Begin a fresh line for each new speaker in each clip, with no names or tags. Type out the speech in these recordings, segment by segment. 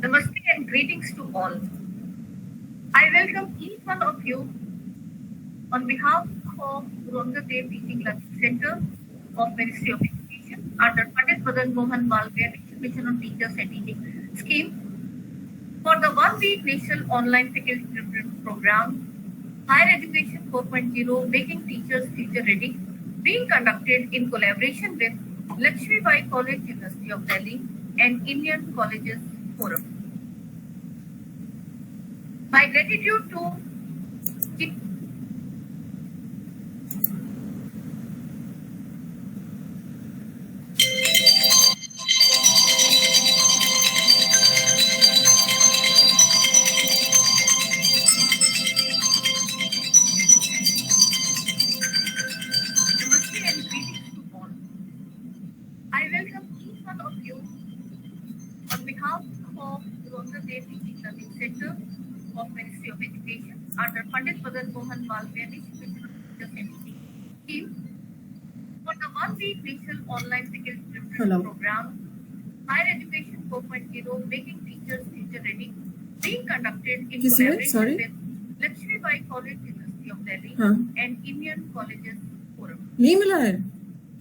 Namaste and greetings to all. I welcome each one of you on behalf of Guru Dev Teaching Learning Center of Ministry of Education under Pandit Madan Mohan Malviya National Mission on Teachers and Teaching Scheme for the 1 week national online faculty development program Higher Education 4.0 Making Teachers Future Ready being conducted in collaboration with Lakshmibai College, University of Delhi and Indian Colleges Forum. My gratitude to Namaste and greetings to all. I welcome each one of you on behalf of Guru Dev Teaching Learning Center of Ministry of Education under Pandit Madan Mohan Malviya National Mission on Teachers and Teaching Scheme for the 1 week national online faculty development program Higher Education 4.0 Making Teachers Future Ready being conducted in collaboration with Lakshmibai College, University of Delhi and Indian Colleges Forum.
नहीं मिला है।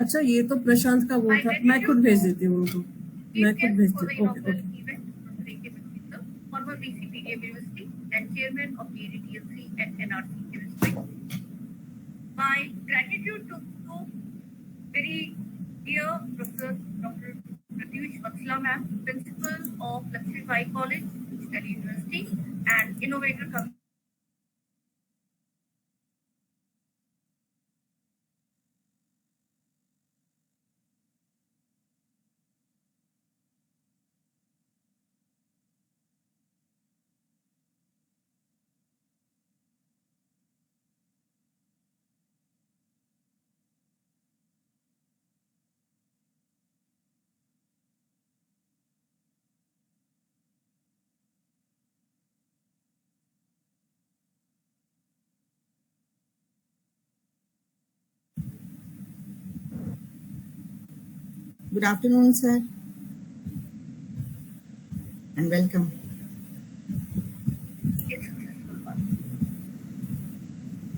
अच्छा, ये तो प्रशांत का वो था, मैं खुद भेज देती हूँ उनको, मैं खुद भेजती हूँ। Okay
former VCPA University and chairman of DADTLC and NRC Chemistry. My gratitude to very dear Professor Dr. Pratyush Vatsala ma'am, principal of Lakshmibai College, Delhi University, and innovator committee.
Good afternoon, sir, and welcome.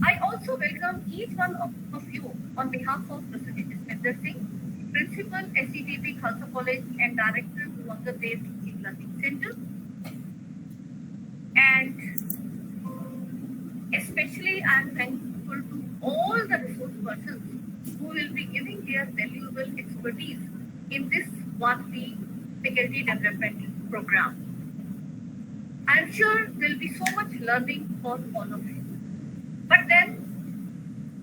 I also welcome each one of you on behalf of Professor Jitendra Singh, Principal FDP Khalsa College and Director of the Dev Teaching Learning Center. And especially I am thankful to all the resource persons who will be giving their valuable expertise in this 1 week faculty development program. I am sure there will be so much learning for all of you. But then,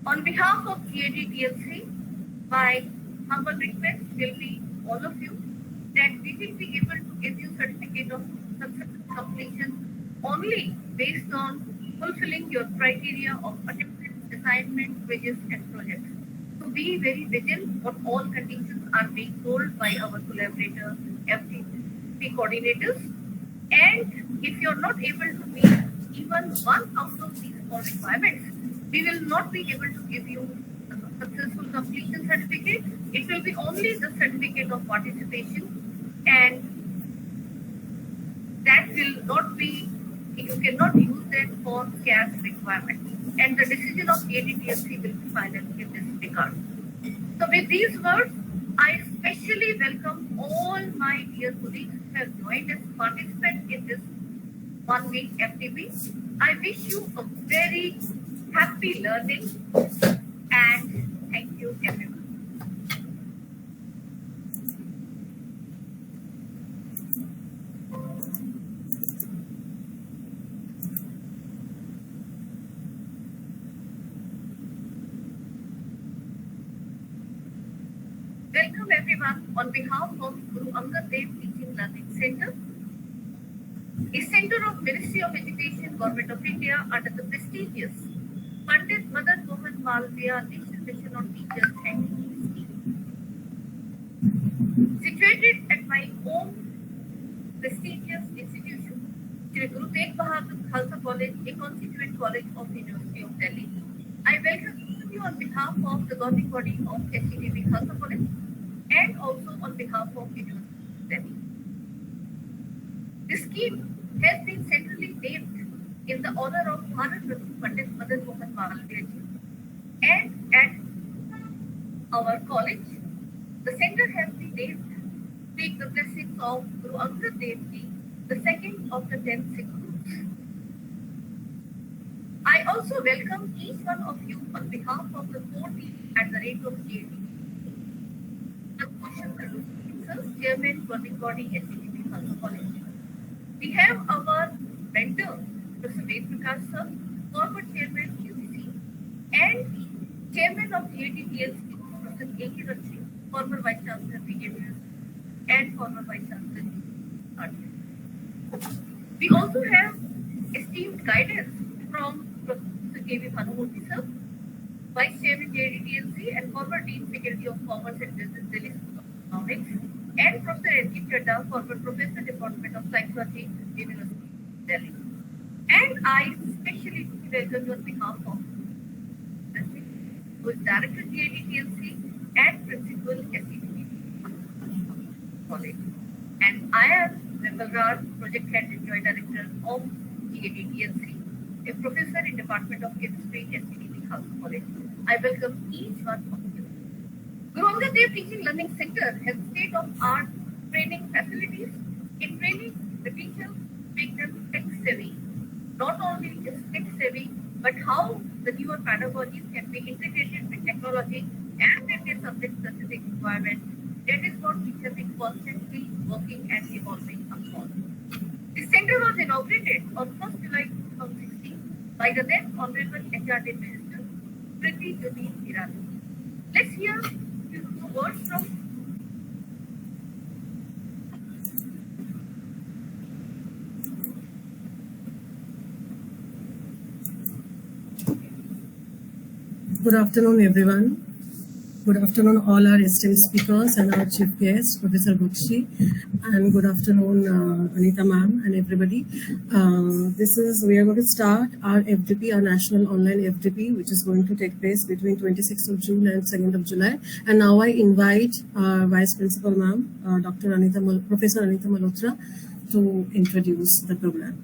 on behalf of GADTLC, my humble request will be all of you that we will be able to give you certificate of successful completion only based on fulfilling your criteria of attendance, assignment, quizzes, and projects. So be very vigilant what all conditions are being told by our collaborator FDP coordinators. And if you're not able to meet even one out of these four requirements, we will not be able to give you a successful completion certificate. It will be only the certificate of participation, and that will not be, you cannot use that for CAS requirement. And the decision of ADTLC will be final in this regard. So with these words, I especially welcome all my dear colleagues who have joined as participants in this 1 week FTP. I wish you a very happy learning and thank you everyone. Welcome everyone on behalf of Guru Angad Dev Teaching Learning Center, a center of Ministry of Education, Government of India under the prestigious Pandit Madan Mohan Malviya National Mission on Teachers and Teaching Scheme. Situated at my own prestigious institution, Shri Guru Tegh Bahadur Khalsa College, a constituent college of the University of Delhi, I welcome you on behalf of the governing body of SCDB Khalsa College and also on behalf of the University of Delhi. This scheme has been centrally named in the honor of Bharat Ratna Pandit Madan Mohan Malviya ji. And at our college, the center has been named Take the Blessings of Guru Angad Dev Ji, the second of the 10 Sikh Gurus. I also welcome each one of you on behalf of the core team at the rate of GAD. The question Chairman Governing Body FDP College. We have our mentor, Professor Ved Prakash sir, former Chairman UCC, and Chairman of GAD-TLC, Professor A.K. Lakshmibai, former Vice Chancellor BJP, and former Vice Chancellor RT. We also have esteemed guidance from Professor K.V. Bhanumurthy sir, Vice Chairman JDTLC and former Dean Faculty of Commerce and Business, Delhi School of Economics, and Professor N.G. Chadha, former Professor Department of Psychology, University, Delhi. And I especially welcome you on behalf of who is Director JDTLC and Principal SCTP College. And I am Vimalraj, Project Head and Joint Director of GAD-TLC, a professor in Department of Chemistry, SCTP College. I welcome each one of you. Guru Angad Dev Teaching Learning Center has state-of-art training facilities. In training, the teachers make them tech-savvy. Not only just tech-savvy, but how the newer pedagogies can be integrated with technology and with their subject-specific requirements. That is what we have been constantly working and evolving upon. The center was inaugurated on 1st July 2016 by the then Honorable HRD Minister, Priti Jyoti Irani. Let's hear a few words from
Good afternoon, everyone. Good afternoon, all our esteemed speakers and our chief guest, Professor Bakshi, and good afternoon, Anita ma'am and everybody. We are going to start our FDP, our national online FDP, which is going to take place between 26th of June and 2nd of July. And now I invite our Vice Principal ma'am, Professor Anita Malhotra, to introduce the program.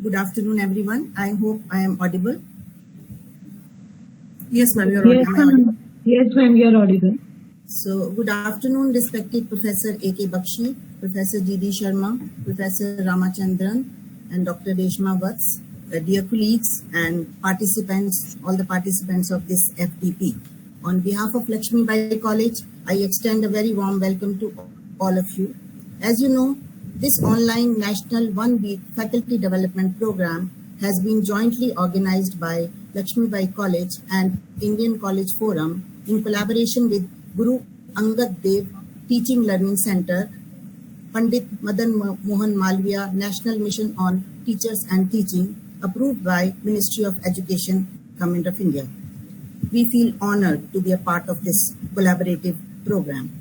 Good afternoon, everyone. I hope I am audible.
Yes, ma'am, you're audible.
Yes, ma'am, you're audible.
So, good afternoon, respected Professor A.K. Bakshi, Professor G.D. Sharma, Professor Ramachandran, and Dr. Reshma Vats, dear colleagues and participants, all the participants of this FDP. On behalf of Lakshmibai College, I extend a very warm welcome to all of you. As you know, this online national one-week faculty development program has been jointly organized by Lakshmibai College and Indian College Forum in collaboration with Guru Angad Dev Teaching Learning Center, Pandit Madan Mohan Malviya National Mission on Teachers and Teaching, approved by Ministry of Education, Government of India. We feel honored to be a part of this collaborative program.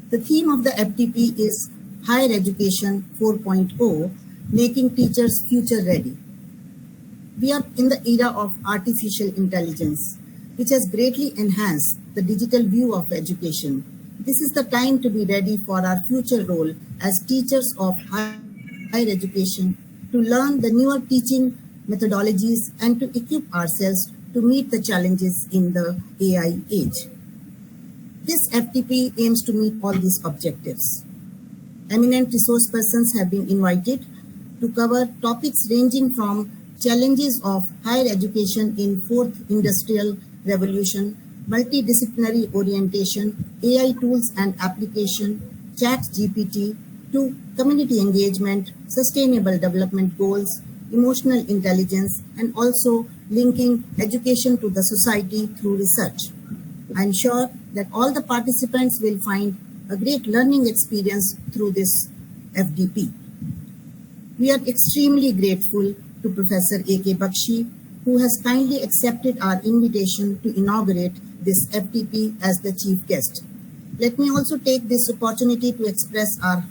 The theme of the FDP is Higher Education 4.0, making teachers future ready. We are in the era of artificial intelligence, which has greatly enhanced the digital view of education. This is the time to be ready for our future role as teachers of higher education, to learn the newer teaching methodologies and to equip ourselves to meet the challenges in the AI age. This FDP aims to meet all these objectives. Eminent resource persons have been invited to cover topics ranging from challenges of higher education in fourth industrial revolution, multidisciplinary orientation, AI tools and application, ChatGPT, to community engagement, sustainable development goals, emotional intelligence, and also linking education to the society through research. I'm sure that all the participants will find a great learning experience through this FDP. We are extremely grateful to Professor A.K. Bakshi, who has kindly accepted our invitation to inaugurate this FDP as the chief guest. Let me also take this opportunity to express our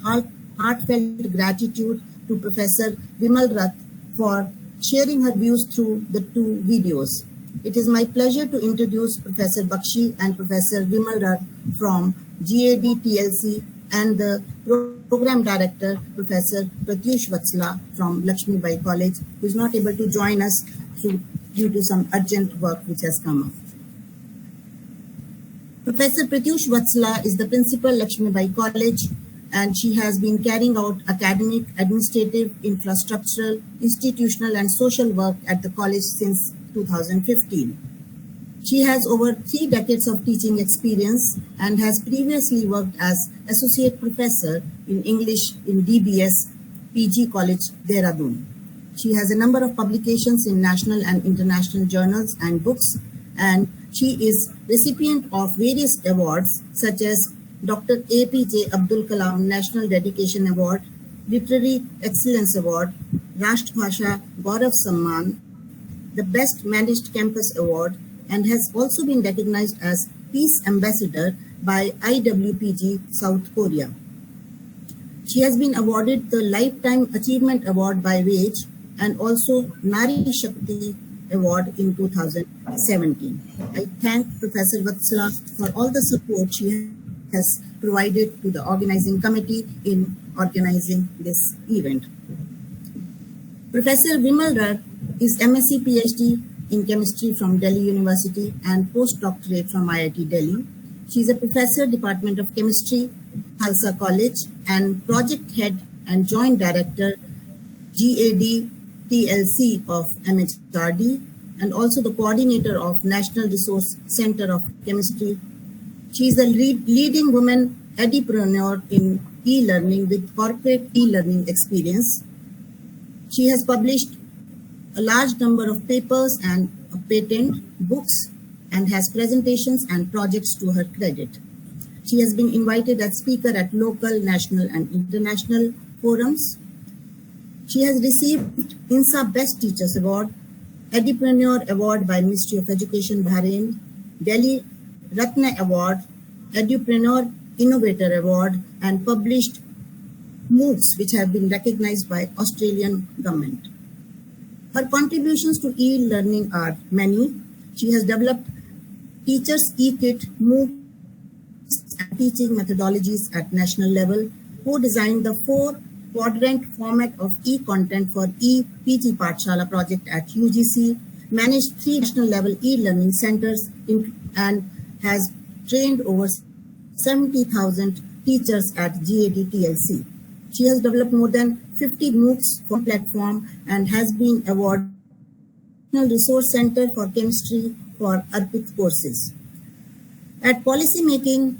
heartfelt gratitude to Professor Vimal Rath for sharing her views through the two videos. It is my pleasure to introduce Professor Bakshi and Professor Vimal from GAD-TLC and the Program Director, Professor Pratyush Vatsala from Lakshmibai College, who is not able to join us due to some urgent work which has come up. Professor Pratyush Vatsala is the Principal, Lakshmibai College, and she has been carrying out academic, administrative, infrastructural, institutional and social work at the college since 2015. She has over 3 decades of teaching experience and has previously worked as Associate Professor in English in DBS, PG College, Dehradun. She has a number of publications in national and international journals and books, and she is recipient of various awards such as Dr. APJ Abdul Kalam National Dedication Award, Literary Excellence Award, Rashtrabhasha Gaurav Samman, the Best Managed Campus Award, and has also been recognized as Peace Ambassador by IWPG South Korea. She has been awarded the Lifetime Achievement Award by WAGE and also Nari Shakti Award in 2017. I thank Professor Vatsala for all the support she has provided to the organizing committee in organizing this event. Professor Vimal is MSc PhD in chemistry from Delhi University and postdoctorate from IIT Delhi. She is a professor, Department of Chemistry, Khalsa College, and project head and joint director, GAD TLC of MHRD, and also the coordinator of National Resource Center of Chemistry. She is a leading woman edupreneur in e-learning with corporate e-learning experience. She has published a large number of papers and a patent, books, and has presentations and projects to her credit. She has been invited as speaker at local, national, and international forums. She has received INSA Best Teachers Award, Edupreneur Award by Ministry of Education, Bahrain, Delhi Ratna Award, Edupreneur Innovator Award, and published MOOCs which have been recognized by Australian government. Her contributions to e-learning are many. She has developed Teachers E-Kit, MOOCs, and teaching methodologies at national level, co-designed the 4-quadrant format of e-content for e-PG Pathshala project at UGC, managed 3 national level e-learning centers, and has trained over 70,000 teachers at GAD-TLC. She has developed more than 50 MOOCs for platform and has been awarded National Resource Center for Chemistry for ARPIT courses. At policy making,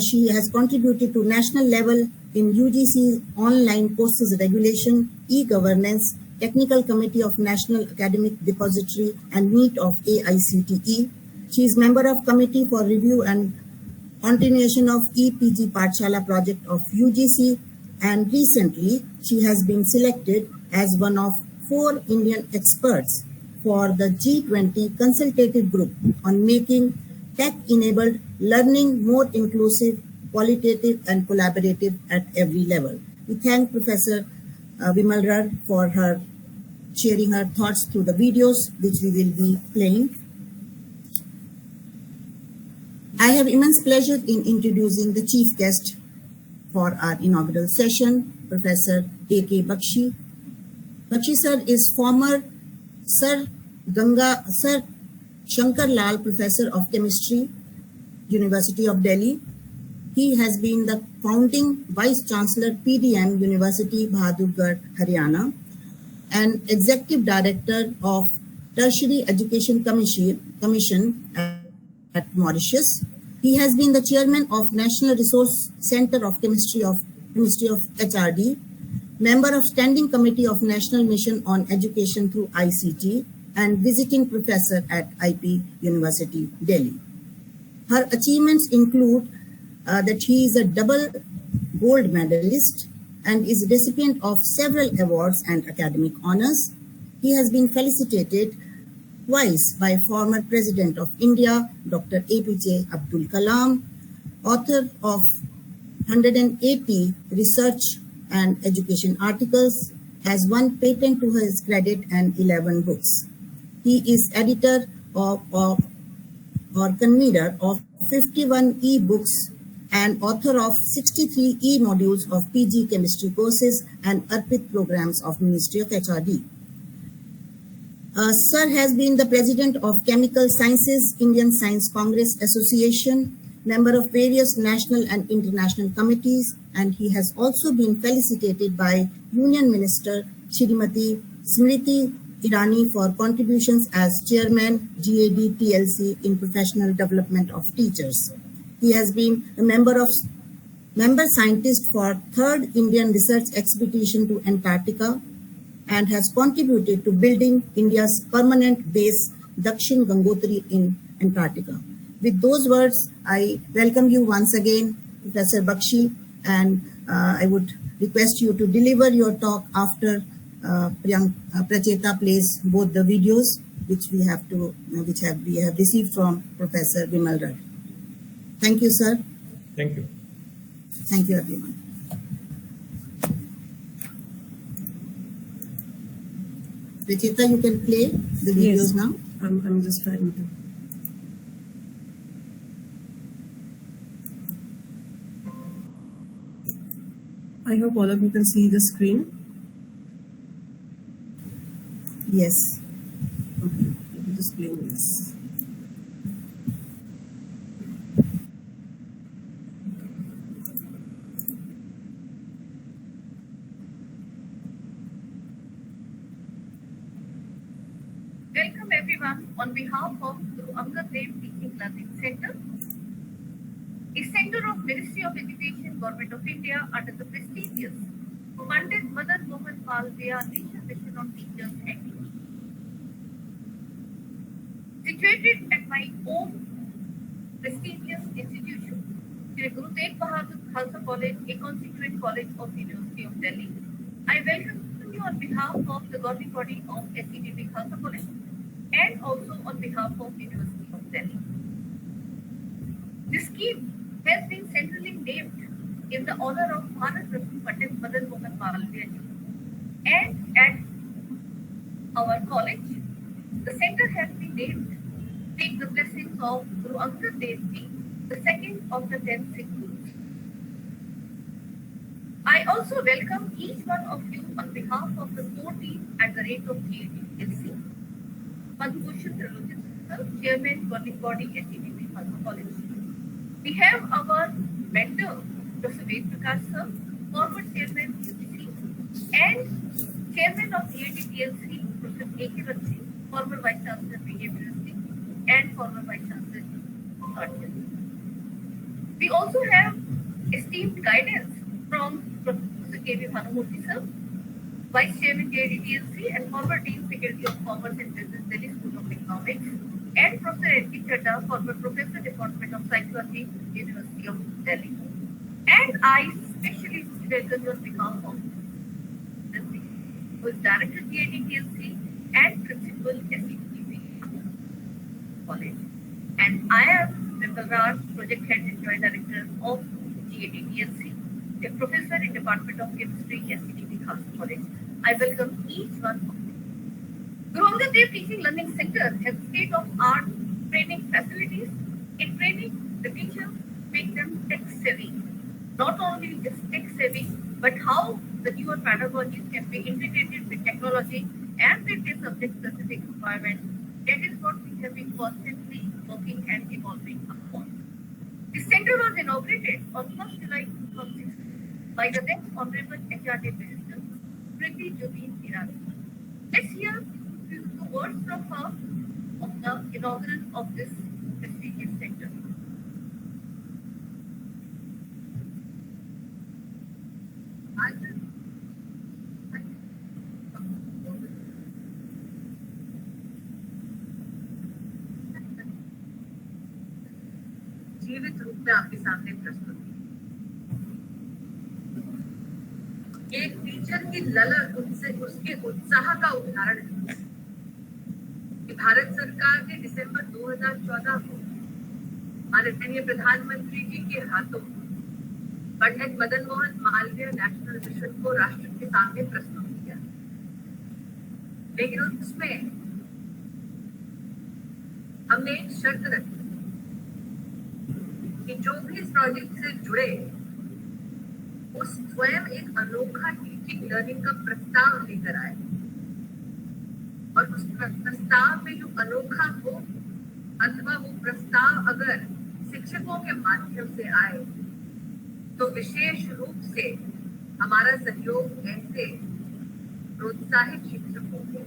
she has contributed to national level in UGC online courses regulation, e-governance, Technical Committee of National Academic Depository, and NEET of AICTE. She is member of Committee for Review and Continuation of e-PG Pathshala project of UGC, and recently she has been selected as one of 4 Indian experts for the G20 consultative group on making tech-enabled learning more inclusive, qualitative, and collaborative at every level. We thank Professor Vimal for her sharing her thoughts through the videos which we will be playing. I have immense pleasure in introducing the chief guest for our inaugural session, Professor A.K. Bakshi. Bakshi sir is former Sir Shankar Lal Professor of Chemistry, University of Delhi. He has been the founding Vice Chancellor, PDM, University, Bahadurgarh, Haryana, and Executive Director of Tertiary Education Commission at Mauritius. He has been the Chairman of National Resource Center of Chemistry of Ministry of HRD, member of Standing Committee of National Mission on Education through ICT, and visiting professor at IP University, Delhi. Her achievements include that he is a double gold medalist and is recipient of several awards and academic honors. He has been felicitated twice by former President of India, Dr. APJ Abdul Kalam, author of 180 research and education articles, has 1 patent to his credit and 11 books. He is editor or convener of 51 e-books and author of 63 e-modules of PG chemistry courses and ARPIT programs of Ministry of HRD. Sir has been the president of Chemical Sciences Indian Science Congress Association, member of various national and international committees, and he has also been felicitated by Union Minister Shrimati Smriti Irani for contributions as chairman GAD TLC in professional development of teachers. He has been a member scientist for third Indian research expedition to Antarctica and has contributed to building India's permanent base Dakshin Gangotri in Antarctica. With those words, I welcome you once again, Professor Bakshi, and I would request you to deliver your talk after Pracheta plays both the videos which we have received from Professor Vimal Raj. Thank you, sir.
Thank you.
Thank you, everyone. Pracheta, you can play the videos now.
I'm just trying to. I hope all of you can see the screen.
Yes.
Okay, I'm just playing this.
Welcome everyone on behalf of Guru Angad Dev Teaching Learning Center, a center of Ministry of Education, Government of India under the prestigious Pandit Madan Mohan Malviya National Mission on Teachers and situated at my own prestigious institution, Sri Guru Tegh Bahadur Khalsa College, a constituent college of the University of Delhi. I welcome you on behalf of the governing body of SETB Khalsa College and also on behalf of University of Delhi. This scheme has been centrally named in the honor of Bharat Ratna Pandit Madan Mohan Malviya ji. And at our college, the center has been named Take the Blessings of Guru Angad Dev Ji, the second of the 10 Sikh Gurus. I also welcome each one of you on behalf of the core team at the rate of GATLC, Madhubhushan Trilogy Sir, Chairman, Governing Body, SETB Khalsa College. We have our mentor, Professor Ved Prakash Sir, former Chairman, UGC, and Chairman of GATLC, Professor A.K. Bakshi, former Vice Chancellor, BA University, and former Vice Chancellor, Arjun. We also have esteemed guidance from Professor K.V. Bhanumurthy Sir, Vice Chairman JDTLC and former Dean Secretary of Commerce and Business, Delhi School of Economics, and Professor N.P. Chadha, former Professor Department of Psychology, University of Delhi. And I especially welcome you on behalf of who is Director JDTLC and Principal SETB College. And I am Vimal Raj, Project Head and Joint Director of GATTLC, a Professor in Department of Chemistry, SETB Khalsa College. I welcome each one of you. Guru Angad Dev Teaching Learning Center has state-of-art training facilities. In training, the teachers make them tech-savvy. Not only just tech-savvy, but how the newer pedagogies can be integrated with technology and with their subject-specific requirements. That is what we have been constantly working and evolving upon. The center was inaugurated on 1st July 2006 by the then Honorable HRD Minister, Priti Jubin Irani. Let's hear the words from her of the inaugural of this prestigious center.
जीवित रूप में आपके सामने प्रस्तुत एक teacher की ललक उनसे उसके उत्साह का उदाहरण है कि भारत सरकार ने दिसंबर 2014 को माननीय प्रधानमंत्री जी के हाथों पंडित मदन मोहन मालवीय नेशनल मिशन को राष्ट्र के सामने प्रस्तुत किया, लेकिन उसमें हमने एक शर्त रखी कि जो भी इस प्रोजेक्ट से जुड़े वो स्वयं एक अनोखा टीचिंग लर्निंग का प्रस्ताव लेकर आए और उस प्रस्ताव में जो अनोखा हो अथवा वो प्रस्ताव अगर शिक्षकों के माध्यम से आए तो विशेष रूप से हमारा सहयोग ऐसे प्रोत्साहित शिक्षकों को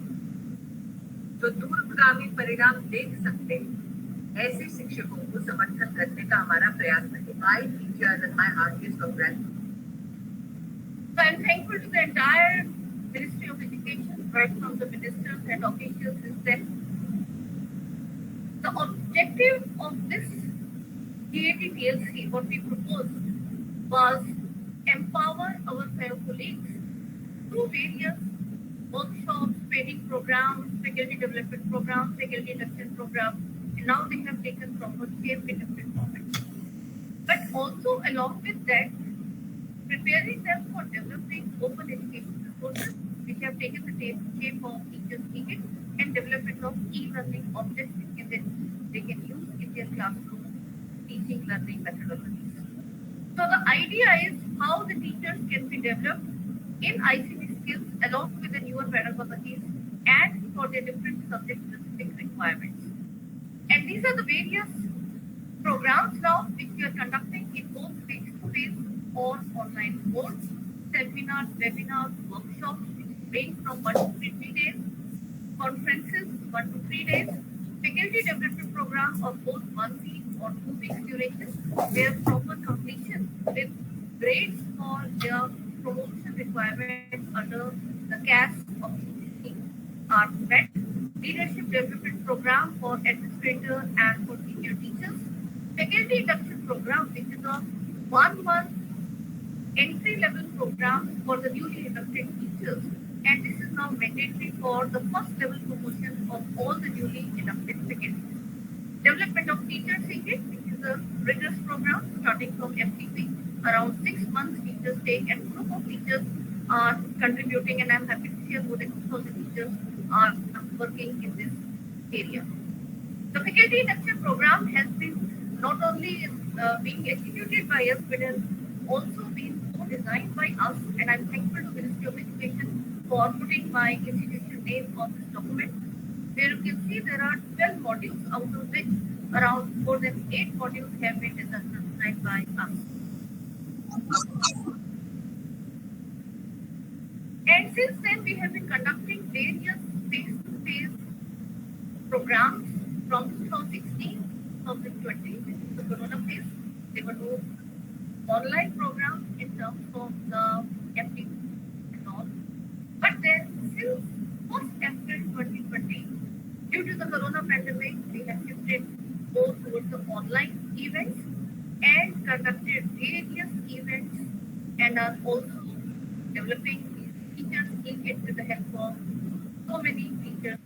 जो दूरगामी परिणाम देख सकते ऐसे शिक्षकों को समर्थन करने का हमारा प्रयास है। My teachers and my heartiest congratulations.
So I'm thankful to the entire Ministry of Education, right from the ministers and officials itself. The objective of this GAT TLC, what we proposed, was empower our fellow colleagues through various workshops, training programs, faculty development programs, faculty induction programs, and now they have taken proper shape in different formats. But also along with that, preparing them for developing open education resources, which have taken the shape of teachers ticket and development of e-learning objects which they can use in their classroom teaching learning methodologies. So the idea is how the teachers can be developed in ICT skills along with the newer pedagogies and for their different subject-specific requirements. And these are the various programs now which we are conducting in both face-to-face or online modes, seminars, webinars, workshops, which range from 1 to 3 days, conferences 1 to 3 days, faculty development program of both 1 week or 2 weeks duration, where proper completion with grades for their promotion requirements under the CAS of are met, leadership development program for administrator and for senior teachers, faculty induction program which is a 1 month entry-level program for the newly inducted teachers, and this is now mandatory for the first level promotion of all the newly inducted faculty. Development of teacher secret, which is a rigorous program starting from FDP. Around 6 months teachers take and group of teachers are contributing, and I'm happy to share more than 2,000 teachers are working in this area. The faculty induction program has been not only being executed by us, but has also been co-designed by us, and I'm thankful to Ministry of Education for putting my institution name on this document, where you can see there are 12 modules, out of which around more than 8 modules have been designed by us. And since then, we have been conducting various face-to-face programs from 2016, 2020, the corona phase. There were no online programs in terms of the FDP and all. But then, since post-April 2020, due to the corona pandemic, we have shifted more towards the online events and conducted various events and are also developing teachers in with the help of so many teachers.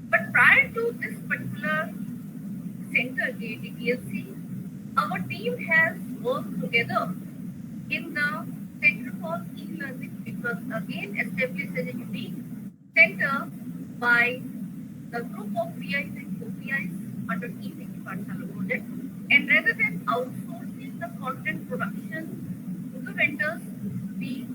But prior to this particular center, GAT-TLC, our team has worked together in the Center for E-Learning, which was again established as a unique center by the group of PIs and co-PIs under E-Learning project. And rather than outsourcing the content production to the vendors, we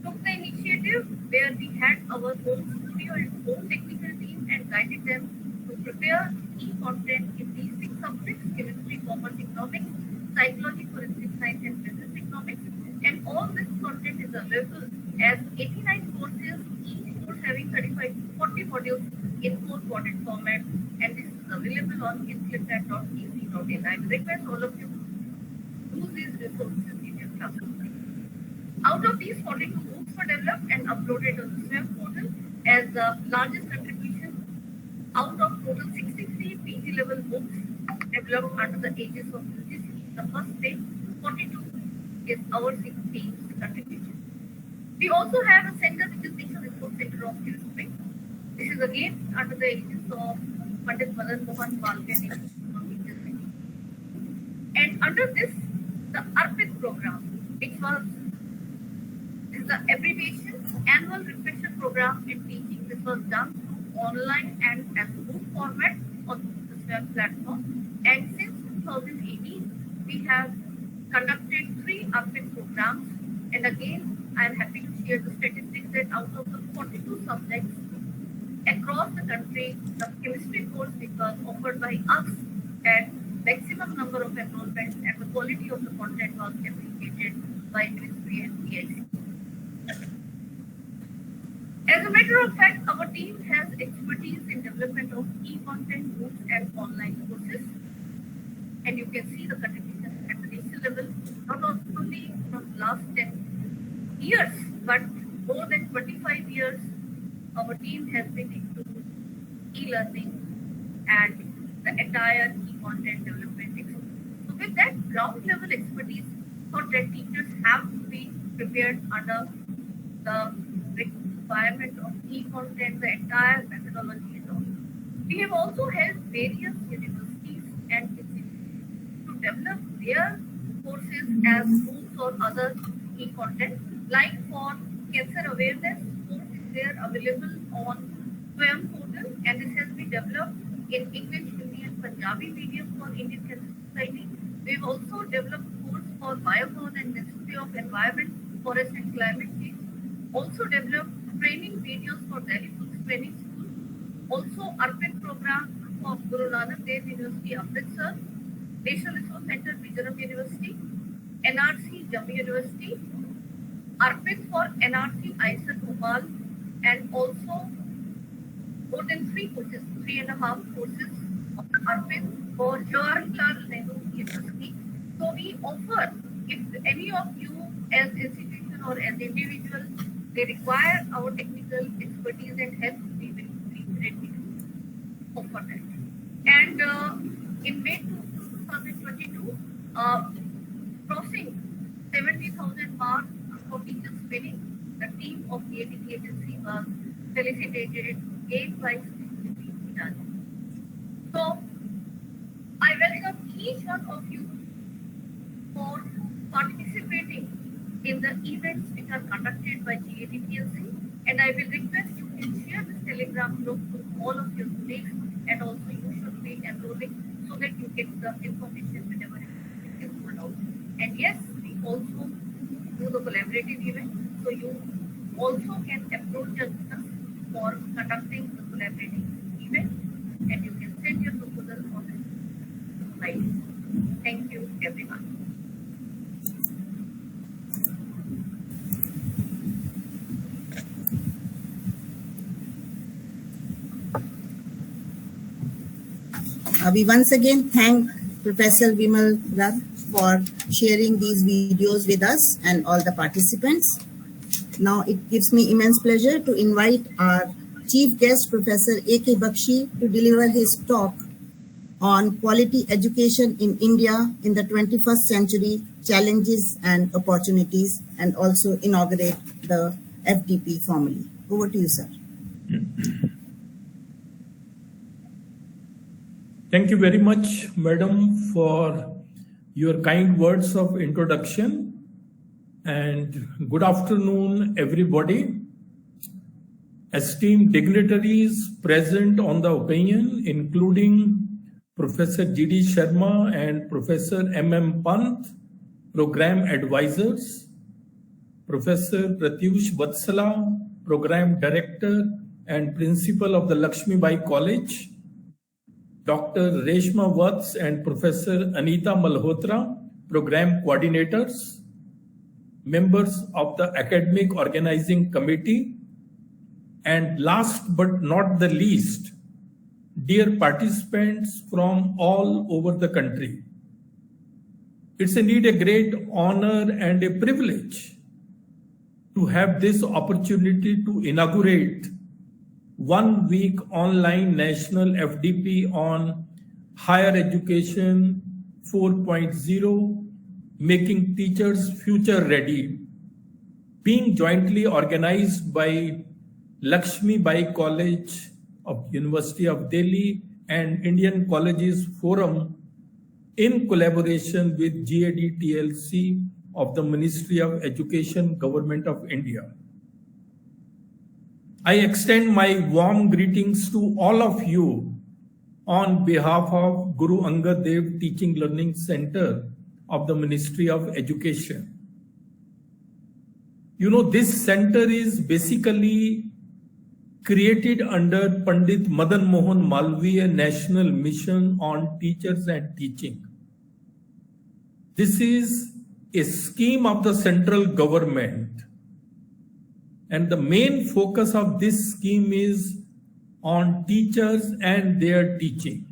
took the initiative where we had our own studio and own technical team and guided them to prepare e-content in these 6 subjects: chemistry, commerce, economics, psychology, forensic science, and business economics. And all this content is available as 89 courses, each course having 35 to 40 modules in 4-quadrant format. And this is available on inslipnet.ec.in. I request all of you to use these resources in your classroom. Out of these, 42 books were developed and uploaded on the SWAM portal as the largest contribution out of total 63 PG level books developed under the aegis of UGC. The first stage, 42 is our team's contribution. We also have a center which is National Resource Center of Chemistry. This is again under the aegis of Pandit Madan Mohan Balkani. And under this, the ARPIT program, which was the abbreviation annual refresher program in teaching. This was done online and as group format. platform. And since 2018, we have conducted 3 UPIT programs. And again, I am happy to share the statistics that out of the 42 subjects across the country, the chemistry course papers offered by us had maximum number of enrollments, and the quality of the content was appreciated by Ministry and PIC. As a matter of fact, our team has expertise in development of e-content, books, and online courses. And you can see the contribution at the national level, not only from last 10 years, but more than 25 years, our team has been into e-learning and the entire e-content development. So with that ground level expertise, thought that teachers have to be prepared under the requirement of e-content, the entire methodology and all. We have also helped various universities and institutes to develop their courses as books or other e-content, like for cancer awareness course is there available on Swayam portal, and this has been developed in English, Hindi and Punjabi medium for Indian Cancer Society. We've also developed course for Biocon and Ministry of Environment, Forest and Climate Change. Also developed training videos for Delhi Police Training School. Also ARPIT program for Guru Nanak Dev University, Amritsar, National Resource Center, Mizoram University, NRC, Jammu University, ARPIT for NRC, ISR Bhopal, and also more than 3 courses, 3.5 courses of ARPIT for Jawaharlal Nehru University. So we offer, if any of you as institution or as individual, they require our technical expertise and help, we will be ready to offer that. And in May 2022, crossing 70,000 mark for teachers training, the team of the ADT agency was felicitated 8 by 60 done. So I welcome each one of you for participating in the events which are conducted by GADPLC, and I will request you to share this Telegram group to all of your colleagues, and also you should be enrolling so that you get the information whenever it is rolled out. And yes, we also do the collaborative event, so you also can approach us for conducting the collaborative event, and you can send your proposal on this slide. Thank you, everyone.
We once again thank Professor Vimal Rag for sharing these videos with us and all the participants. Now it gives me immense pleasure to invite our chief guest, Professor A.K. Bakshi, to deliver his talk on quality education in India in the 21st century, challenges and opportunities, and also inaugurate the FDP formally. Over to you, sir.
Thank you very much, Madam, for your kind words of introduction. And good afternoon, everybody. Esteemed dignitaries present on the opinion, including Professor G.D. Sharma and Professor M.M. Pant, Program Advisors, Professor Pratyush Vatsala, Program Director and Principal of the Lakshmibai College, Dr. Reshma Vats and Professor Anita Malhotra, Program Coordinators, members of the Academic Organizing Committee, and last but not the least, dear participants from all over the country. It's indeed a great honor and a privilege to have this opportunity to inaugurate 1 week online national FDP on Higher Education 4.0, Making Teachers Future Ready, being jointly organized by Lakshmibai College of University of Delhi and Indian Colleges Forum in collaboration with GADTLC of the Ministry of Education, Government of India. I extend my warm greetings to all of you on behalf of Guru Angad Dev Teaching Learning Center of the Ministry of Education. You know, this center is basically created under Pandit Madan Mohan Malviya National Mission on Teachers and Teaching. This is a scheme of the central government, and the main focus of this scheme is on teachers and their teaching.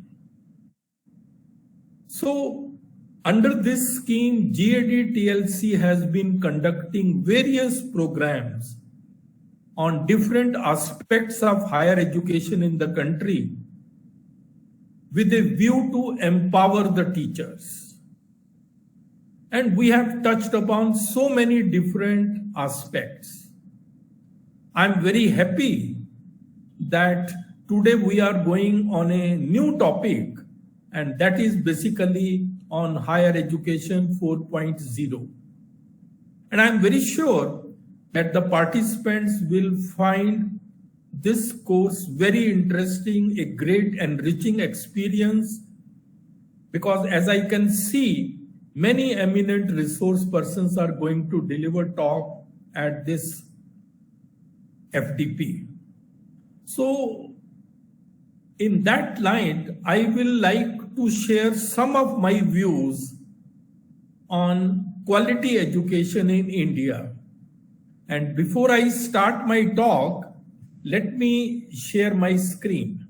So, under this scheme, GAD TLC has been conducting various programs on different aspects of higher education in the country with a view to empower the teachers. And we have touched upon so many different aspects. I'm very happy that today we are going on a new topic, and that is basically on higher education 4.0. And I'm very sure that the participants will find this course very interesting, a great enriching experience, because as I can see, many eminent resource persons are going to deliver talk at this FDP. So in that line, I will like to share some of my views on quality education in India. And before I start my talk, let me share my screen.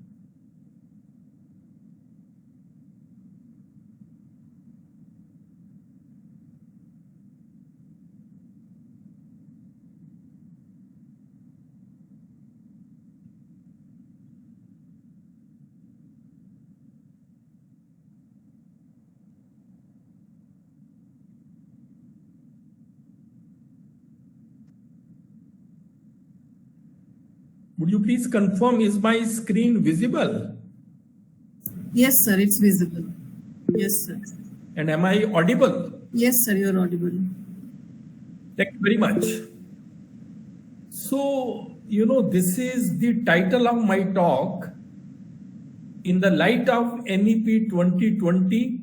Would you please confirm, is my screen visible?
Yes, sir, it's visible. Yes, sir.
And am I audible?
Yes, sir, you're audible.
Thank you very much. So, you know, this is the title of my talk. In the light of NEP 2020,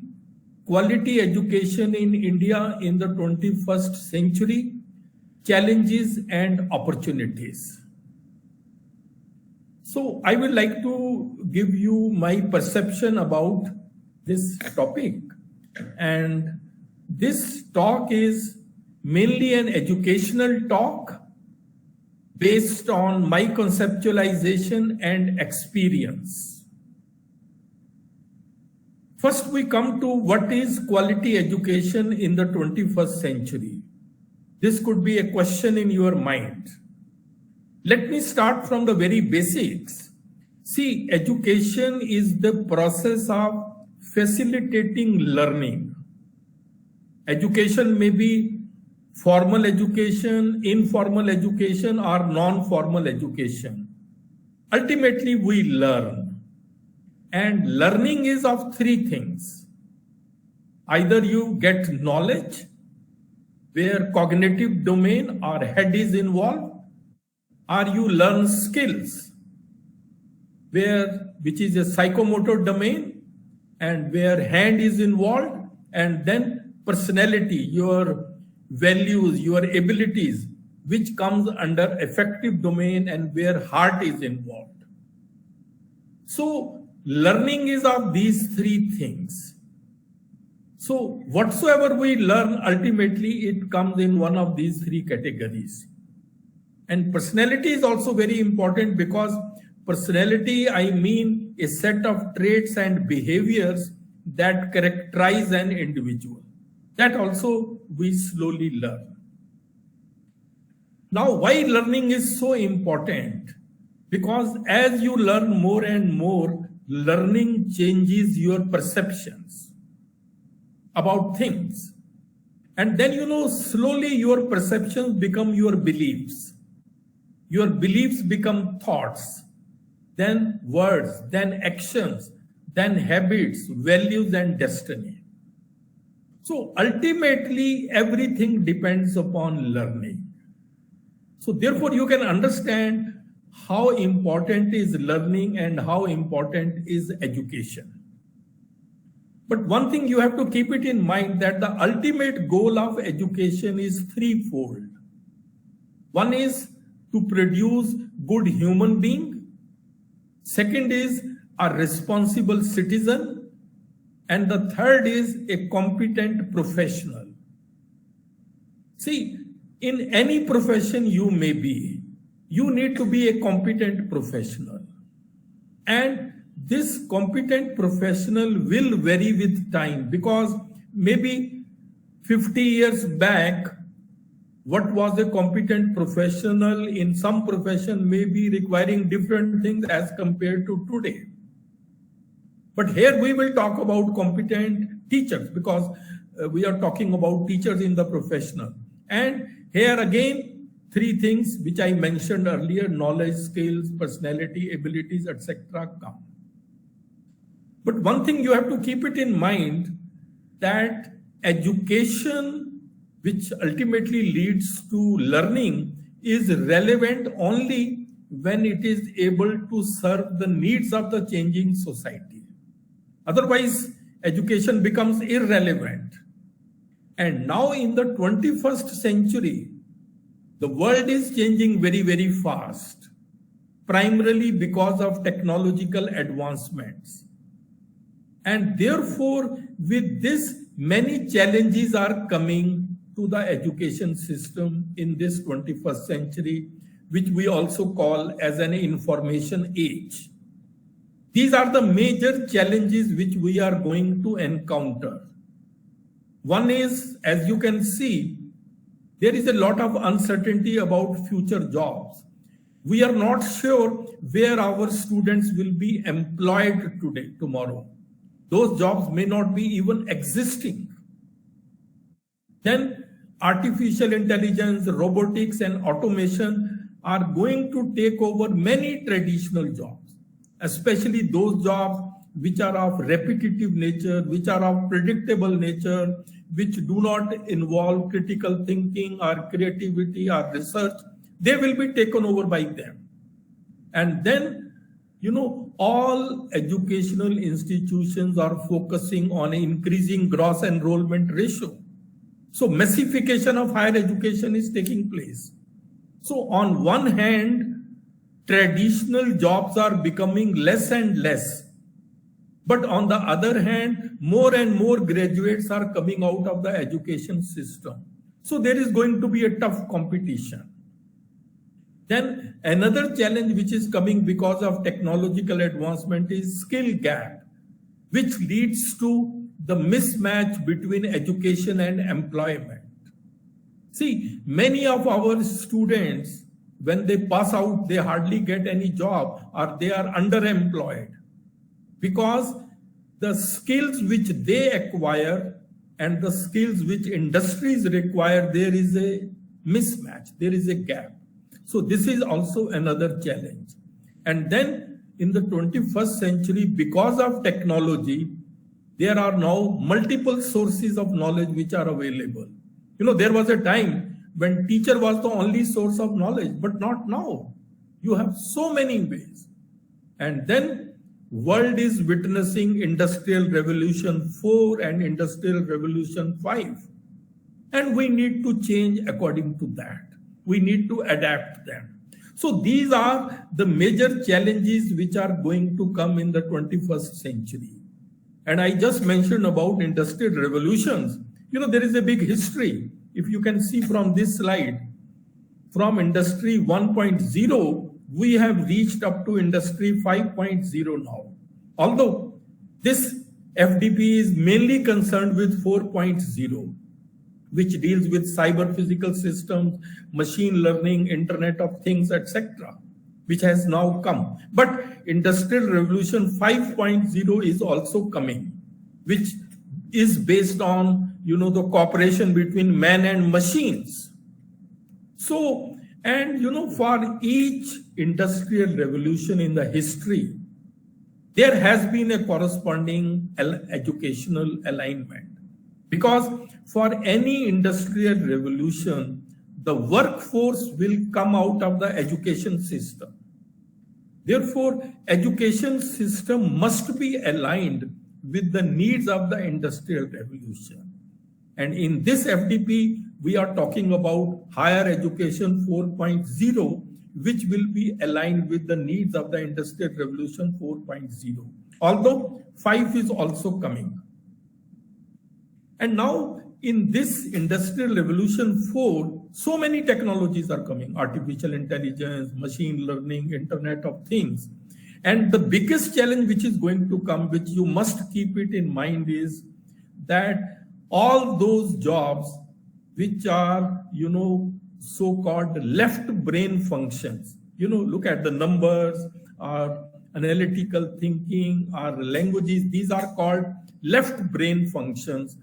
Quality Education in India in the 21st Century, Challenges and Opportunities. So I would like to give you my perception about this topic. And this talk is mainly an educational talk based on my conceptualization and experience. First, we come to what is quality education in the 21st century. This could be a question in your mind. Let me start from the very basics. See, education is the process of facilitating learning. Education may be formal education, informal education, or non-formal education. Ultimately, we learn. And learning is of three things. Either you get knowledge, where cognitive domain or head is involved, or you learn skills, which is a psychomotor domain, and where hand is involved, and then personality, your values, your abilities, which comes under affective domain and where heart is involved. So learning is of these three things. So whatsoever we learn, ultimately it comes in one of these three categories. And personality is also very important, because personality, I mean a set of traits and behaviors that characterize an individual. That also we slowly learn. Now, why learning is so important? Because as you learn more and more, learning changes your perceptions about things. And then, you know, slowly your perceptions become your beliefs. Your beliefs become thoughts, then words, then actions, then habits, values, and destiny. So ultimately, everything depends upon learning. So therefore, you can understand how important is learning and how important is education. But one thing you have to keep it in mind, that the ultimate goal of education is threefold. One is to produce good human being. Second is a responsible citizen. And the third is a competent professional. See, in any profession you may be, you need to be a competent professional. And this competent professional will vary with time, because maybe 50 years back, what was a competent professional in some profession may be requiring different things as compared to today. But here we will talk about competent teachers, because we are talking about teachers in the professional. And here again, three things which I mentioned earlier: knowledge, skills, personality, abilities, etc. come. But one thing you have to keep it in mind, that education, which ultimately leads to learning, is relevant only when it is able to serve the needs of the changing society. Otherwise, education becomes irrelevant. And now in the 21st century, the world is changing very, very fast, primarily because of technological advancements. And therefore, with this, many challenges are coming to the education system in this 21st century, which we also call as an information age. These are the major challenges which we are going to encounter. One is, as you can see, there is a lot of uncertainty about future jobs. We are not sure where our students will be employed today, tomorrow. Those jobs may not be even existing. Then artificial intelligence, robotics, and automation are going to take over many traditional jobs, especially those jobs which are of repetitive nature, which are of predictable nature, which do not involve critical thinking or creativity or research. They will be taken over by them. And then, all educational institutions are focusing on increasing gross enrollment ratio. So massification of higher education is taking place. So on one hand, traditional jobs are becoming less and less. But on the other hand, more and more graduates are coming out of the education system. So there is going to be a tough competition. Then another challenge which is coming because of technological advancement is skill gap, which leads to the mismatch between education and employment. See, many of our students, when they pass out, they hardly get any job or they are underemployed, because the skills which they acquire and the skills which industries require, there is a mismatch, there is a gap. So this is also another challenge. And then in the 21st century, because of technology, there are now multiple sources of knowledge which are available. There was a time when teacher was the only source of knowledge, but not now. You have so many ways. And then world is witnessing Industrial Revolution 4 and Industrial Revolution 5. And we need to change according to that. We need to adapt them. So these are the major challenges which are going to come in the 21st century. And I just mentioned about industrial revolutions. There is a big history. If you can see from this slide, from Industry 1.0, we have reached up to Industry 5.0 now. Although this FDP is mainly concerned with 4.0, which deals with cyber physical systems, machine learning, Internet of Things, etc., which has now come. But Industrial Revolution 5.0 is also coming, which is based on, the cooperation between man and machines. So, and, for each industrial revolution in the history, there has been a corresponding educational alignment. Because for any industrial revolution, the workforce will come out of the education system. Therefore, education system must be aligned with the needs of the industrial revolution. And in this FDP, we are talking about higher education 4.0, which will be aligned with the needs of the industrial revolution 4.0. Although 5 is also coming. And now in this industrial revolution 4, so many technologies are coming: artificial intelligence, machine learning, Internet of Things. And the biggest challenge which is going to come, which you must keep it in mind, is that all those jobs which are, so-called left brain functions, look at the numbers, or analytical thinking, or languages, these are called left brain functions.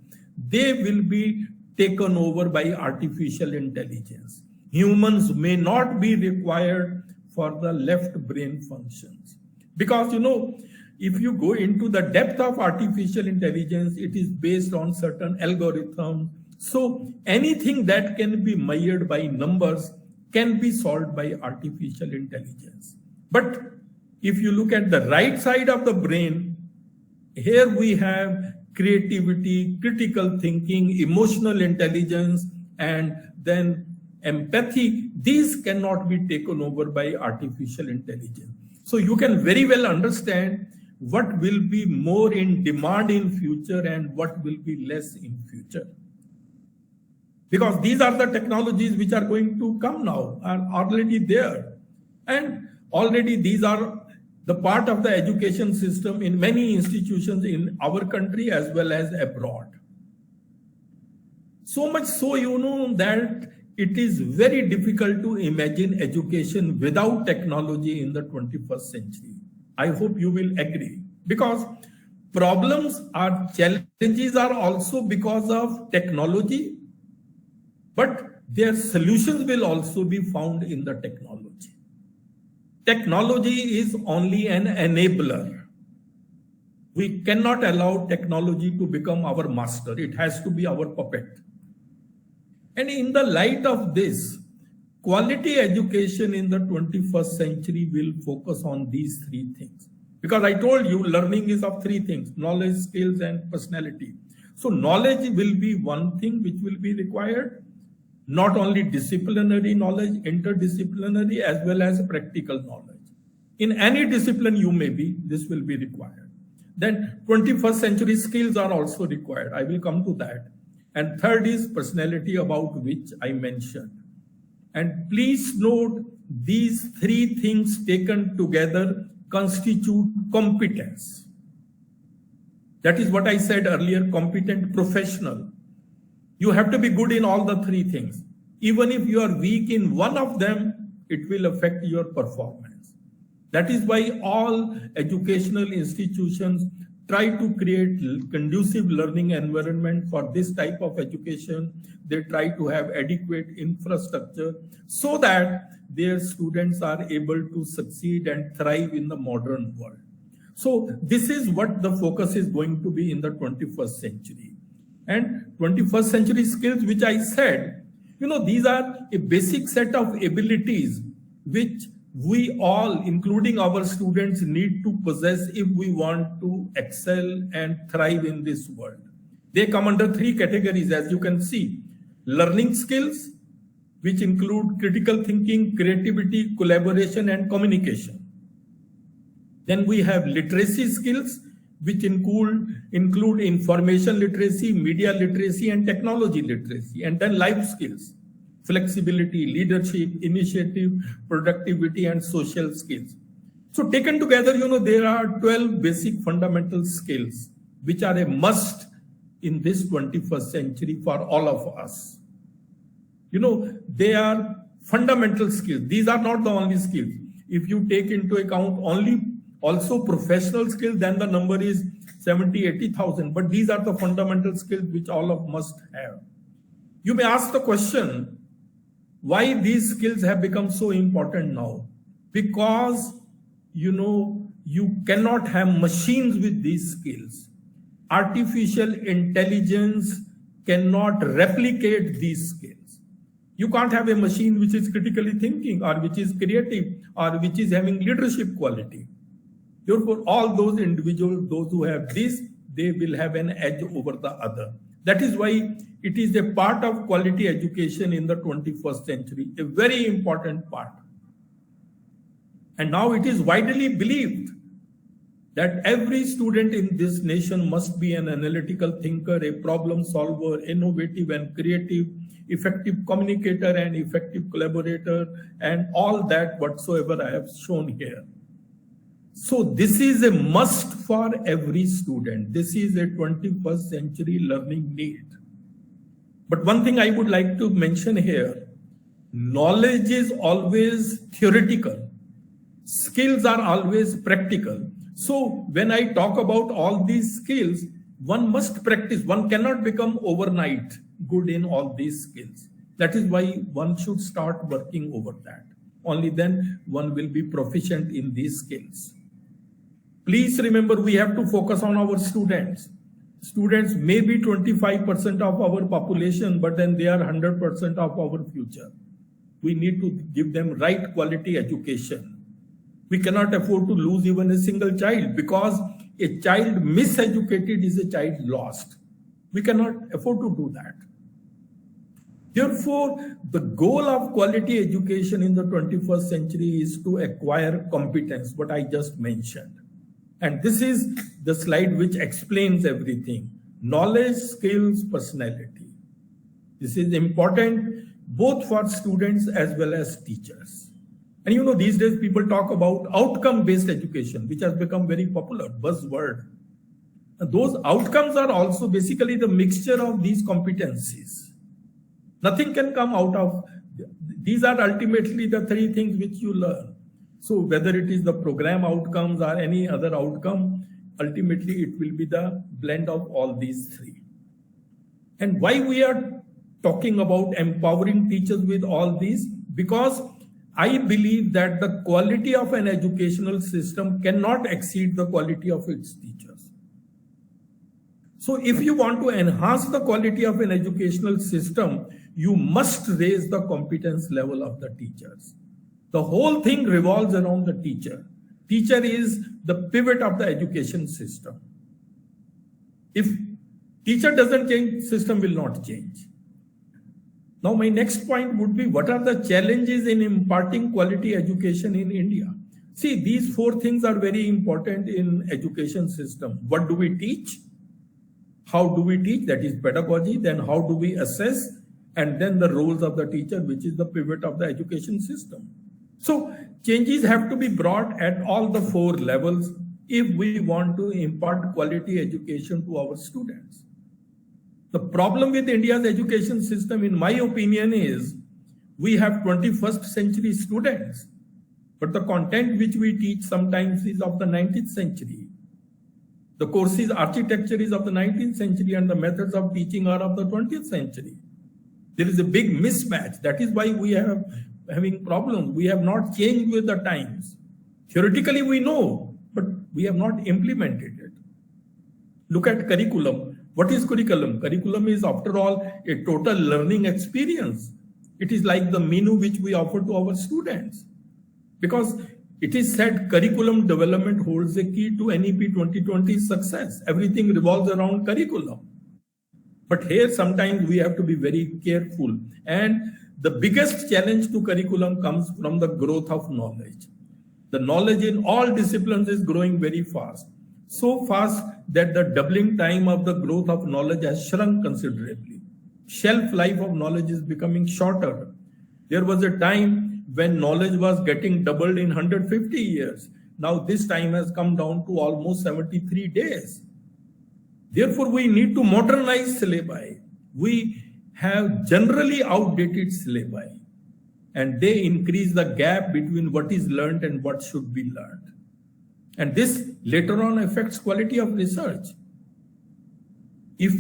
They will be taken over by artificial intelligence. Humans may not be required for the left brain functions. Because, if you go into the depth of artificial intelligence, it is based on certain algorithms. So anything that can be measured by numbers can be solved by artificial intelligence. But if you look at the right side of the brain, here we have creativity, critical thinking, emotional intelligence, and then empathy. These cannot be taken over by artificial intelligence. So you can very well understand what will be more in demand in future and what will be less in future. Because these are the technologies which are going to come now, are already there. And already these are the part of the education system in many institutions in our country as well as abroad. So much so, that it is very difficult to imagine education without technology in the 21st century. I hope you will agree, because problems or challenges are also because of technology, but their solutions will also be found in the technology. Technology is only an enabler. We cannot allow technology to become our master. It has to be our puppet. And in the light of this, quality education in the 21st century will focus on these 3 things. Because I told you, learning is of 3 things: knowledge, skills, and personality. So knowledge will be one thing which will be required. Not only disciplinary knowledge, interdisciplinary, as well as practical knowledge. In any discipline you may be, this will be required. Then 21st century skills are also required. I will come to that. And third is personality, about which I mentioned. And please note, these 3 things taken together constitute competence. That is what I said earlier, competent professional. You have to be good in all the 3 things. Even if you are weak in one of them, it will affect your performance. That is why all educational institutions try to create conducive learning environment for this type of education. They try to have adequate infrastructure so that their students are able to succeed and thrive in the modern world. So this is what the focus is going to be in the 21st century. And 21st century skills, which I said, these are a basic set of abilities which we all, including our students, need to possess if we want to excel and thrive in this world. They come under 3 categories, as you can see. Learning skills, which include critical thinking, creativity, collaboration, and communication. Then we have literacy skills, which include information literacy, media literacy, and technology literacy. And then life skills: flexibility, leadership, initiative, productivity, and social skills. So taken together, there are 12 basic fundamental skills, which are a must in this 21st century for all of us. They are fundamental skills. These are not the only skills. If you take into account also professional skills, then the number is 70,000-80,000. But these are the fundamental skills which all of us must have. You may ask the question, why these skills have become so important now? Because, you cannot have machines with these skills. Artificial intelligence cannot replicate these skills. You can't have a machine which is critically thinking or which is creative or which is having leadership quality. Therefore, all those individuals, those who have this, they will have an edge over the other. That is why it is a part of quality education in the 21st century, a very important part. And now it is widely believed that every student in this nation must be an analytical thinker, a problem solver, innovative and creative, effective communicator and effective collaborator, and all that whatsoever I have shown here. So this is a must for every student. This is a 21st century learning need. But one thing I would like to mention here, knowledge is always theoretical. Skills are always practical. So when I talk about all these skills, one must practice. One cannot become overnight good in all these skills. That is why one should start working over that. Only then one will be proficient in these skills. Please remember, we have to focus on our students. Students may be 25% of our population, but then they are 100% of our future. We need to give them right quality education. We cannot afford to lose even a single child, because a child miseducated is a child lost. We cannot afford to do that. Therefore, the goal of quality education in the 21st century is to acquire competence, what I just mentioned. And this is the slide which explains everything. Knowledge, skills, personality. This is important both for students as well as teachers. And you know, these days people talk about outcome-based education, which has become very popular, buzzword. And those outcomes are also basically the mixture of these competencies. Nothing can come out of, these are ultimately the three things which you learn. So whether it is the program outcomes or any other outcome, ultimately it will be the blend of all these three. And why we are talking about empowering teachers with all these? Because I believe that the quality of an educational system cannot exceed the quality of its teachers. So if you want to enhance the quality of an educational system, you must raise the competence level of the teachers. The whole thing revolves around the teacher. Teacher is the pivot of the education system. If teacher doesn't change, system will not change. Now, my next point would be, what are the challenges in imparting quality education in India? See, these four things are very important in education system. What do we teach? How do we teach? That is pedagogy. Then how do we assess? And then the roles of the teacher, which is the pivot of the education system. So changes have to be brought at all the four levels if we want to impart quality education to our students. The problem with India's education system, in my opinion, is we have 21st century students, but the content which we teach sometimes is of the 19th century. The courses architecture is of the 19th century and the methods of teaching are of the 20th century. There is a big mismatch. That is why we are having problems. We have not changed with the times. Theoretically, we know, but we have not implemented it. Look at curriculum. What is curriculum? Curriculum is, after all, a total learning experience. It is like the menu which we offer to our students. Because it is said curriculum development holds a key to NEP 2020's success. Everything revolves around curriculum. But here sometimes we have to be very careful. And the biggest challenge to curriculum comes from the growth of knowledge. The knowledge in all disciplines is growing very fast. So fast that the doubling time of the growth of knowledge has shrunk considerably. Shelf life of knowledge is becoming shorter. There was a time when knowledge was getting doubled in 150 years. Now this time has come down to almost 73 days. Therefore, we need to modernize syllabi. We have generally outdated syllabi, and they increase the gap between what is learned and what should be learned. And this later on affects quality of research. If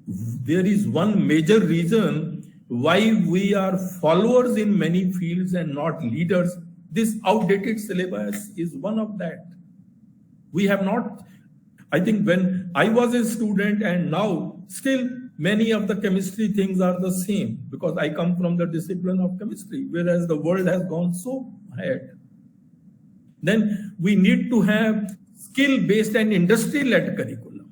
there is one major reason why we are followers in many fields and not leaders, this outdated syllabus is one of that. We have not, I think when I was a student and now still many of the chemistry things are the same because I come from the discipline of chemistry, whereas the world has gone so ahead. Then we need to have skill-based and industry-led curriculum.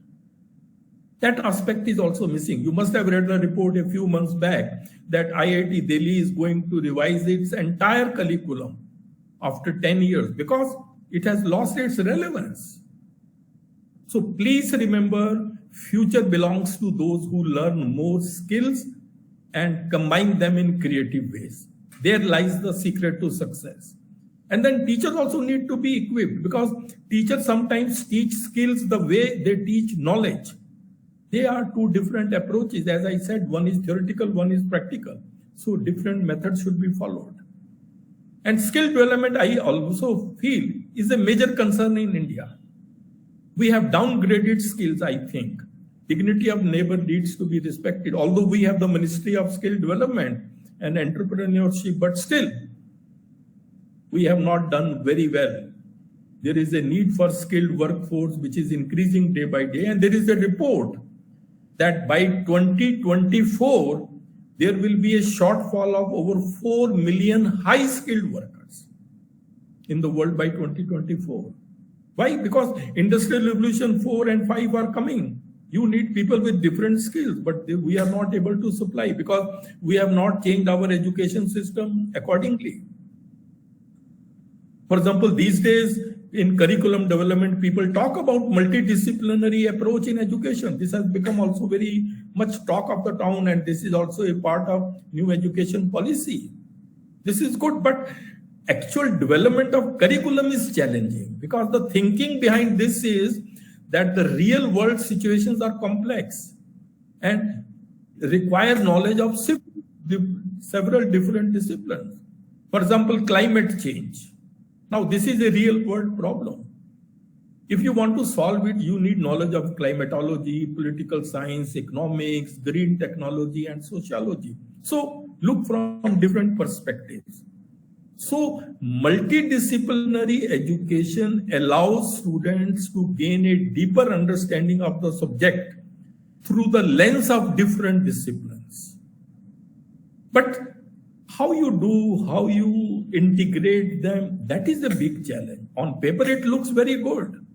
That aspect is also missing. You must have read the report a few months back that IIT Delhi is going to revise its entire curriculum after 10 years because it has lost its relevance. So please remember, future belongs to those who learn more skills and combine them in creative ways. There lies the secret to success. And then teachers also need to be equipped because teachers sometimes teach skills the way they teach knowledge. They are two different approaches. As I said, one is theoretical, one is practical. So different methods should be followed. And skill development, I also feel, is a major concern in India. We have downgraded skills, I think. Dignity of neighbor needs to be respected. Although we have the Ministry of Skill Development and Entrepreneurship, but still, we have not done very well. There is a need for skilled workforce, which is increasing day by day. And there is a report that by 2024, there will be a shortfall of over 4 million high-skilled workers in the world by 2024. Why? Because Industrial Revolution 4 and 5 are coming. You need people with different skills, but we are not able to supply because we have not changed our education system accordingly. For example, these days in curriculum development, people talk about multidisciplinary approach in education. This has become also very much talk of the town, and this is also a part of new education policy. This is good, but actual development of curriculum is challenging because the thinking behind this is that the real world situations are complex and require knowledge of several different disciplines. For example, climate change. Now, this is a real world problem. If you want to solve it, you need knowledge of climatology, political science, economics, green technology, and sociology. So look from different perspectives. So multidisciplinary education allows students to gain a deeper understanding of the subject through the lens of different disciplines. But how you integrate them, that is a big challenge. On paper, it looks very good.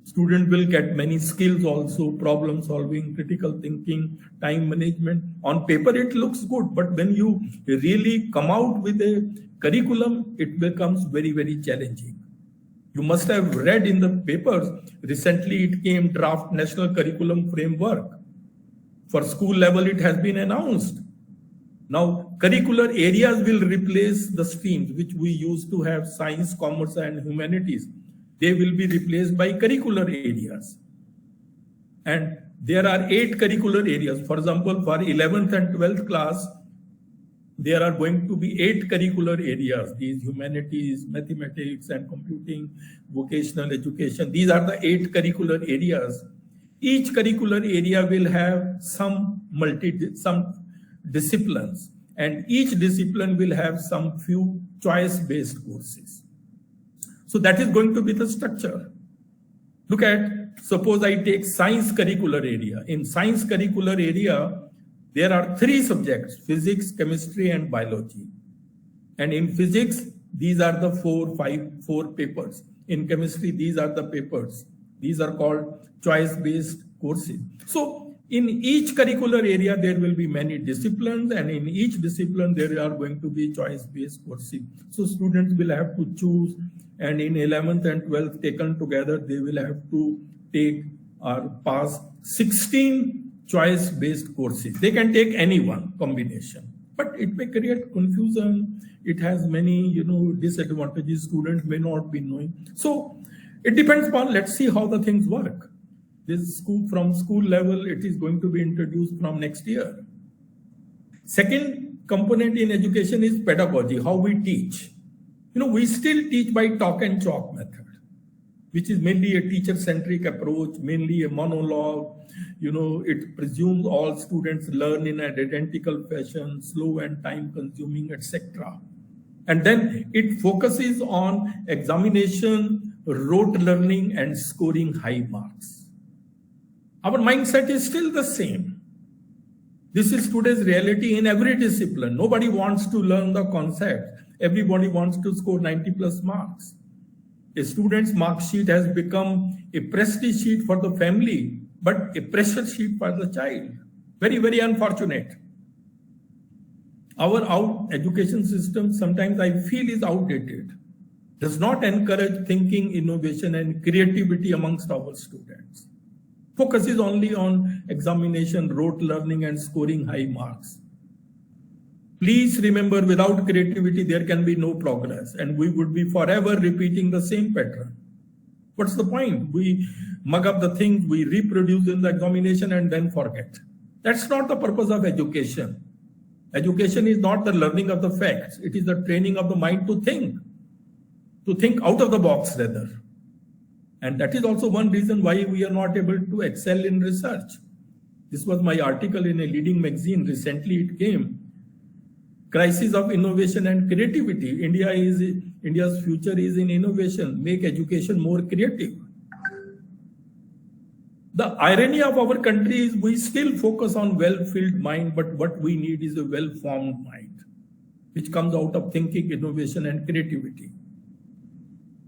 Student will get many skills also, problem solving, critical thinking, time management. On paper, it looks good, but when you really come out with a curriculum, it becomes very, very challenging. You must have read in the papers, recently it came draft National Curriculum Framework. For school level, it has been announced. Now, curricular areas will replace the streams, which we used to have science, commerce, and humanities. They will be replaced by curricular areas. And there are 8 curricular areas. For example, for 11th and 12th class, there are going to be 8 curricular areas. These humanities, mathematics, and computing, vocational education. These are the 8 curricular areas. Each curricular area will have some disciplines, and each discipline will have some few choice-based courses. So that is going to be the structure. Look at, suppose I take science curricular area. In science curricular area, there are 3 subjects, physics, chemistry, and biology. And in physics, these are the 4 papers. In chemistry, these are the papers. These are called choice-based courses. So in each curricular area, there will be many disciplines, and in each discipline, there are going to be choice-based courses. So students will have to choose, and in 11th and 12th taken together, they will have to take or pass 16 choice-based courses. They can take any one combination, but it may create confusion. It has many, disadvantages. Students may not be knowing. So it depends upon, let's see how the things work. This from school level, it is going to be introduced from next year. Second component in education is pedagogy, how we teach. We still teach by talk and chalk method, which is mainly a teacher-centric approach, mainly a monologue. It presumes all students learn in an identical fashion, slow and time-consuming, etc. And then it focuses on examination, rote learning and scoring high marks. Our mindset is still the same. This is today's reality in every discipline. Nobody wants to learn the concept. Everybody wants to score 90 plus marks. A student's mark sheet has become a prestige sheet for the family, but a pressure sheet for the child. Very, very unfortunate. Our education system sometimes I feel is outdated. Does not encourage thinking, innovation, and creativity amongst our students. Focuses only on examination, rote learning, and scoring high marks. Please remember, without creativity, there can be no progress, and we would be forever repeating the same pattern. What's the point? We mug up the things, we reproduce in the examination, and then forget. That's not the purpose of education. Education is not the learning of the facts. It is the training of the mind to think out of the box rather. And that is also one reason why we are not able to excel in research. This was my article in a leading magazine. Recently it came. Crisis of innovation and creativity. India's future is in innovation. Make education more creative. The irony of our country is we still focus on well-filled mind, but what we need is a well-formed mind, which comes out of thinking, innovation, and creativity.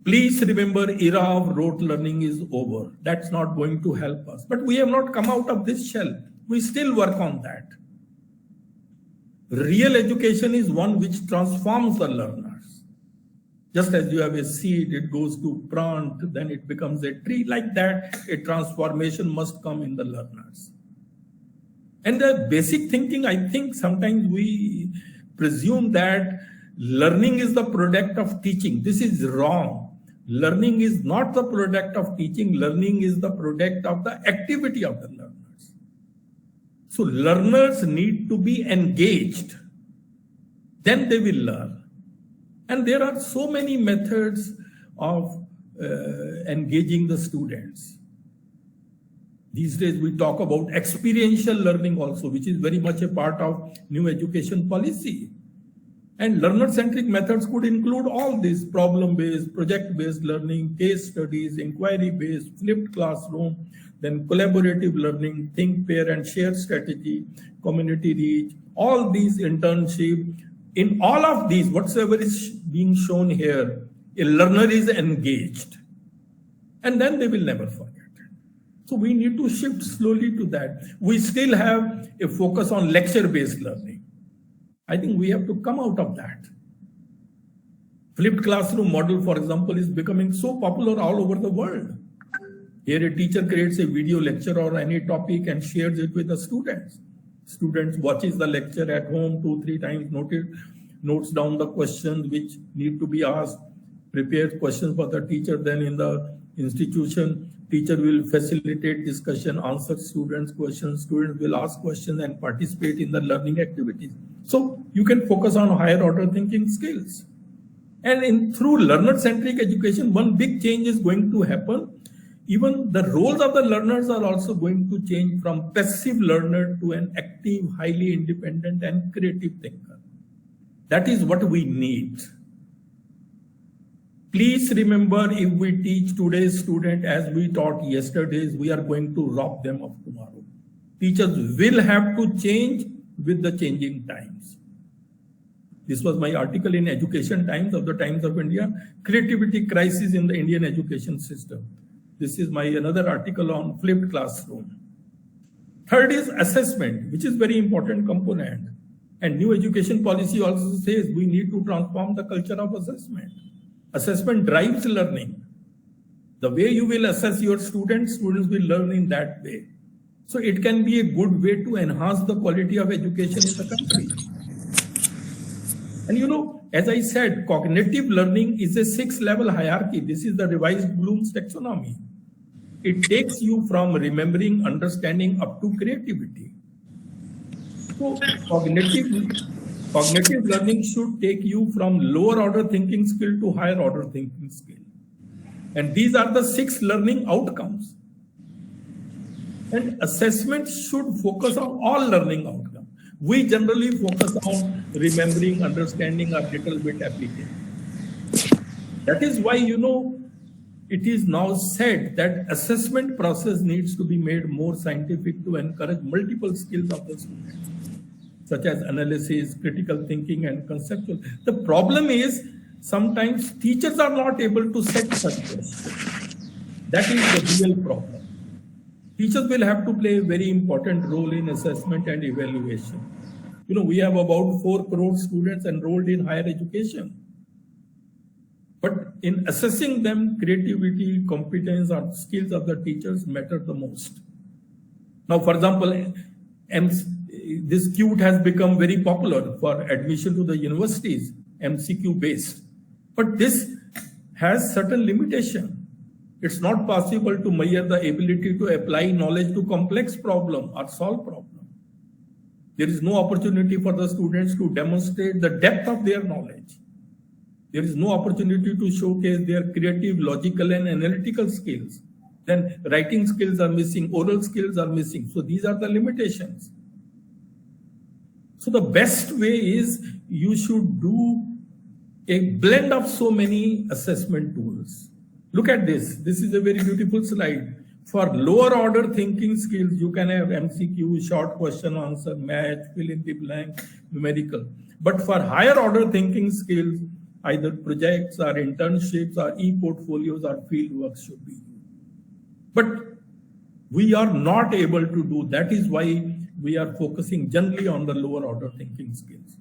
Please remember, era of rote learning is over. That's not going to help us. But we have not come out of this shell. We still work on that. Real education is one which transforms the learners. Just as you have a seed, it goes to plant, then it becomes a tree. Like that, a transformation must come in the learners. And the basic thinking, I think sometimes we presume that learning is the product of teaching. This is wrong. Learning is not the product of teaching. Learning is the product of the activity of the learners. So learners need to be engaged. Then they will learn. And there are so many methods of engaging the students. These days we talk about experiential learning also, which is very much a part of new education policy. And learner-centric methods could include all this: problem-based, project-based learning, case studies, inquiry-based, flipped classroom, then collaborative learning, think, pair, and share strategy, community reach, all these internship. In all of these, whatsoever is being shown here, a learner is engaged. And then they will never forget. So we need to shift slowly to that. We still have a focus on lecture-based learning. I think we have to come out of that. Flipped classroom model, for example, is becoming so popular all over the world. Here a teacher creates a video lecture or any topic and shares it with the students. Students watches the lecture at home 2-3 times, notes down the questions which need to be asked, prepares questions for the teacher. Then in the institution, teacher will facilitate discussion, answer students' questions. Students will ask questions and participate in the learning activities. So you can focus on higher order thinking skills. And through learner-centric education, one big change is going to happen. Even the roles of the learners are also going to change from passive learner to an active, highly independent and creative thinker. That is what we need. Please remember, if we teach today's student as we taught yesterday's, we are going to rob them of tomorrow. Teachers will have to change with the changing times. This was my article in Education Times of the Times of India, Creativity Crisis in the Indian Education System. This is my another article on flipped classroom. Third is assessment, which is very important component. And new education policy also says we need to transform the culture of assessment. Assessment drives learning. The way you will assess your students will learn in that way. So it can be a good way to enhance the quality of education in the country. And you know, as I said, cognitive learning is a 6-level hierarchy. This is the revised Bloom's taxonomy. It takes you from remembering, understanding up to creativity. So cognitive learning should take you from lower order thinking skill to higher order thinking skill. And these are the 6 learning outcomes. And assessment should focus on all learning outcomes. We generally focus on remembering, understanding, or little bit application. That is why, you know, it is now said that assessment process needs to be made more scientific to encourage multiple skills of the students, such as analysis, critical thinking, and conceptual. The problem is sometimes teachers are not able to set such questions. That is the real problem. Teachers will have to play a very important role in assessment and evaluation. We have about 4 crore students enrolled in higher education. But in assessing them, creativity, competence, or skills of the teachers matter the most. Now, for example, this CUTE has become very popular for admission to the universities, MCQ based. But this has certain limitation. It's not possible to measure the ability to apply knowledge to complex problem or solve problem. There is no opportunity for the students to demonstrate the depth of their knowledge. There is no opportunity to showcase their creative, logical, and analytical skills. Then writing skills are missing, oral skills are missing. So these are the limitations. So the best way is you should do a blend of so many assessment tools. Look at this. This is a very beautiful slide. For lower order thinking skills, you can have MCQ, short question answer, match, fill in the blank, numerical. But for higher order thinking skills, either projects or internships or e-portfolios or field work should be used. But we are not able to do. That is why we are focusing generally on the lower order thinking skills.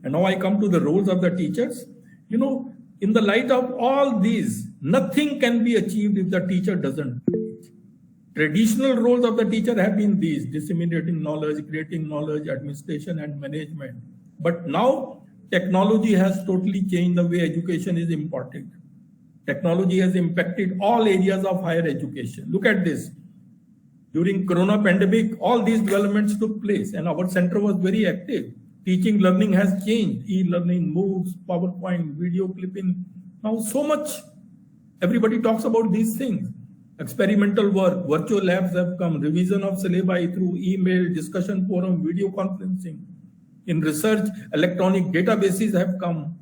And now I come to the roles of the teachers. In the light of all these, nothing can be achieved if the teacher doesn't teach. Traditional roles of the teacher have been these: disseminating knowledge, creating knowledge, administration, and management. But now technology has totally changed the way education is imparted. Technology has impacted all areas of higher education. Look at this. During Corona pandemic, all these developments took place and our center was very active. Teaching, learning has changed. E-learning, MOOCs, PowerPoint, video clipping. Now so much. Everybody talks about these things. Experimental work, virtual labs have come, revision of syllabi through email, discussion forum, video conferencing. In research, electronic databases have come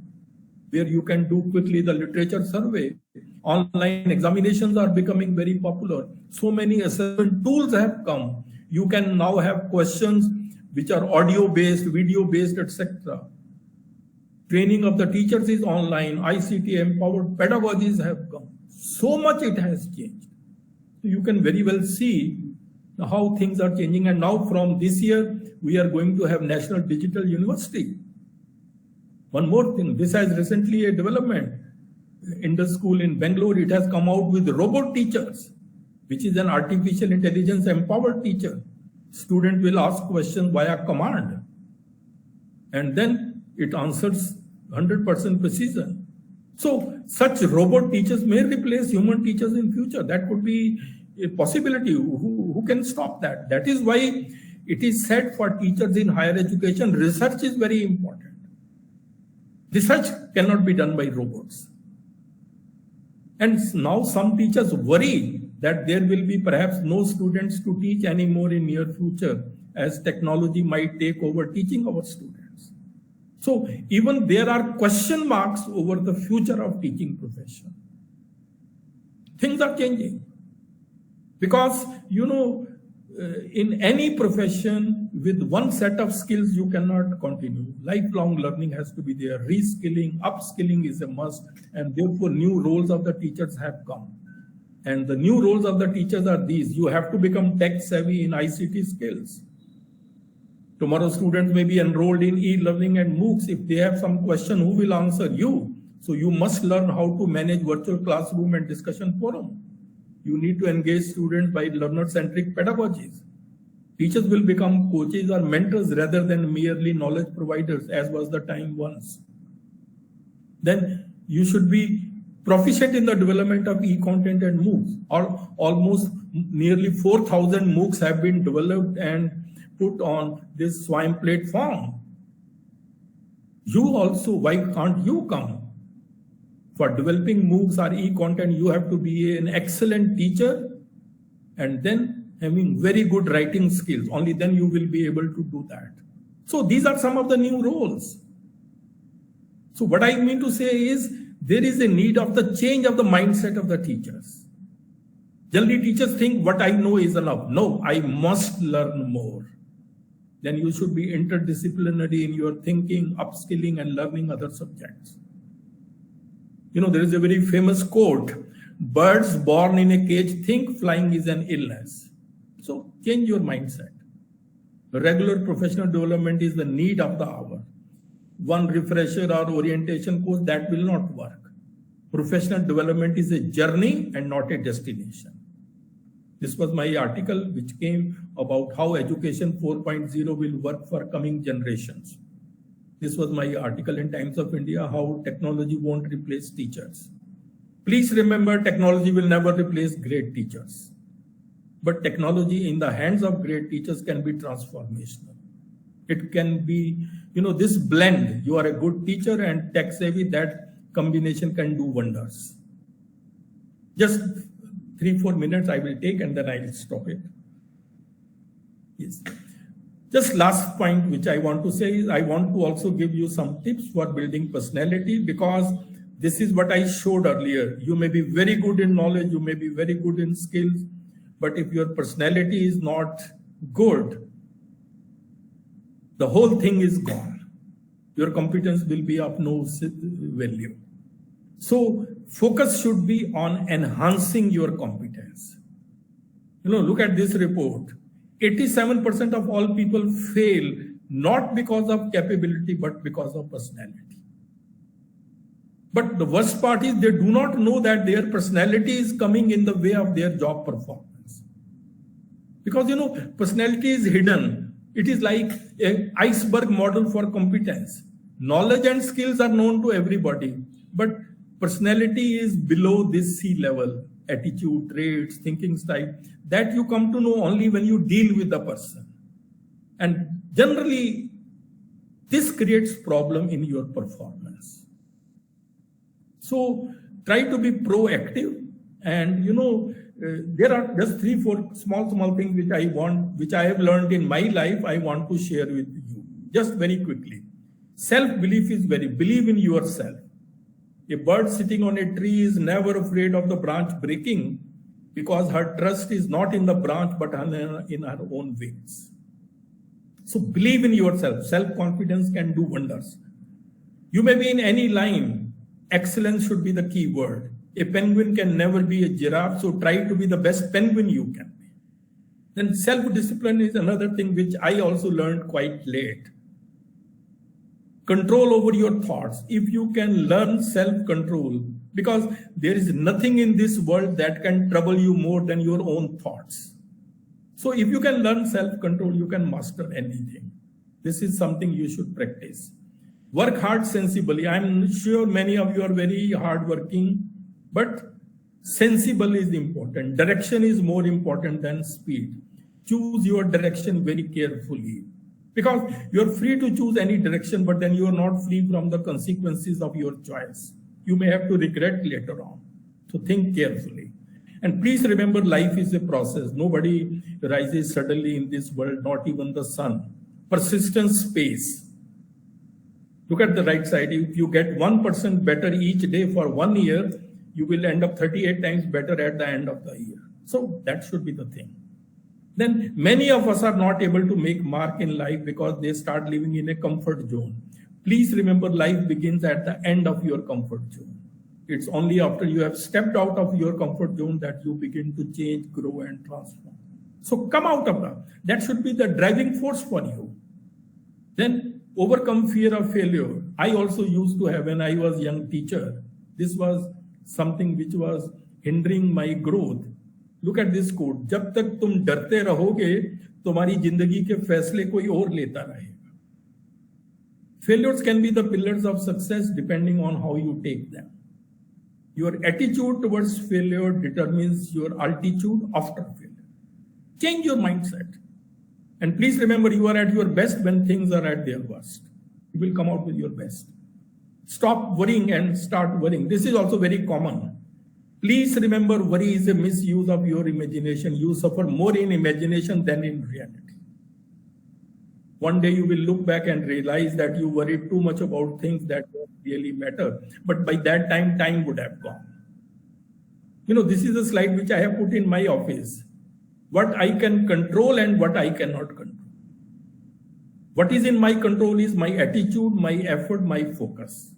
where you can do quickly the literature survey. Online examinations are becoming very popular. So many assessment tools have come. You can now have questions which are audio-based, video-based, etc. Training of the teachers is online. ICT empowered pedagogies have come. So much it has changed. You can very well see how things are changing. And now from this year, we are going to have National Digital University. One more thing, this has recently a development. In the school in Bangalore, it has come out with robot teachers, which is an artificial intelligence empowered teacher. Student will ask questions via command. And then it answers 100% precision. So such robot teachers may replace human teachers in future. That could be a possibility. Who can stop that? That is why it is said for teachers in higher education, research is very important. Research cannot be done by robots. And now some teachers worry that there will be perhaps no students to teach anymore in near future as technology might take over teaching our students. So even there are question marks over the future of teaching profession. Things are changing. Because, in any profession with one set of skills, you cannot continue. Lifelong learning has to be there. Reskilling, upskilling is a must. And therefore, new roles of the teachers have come. And the new roles of the teachers are these. You have to become tech savvy in ICT skills. Tomorrow, students may be enrolled in e-learning and MOOCs. If they have some question, who will answer? You. So you must learn how to manage virtual classroom and discussion forum. You need to engage students by learner-centric pedagogies. Teachers will become coaches or mentors rather than merely knowledge providers, as was the time once. Then you should be proficient in the development of e-content and MOOCs. Almost nearly 4,000 MOOCs have been developed and put on this SWAYAM platform. You also, why can't you come? For developing MOOCs or e-content, you have to be an excellent teacher and then having very good writing skills. Only then you will be able to do that. So these are some of the new roles. So what I mean to say is there is a need of the change of the mindset of the teachers. Generally, teachers think what I know is enough. No, I must learn more. Then you should be interdisciplinary in your thinking, upskilling, and learning other subjects. You know, there is a very famous quote, birds born in a cage think flying is an illness. So change your mindset. Regular professional development is the need of the hour. One refresher or orientation course, that will not work. Professional development is a journey and not a destination. This was my article which came about how Education 4.0 will work for coming generations. This was my article in Times of India, how technology won't replace teachers. Please remember, technology will never replace great teachers. But technology in the hands of great teachers can be transformational. It can be, you know, this blend, you are a good teacher and tech savvy, that combination can do wonders. Just 3-4 minutes I will take and then I will stop it. Yes. Just last point which I want to say is I want to also give you some tips for building personality, because this is what I showed earlier. You may be very good in knowledge, you may be very good in skills, but if your personality is not good, the whole thing is gone. Your competence will be of no value. So focus should be on enhancing your competence. You know, look at this report. 87% of all people fail not because of capability, but because of personality. But the worst part is they do not know that their personality is coming in the way of their job performance. Because, you know, personality is hidden. It is like an iceberg model for competence. Knowledge and skills are known to everybody, but personality is below this sea level. Attitude, traits, thinking style, that you come to know only when you deal with the person. And generally, this creates problem in your performance. So try to be proactive, and you know, there are just 3-4 small things which I have learned in my life, I want to share with you. Just very quickly. Self-belief is believe in yourself. A bird sitting on a tree is never afraid of the branch breaking because her trust is not in the branch but in her own wings. So believe in yourself. Self-confidence can do wonders. You may be in any line. Excellence should be the key word. A penguin can never be a giraffe, so try to be the best penguin you can be. Then self-discipline is another thing which I also learned quite late. Control over your thoughts. If you can learn self-control, because there is nothing in this world that can trouble you more than your own thoughts. So if you can learn self-control, you can master anything. This is something you should practice. Work hard sensibly. I'm sure many of you are very hardworking, but sensible is important. Direction is more important than speed. Choose your direction very carefully. Because you're free to choose any direction, but then you are not free from the consequences of your choice. You may have to regret later on. So think carefully. And please remember, life is a process. Nobody rises suddenly in this world, not even the sun. Persistence pays. Look at the right side. If you get 1% better each day for 1 year, you will end up 38 times better at the end of the year. So that should be the thing. Then many of us are not able to make mark in life because they start living in a comfort zone. Please remember, life begins at the end of your comfort zone. It's only after you have stepped out of your comfort zone that you begin to change, grow, and transform. So come out of that. That should be the driving force for you. Then overcome fear of failure. I also used to have, when I was a young teacher, this was something which was hindering my growth. Look at this quote. जब तक तुम डरते रहोगे, तुम्हारी जिंदगी के फैसले कोई और लेता रहेगा. Failures can be the pillars of success depending on how you take them. Your attitude towards failure determines your altitude after failure. Change your mindset. And please remember, you are at your best when things are at their worst. You will come out with your best. Stop worrying and start worrying. This is also very common. Please remember, worry is a misuse of your imagination. You suffer more in imagination than in reality. One day you will look back and realize that you worried too much about things that don't really matter. But by that time would have gone. This is a slide which I have put in my office. What I can control and what I cannot control. What is in my control is my attitude, my effort, my focus.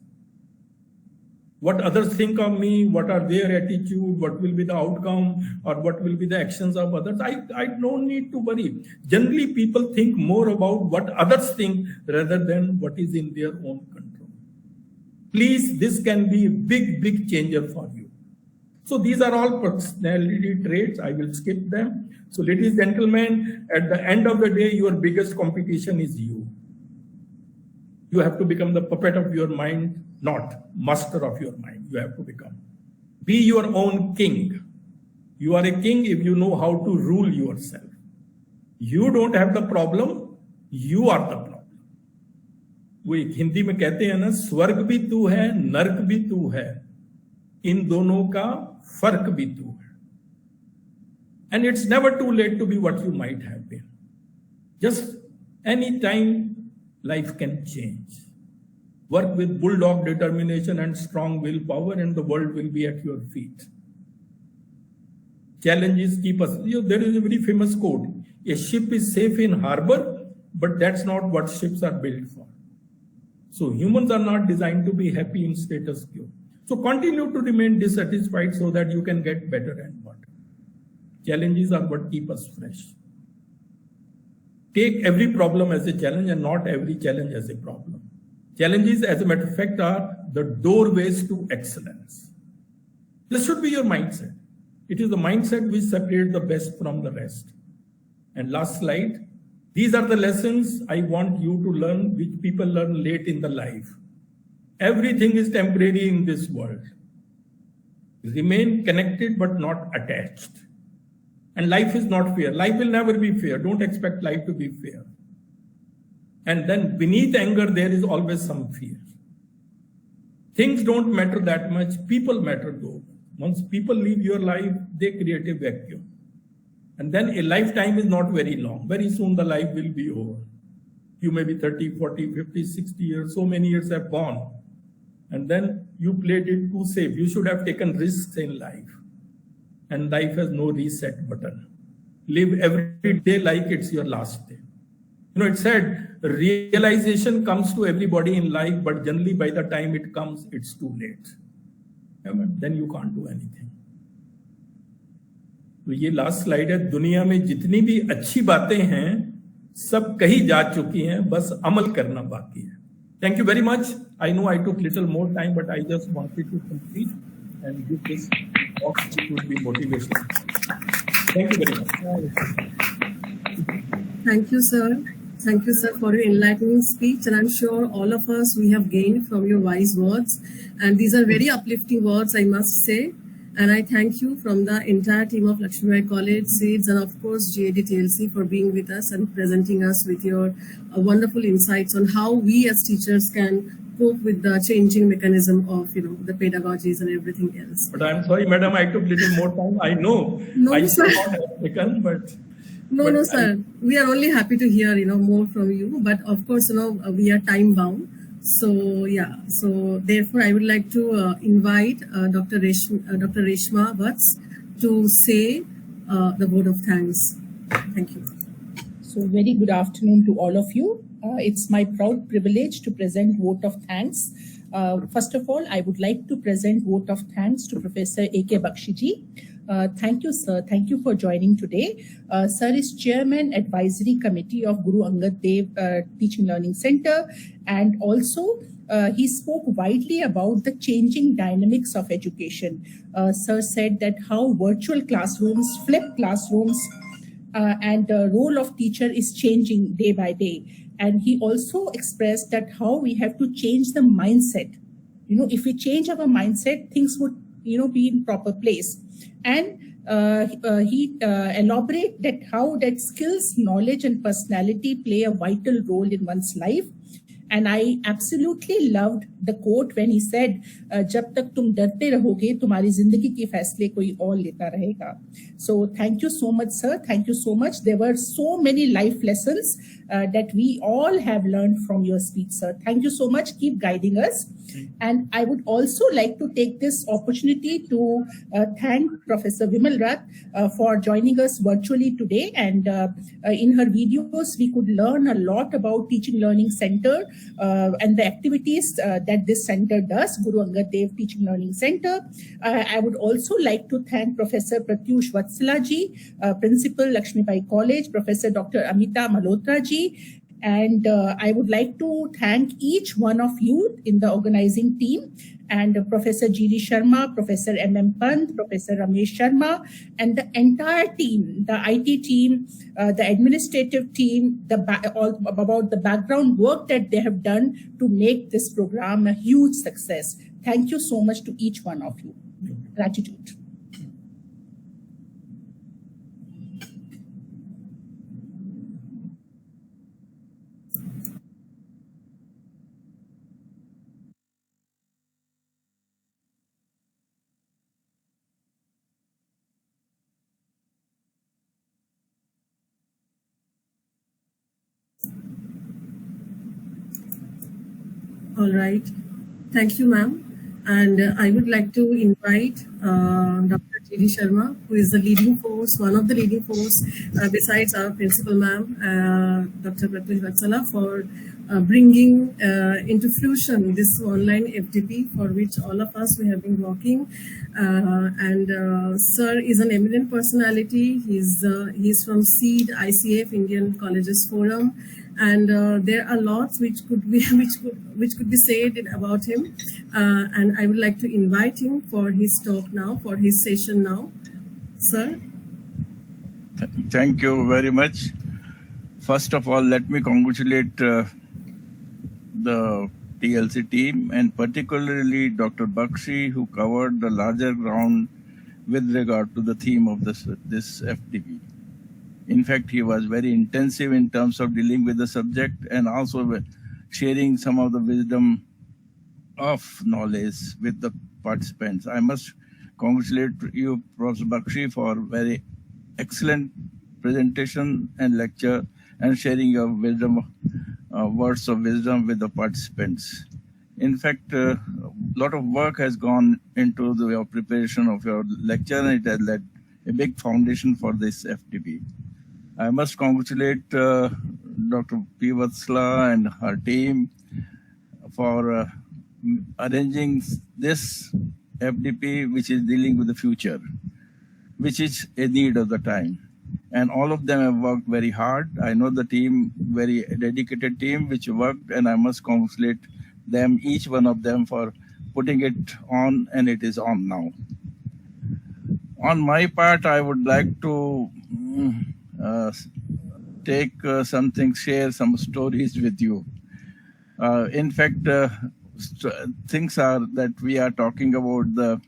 What others think of me, what are their attitude, what will be the outcome, or what will be the actions of others, I don't need to worry. Generally, people think more about what others think rather than what is in their own control. Please, this can be a big changer for you. So these are all personality traits. I will skip them. So ladies and gentlemen, at the end of the day, your biggest competition is you. You have to become the puppet of your mind, not master of your mind. You have to become. Be your own king. You are a king if you know how to rule yourself. You don't have the problem. You are the problem. वो एक हिंदी में कहते हैं ना, स्वर्ग भी तू है, नर्क भी तू है, इन दोनों का फर्क भी तू है. And it's never too late to be what you might have been. Just any time life can change. Work with bulldog determination and strong willpower and the world will be at your feet. Challenges keep us. There is a very famous quote. A ship is safe in harbor, but that's not what ships are built for. So humans are not designed to be happy in status quo. So continue to remain dissatisfied so that you can get better and better. Challenges are what keep us fresh. Take every problem as a challenge and not every challenge as a problem. Challenges, as a matter of fact, are the doorways to excellence. This should be your mindset. It is the mindset which separates the best from the rest. And last slide. These are the lessons I want you to learn, which people learn late in the life. Everything is temporary in this world. Remain connected but not attached. And life is not fair. Life will never be fair. Don't expect life to be fair. And then beneath anger, there is always some fear. Things don't matter that much. People matter though. Once people leave your life, they create a vacuum. And then a lifetime is not very long. Very soon the life will be over. You may be 30, 40, 50, 60 years. So many years have gone. And then you played it too safe. You should have taken risks in life. And life has no reset button. Live every day like it's your last day. It said realization comes to everybody in life, but generally by the time it comes, it's too late. Then you can't do anything. तो ये last slide है. दुनिया में जितनी भी अच्छी बातें हैं सब कही जा चुकी हैं, बस अमल करना बाकी है. Thank you very much. I know I took little more time, but I just wanted to complete and give this talk which would be motivational. Thank you very much.
Thank you, sir. Thank you, sir, for your enlightening speech. And I'm sure all of us, we have gained from your wise words. And these are very uplifting words, I must say. And I thank you from the entire team of Lakshmibai College, SEEDS, and of course GAD TLC for being with us and presenting us with your wonderful insights on how we as teachers can cope with the changing mechanism of, the pedagogies and everything else.
But I'm sorry, madam, I took little more time. I know.
No,
I
sir.
should not have taken, but...
No, sir. We are only happy to hear, more from you. But of course, we are time bound. So, yeah. So, therefore, I would like to invite Dr. Reshma Vats to say the word of thanks. Thank you.
So, very good afternoon to all of you. It's my proud privilege to present vote of thanks. First of all, I would like to present vote of thanks to Professor A.K. Bakshi ji. Thank you, sir. Thank you for joining today. Sir is Chairman Advisory Committee of Guru Angad Dev Teaching Learning Center, and also he spoke widely about the changing dynamics of education. Sir said that how virtual classrooms, flipped classrooms, and the role of teacher is changing day by day. And he also expressed that how we have to change the mindset. If we change our mindset, things would, be in proper place. And he elaborated that how that skills, knowledge, and personality play a vital role in one's life. And I absolutely loved the quote when he said, "जब तक तुम डरते रहोगे, तुम्हारी जिंदगी के फैसले कोई और लेता रहेगा." So thank you so much, sir. Thank you so much. There were so many life lessons that we all have learned from your speech, sir. Thank you so much. Keep guiding us. And I would also like to take this opportunity to thank Professor Vimal Rath for joining us virtually today. And in her videos, we could learn a lot about Teaching Learning Center and the activities that this center does, Guru Angad Dev Teaching Learning Center. I would also like to thank Professor Pratyush Vatsala ji, Principal Lakshmibai College, Professor Dr. Amita Malhotra ji, and I would like to thank each one of you in the organizing team, and Professor G.D. Sharma, Professor M.M. Pant, Professor Ramesh Sharma, and the entire team, the IT team, the administrative team, all about the background work that they have done to make this program a huge success. Thank you so much to each one of you. Gratitude.
All right. Thank you, ma'am. And I would like to invite Dr. G.D. Sharma, who is the leading force, one of the leading force, besides our principal ma'am, Dr. Pratyush Vatsala, for bringing into fruition this online FDP for which all of us we have been working. Sir is an eminent personality. He's from SEED, ICF, Indian Colleges Forum. And there are lots which could be said about him, and I would like to invite him for his talk now, for his session now, sir.
Thank you very much. First of all, let me congratulate the TLC team, and particularly Dr. Bakshi, who covered the larger ground with regard to the theme of this FDP. In fact, he was very intensive in terms of dealing with the subject and also sharing some of the wisdom of knowledge with the participants. I must congratulate you, Professor Bakshi, for very excellent presentation and lecture and sharing your wisdom, words of wisdom with the participants. In fact, a lot of work has gone into your preparation of your lecture, and it has led a big foundation for this FDP. I must congratulate Dr. P. Vatsala and her team for arranging this FDP, which is dealing with the future, which is a need of the time. And all of them have worked very hard. I know the team, very dedicated team, which worked, and I must congratulate them, each one of them, for putting it on, and it is on now. On my part, I would like to share some stories with you. In fact, things are that we are talking about the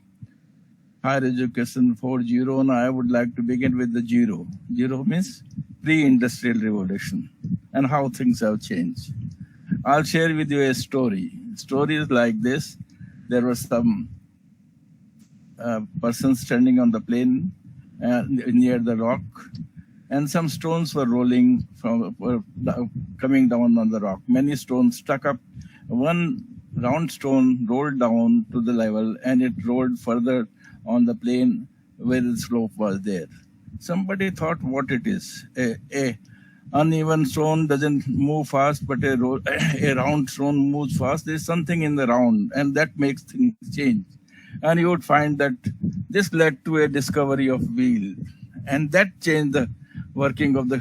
higher education 4.0, and I would like to begin with the 0. 0 means pre-industrial revolution and how things have changed. I'll share with you a story. Stories like this. There was some person standing on the plain near the rock, and some stones were rolling coming down on the rock. Many stones stuck up. One round stone rolled down to the level, and it rolled further on the plain where the slope was there. Somebody thought what it is. A uneven stone doesn't move fast, but a round stone moves fast. There's something in the round, and that makes things change. And you would find that this led to a discovery of wheel, and that changed the working of the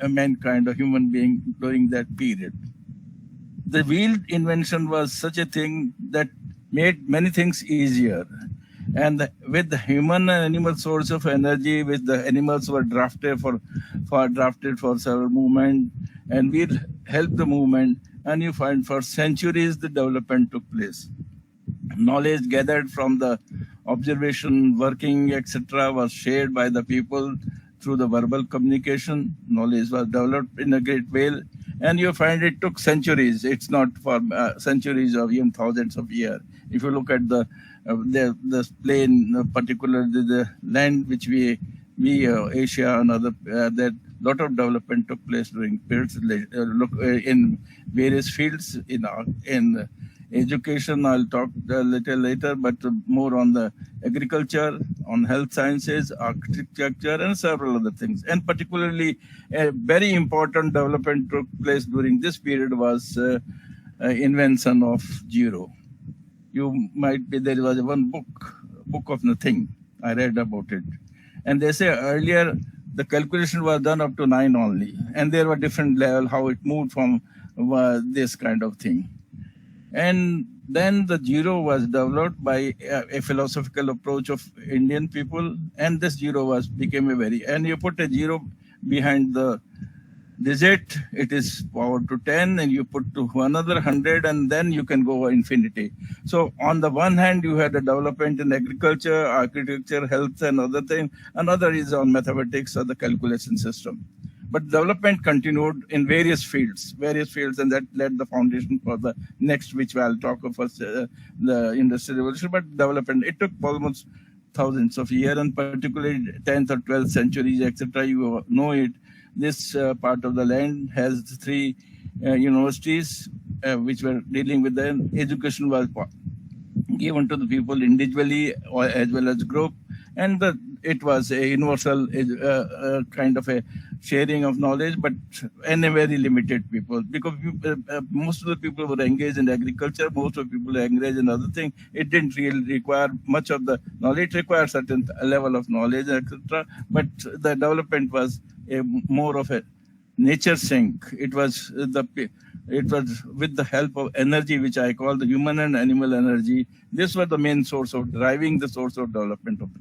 mankind, a human being, during that period. The wheel invention was such a thing that made many things easier. And with the human and animal source of energy, which the animals were drafted for several movement, and we help the movement, and you find for centuries the development took place. Knowledge gathered from the observation, working, etc., was shared by the people through the verbal communication. Knowledge was developed in a great way, And you find it took centuries. It's not for centuries or even thousands of years. If you look at the plain, particularly the land which we Asia and other, that lot of development took place during periods. In various fields in education. I'll talk a little later, but more on the agriculture, on health sciences, architecture, and several other things. And particularly, a very important development took place during this period was invention of zero. You might be, there was one book of nothing. I read about it. And they say earlier the calculation was done up to 9 only. And there were different levels, how it moved from this kind of thing. And then the zero was developed by a philosophical approach of Indian people. And this zero became a and you put a zero behind the digit, it is power to 10, and you put to another 100, and then you can go infinity. So on the one hand, you had a development in agriculture, architecture, health, and other things. Another is on mathematics or the calculation system. But development continued in various fields, and that laid the foundation for the next, which I'll talk of first, the Industrial Revolution. But development, it took almost thousands of years, and particularly 10th or 12th centuries, etc. You know it. This part of the land has 3 universities which were dealing with the education was given to the people individually or as well as group, and it was a universal kind of a sharing of knowledge, but in a very limited people, because most of the people were engaged in agriculture, most of the people were engaged in other things. It didn't really require much of the knowledge. It required certain level of knowledge, etc. But the development was more of a nature sink. It was with the help of energy, which I call the human and animal energy. This was the main source of driving the source of development of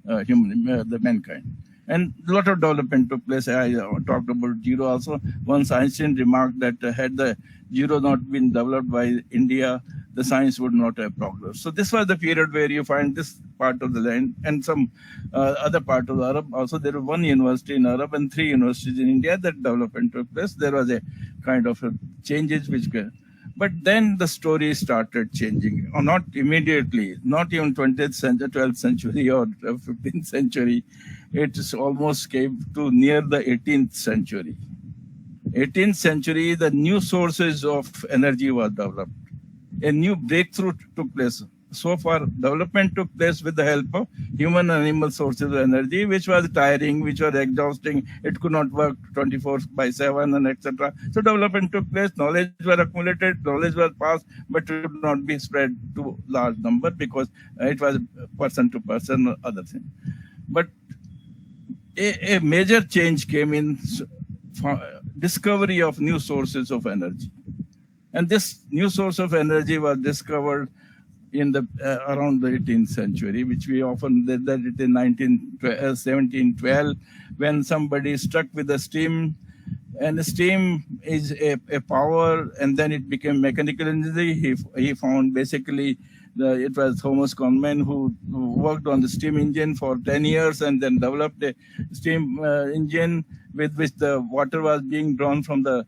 the mankind. And a lot of development took place. I talked about zero also. Once Einstein remarked that had the zero not been developed by India, the science would not have progressed. So this was the period where you find this part of the land and some other part of the Arab. Also, there was 1 university in Arab and 3 universities in India that development took place. There was a kind of changes which came. But then the story started changing, or not immediately, not even 20th century, 12th century or 15th century. It almost came to near the 18th century. 18th century, the new sources of energy were developed. A new breakthrough took place. So far, development took place with the help of human and animal sources of energy, which was tiring, which was exhausting. It could not work 24/7 and etc. So development took place, knowledge were accumulated, knowledge was passed, but it could not be spread to large number because it was person to person or other thing. But a major change came in discovery of new sources of energy. And this new source of energy was discovered in the around the 18th century, which we often did that in 1712, when somebody struck with the steam, and the steam is a power, and then it became mechanical energy. He found basically it was Thomas Conman who worked on the steam engine for 10 years and then developed a steam engine with which the water was being drawn from the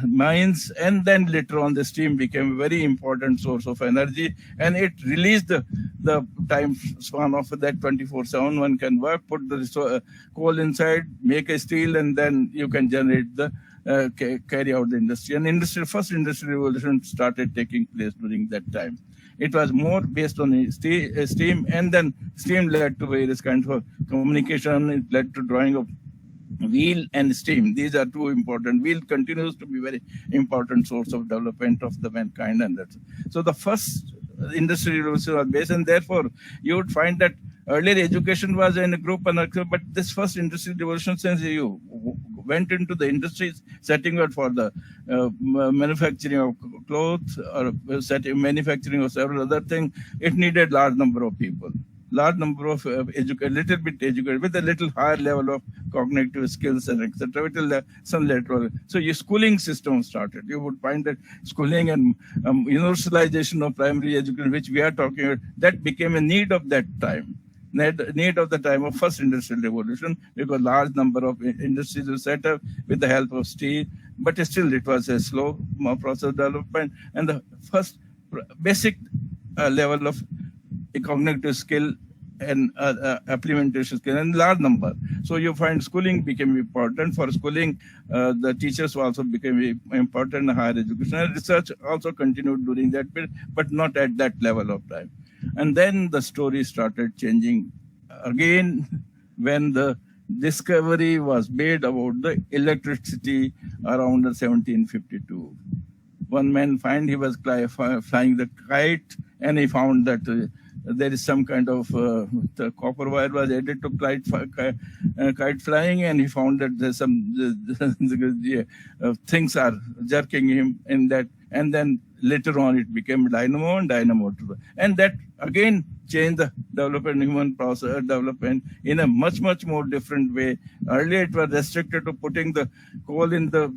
mines, and then later on the steam became a very important source of energy, and it released the time span of that 24/7 one can work, put the coal inside, make a steel, and then you can generate the carry out the industry. And first industrial revolution started taking place during that time. It was more based on steam, and then steam led to various kinds of communication. It led to drawing of wheel and steam. These are 2 important. Wheel continues to be very important source of development of the mankind, and that. So the first industrial revolution was based, and therefore you would find that earlier education was in a group, but this first industrial revolution, since you went into the industries, setting out for the manufacturing of clothes or manufacturing of several other things, it needed large number of people. Large number of little bit educated with a little higher level of cognitive skills and etc. Some lateral. So your schooling system started. You would find that schooling and universalization of primary education, which we are talking about, that became a need of that time. need of the time of first industrial revolution, because large number of industries were set up with the help of steam, but still it was a slow process development, and the first basic level of cognitive skill and implementation skill in large number. So you find schooling became important. For schooling, the teachers also became important in higher education. And research also continued during that period, but not at that level of time. And then the story started changing again when the discovery was made about the electricity around 1752. One man he was flying the kite, and he found that there is some kind of the copper wire was added to kite flying, and he found that there's some things are jerking him in that, and then later on it became dynamo and dynamo, and that again changed the development, human process development in a much more different way. Earlier it was restricted to putting the coal in the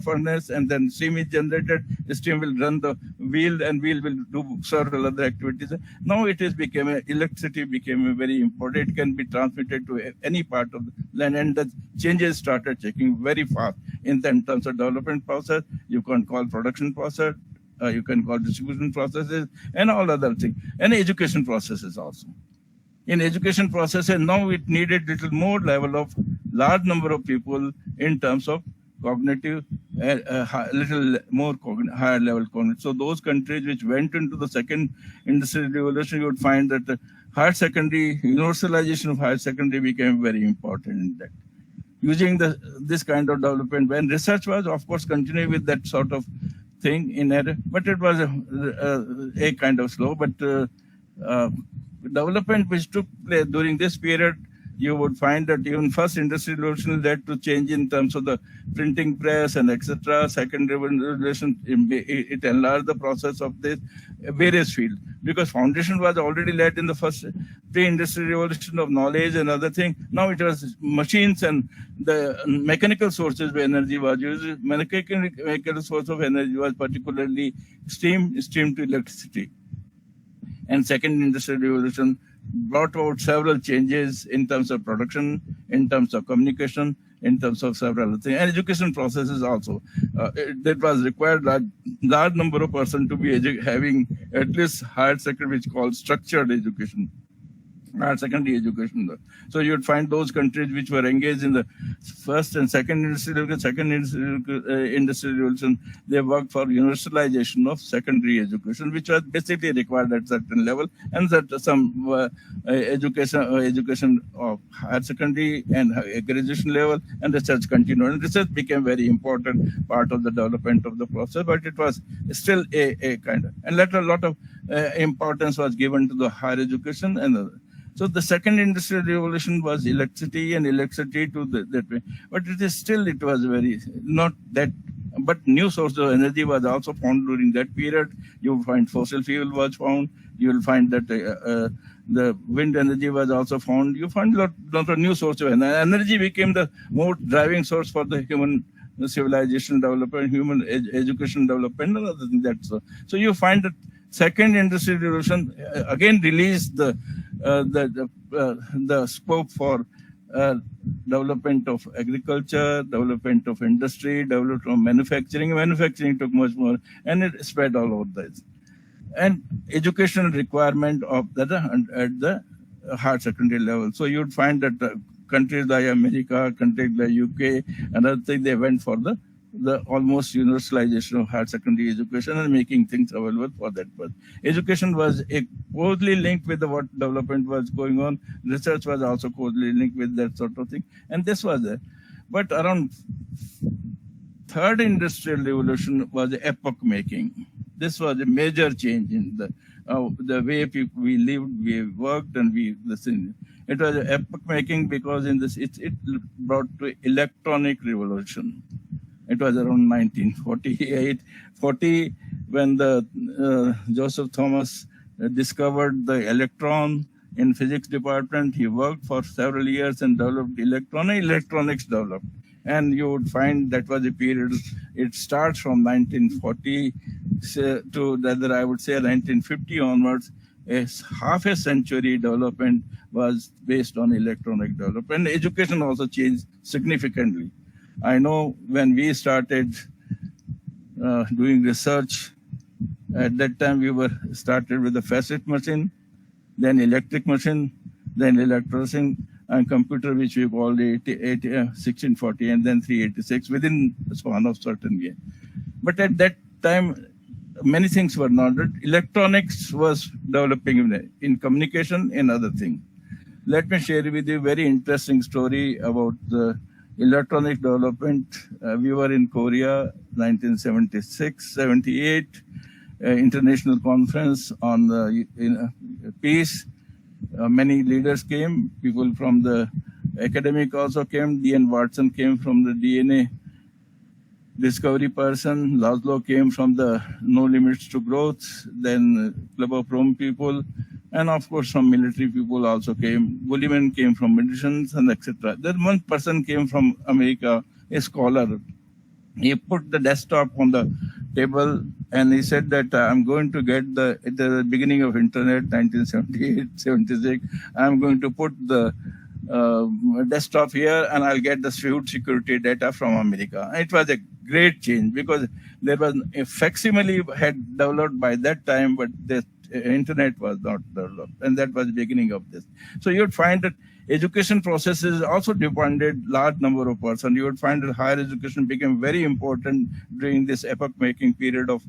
furnace, and then steam is generated. The steam will run the wheel, and wheel will do several other activities. Now it is electricity became very important. It can be transmitted to any part of the land, and the changes started checking very fast in terms of development process. You can call production process, you can call distribution processes, and all other things, and education processes also. In education processes, now it needed little more level of large number of people in terms of cognitive, little more higher level cognitive. So those countries which went into the second industrial revolution, you would find that the higher secondary, universalization of higher secondary became very important in that. Using this kind of development, when research was, of course, continuing with that sort of thing in it, but it was a kind of slow, but development which took place during this period, you would find that even first industrial revolution led to change in terms of the printing press and etc. Second revolution, it enlarged the process of this various fields, because foundation was already laid in the first pre-industrial revolution of knowledge and other thing. Now it was machines, and the mechanical sources of energy was used. Mechanical source of energy was particularly steam to electricity. And second industrial revolution brought out several changes in terms of production, in terms of communication, in terms of several things, and education processes also. That was required large number of persons to be having at least higher secondary, which is called structured education, higher secondary education. So you would find those countries which were engaged in the first and second industrial revolution, they worked for universalization of secondary education, which was basically required at certain level, and that some education of higher secondary and graduation level, and research continued. And research became very important part of the development of the process, but it was still a kind of, and later a lot of importance was given to the higher education and other. So the second industrial revolution was electricity, and electricity to that way. But it was very, not that, but new source of energy was also found during that period. You will find fossil fuel was found. You will find that the wind energy was also found. You find a lot of new source of energy. Energy became the more driving source for the human civilization development, human education development, and other than that. So you find that second industrial revolution again released the scope for development of agriculture, development of industry, development of manufacturing. Manufacturing took much more, and it spread all over this. And educational requirement of that at the higher secondary level. So you'd find that countries like America, countries like UK, and other things, they went for the almost universalization of higher secondary education and making things available for that purpose. Education was closely linked with what development was going on. Research was also closely linked with that sort of thing. And this was there. But around third industrial revolution was epoch making. This was a major change in the way we lived, we worked, and we listened. It was epoch making because in this it brought to electronic revolution. It was around 1940 when the Joseph Thomas discovered the electron in physics department. He worked for several years and developed electronics developed. And you would find that was a period, it starts from 1940 to rather I would say 1950 onwards. half a century development was based on electronic development. Education also changed significantly. I know when we started doing research, at that time we were started with the facet machine, then electric machine, then electrician, and computer, which we called 1640, and then 386 within the span of certain year. But at that time, many things were not. Electronics was developing in communication and other things. Let me share with you a very interesting story about the electronic development. We were in Korea, 1976, 78, international conference on the peace. Many leaders came, people from the academic also came. D.N. Watson came from the DNA discovery person. Laszlo came from the No Limits to Growth. Then Club of Rome people, and of course some military people also came. Gulliman came from medicines and etc. Then one person came from America, a scholar. He put the desktop on the table and he said that I'm going to get at the beginning of internet, 1978, 76, I'm going to put the desktop here and I'll get the food security data from America. It was a great change because there was a facsimile had developed by that time, but the internet was not developed, and that was the beginning of this. So you would find that education processes also depended large number of persons. You would find that higher education became very important during this epoch-making period of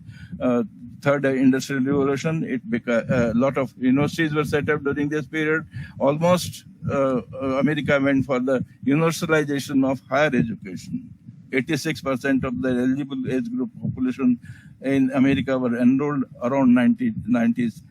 third industrial revolution. A lot of universities were set up during this period. Almost America went for the universalization of higher education. 86% of the eligible age group population in America were enrolled around 90s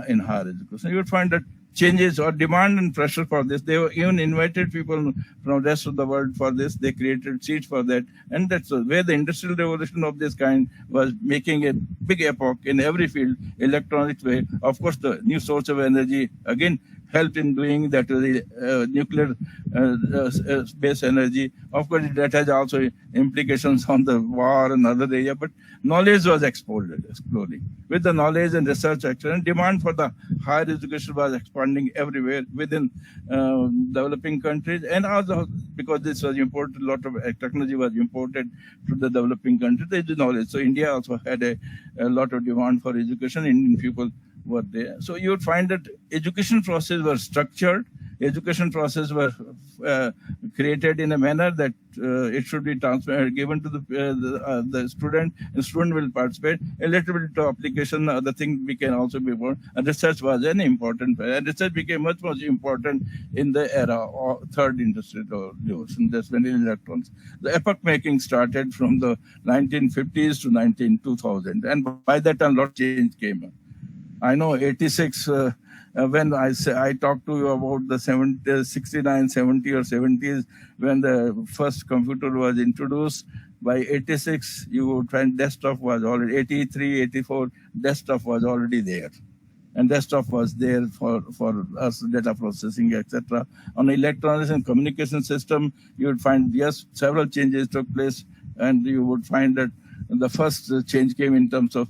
in higher education. You would find that changes or demand and pressure for this. They were even invited people from the rest of the world for this. They created seats for that. And that's where the industrial revolution of this kind was making a big epoch in every field, electronics way. Of course, the new source of energy, again, helped in doing that, nuclear space energy. Of course, that has also implications on the war and other area, but knowledge was exploding. With the knowledge and research action, demand for the higher education was expanding everywhere within developing countries, and also because this was important, a lot of technology was imported to the developing countries, there is knowledge. So India also had a lot of demand for education. Indian people were there. So you would find that education process were structured, education process were created in a manner that it should be given to the student, and student will participate. A little bit of application, other thing we can also be more. And research was an important, and research became much more important in the era of third industrial revolution. That's when electrons. The epoch making started from the 1950s to 2000, and by that time, a lot of change came up. I know 86, when I talked to you about the 69, 70 or 70s, when the first computer was introduced, by 86, you would find desktop was already, 83, 84, desktop was already there. And desktop was there for us, data processing, etc. On electronics and communication system, you would find, yes, several changes took place, and you would find that the first change came in terms of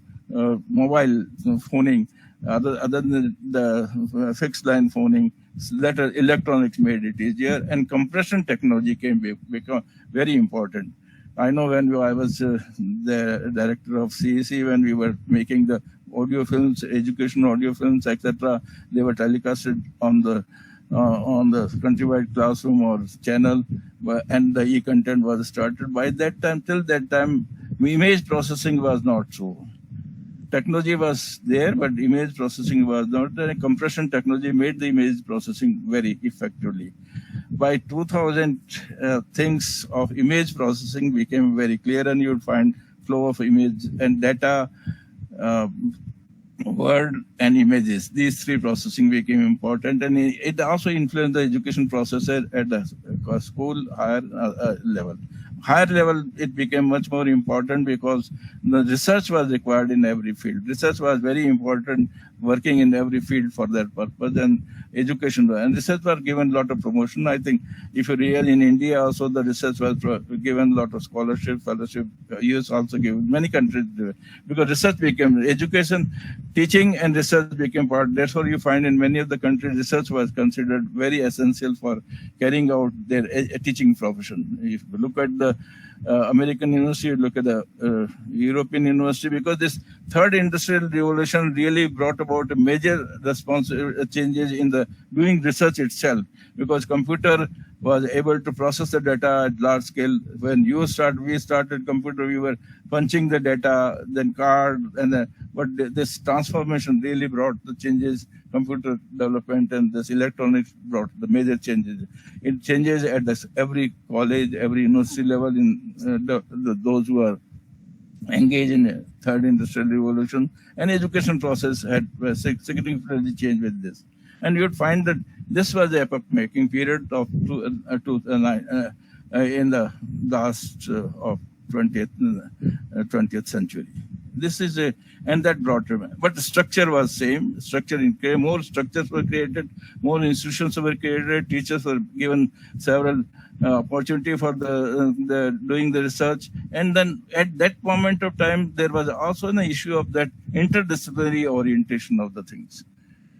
mobile phoning. Other than the fixed line phoning, later electronics made it easier, and compression technology become very important. I know when I was the director of CEC, when we were making the audio films, education audio films, etc., they were telecasted on the countrywide classroom or channel, and the e-content was started. By that time, till that time, image processing was not so. Technology was there, but image processing was not there. Compression technology made the image processing very effectively. By 2000, things of image processing became very clear, and you would find flow of image and data, word and images. These three processing became important, and it also influenced the education process at the school, higher level. Higher level, it became much more important because the research was required in every field. Research was very important, working in every field for that purpose, and education and research were given a lot of promotion. I think if you read in India also, the research was given a lot of scholarship, fellowship. US also given, many countries do it, because research became education, teaching and research became part. That's why you find in many of the countries, research was considered very essential for carrying out their teaching profession. If you look at the American university, look at the European university, because this third industrial revolution really brought about a major changes in the doing research itself, because computer was able to process the data at large scale. When we started computer, we were punching the data, then card, and but this transformation really brought the changes. Computer development and this electronics brought the major changes. It changes at every college, every university level in those who are engaged in the third industrial revolution, and education process had significantly changed with this. And you'd find that this was the epoch-making period of in the last of 20th century. This is and that brought him. But the structure was same. More structures were created, more institutions were created, teachers were given several opportunity for the doing the research. And then at that moment of time, there was also an issue of that interdisciplinary orientation of the things.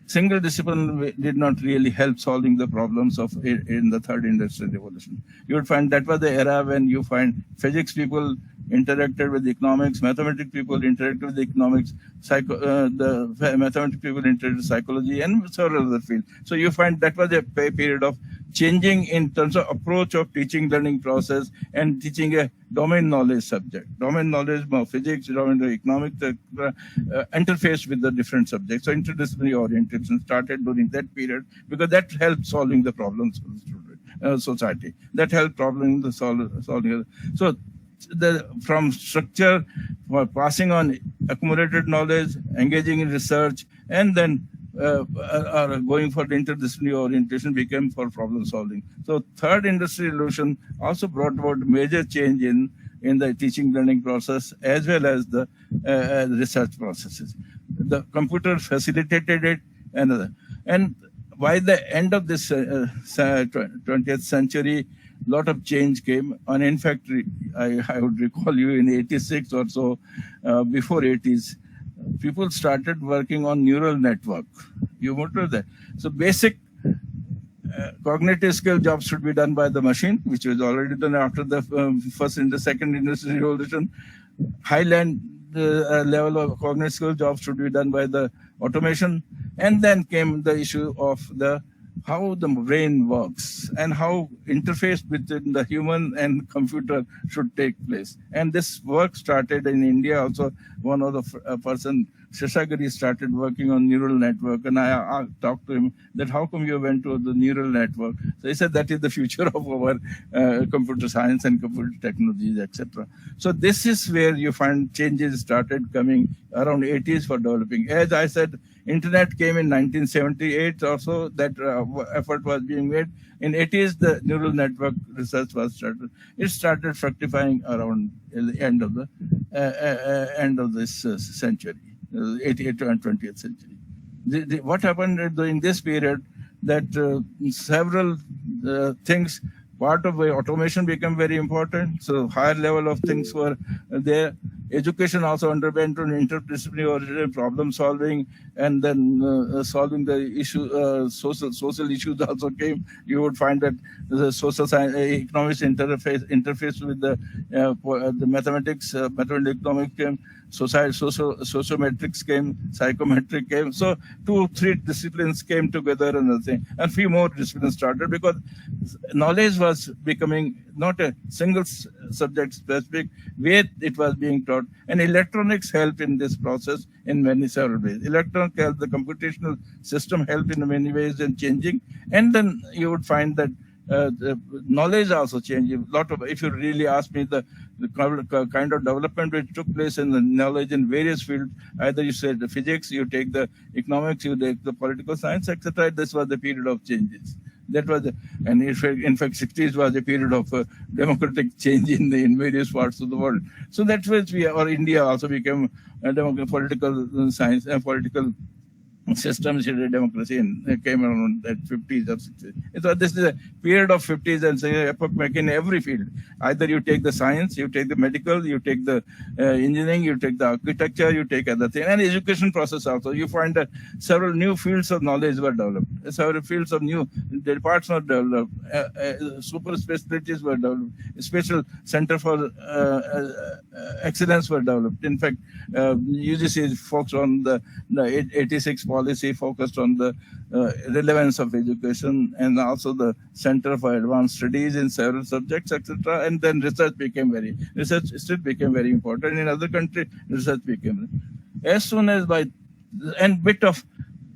Single discipline did not really help solving the problems of in the third industrial revolution. You would find that was the era when you find physics people interacted with economics, mathematics people interacted with economics, the mathematics people interacted with psychology, and several other fields. So you find that was a period of changing in terms of approach of teaching learning process and teaching a domain knowledge subject. Domain knowledge of physics, domain economics, interface with the different subjects. So interdisciplinary orientation started during that period, because that helped solving the problems of the student, society. That helped solving. So from structure, for passing on accumulated knowledge, engaging in research, and then going for the interdisciplinary orientation became for problem solving. So third industrial revolution also brought about major change in the teaching learning process as well as the research processes. The computer facilitated it, and by the end of this 20th century, lot of change came. And in fact, I would recall you in 86 or so, before 80s, people started working on neural network. You remember that? So basic cognitive skill jobs should be done by the machine, which was already done after the first and the second industrial revolution. Highland level of cognitive skill jobs should be done by the automation. And then came the issue of how the brain works and how interface between the human and computer should take place. And this work started in India also. One of the person, Sheshagiri, started working on neural network, and I talked to him that how come you went to the neural network? So he said that is the future of our computer science and computer technologies, etc. So this is where you find changes started coming around 80s for developing. As I said, Internet came in 1978 or so, that effort was being made. In 80s, the neural network research was started. It started fructifying around the end of this century, 18th and 20th century. What happened during this period, that several things, part of the automation became very important. So higher level of things were there. Education also underwent an interdisciplinary problem solving, and then solving the issue, social issues also came. You would find that the social science, economics interface with the mathematics, mathematical economics came, sociometrics came, psychometric came. So 2-3 disciplines came together and few more disciplines started, because knowledge was becoming not a single subject specific way it was being taught. And electronics helped in this process in several ways. Electronic help, the computational system helped in many ways in changing. And then you would find that the knowledge also changed. A lot of, if you really ask me, the kind of development which took place in the knowledge in various fields, either you say the physics, you take the economics, you take the political science, etc. This was the period of changes. That was, and in fact, 60s was a period of democratic change in various parts of the world. So that's why India also became a political science and political systems in a democracy, and it came around that 50s or 60s. So this is a period of 50s and epoch making in every field. Either you take the science, you take the medical, you take the engineering, you take the architecture, you take other things, and education process also. You find that several new fields of knowledge were developed, several fields of new departments were developed, super specialties were developed, special center for excellence were developed. In fact, UGC focused on the 86 policy, focused on the relevance of education, and also the Center for Advanced Studies in several subjects, etc. And then research still became very important. In other countries, research became, as soon as and bit of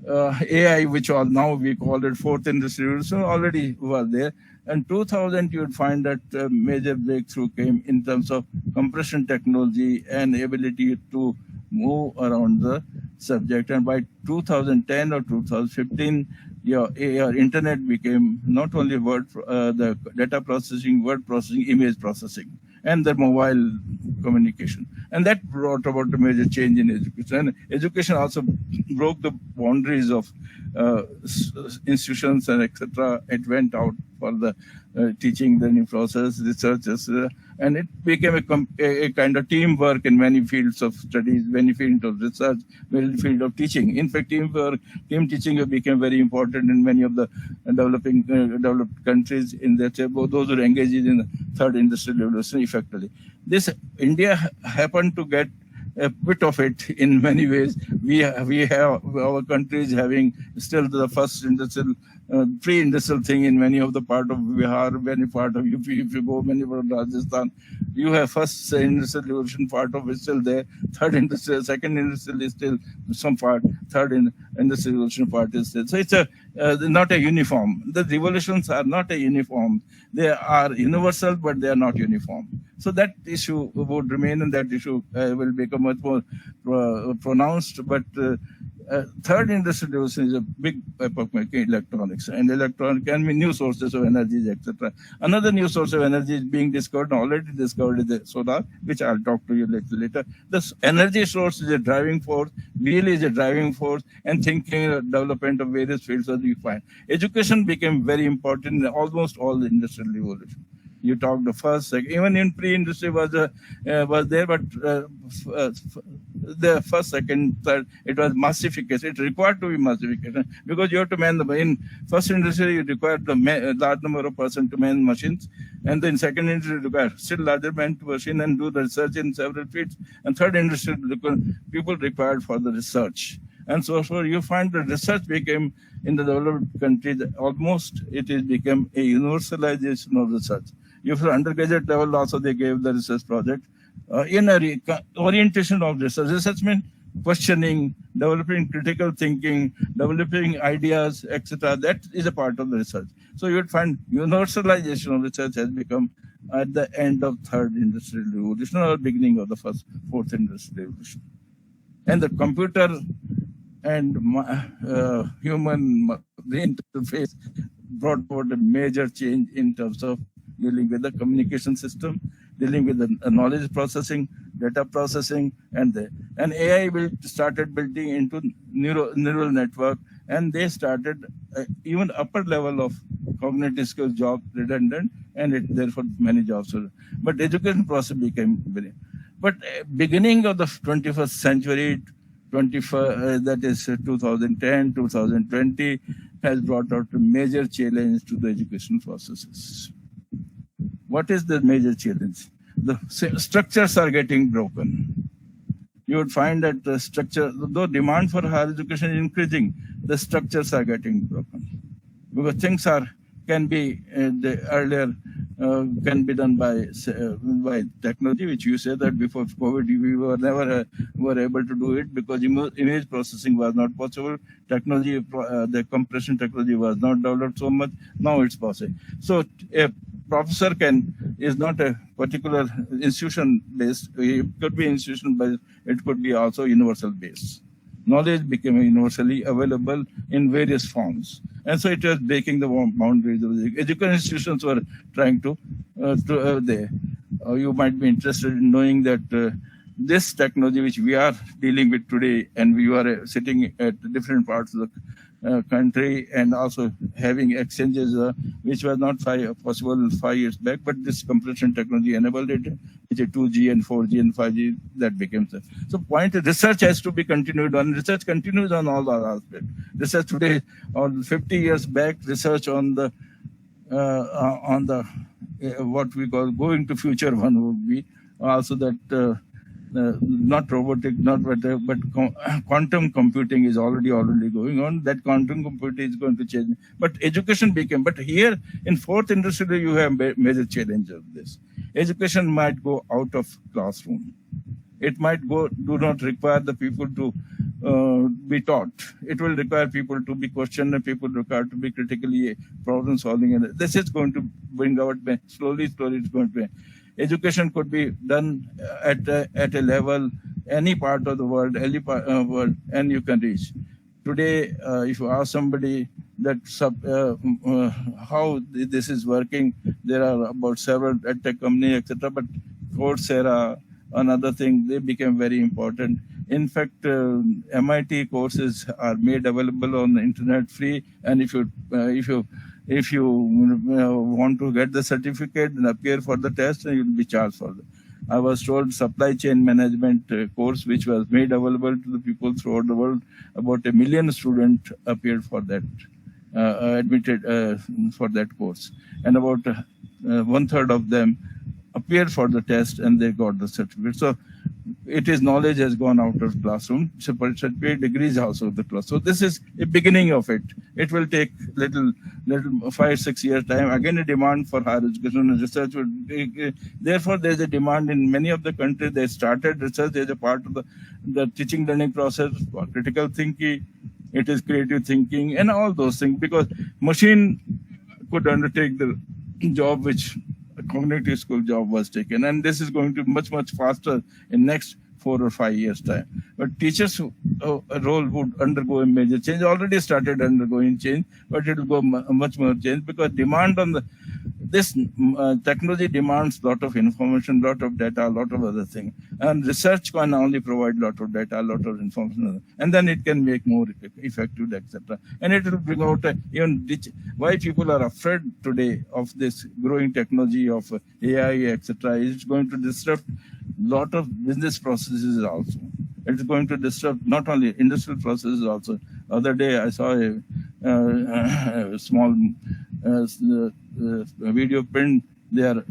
AI, which now we call it fourth industrial revolution, already was there. And 2000, you would find that major breakthrough came in terms of compression technology and ability to move around the subject. And by 2010 or 2015, your internet became not only the data processing, word processing, image processing, and the mobile communication. And that brought about a major change in education. And education also broke the boundaries of institutions and etc. It went out for the teaching, learning process, research, and it became a kind of teamwork in many fields of studies, many fields of research, many fields of teaching. In fact, team teaching became very important in many of the developed countries. In that, those who are engaged in the third industrial revolution effectively. India happened to get a bit of it in many ways. We have our countries having still the first industrial, pre-industrial thing in many of the part of Bihar, many part of UP. If you go many part of Rajasthan, you have first industrial revolution part of it still there. Third industrial, second industrial is still some part. Third industrial revolution part is still. So it's not a uniform. The revolutions are not a uniform. They are universal, but they are not uniform. So that issue would remain, and that issue will become much more pronounced. But third industrial revolution is a big epoch making electronics, and electronics can be new sources of energy, etc. Another new source of energy is being discovered, already discovered, is the solar, which I'll talk to you later. This energy source is a driving force, really is a driving force, and thinking development of various fields as you find. Education became very important in almost all the industrial revolution. You talked the first, even in pre-industry was there, but the first, second, third, it was massification. It required to be massification because you have to man in first industry you required the large number of persons to man machines, and then second industry required still larger man to machine and do the research in several fields, and third industry people required for the research. And so you find that research became in the developed countries almost became a universalization of research. If for undergraduate level also they gave the research project in a orientation of research. Research means questioning, developing critical thinking, developing ideas, etc. That is a part of the research. So you would find universalization of research has become at the end of third industrial revolution or beginning of the fourth industrial revolution. And the computer and human interface brought about a major change in terms of dealing with the communication system, dealing with the knowledge processing, data processing, and AI started building into neural network, and they started even upper level of cognitive skills job redundant, and therefore many jobs. But education process became very. But beginning of the 21st century, that is 2010, 2020, has brought out a major challenge to the education processes. What is the major challenge? The structures are getting broken. You would find that the structure, though demand for higher education is increasing, the structures are getting broken. Because things can be can be done by technology, which you said that before COVID we were never were able to do it because image processing was not possible. Technology, the compression technology was not developed so much. Now it's possible. So a professor is not a particular institution based. It could be institution based. It could be also universal based. knowledge became universally available in various forms. And so it was breaking the boundaries of the education institutions were trying to you might be interested in knowing that this technology which we are dealing with today, and we are sitting at different parts of the country and also having exchanges which were not possible 5 years back, but this compression technology enabled it, which is 2G and 4G and 5G, that became so point is research has to be continued on. Research continues on all the aspects. Research today, or 50 years back, research on the what we call going to future one would be also that not robotic, not better, but quantum computing is already going on. That quantum computing is going to change. But education became, but here in fourth industry, you have major challenge of this. Education might go out of classroom. It might do not require the people to be taught. It will require people to be questioned and people require to be critically problem solving. And this is going to bring out slowly it's going to be. Education could be done at a level, any part of the world, any part world, and you can reach. Today, if you ask somebody that how this is working, there are about several tech companies, etc. But Coursera, another thing, they became very important. In fact, MIT courses are made available on the internet free, and if you want to get the certificate and appear for the test, you will be charged for that. I was told supply chain management course, which was made available to the people throughout the world. About 1 million students appeared for that, admitted for that course. And about 1/3 of them appeared for the test and they got the certificate. So it is knowledge has gone out of classroom. Certificate degrees also the class. So this is a beginning of it. It will take little 5-6 years time. Again, a demand for higher education and research. Therefore, there is a demand in many of the countries. They started research as a part of the teaching learning process for critical thinking. It is creative thinking and all those things, because machine could undertake the job which a cognitive school job was taken, and this is going to be much faster in next 4 or 5 years time. But teachers' role would undergo a major change. Already started undergoing change, but it will go much more change, because demand on this technology demands lot of information, lot of data, lot of other things, and research can only provide lot of data, lot of information, and then it can make more effective, etc. And it will bring out even why people are afraid today of this growing technology of AI, etc. It's going to disrupt lot of business processes also. It's going to disrupt not only industrial processes also. Other day I saw a small video print. They are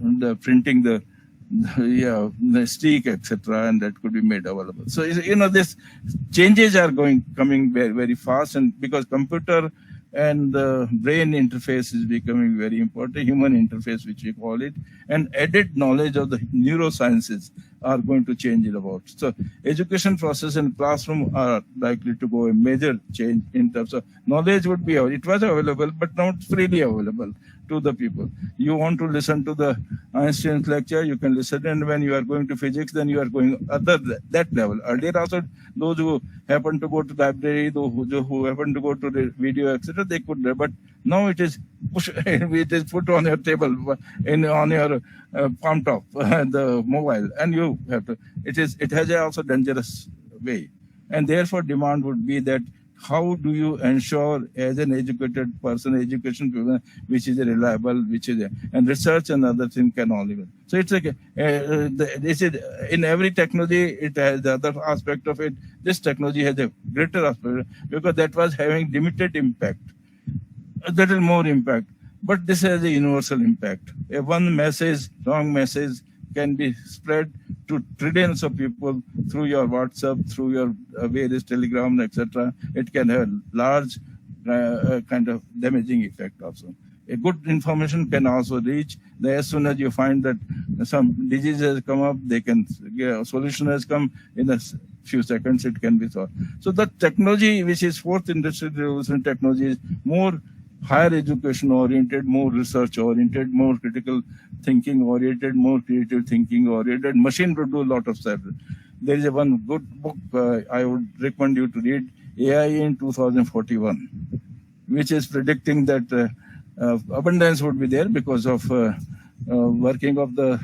printing the stick, etc., and that could be made available. So this changes are coming very, very fast, and because computer and the brain interface is becoming very important, human interface, which we call it, and added knowledge of the neurosciences are going to change it about. So education process and classroom are likely to go a major change in terms of knowledge would be, it was available, but not freely available to the people. You want to listen to the Einstein's lecture, you can listen, and when you are going to physics, then you are going that level. Earlier also, those who happen to go to the library, those who happen to go to the video, etc., they could, but now it is put on your table, on your palm top, the mobile, and you have to, it has also dangerous way. And therefore demand would be that how do you ensure as an educated person, education which is reliable, which is and research and other things can only be. So it's like this is in every technology, it has the other aspect of it. This technology has a greater aspect because that was having limited impact, a little more impact, but this has a universal impact. A one message, wrong message, can be spread to trillions of people through your WhatsApp, through your various Telegram, etc. It can have large kind of damaging effect also. A good information can also reach. As soon as you find that some disease has come up, a solution has come, in a few seconds it can be solved. So the technology, which is fourth industrial revolution technology, is more higher education oriented, more research oriented, more critical thinking oriented, more creative thinking oriented. Machine will do a lot of stuff. There is one good book I would recommend you to read, AI in 2041, which is predicting that abundance would be there because of working of the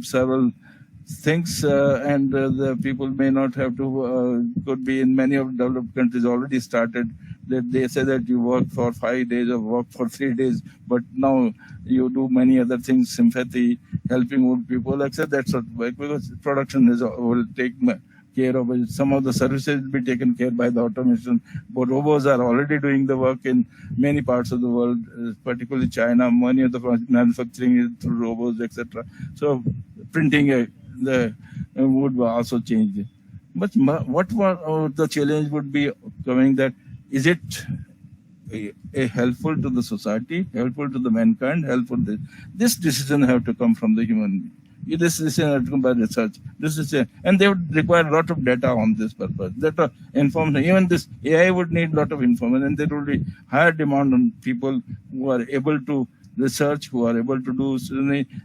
several things, and the people may not have to, could be in many of developed countries already started that they say that you work for 5 days or work for 3 days, but now you do many other things, sympathy, helping old people, etc. That's what work, because production is will take care of it. Some of the services will be taken care by the automation, but robots are already doing the work in many parts of the world, particularly China. Many of the manufacturing is through robots, etc. So printing the would also change it. But what the challenge would be coming, that is it a helpful to the society, helpful to the mankind, helpful to this decision have to come from the human being. This decision has to come by research. This is and they would require a lot of data on this purpose. Data information, even this AI would need a lot of information, and there will be higher demand on people who are able to research, who are able to do.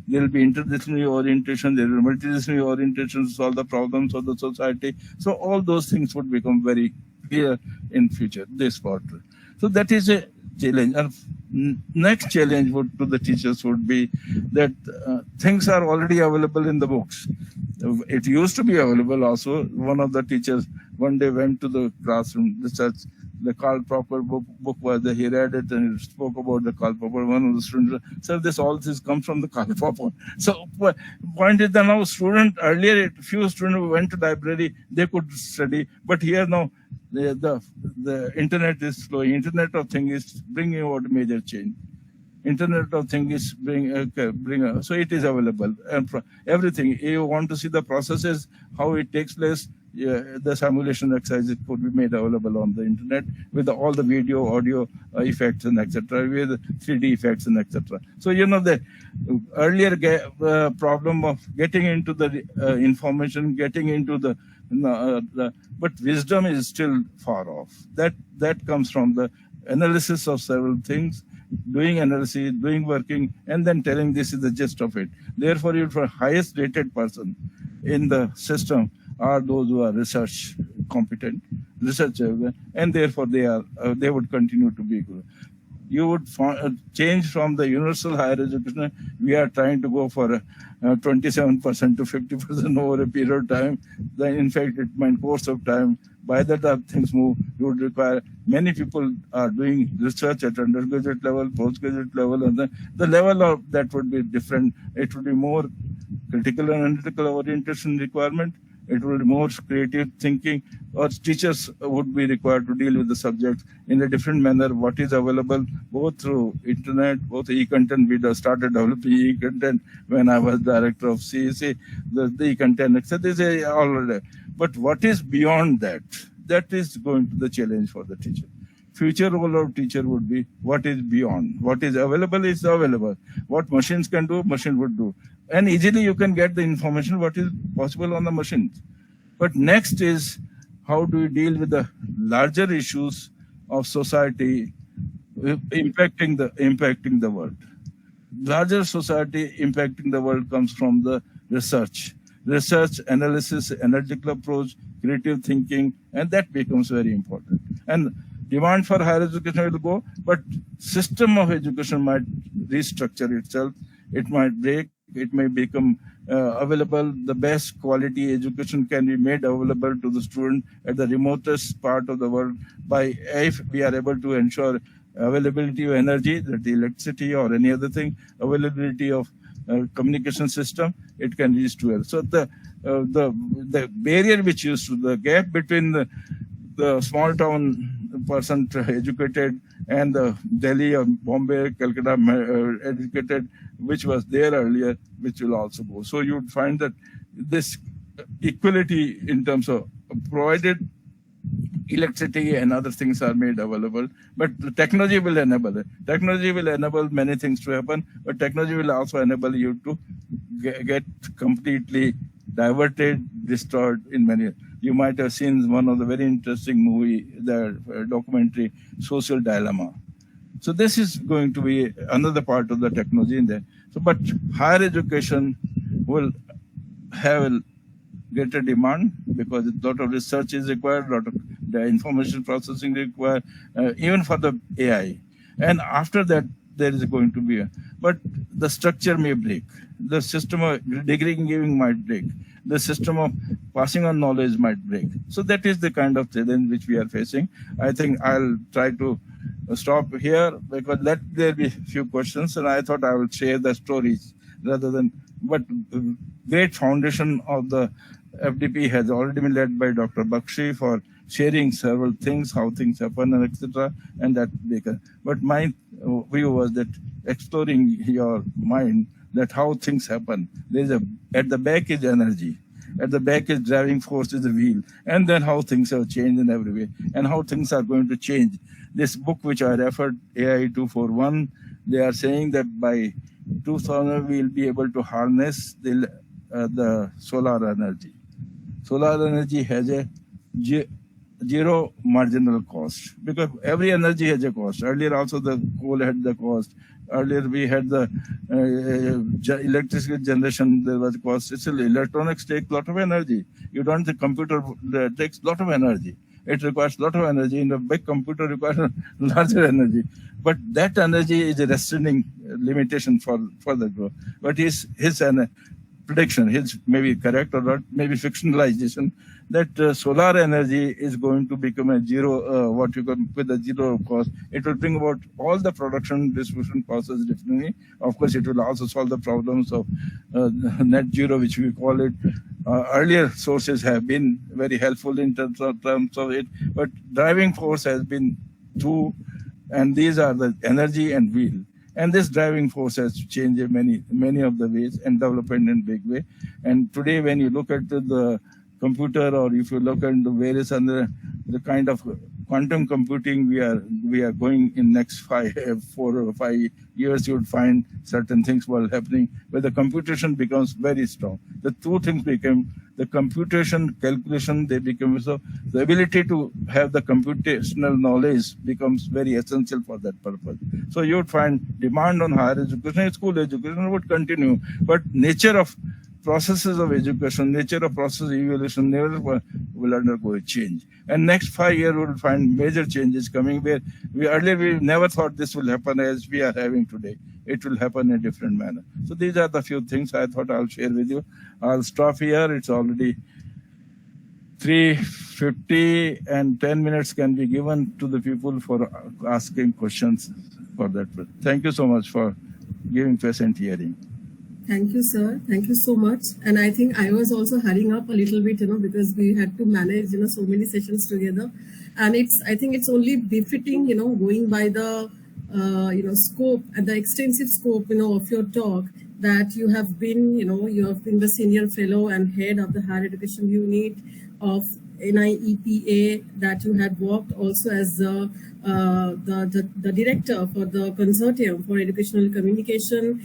There will be interdisciplinary orientation, there will be multidisciplinary orientation to solve the problems of the society. So all those things would become very clear in future, this quarter. So that is a challenge. And next challenge to the teachers would be that things are already available in the books. It used to be available also. One of the teachers one day went to the classroom, research. The Karl Popper book was there. He read it and he spoke about the Karl Popper. One of the students said, all this comes from the Karl Popper. So point is that now earlier few students who went to library, they could study, but here now the internet is flowing. Internet of Things is bringing about major change. Internet of Things is bring so it is available, and everything. You want to see the processes, how it takes place. The simulation exercises could be made available on the internet with all the video, audio effects and etc. with 3D effects and etc. So the earlier problem of getting into the information, getting into the but wisdom is still far off. That comes from the analysis of several things, doing analysis, doing working, and then telling this is the gist of it. Therefore, for highest rated person in the system are those who are research competent, researchers, and therefore they would continue to be good. You would change from the universal higher education. We are trying to go for 27% to 50% over a period of time. Then, in fact, it might course of time. By the time things move, you would require many people are doing research at undergraduate level, postgraduate level, and the level of that would be different. It would be more critical and analytical orientation requirement. It will be more creative thinking, or teachers would be required to deal with the subject in a different manner. What is available both through internet, both e-content. We started developing e-content when I was director of CEC. The e-content, etc. This is already. But what is beyond that? That is going to the challenge for the teacher. Future role of teacher would be what is beyond. What is available is available. What machines can do, machine would do. And easily you can get the information what is possible on the machines. But next is how do we deal with the larger issues of society impacting the world. Larger society impacting the world comes from the research, analysis, analytical approach, creative thinking, and that becomes very important. And demand for higher education will go, but system of education might restructure itself. It might break. It may become available. The best quality education can be made available to the student at the remotest part of the world if we are able to ensure availability of energy, that electricity or any other thing, availability of communication system, it can reach to it. So the barrier which used to, the gap between the small town person educated and the Delhi or Bombay, Calcutta educated, which was there earlier, which will also go. So you would find that this equality in terms of provided electricity and other things are made available, but the technology will enable it. Technology will enable many things to happen, but technology will also enable you to get completely diverted, destroyed in many. You might have seen one of the very interesting movie, the documentary, Social Dilemma. So this is going to be another part of the technology in there. So, but higher education will have greater demand because a lot of research is required, a lot of the information processing required, even for the AI. And after that, there is going to be but the structure may break. The system of degree giving might break. The system of passing on knowledge might break. So that is the kind of challenge which we are facing. I think I'll try to stop here because let there be few questions, and I thought I will share the stories rather than, but great foundation of the FDP has already been led by Dr. Bakshi for sharing several things, how things happen, and etc. And that they can. But my view was that exploring your mind, that how things happen. There's at the back is energy, at the back is driving force is the wheel, and then how things have changed in every way, and how things are going to change. This book which I referred, AI 241, they are saying that by 2000 we will be able to harness the solar energy. Solar energy has a zero marginal cost because every energy has a cost. Earlier also the coal had the cost. Earlier we had the electricity generation, there was cost. It's electronics take a lot of energy. You don't, the computer takes a lot of energy. It requires a lot of energy, and a big computer requires larger energy. But that energy is a restraining limitation for the growth. But his prediction, his maybe correct or not, maybe fictionalization, that solar energy is going to become a zero, what you call with a zero cost. It will bring about all the production distribution process differently. Of course, it will also solve the problems of net zero, which we call it. Earlier sources have been very helpful in terms of it, but driving force has been two, and these are the energy and wheel. And this driving force has changed in many of the ways and development in big way. And today, when you look at the computer, or if you look at the various other the kind of quantum computing we are going in next 4 or 5 years, you would find certain things were happening where the computation becomes very strong. The two things became the computation, calculation, they become so the ability to have the computational knowledge becomes very essential for that purpose. So you would find demand on higher education, school education would continue, but nature of processes of education, nature of process evolution never will undergo a change. And next 5 years we will find major changes coming where we never thought this will happen as we are having today. It will happen in a different manner. So these are the few things I thought I'll share with you. I'll stop here. It's already 3:50 and 10 minutes can be given to the people for asking questions for that. Thank you so much for giving patient hearing.
Thank you, sir. Thank you so much. And I think I was also hurrying up a little bit, because we had to manage, so many sessions together. And I think it's only befitting, going by the, scope and the extensive scope, of your talk, that you have been, the senior fellow and head of the higher education unit of NIEPA, that you had worked also as the director for the Consortium for Educational Communication.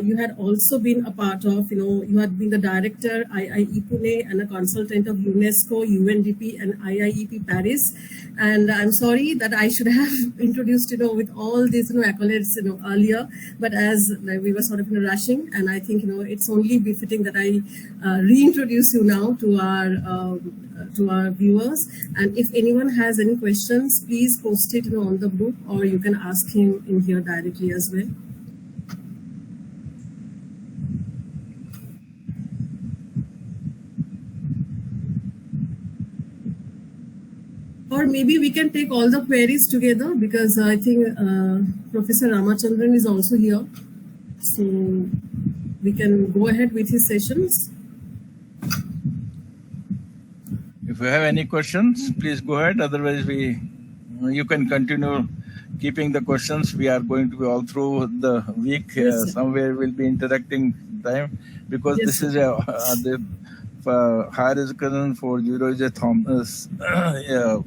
You had also been a part of, you had been the director, IIE Pune, and a consultant of UNESCO, UNDP, and IIEP Paris. And I'm sorry that I should have introduced, with all these, accolades, earlier, but as we were sort of rushing, and I think, it's only befitting that I reintroduce you now to our viewers. And if anyone has any questions, please post it on the group, or you can ask him in here directly as well. Or maybe we can take all the queries together, because I think Professor Ramachandran is also here. So we can go ahead with his sessions.
If you have any questions, please go ahead. Otherwise, you can continue keeping the questions. We are going to be all through the week.
Yes,
somewhere we'll be interacting time, because
yes,
this is the higher education for Euro is a Thomas. There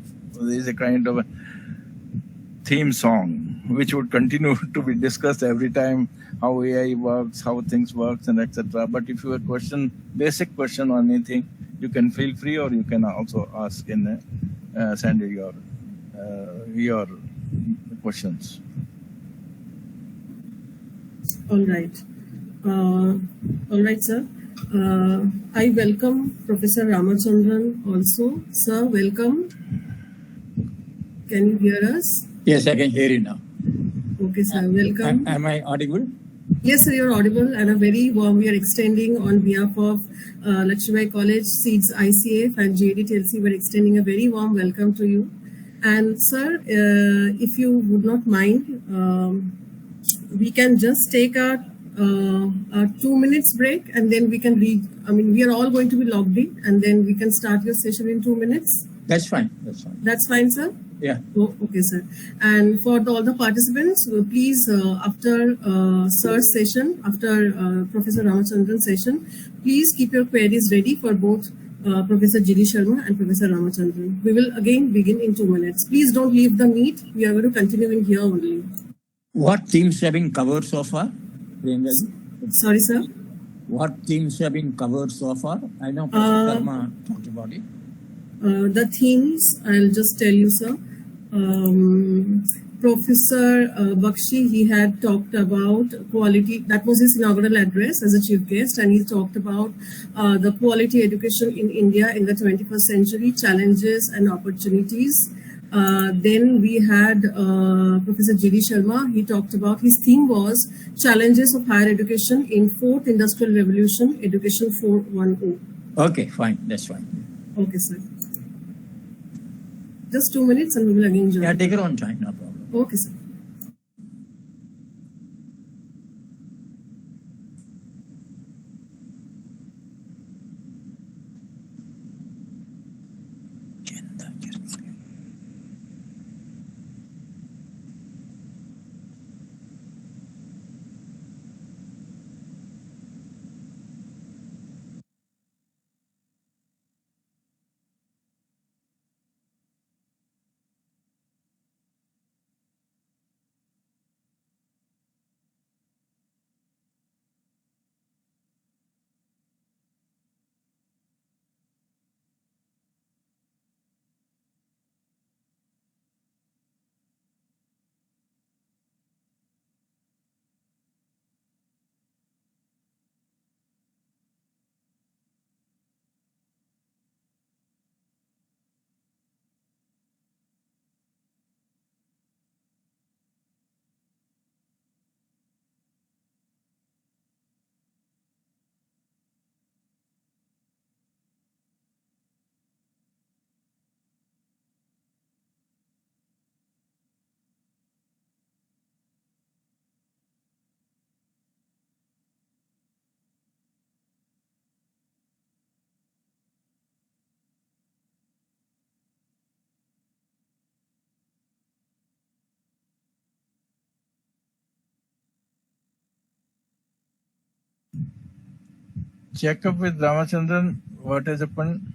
is a kind of a theme song which would continue to be discussed every time, how AI works, how things works, and etc. But if you have a question, basic question on anything, you can feel free, or you can also ask in send your questions.
All right, sir. I welcome Professor Ramachandran also. Sir, welcome. Can you hear us?
Yes, I can hear you now.
Okay, sir. Welcome.
Am I audible?
Yes, sir, you're audible, and a very warm we are extending on behalf of Lakshmibai College, SEEDS ICF and GAD-TLC. We're extending a very warm welcome to you. And sir, if you would not mind, we can just take a 2 minutes break, and then we can read. I mean, we are all going to be logged in, and then we can start your session in 2 minutes.
That's fine. That's fine.
That's fine, sir.
Yeah.
Oh, okay, sir. And for all the participants, please, after sir's session, after Professor Ramachandran's session, please keep your queries ready for both Professor G.D. Sharma and Professor Ramachandran. We will again begin in 2 minutes. Please don't leave the meet. We are going to continue in here only.
What themes have been covered so far?
Sorry, sir.
What themes have been covered so far? I know Professor Sharma talked about it.
The themes, I'll just tell you, sir. Professor Bakshi, he had talked about quality. That was his inaugural address as a chief guest, and he talked about the quality education in India in the 21st century, challenges and opportunities. Then we had Professor G.D. Sharma. He talked about, his theme was challenges of higher education in fourth industrial revolution, education 4.10.
Okay, fine. That's fine.
Okay, sir. Just 2 minutes and we will again join.
Yeah, take your own time, no problem.
Okay, sir.
Check up with Ramachandran. What has happened?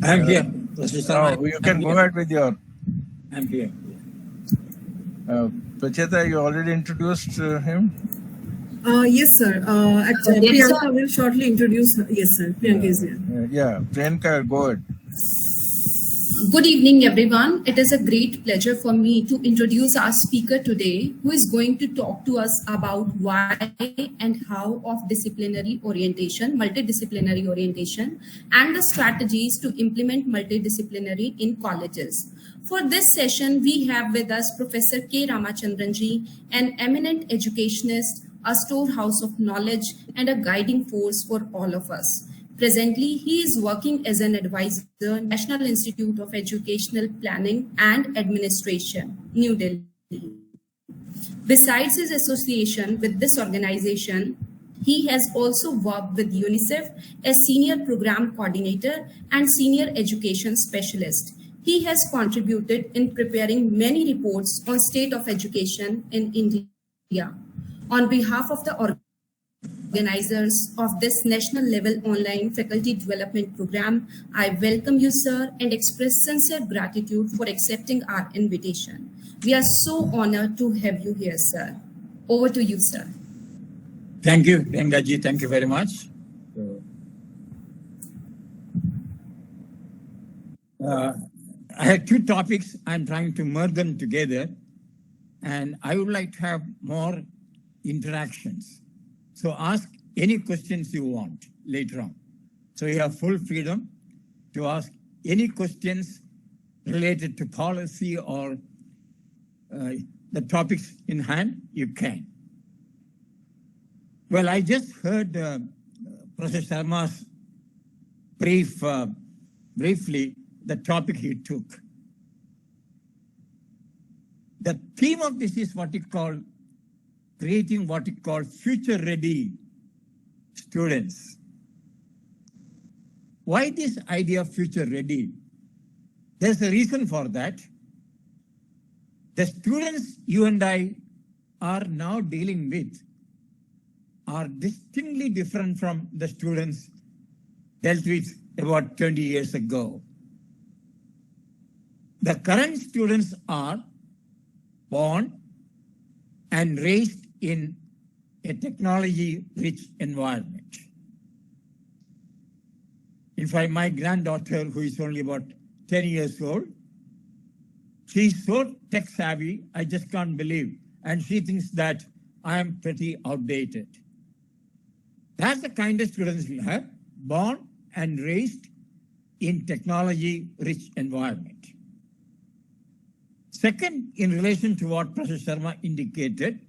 I'm here.
You can go ahead with your.
I'm here.
Pacheta, you already introduced him?
Yes, sir. Actually, Priyanka will shortly introduce her. Yes, sir. Priyanka is here.
Yeah, Priyanka, go ahead.
Good evening, everyone. It is a great pleasure for me to introduce our speaker today, who is going to talk to us about why and how of disciplinary orientation, multidisciplinary orientation, and the strategies to implement multidisciplinary in colleges. For this session, we have with us Professor K. Ramachandranji, an eminent educationist, a storehouse of knowledge, and a guiding force for all of us. Presently, he is working as an advisor, National Institute of Educational Planning and Administration, New Delhi. Besides his association with this organization, he has also worked with UNICEF as Senior Program Coordinator and Senior Education Specialist. He has contributed in preparing many reports on state of education in India. On behalf of the organizers of this national level online faculty development program, I welcome you, sir, and express sincere gratitude for accepting our invitation. We are so honored to have you here, sir. Over to you, sir.
Thank you, Priyanka-ji. Thank you very much. I had two topics. I'm trying to merge them together, and I would like to have more interactions. So ask any questions you want later on. So you have full freedom to ask any questions related to policy or the topics in hand, you can. Well, I just heard Professor Sharma's briefly the topic he took. The theme of this is what you call creating what you call future-ready students. Why this idea of future-ready? There's a reason for that. The students you and I are now dealing with are distinctly different from the students dealt with about 20 years ago. The current students are born and raised in a technology-rich environment. In fact, my granddaughter, who is only about 10 years old, she's so tech-savvy, I just can't believe. And she thinks that I am pretty outdated. That's the kind of students we have, born and raised in technology-rich environment. Second, in relation to what Professor Sharma indicated,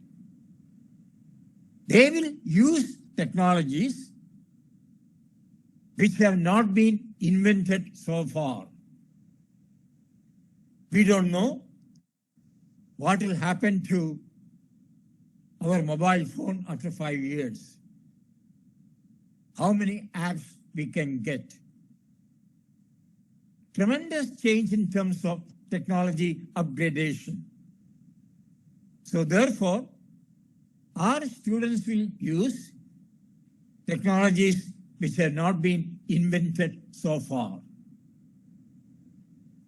they will use technologies which have not been invented so far. We don't know what will happen to our mobile phone after 5 years. How many apps we can get. Tremendous change in terms of technology upgradation. So therefore, our students will use technologies which have not been invented so far.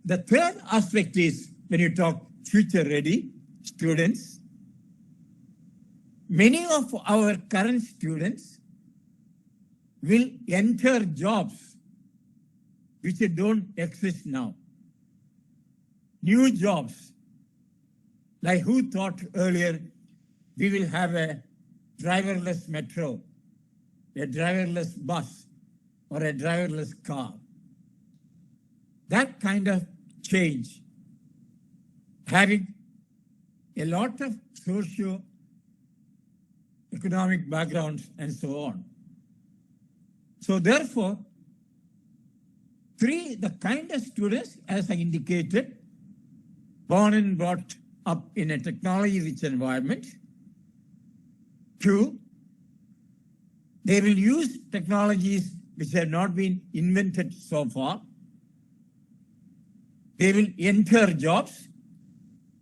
The third aspect is when you talk future-ready students, many of our current students will enter jobs which don't exist now. New jobs, like who thought earlier we will have a driverless metro, a driverless bus, or a driverless car. That kind of change, having a lot of socio-economic backgrounds and so on. So therefore, the kind of students, as I indicated, born and brought up in a technology-rich environment. 2, they will use technologies which have not been invented so far. They will enter jobs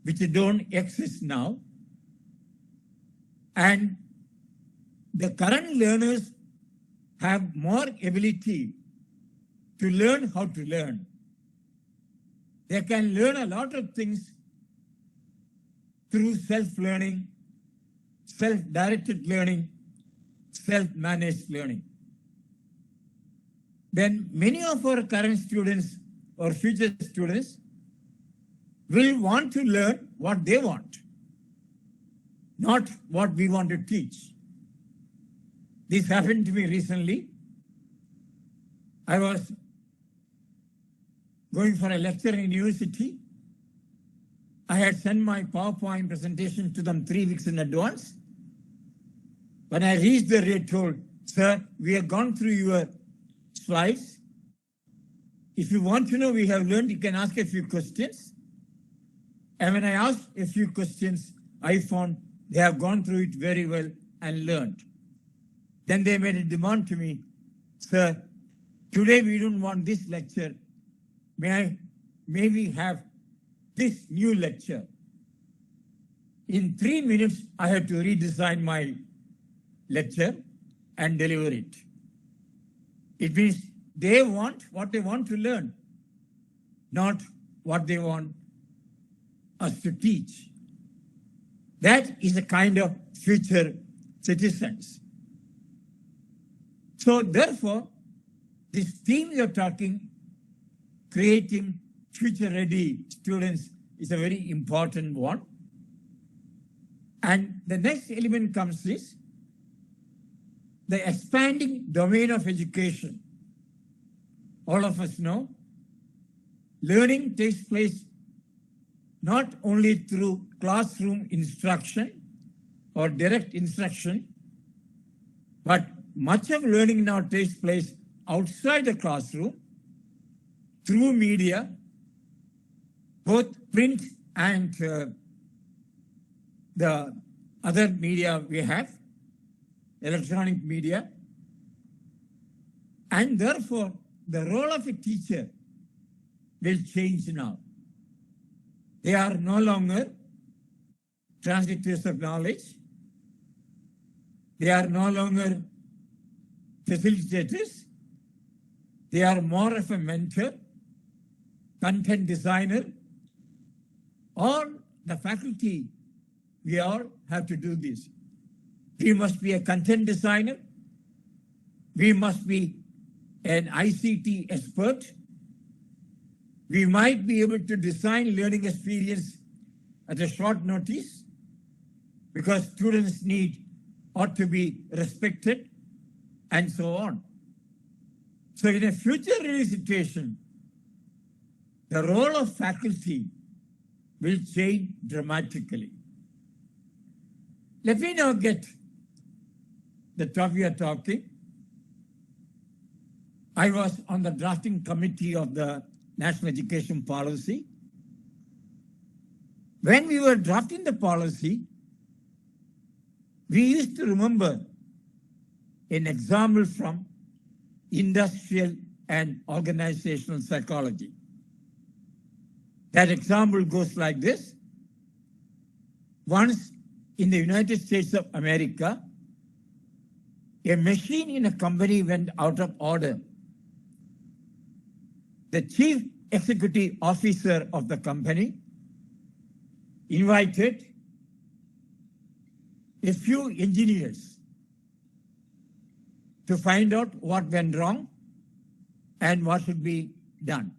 which don't exist now. And the current learners have more ability to learn how to learn. They can learn a lot of things through self-learning, self-directed learning, self-managed learning. Then many of our current students or future students will want to learn what they want, not what we want to teach. This happened to me recently. I was going for a lecture in university. I had sent my PowerPoint presentation to them 3 weeks in advance. When I reached there, they told, "Sir, we have gone through your slides. If you want to know we have learned, you can ask a few questions." And when I asked a few questions, I found they have gone through it very well and learned. Then they made a demand to me, "Sir, today we don't want this lecture. May we have this new lecture?" In 3 minutes, I had to redesign my lecture and deliver it. It means they want what they want to learn, not what they want us to teach. That is a kind of future citizens. So therefore, this theme you're talking, creating future-ready students, is a very important one. And the next element comes is, the expanding domain of education. All of us know learning takes place not only through classroom instruction or direct instruction, but much of learning now takes place outside the classroom through media, both print and the other media we have, electronic media. And therefore, the role of a teacher will change now. They are no longer translators of knowledge. They are no longer facilitators. They are more of a mentor, content designer. All the faculty, we all have to do this. We must be a content designer. We must be an ICT expert. We might be able to design learning experience at a short notice because students' need ought to be respected and so on. So in a future ready situation, the role of faculty will change dramatically. Let me now get the topic we are talking. I was on the drafting committee of the National Education Policy. When we were drafting the policy, we used to remember an example from industrial and organizational psychology. That example goes like this. Once in the United States of America, a machine in a company went out of order. The chief executive officer of the company invited a few engineers to find out what went wrong and what should be done.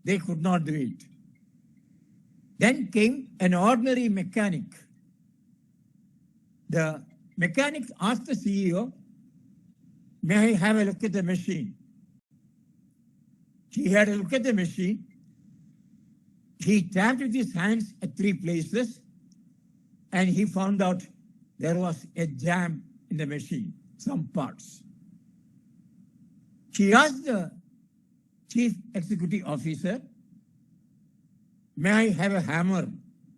They could not do it. Then came an ordinary mechanic. The mechanic asked the CEO, "May I have a look at the machine?" He had a look at the machine. He tapped with his hands at 3 places, and he found out there was a jam in the machine, some parts. He asked the chief executive officer, "May I have a hammer?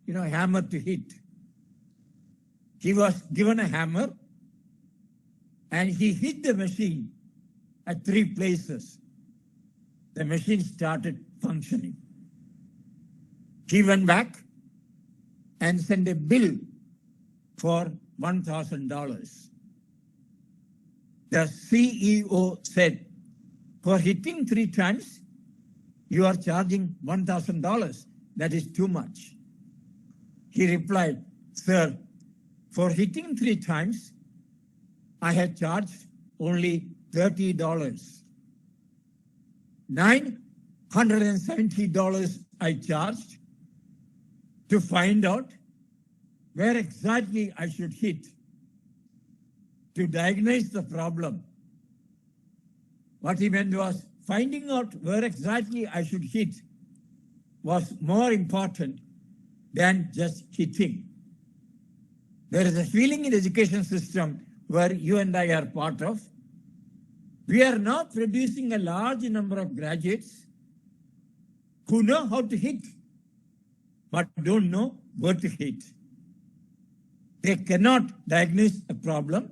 A hammer to hit." He was given a hammer, and he hit the machine at 3 places. The machine started functioning. He went back and sent a bill for $1,000. The CEO said, "For hitting 3 times, you are charging $1,000. That is too much." He replied, "Sir, for hitting 3 times, I had charged only $30. $970 I charged to find out where exactly I should hit, to diagnose the problem." What he meant was finding out where exactly I should hit was more important than just hitting. There is a feeling in the education system where you and I are part of. We are now producing a large number of graduates who know how to hit, but don't know where to hit. They cannot diagnose a problem.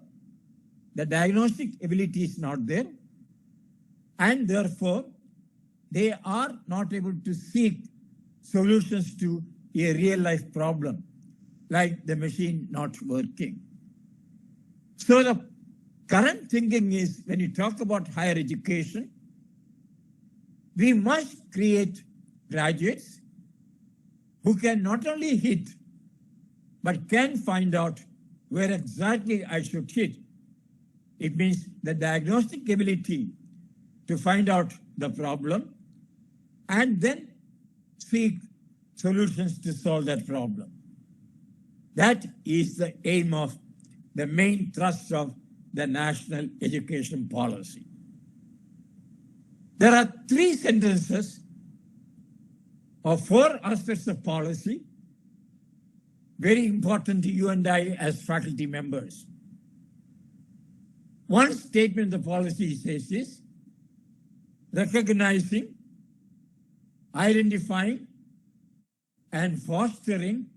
The diagnostic ability is not there. And therefore, they are not able to seek solutions to a real life problem, like the machine not working. So the current thinking is, when you talk about higher education, we must create graduates who can not only hit, but can find out where exactly I should hit. It means the diagnostic ability to find out the problem and then seek solutions to solve that problem. That is the aim of the main thrust of the national education policy. There are 3 sentences or 4 aspects of policy very important to you and I as faculty members. One statement of the policy says is recognizing, identifying, and fostering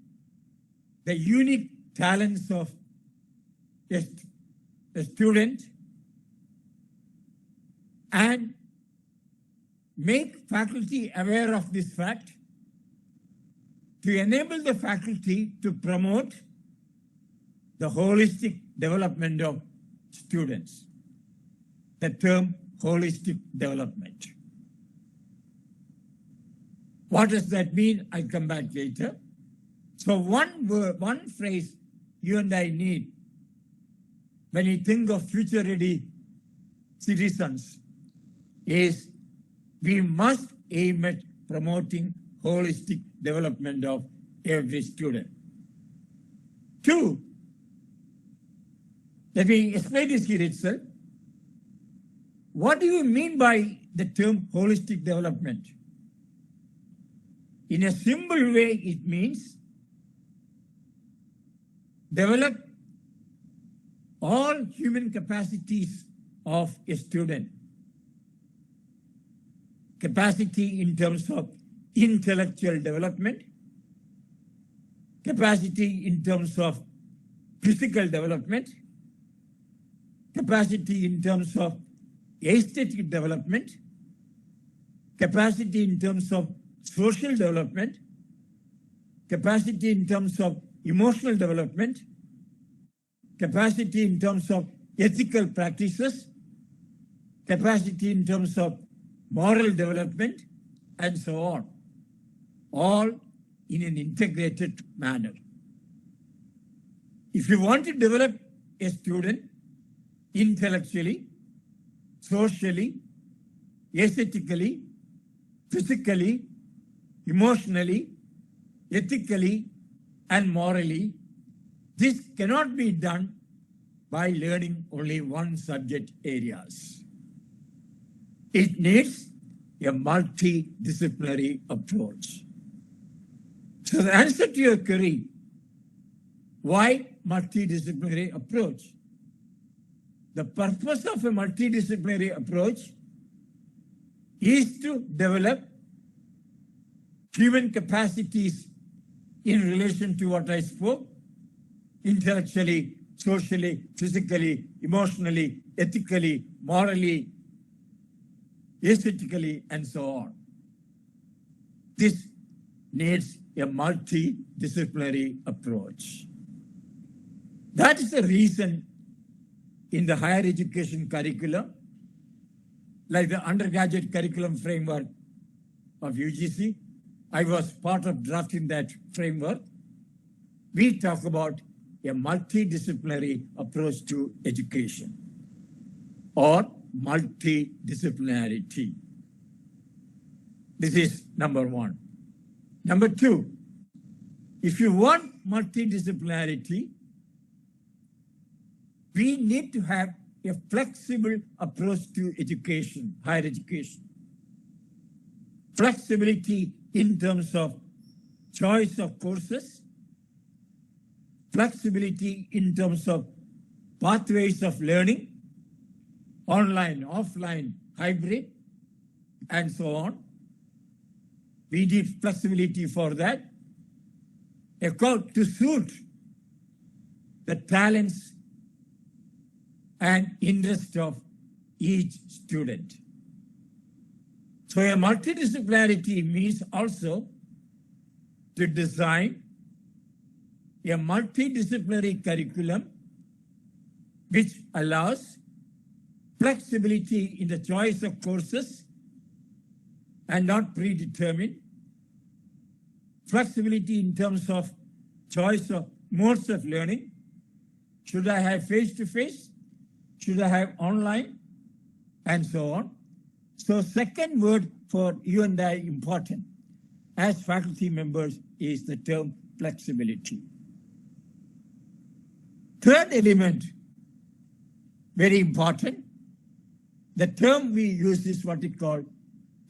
the unique talents of a student and make faculty aware of this fact to enable the faculty to promote the holistic development of students. The term holistic development. What does that mean? I'll come back later. So one phrase you and I need when you think of future-ready citizens is we must aim at promoting holistic development of every student. 2, let me explain this here itself. What do you mean by the term holistic development? In a simple way, it means develop all human capacities of a student. Capacity in terms of intellectual development, capacity in terms of physical development, capacity in terms of aesthetic development, capacity in terms of social development, capacity in terms of emotional development, capacity in terms of ethical practices, capacity in terms of moral development, and so on, all in an integrated manner. If you want to develop a student intellectually, socially, aesthetically, physically, emotionally, ethically, and morally, this cannot be done by learning only one subject areas. It needs a multidisciplinary approach. So the answer to your query, why multidisciplinary approach? The purpose of a multidisciplinary approach is to develop human capacities in relation to what I spoke, intellectually, socially, physically, emotionally, ethically, morally, aesthetically, and so on. This needs a multidisciplinary approach. That is the reason in the higher education curriculum, like the undergraduate curriculum framework of UGC, I was part of drafting that framework. We talk about a multidisciplinary approach to education or multidisciplinarity. This is number 1. Number 2, if you want multidisciplinarity, we need to have a flexible approach to education, higher education. Flexibility in terms of choice of courses, flexibility in terms of pathways of learning, online, offline, hybrid, and so on. We need flexibility for that, to suit the talents and interest of each student. So a multidisciplinarity means also to design a multidisciplinary curriculum which allows flexibility in the choice of courses and not predetermined, flexibility in terms of choice of modes of learning. Should I have face-to-face? Should I have online? And so on. So second word for you and I important as faculty members is the term flexibility. Third element, very important, the term we use is what we call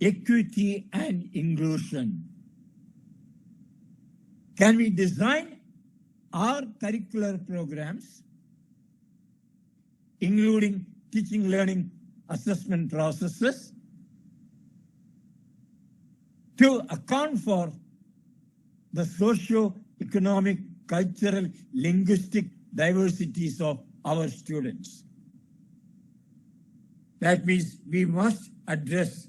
equity and inclusion. Can we design our curricular programs, including teaching, learning, assessment processes, to account for the socio-economic, cultural, linguistic diversities of our students? That means we must address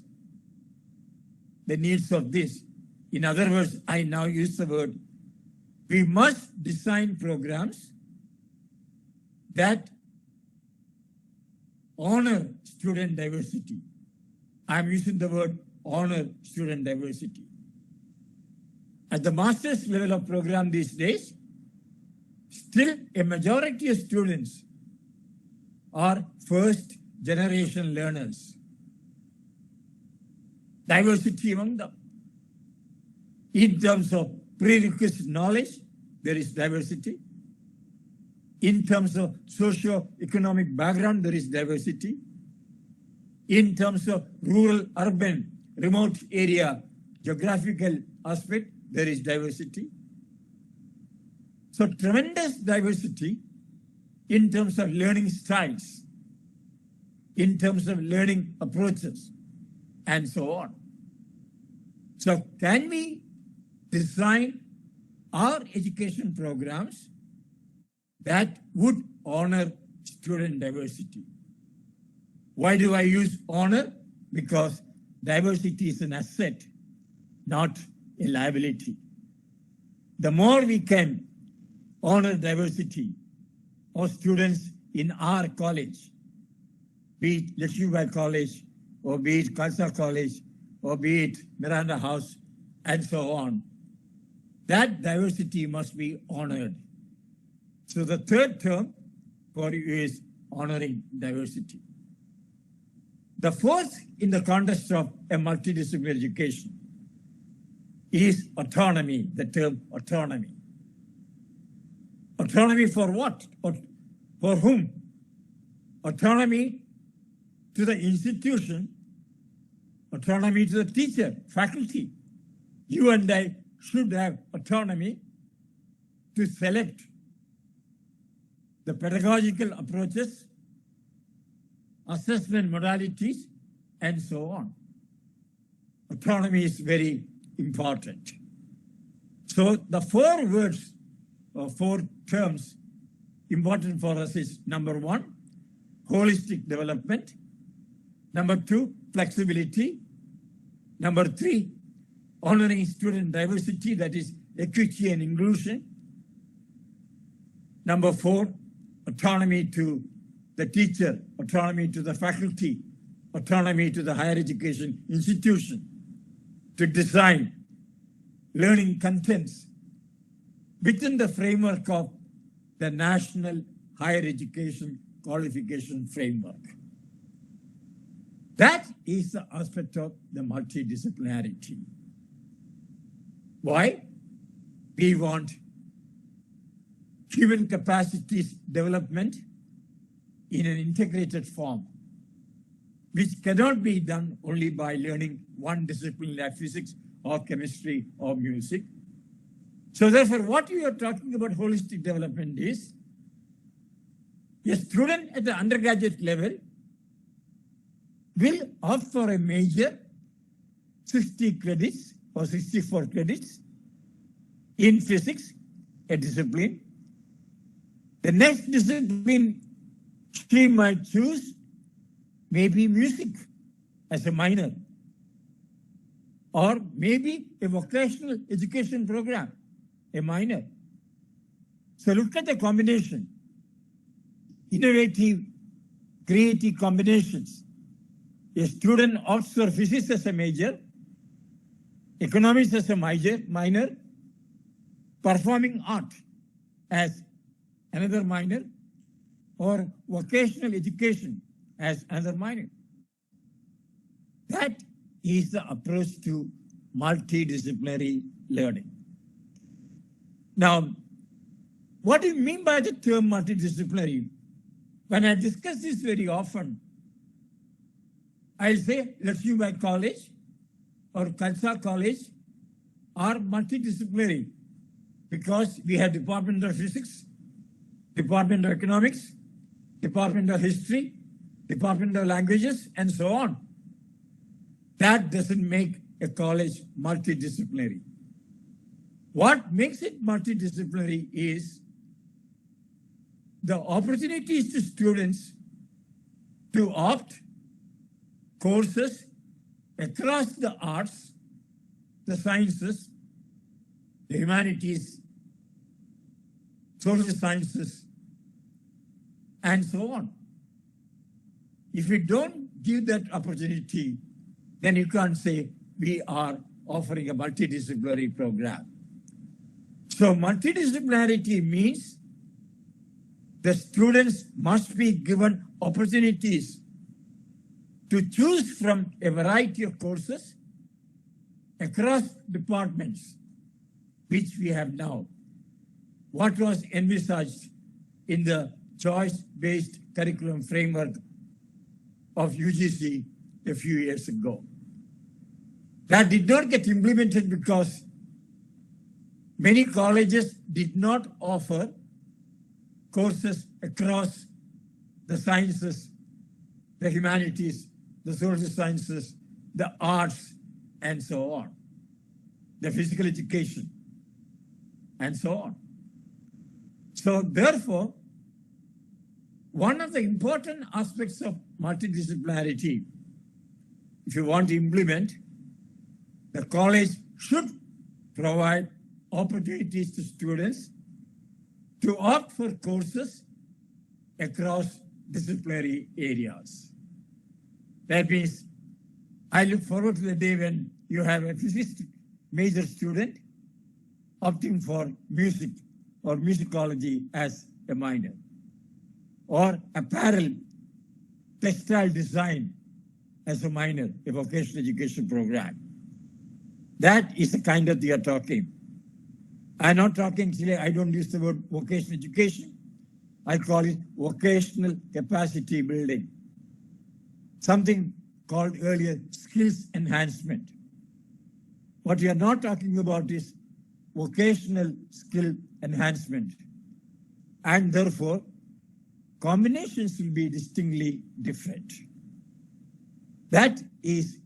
the needs of this. In other words, I now use the word, we must design programs that honor student diversity. I'm using the word honor student diversity. At the master's level of program these days, still a majority of students are first generation learners. Diversity among them. In terms of prerequisite knowledge, there is diversity. In terms of socio-economic background, there is diversity. In terms of rural, urban, remote area, geographical aspect, there is diversity. So tremendous diversity in terms of learning styles, in terms of learning approaches, and so on. So can we design our education programs that would honor student diversity? Why do I use honor? Because diversity is an asset, not a liability. The more we can honor diversity of students in our college, be it Lakshmibai College, or be it Khalsa College, or be it Miranda House, and so on, that diversity must be honored. So the third term for you is honoring diversity. The fourth, in the context of a multidisciplinary education, is autonomy, the term autonomy. Autonomy for what? Or for whom? Autonomy to the institution, autonomy to the teacher, faculty. You and I should have autonomy to select the pedagogical approaches, assessment modalities, and so on. Autonomy is very important. So the four words or four terms important for us is: number one, holistic development; number two, flexibility; number three, honoring student diversity, that is equity and inclusion; number four, autonomy to the teacher, autonomy to the faculty, autonomy to the higher education institution to design learning contents within the framework of the National Higher Education Qualification Framework. That is the aspect of the multidisciplinarity. Why? We want human capacities development in an integrated form, which cannot be done only by learning one discipline like physics or chemistry or music. So therefore, what we are talking about holistic development is a student at the undergraduate level will opt for a major 60 credits or 64 credits in physics, a discipline. The next discipline she might choose maybe music as a minor, or maybe a vocational education program, a minor. So look at the combination, innovative, creative combinations. A student opts for physics as a major, economics as a minor, performing art as another minor, or vocational education as another minor. That is the approach to multidisciplinary learning. Now, What do you mean by the term multidisciplinary? When I discuss this very often, I'll say Lakshmibai College or Khalsa College are multidisciplinary because we have Department of Physics, Department of Economics, Department of History, Department of Languages, and so on. That doesn't make a college multidisciplinary. What makes it multidisciplinary is the opportunities to students to opt courses across the arts, the sciences, the humanities, social sciences, and so on. If you don't give that opportunity, then you can't say we are offering a multidisciplinary program. So multidisciplinarity means the students must be given opportunities to choose from a variety of courses across departments, which we have now. What was envisaged in the choice-based curriculum framework of UGC a few years ago. That did not get implemented because many colleges did not offer courses across the sciences, the humanities, the social sciences, the arts, and so on, the physical education, and so on. So therefore, one of the important aspects of multidisciplinarity, if you want to implement, the college should provide opportunities to students to opt for courses across disciplinary areas. That means I look forward to the day when you have a physics major student opting for music or musicology as a minor, or apparel, textile design as a minor, a vocational education program. That is the kind that we are talking. I'm not talking, I don't use the word vocational education. I call it vocational capacity building. Something called earlier skills enhancement. What we are not talking about is vocational skill enhancement. And therefore, combinations will be distinctly different. That is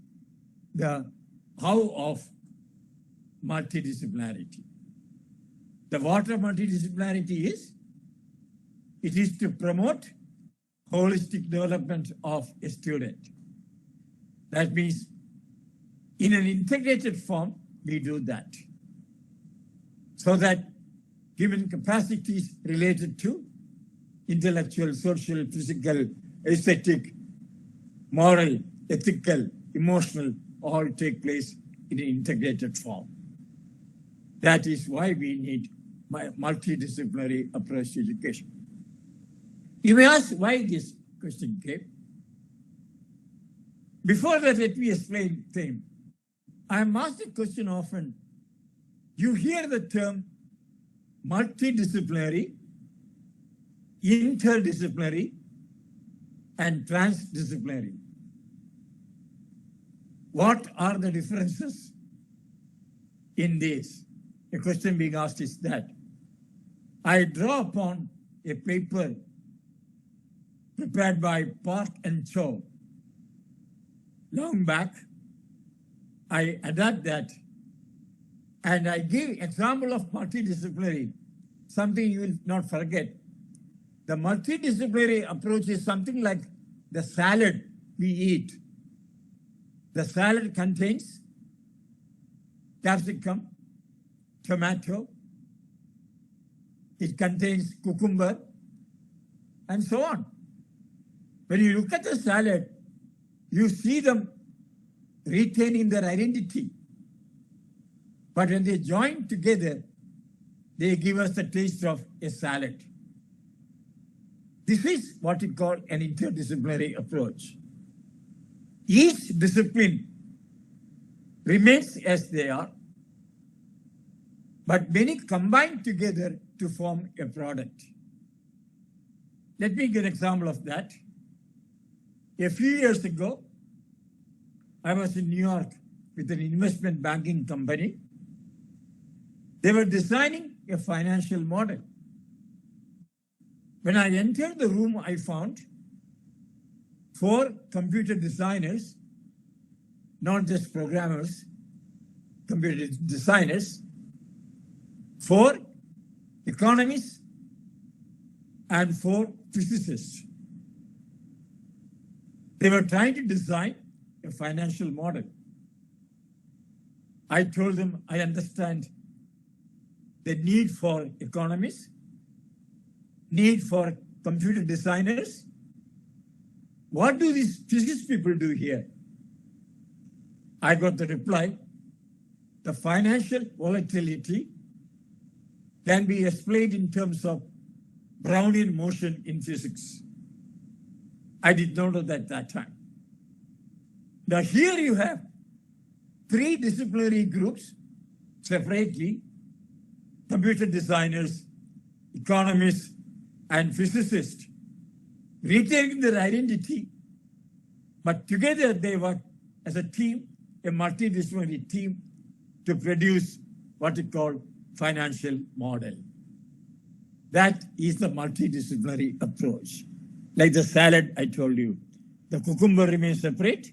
the how of multidisciplinarity. The what of multidisciplinarity is, it is to promote holistic development of a student. That means in an integrated form, we do that. So that given capacities related to intellectual, social, physical, aesthetic, moral, ethical, emotional, all take place in an integrated form. That is why we need multidisciplinary approach to education. You may ask why this question came. Before that, let me explain the thing. I am asked a question often. You hear the term multidisciplinary, interdisciplinary, and transdisciplinary. What are the differences in this? A question being asked is that I draw upon a paper prepared by Park and Cho long back. I adapt that and I give example of multidisciplinary, something you will not forget. The multidisciplinary approach is something like the salad we eat. The salad contains capsicum, tomato, it contains cucumber, and so on. When you look at the salad, you see them retaining their identity. But when they join together, they give us the taste of a salad. This is what we call an interdisciplinary approach. Each discipline remains as they are, but many combine together to form a product. Let me give an example of that. A few years ago, I was in New York with an investment banking company. They were designing a financial model. When I entered the room, I found 4 computer designers, not just programmers, computer designers, 4 economists, and 4 physicists. They were trying to design a financial model. I told them I understand the need for economists, need for computer designers. What do these physics people do here? I got the reply, the financial volatility can be explained in terms of Brownian motion in physics. I did not know that at that time. Now here you have 3 disciplinary groups separately, computer designers, economists, and physicists, retaining their identity, but together they work as a team, a multidisciplinary team, to produce what we call financial model. That is the multidisciplinary approach. Like the salad I told you, the cucumber remains separate,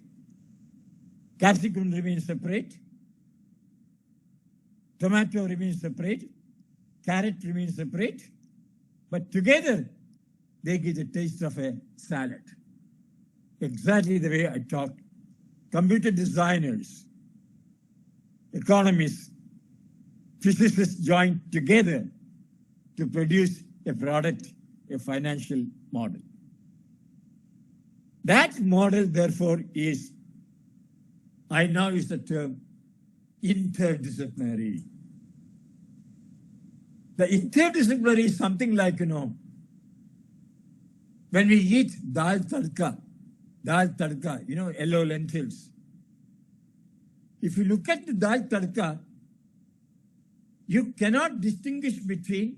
capsicum remains separate, tomato remains separate, carrot remains separate, but together they give the taste of a salad. Exactly the way I talked. Computer designers, economists, physicists join together to produce a product, a financial model. That model, therefore, is, I now use the term interdisciplinary. The interdisciplinary is something like, when we eat dal tadka, yellow lentils. If you look at the dal tadka, you cannot distinguish between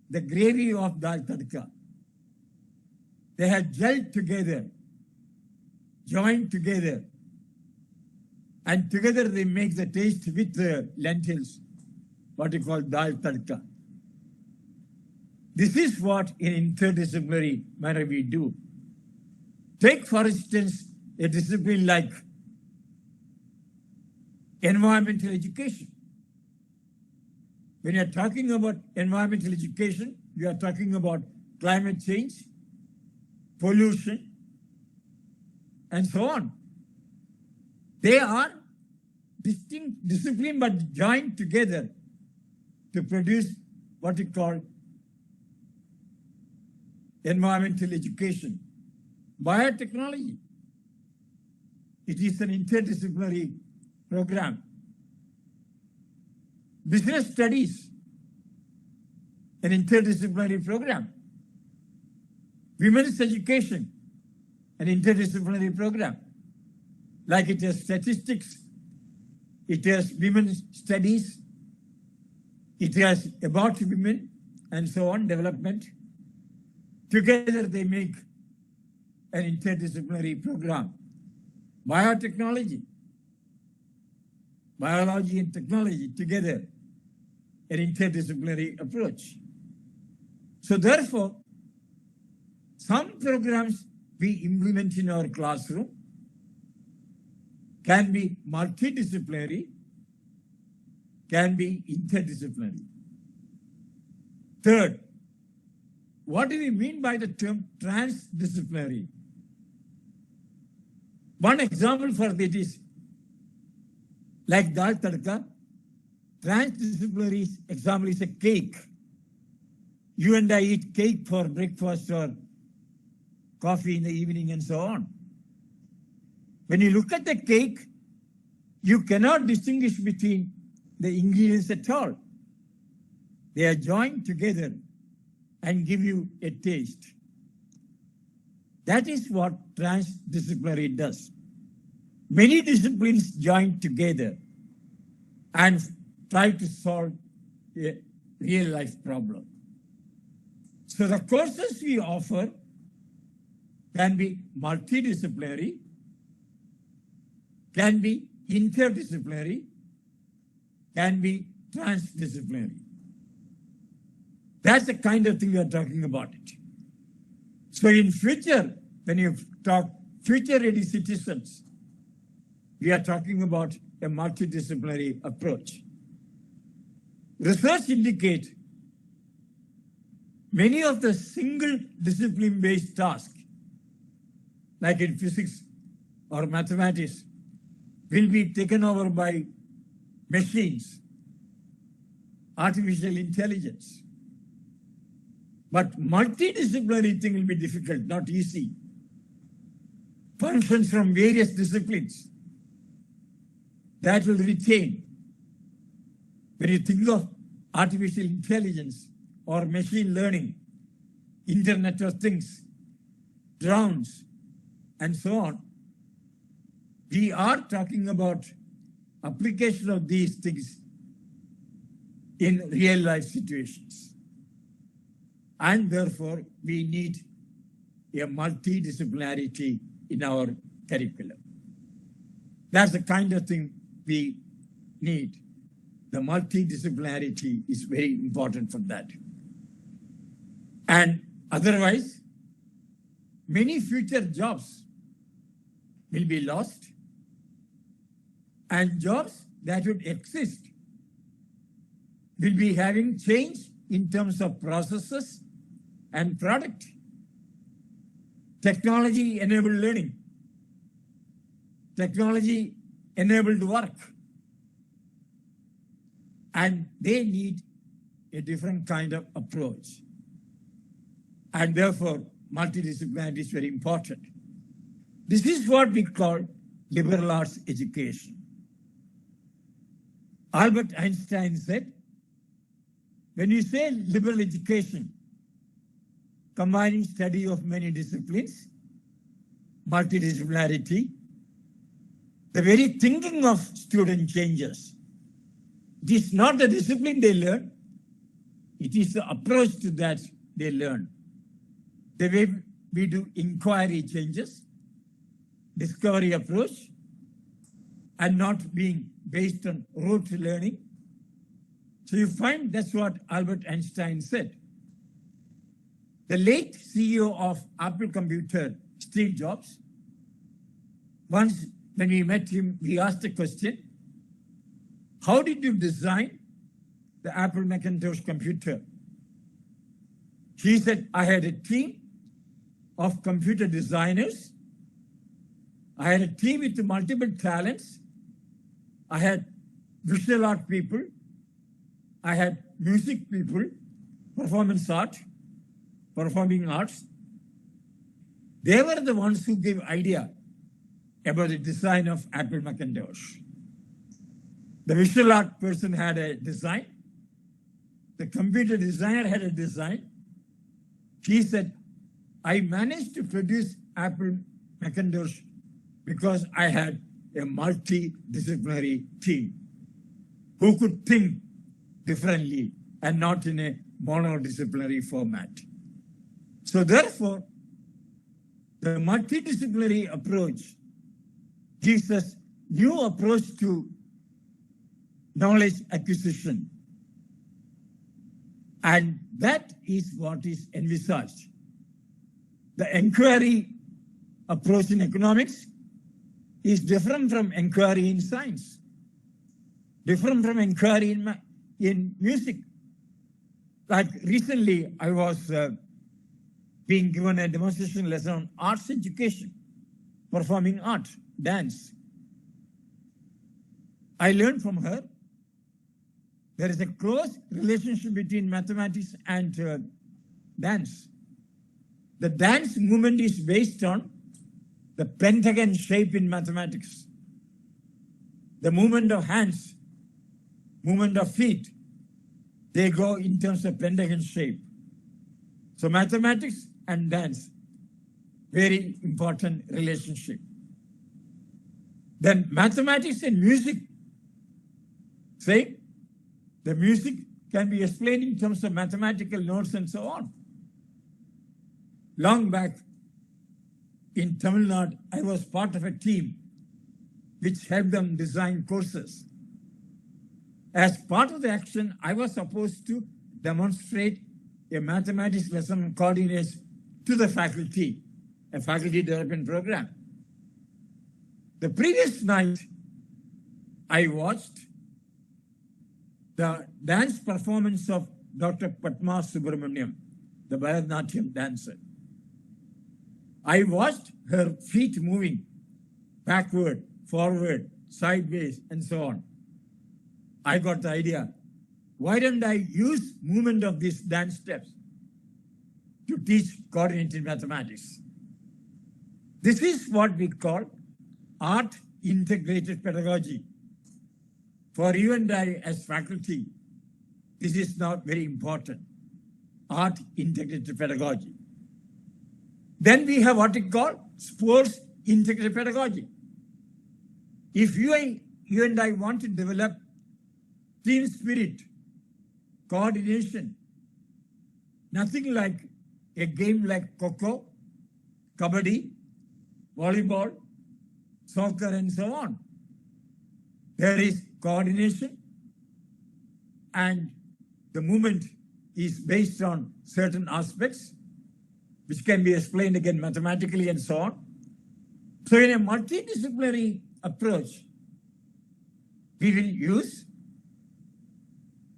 the gravy of dal tadka. They have gelled together, joined together, and together they make the taste with the lentils, what you call dal tadka. This is what in interdisciplinary manner we do. Take, for instance, a discipline like environmental education. When you're talking about environmental education, we are talking about climate change, pollution, and so on. They are distinct disciplines but joined together to produce what we call environmental education. Biotechnology, it is an interdisciplinary program. Business studies, an interdisciplinary program. Women's education, an interdisciplinary program. Like it has statistics, it has women's studies, it has about women, and so on, development. Together they make an interdisciplinary program. Biotechnology, biology and technology together, an interdisciplinary approach. So therefore, some programs we implement in our classroom can be multidisciplinary, can be interdisciplinary. Third, what do we mean by the term transdisciplinary? One example for that is, like dal tadka, transdisciplinary example is a cake. You and I eat cake for breakfast or coffee in the evening and so on. When you look at the cake, you cannot distinguish between the ingredients at all. They are joined together and give you a taste. That is what transdisciplinary does. Many disciplines join together and try to solve a real life problem. So the courses we offer can be multidisciplinary, can be interdisciplinary, can be transdisciplinary. That's the kind of thing we are talking about it. So in future, when you talk future-ready citizens, we are talking about a multidisciplinary approach. Research indicates many of the single discipline-based tasks, like in physics or mathematics, will be taken over by machines, artificial intelligence. But multidisciplinary thing will be difficult, not easy. Functions from various disciplines that will retain. When you think of artificial intelligence or machine learning, Internet of Things, drones, and so on, we are talking about application of these things in real life situations. And therefore, we need a multidisciplinarity in our curriculum. That's the kind of thing we need. The multidisciplinarity is very important for that. And otherwise, many future jobs will be lost, and jobs that would exist will be having change in terms of processes and product. Technology-enabled learning, technology-enabled work, and they need a different kind of approach. And therefore, multidisciplinarity is very important. This is what we call liberal arts education. Albert Einstein said, when you say liberal education, combining study of many disciplines, multidisciplinarity, the very thinking of student changes. It is not the discipline they learn, it is the approach to that they learn. The way we do inquiry changes, discovery approach, and not being based on rote learning. So you find that's what Albert Einstein said. The late CEO of Apple Computer, Steve Jobs, once when we met him, we asked the question, how did you design the Apple Macintosh computer? He said, I had a team of computer designers. I had a team with multiple talents. I had visual art people. I had music people, performance art, performing arts. They were the ones who gave idea about the design of Apple Macintosh. The visual art person had a design. The computer designer had a design. He said, I managed to produce Apple Macintosh because I had a multidisciplinary team who could think differently and not in a monodisciplinary format. So therefore, the multidisciplinary approach gives us new approach to knowledge acquisition. And that is what is envisaged. The inquiry approach in economics is different from inquiry in science, different from inquiry in music. Like recently, I was being given a demonstration lesson on arts education, performing art, dance. I learned from her there is a close relationship between mathematics and dance. The dance movement is based on the pentagon shape in mathematics. The movement of hands, movement of feet, they go in terms of pentagon shape. So mathematics and dance, very important relationship. Then mathematics and music, say, The music can be explained in terms of mathematical notes and so on. Long back in Tamil Nadu, I was part of a team which helped them design courses. As part of the action, I was supposed to demonstrate a mathematics lesson coordinates to the faculty, a faculty development program. The previous night, I watched the dance performance of Dr. Padma Subramaniam, the Bharatanatyam dancer. I watched her feet moving backward, forward, sideways, and so on. I got the idea. Why don't I use movement of these dance steps to teach coordinated mathematics? This is what we call art integrated pedagogy. For you and I as faculty, this is not very important. Art integrated pedagogy. Then we have what we call sports integrated pedagogy. If you and I want to develop team spirit, coordination, nothing like a game like Coco, Kabaddi, volleyball, soccer, and so on. There is coordination, and the movement is based on certain aspects, which can be explained again mathematically and so on. So in a multidisciplinary approach, we will use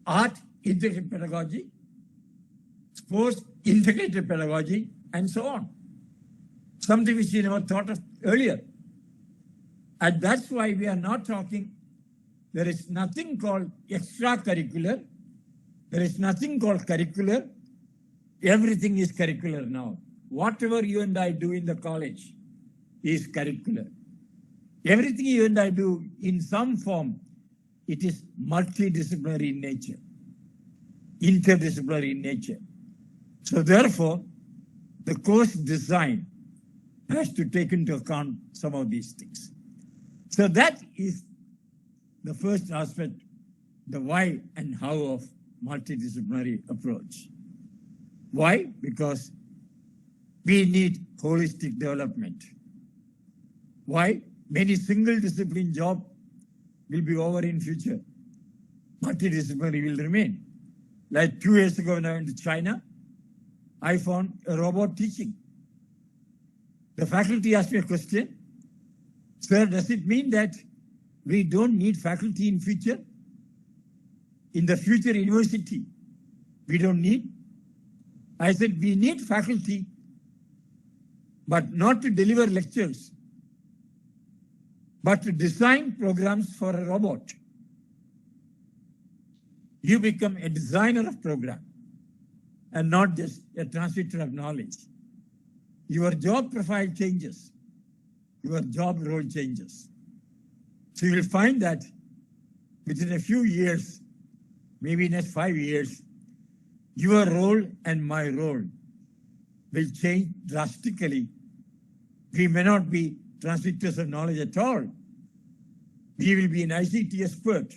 art integrated pedagogy, sports integrated pedagogy, and so on. Something which we never thought of earlier. And that's why we are not talking, there is nothing called extracurricular, there is nothing called curricular, everything is curricular now. Whatever you and I do in the college is curricular. Everything you and I do in some form, it is multidisciplinary in nature, interdisciplinary in nature. So therefore, the course design has to take into account some of these things. So that is the first aspect, the why and how of multidisciplinary approach. Why? Because we need holistic development. Why? Many single discipline job will be over in future. Multidisciplinary will remain. Like 2 years ago when I went to China, I found a robot teaching. The faculty asked me a question. Sir, does it mean that we don't need faculty in future? In the future university, we don't need? I said, we need faculty, but not to deliver lectures, but to design programs for a robot. You become a designer of program and not just a transmitter of knowledge. Your job profile changes. Your job role changes. So you will find that within a few years, maybe next 5 years, your role and my role will change drastically. We may not be transmitters of knowledge at all. We will be an ICT expert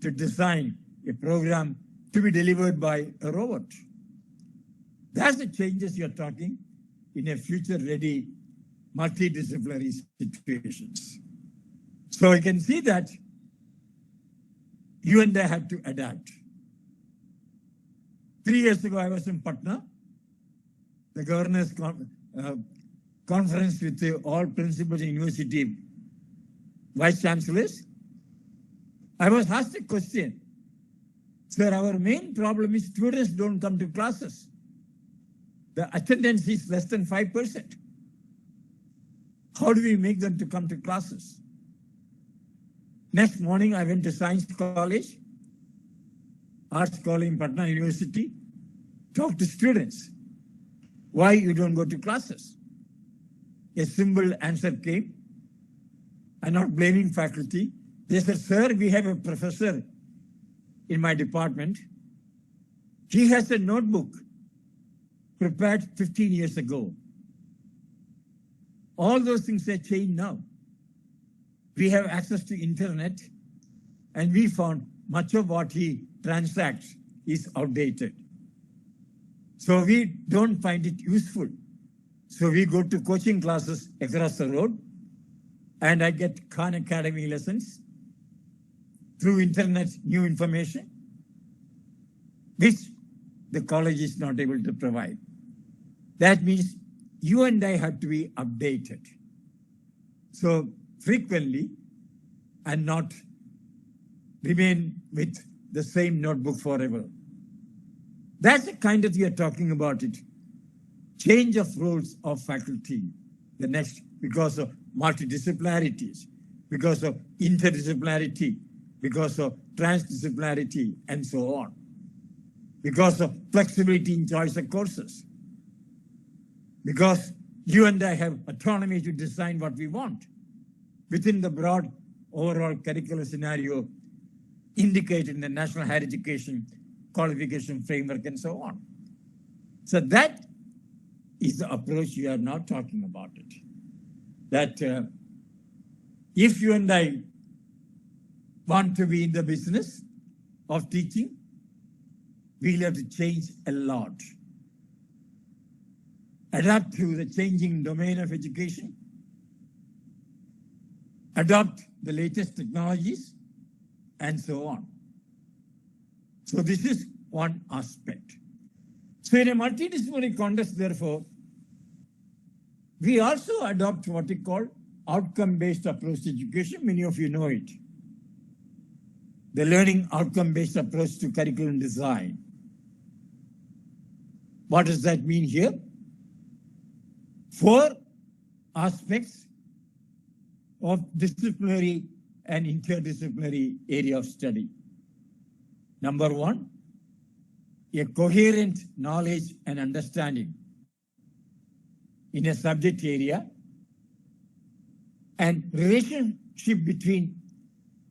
to design a program to be delivered by a robot. That's the changes you're talking in a future-ready multidisciplinary situations. So you can see that you and I have to adapt. 3 years ago, I was in Patna, the governor's conference with all principals in university, vice chancellors. I was asked a question. Sir, our main problem is students don't come to classes. The attendance is less than 5%. How do we make them to come to classes? Next morning, I went to Science College, Arts College in Patna University, talked to students. Why you don't go to classes? A simple answer came. I'm not blaming faculty. They said, sir, we have a professor in my department. He has a notebook prepared 15 years ago. All those things have changed now. We have access to internet, and we found much of what he transacts is outdated. So we don't find it useful. So we go to coaching classes across the road, and I get Khan Academy lessons through internet, new information, which the college is not able to provide. That means you and I have to be updated. So frequently, and not remain with the same notebook forever. That's the kind of we are talking about it. Change of roles of faculty. The next, because of multidisciplinarities, because of interdisciplinarity, because of transdisciplinarity, and so on. Because of flexibility in choice of courses. Because you and I have autonomy to design what we want within the broad overall curricular scenario indicated in the National Higher Education Qualification Framework and so on. So that is the approach we are now talking about it. That if you and I want to be in the business of teaching, we'll have to change a lot. Adapt to the changing domain of education, adopt the latest technologies, and so on. So this is one aspect. So in a multidisciplinary context, therefore, we also adopt what we call outcome-based approach to education. Many of you know it. The learning outcome-based approach to curriculum design. What does that mean here? 4 aspects of disciplinary and interdisciplinary area of study. Number 1, a coherent knowledge and understanding in a subject area and relationship between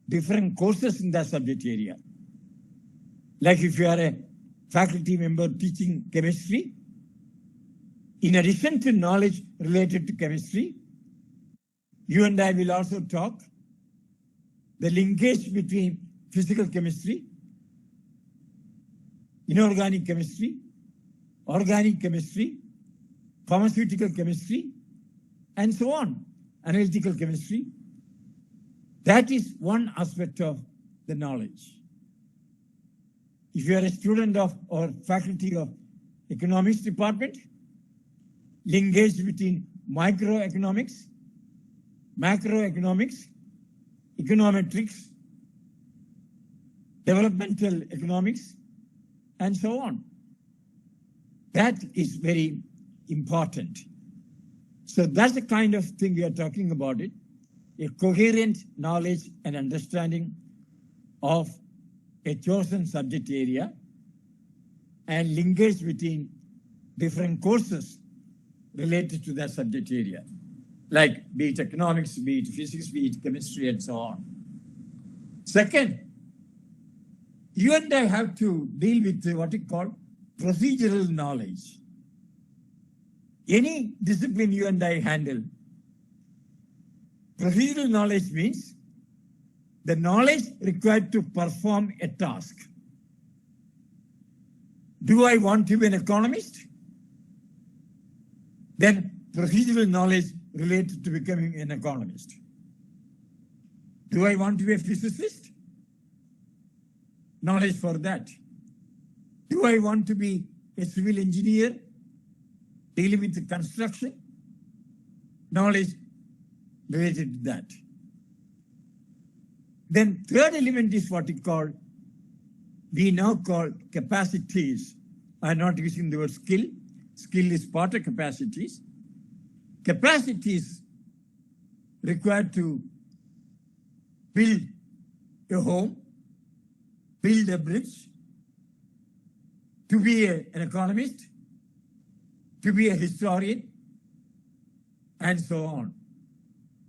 different courses in that subject area. Like if you are a faculty member teaching chemistry, in addition to knowledge related to chemistry, you and I will also talk the linkage between physical chemistry, inorganic chemistry, organic chemistry, pharmaceutical chemistry, and so on, analytical chemistry. That is one aspect of the knowledge. If you are a student of or faculty of economics department, linkage between microeconomics, macroeconomics, econometrics, developmental economics, and so on. That is very important. So that's the kind of thing we are talking about it, a coherent knowledge and understanding of a chosen subject area and linkage between different courses related to that subject area, like be it economics, be it physics, be it chemistry, and so on. Second, you and I have to deal with what we call procedural knowledge. Any discipline you and I handle, procedural knowledge means the knowledge required to perform a task. Do I want to be an economist? Then procedural knowledge related to becoming an economist. Do I want to be a physicist? Knowledge for that. Do I want to be a civil engineer dealing with the construction? Knowledge related to that. Then third element is what we now call capacities. I'm not using the word skill. Skill is part of capacities. Capacities required to build a home, build a bridge, to be an economist, to be a historian, and so on.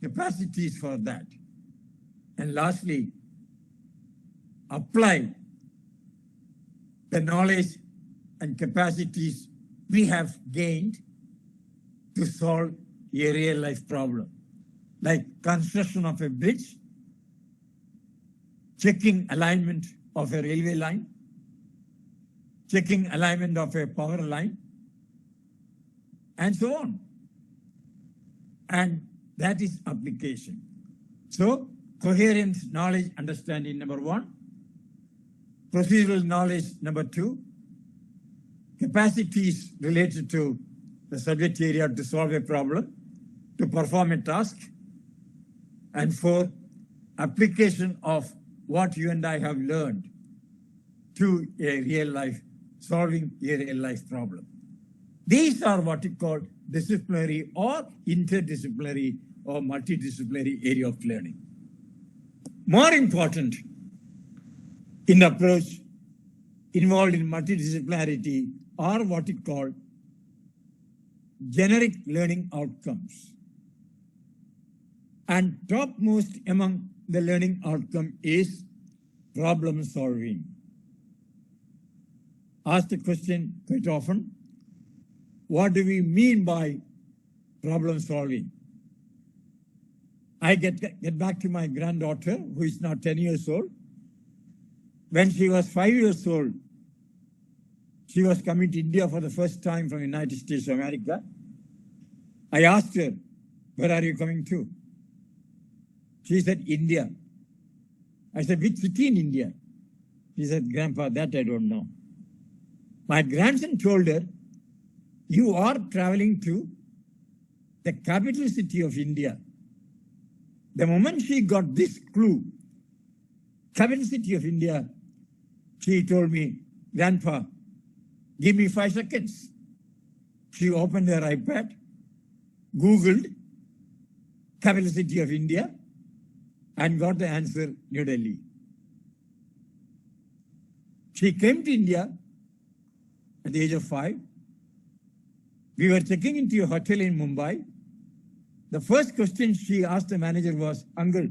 Capacities for that. And lastly, apply the knowledge and capacities we have gained to solve a real life problem, like construction of a bridge, checking alignment of a railway line, checking alignment of a power line, and so on. And that is application. So, coherence, knowledge, understanding, number 1. Procedural knowledge, number 2. Capacities related to the subject area to solve a problem, to perform a task. And 4, application of what you and I have learned to a real life, solving a real life problem. These are what you call disciplinary or interdisciplinary or multidisciplinary area of learning. More important in the approach involved in multidisciplinarity are what you call generic learning outcomes. And topmost among the learning outcome is problem solving. Ask the question quite often, what do we mean by problem solving? I get back to my granddaughter, who is now 10 years old. When she was 5 years old, she was coming to India for the first time from the United States of America. I asked her, where are you coming to? She said, India. I said, which city in India? She said, Grandpa, that I don't know. My grandson told her, you are traveling to the capital city of India. The moment she got this clue, capital city of India, she told me, Grandpa, give me 5 seconds. She opened her iPad, Googled capital city of India, and got the answer, New Delhi. She came to India at the age of 5. We were checking into a hotel in Mumbai. The first question she asked the manager was, Uncle,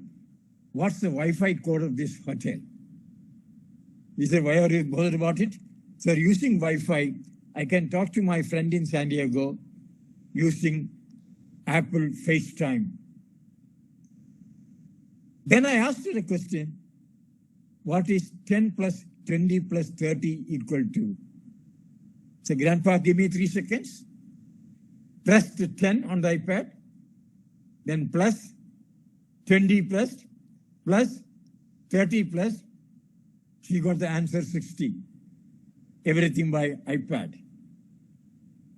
what's the Wi-Fi code of this hotel? He said, why are you bothered about it? Sir, using Wi-Fi, I can talk to my friend in San Diego using Apple FaceTime. Then I asked her a question, what is 10 plus 20 plus 30 equal to? So, Grandpa, give me 3 seconds. Press the 10 on the iPad, then plus 20 plus 30 plus, she got the answer 60. Everything by iPad.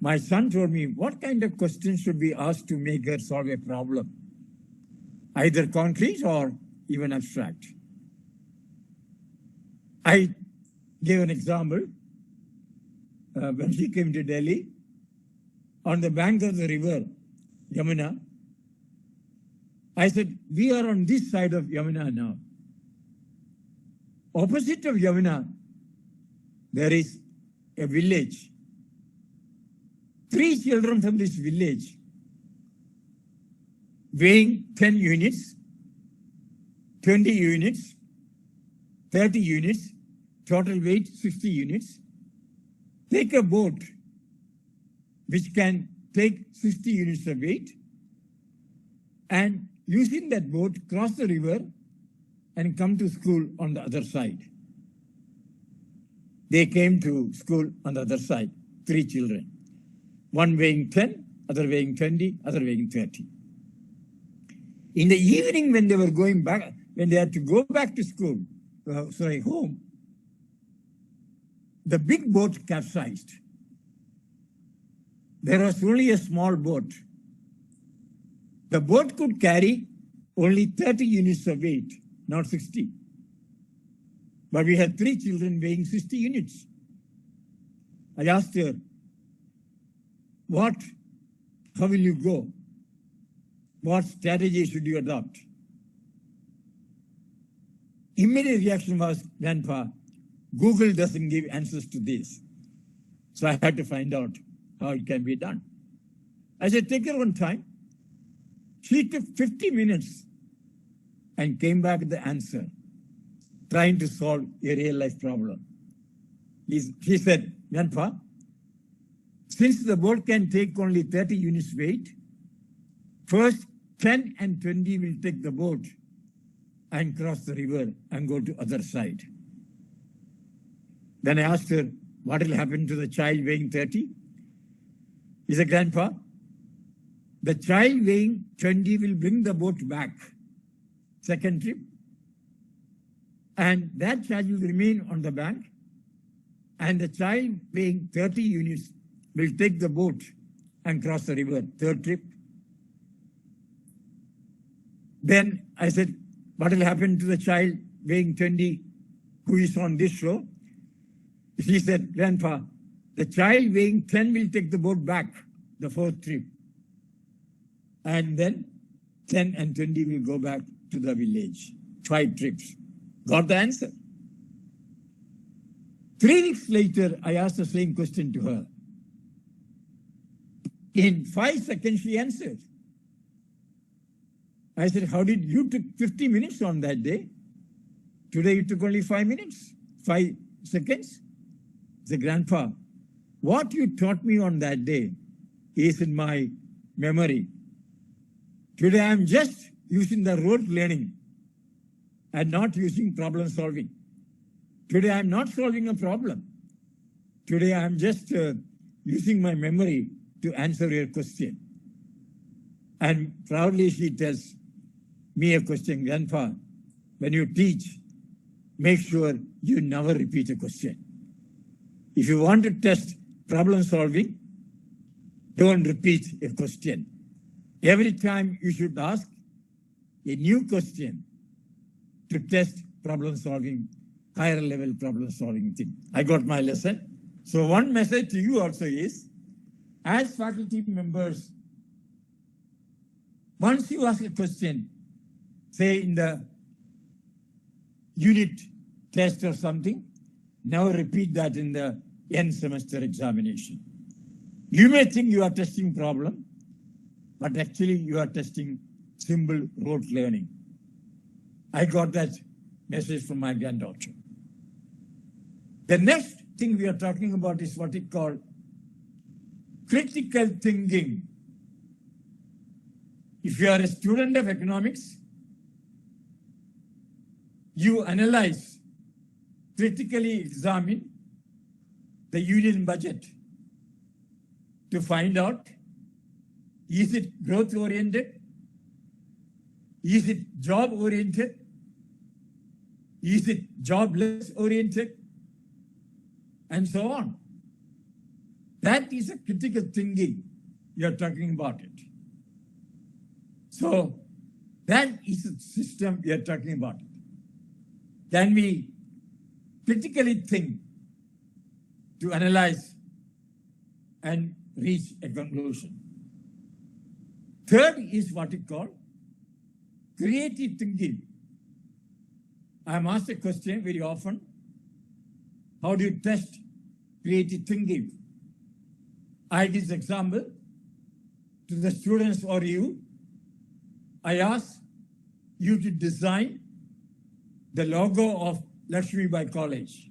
My son told me, what kind of questions should we ask to make her solve a problem? Either concrete or even abstract. I gave an example. When she came to Delhi, on the bank of the river, Yamuna, I said, we are on this side of Yamuna now. Opposite of Yamuna, there is a village. 3 children from this village, weighing 10 units, 20 units, 30 units, total weight 60 units, take a boat which can take 60 units of weight, and using that boat, cross the river and come to school on the other side. They came to school on the other side, 3 children. One weighing 10, other weighing 20, other weighing 30. In the evening when they were going back, when they had to go back to school, home, the big boat capsized. There was only a small boat. The boat could carry only 30 units of weight, not 60. But we had 3 children weighing 60 units. I asked her, how will you go? What strategy should you adopt? Immediate reaction was, Grandpa, Google doesn't give answers to this. So I had to find out how it can be done. I said, take her one time. She took 50 minutes and came back with the answer, trying to solve a real life problem. She said, Grandpa, since the boat can take only 30 units weight, first 10 and 20 will take the boat and cross the river and go to other side. Then I asked her, what will happen to the child weighing 30? He said, Grandpa, the child weighing 20 will bring the boat back, second trip, and that child will remain on the bank, and the child weighing 30 units will take the boat and cross the river, third trip. Then I said, what will happen to the child weighing 20 who is on this shore? She said, Grandpa, the child weighing 10 will take the boat back, the fourth trip. And then 10 and 20 will go back to the village, 5 trips. Got the answer. 3 weeks later, I asked the same question to her. In 5 seconds, she answered. I said, how did you took 50 minutes on that day? Today you took only 5 minutes, 5 seconds. I said, Grandpa, what you taught me on that day is in my memory. Today I am just using the rote learning and not using problem solving. Today I am not solving a problem. Today I am just using my memory to answer your question. And proudly she tells me a question, Grandpa, when you teach, make sure you never repeat a question. If you want to test problem solving, don't repeat a question. Every time you should ask a new question to test problem solving, higher level problem solving thing. I got my lesson. So one message to you also is, as faculty members, once you ask a question, say in the unit test or something, never repeat that in the end semester examination. You may think you are testing problem, but actually you are testing simple rote learning. I got that message from my granddaughter. The next thing we are talking about is what is called critical thinking. If you are a student of economics, you analyze, critically examine the union budget to find out, is it growth oriented? Is it job oriented? Is it jobless oriented? And so on. That is a critical thinking you are talking about it. So that is a system we are talking about it. Can we critically think to analyze and reach a conclusion? Third is what is called creative thinking. I am asked a question very often, how do you test creative thinking? I give this example to the students or you. I ask you to design the logo of Lakshmibai College,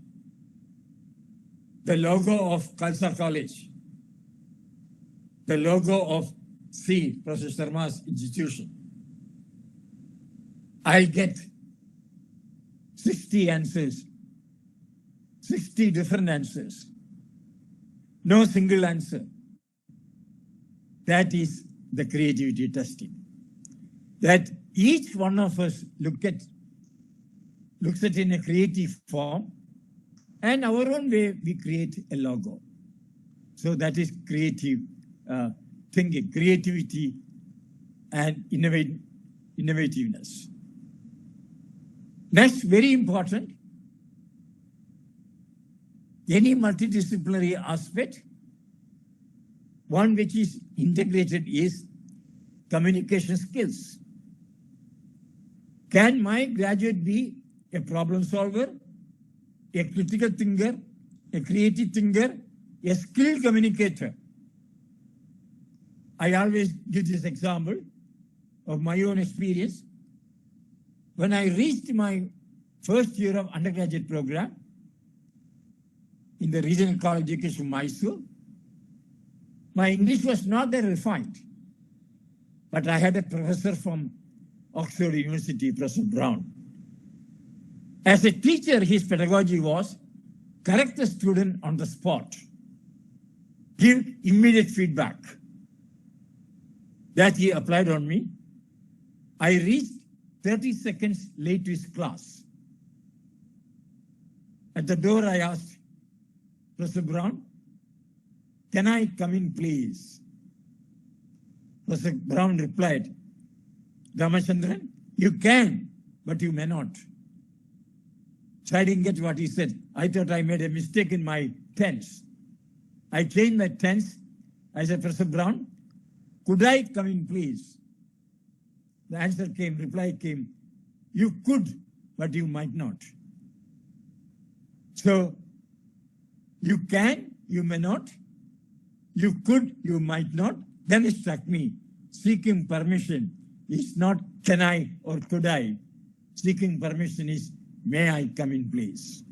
the logo of Khalsa College, the logo of Professor Sharma's institution. I'll get 60 answers, 60 different answers. No single answer. That is the creativity testing. That each one of us looks at it in a creative form, and our own way we create a logo. So that is creative thinking, creativity and innovativeness. Next, very important, any multidisciplinary aspect, one which is integrated is communication skills. Can my graduate be a problem solver, a critical thinker, a creative thinker, a skilled communicator? I always give this example of my own experience. When I reached my first year of undergraduate program in the Regional College of Education, Mysore, my English was not that refined, but I had a professor from Oxford University, Professor Brown. As a teacher, his pedagogy was correct the student on the spot, give immediate feedback. That he applied on me. I reached 30 seconds late to his class. At the door, I asked, Professor Brown, can I come in, please? Professor Brown replied, Ramachandran, you can, but you may not. So I didn't get what he said. I thought I made a mistake in my tense. I changed my tense. I said, Professor Brown, could I come in, please? The answer came, reply came, you could, but you might not. So, you can, you may not. You could, you might not. Then it struck me, seeking permission is not can I or could I. Seeking permission is, may I come in, please?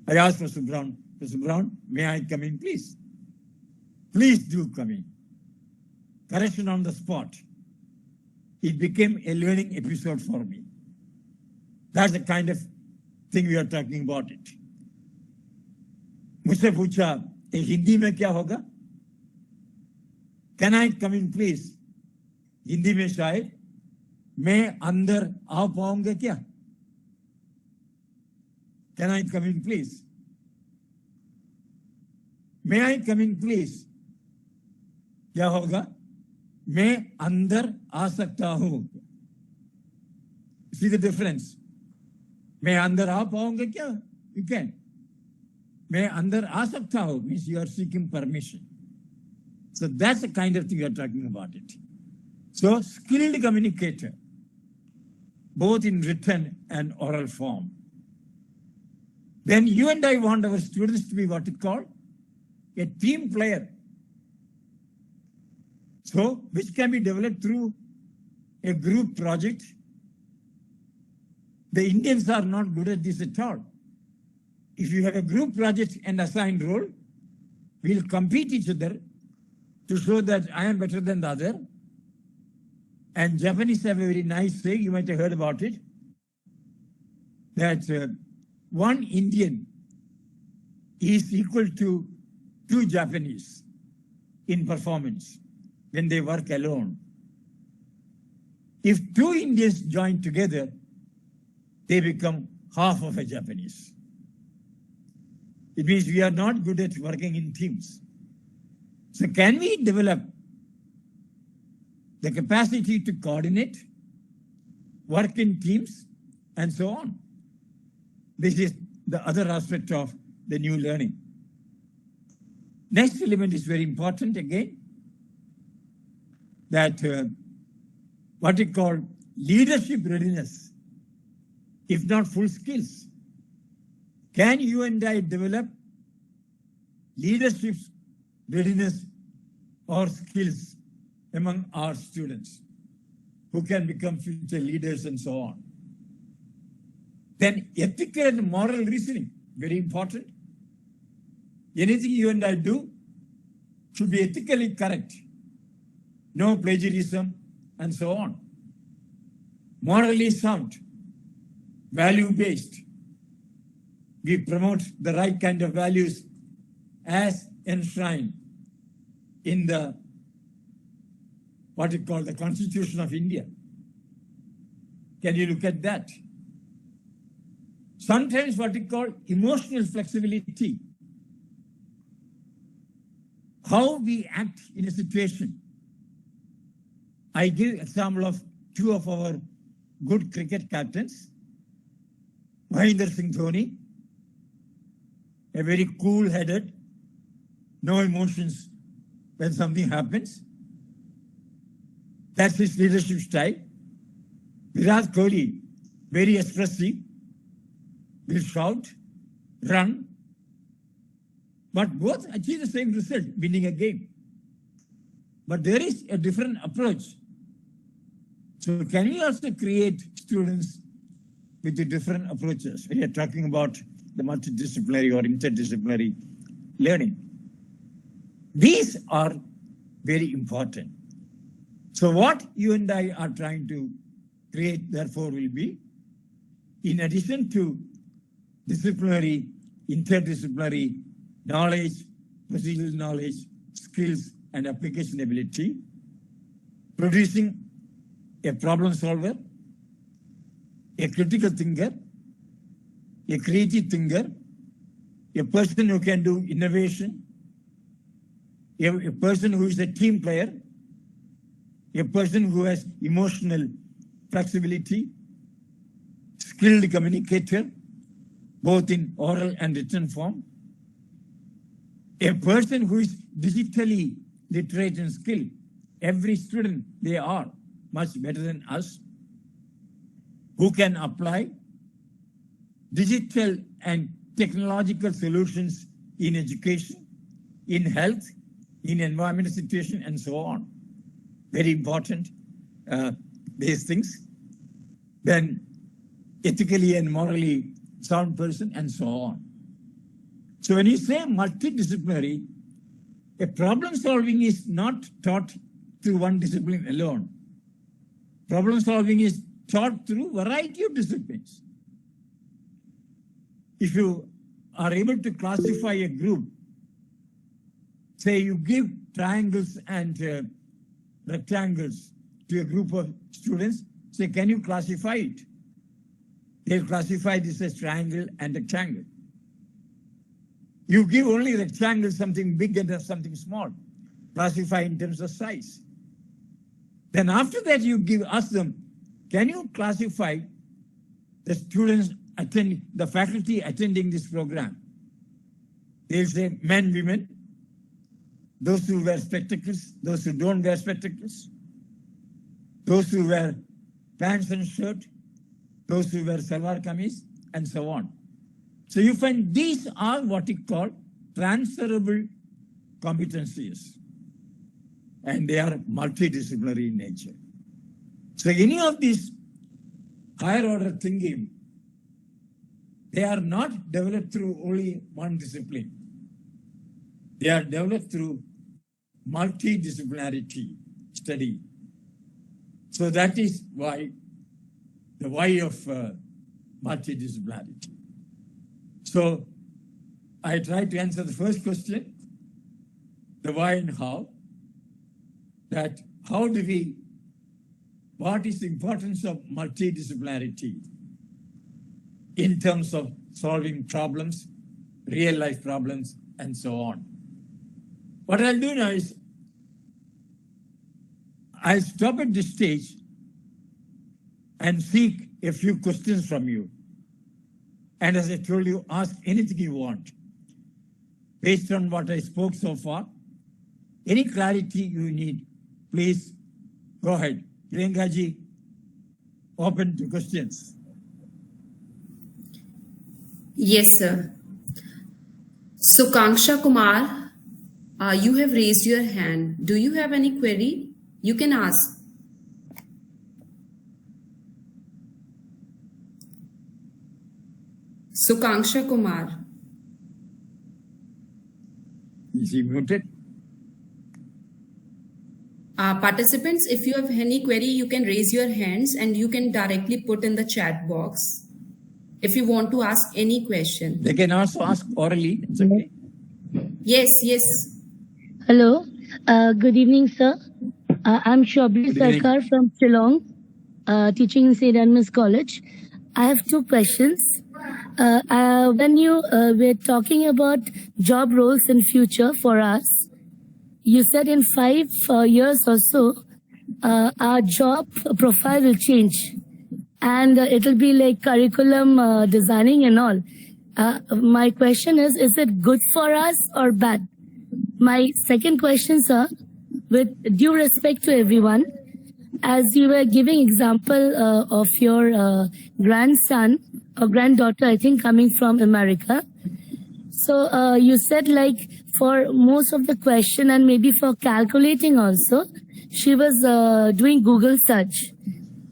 I asked Professor Brown, may I come in, please? Please do come in. Correction on the spot. It became a learning episode for me. That's the kind of thing we are talking about it. मुझसे पूछा हिंदी में क्या होगा? Can I come in, please? Hindi में शायद मैं अंदर आ पाऊंगा क्या? Can I come in, please? May I come in, please? क्या होगा? मैं अंदर आ सकता हूं. See the difference? मैं अंदर आ पाऊंगा क्या? You can. मैं अंदर आ सकता हूं means you are seeking permission. So that's the kind of thing you are talking about it. So skilled communicator, both in written and oral form. Then you and I want our students to be what it called a team player. So, which can be developed through a group project. The Indians are not good at this at all. If you have a group project and assigned role, we'll compete each other to show that I am better than the other. And Japanese have a very nice saying, you might have heard about it, that one Indian is equal to 2 Japanese in performance when they work alone. If 2 Indians join together, they become half of a Japanese. It means we are not good at working in teams. So can we develop the capacity to coordinate, work in teams, and so on? This is the other aspect of the new learning. Next element is very important again, that what we call leadership readiness, if not full skills. Can you and I develop leadership readiness or skills among our students who can become future leaders and so on? Then ethical and moral reasoning, very important. Anything you and I do should be ethically correct. No plagiarism and so on. Morally sound, value-based. We promote the right kind of values as enshrined in the, what you call the Constitution of India. Can you look at that? Sometimes what we call emotional flexibility. How we act in a situation. I give example of 2 of our good cricket captains. Mahendra Singh Dhoni, a very cool-headed, no emotions when something happens. That's his leadership style. Virat Kohli, very expressive, will shout, run, but both achieve the same result, winning a game. But there is a different approach. So can we also create students with the different approaches? We are talking about the multidisciplinary or interdisciplinary learning. These are very important. So what you and I are trying to create, therefore, will be, in addition to disciplinary interdisciplinary knowledge, procedural knowledge, skills, and application ability, producing a problem solver, a critical thinker, a creative thinker, a person who can do innovation, a person who is a team player, a person who has emotional flexibility, skilled communicator, both in oral and written form, a person who is digitally literate and skilled. Every student, they are much better than us, who can apply digital and technological solutions in education, in health, in environmental situation, and so on. Very important, these things. Then ethically and morally sound person, and so on. So when you say multidisciplinary, a problem solving is not taught through one discipline alone. Problem solving is taught through a variety of disciplines. If you are able to classify a group, say you give triangles and rectangles to a group of students, say, can you classify it? They'll classify this as triangle and rectangle. You give only rectangle, something big and something small, classify in terms of size. Then after that, you ask them, can you classify the students attending, the faculty attending this program? They'll say men, women, those who wear spectacles, those who don't wear spectacles, those who wear pants and shirt, those who wear salwar kameez, and so on. So you find these are what we call transferable competencies, and they are multidisciplinary in nature. So any of these higher order thinking, they are not developed through only one discipline. They are developed through multidisciplinarity study. So that is why the why of multidisciplinarity. So I try to answer the first question, the why and how. That how do we, what is the importance of multidisciplinarity in terms of solving problems, real life problems, and so on. What I'll do now is, I'll stop at this stage and seek a few questions from you. And as I told you, ask anything you want. Based on what I spoke so far, any clarity you need, please go ahead. Priyankaji, open to questions.
Yes, sir. So, Kanksha Kumar, you have raised your hand. Do you have any query? You can ask. So, Kanksha Kumar.
Is he muted?
Participants, if you have any query, you can raise your hands and you can directly put in the chat box if you want to ask any question.
They can also ask orally. It's okay.
Yes, yes.
Hello. Good evening, sir. I'm Shobhi Sarkar from Shillong, teaching in St. Edmund's College. I have two questions. When you were talking about job roles in future for us, you said in 5 years or so, our job profile will change. And it'll be like curriculum designing and all. My question is it good for us or bad? My second question, sir, with due respect to everyone, as you were giving example of your grandson or granddaughter, I think, coming from America. So you said like for most of the question and maybe for calculating also, she was doing Google search.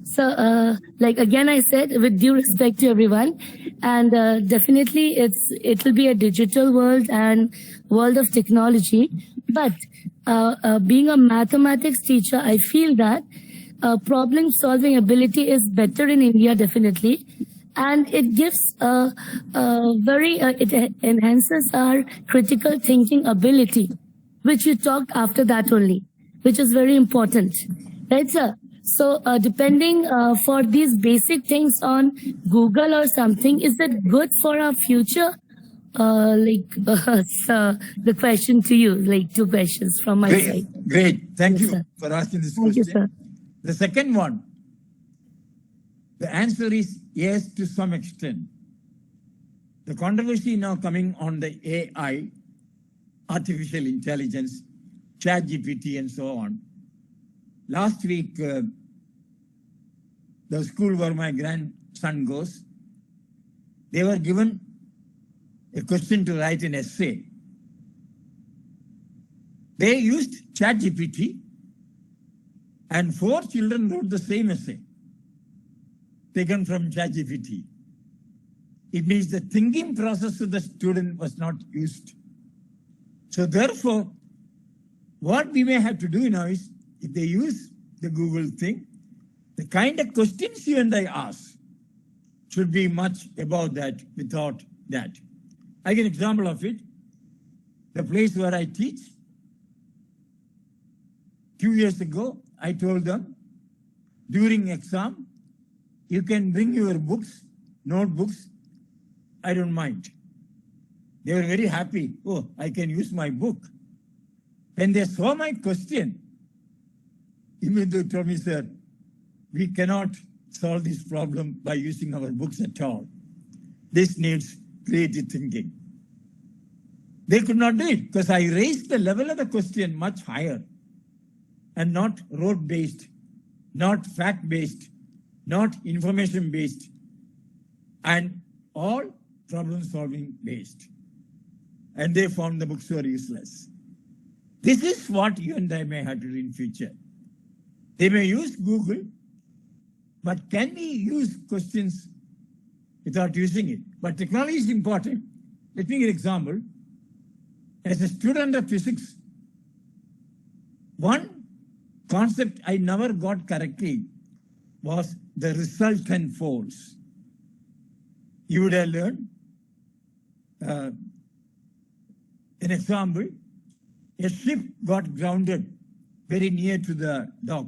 So like again, I said with due respect to everyone, and definitely it'll be a digital world and world of technology. But being a mathematics teacher, I feel that problem solving ability is better in India, definitely. and it gives it enhances our critical thinking ability, which you talked after that only, which is very important, right, sir? So depending for these basic things on Google or something, is it good for our future? So the question to you, like 2 questions from my side.
Great. Thank
Yes,
you
sir.
for asking this
Thank you,
question.
sir.
The second one, the answer is yes to some extent. The controversy now coming on the AI, artificial intelligence, ChatGPT and so on. Last week, the school where my grandson goes, they were given a question to write an essay. They used ChatGPT and 4 children wrote the same essay taken from ChatGPT. It means the thinking process of the student was not used. So therefore, what we may have to do now is, if they use the Google thing, the kind of questions you and I ask should be much above that, without that. I give an example of it. The place where I teach, 2 years ago, I told them, during exam, you can bring your books, notebooks, I don't mind. They were very happy. Oh, I can use my book. When they saw my question, immediately told me, sir, we cannot solve this problem by using our books at all. This needs creative thinking. They could not do it because I raised the level of the question much higher and not rote-based, not fact-based, not information-based, and all problem-solving based. And they found the books were useless. This is what you and I may have to do in future. They may use Google, but can we use questions without using it? But technology is important. Let me give an example. As a student of physics, one concept I never got correctly was the resultant force. You would have learned an example. A ship got grounded very near to the dock.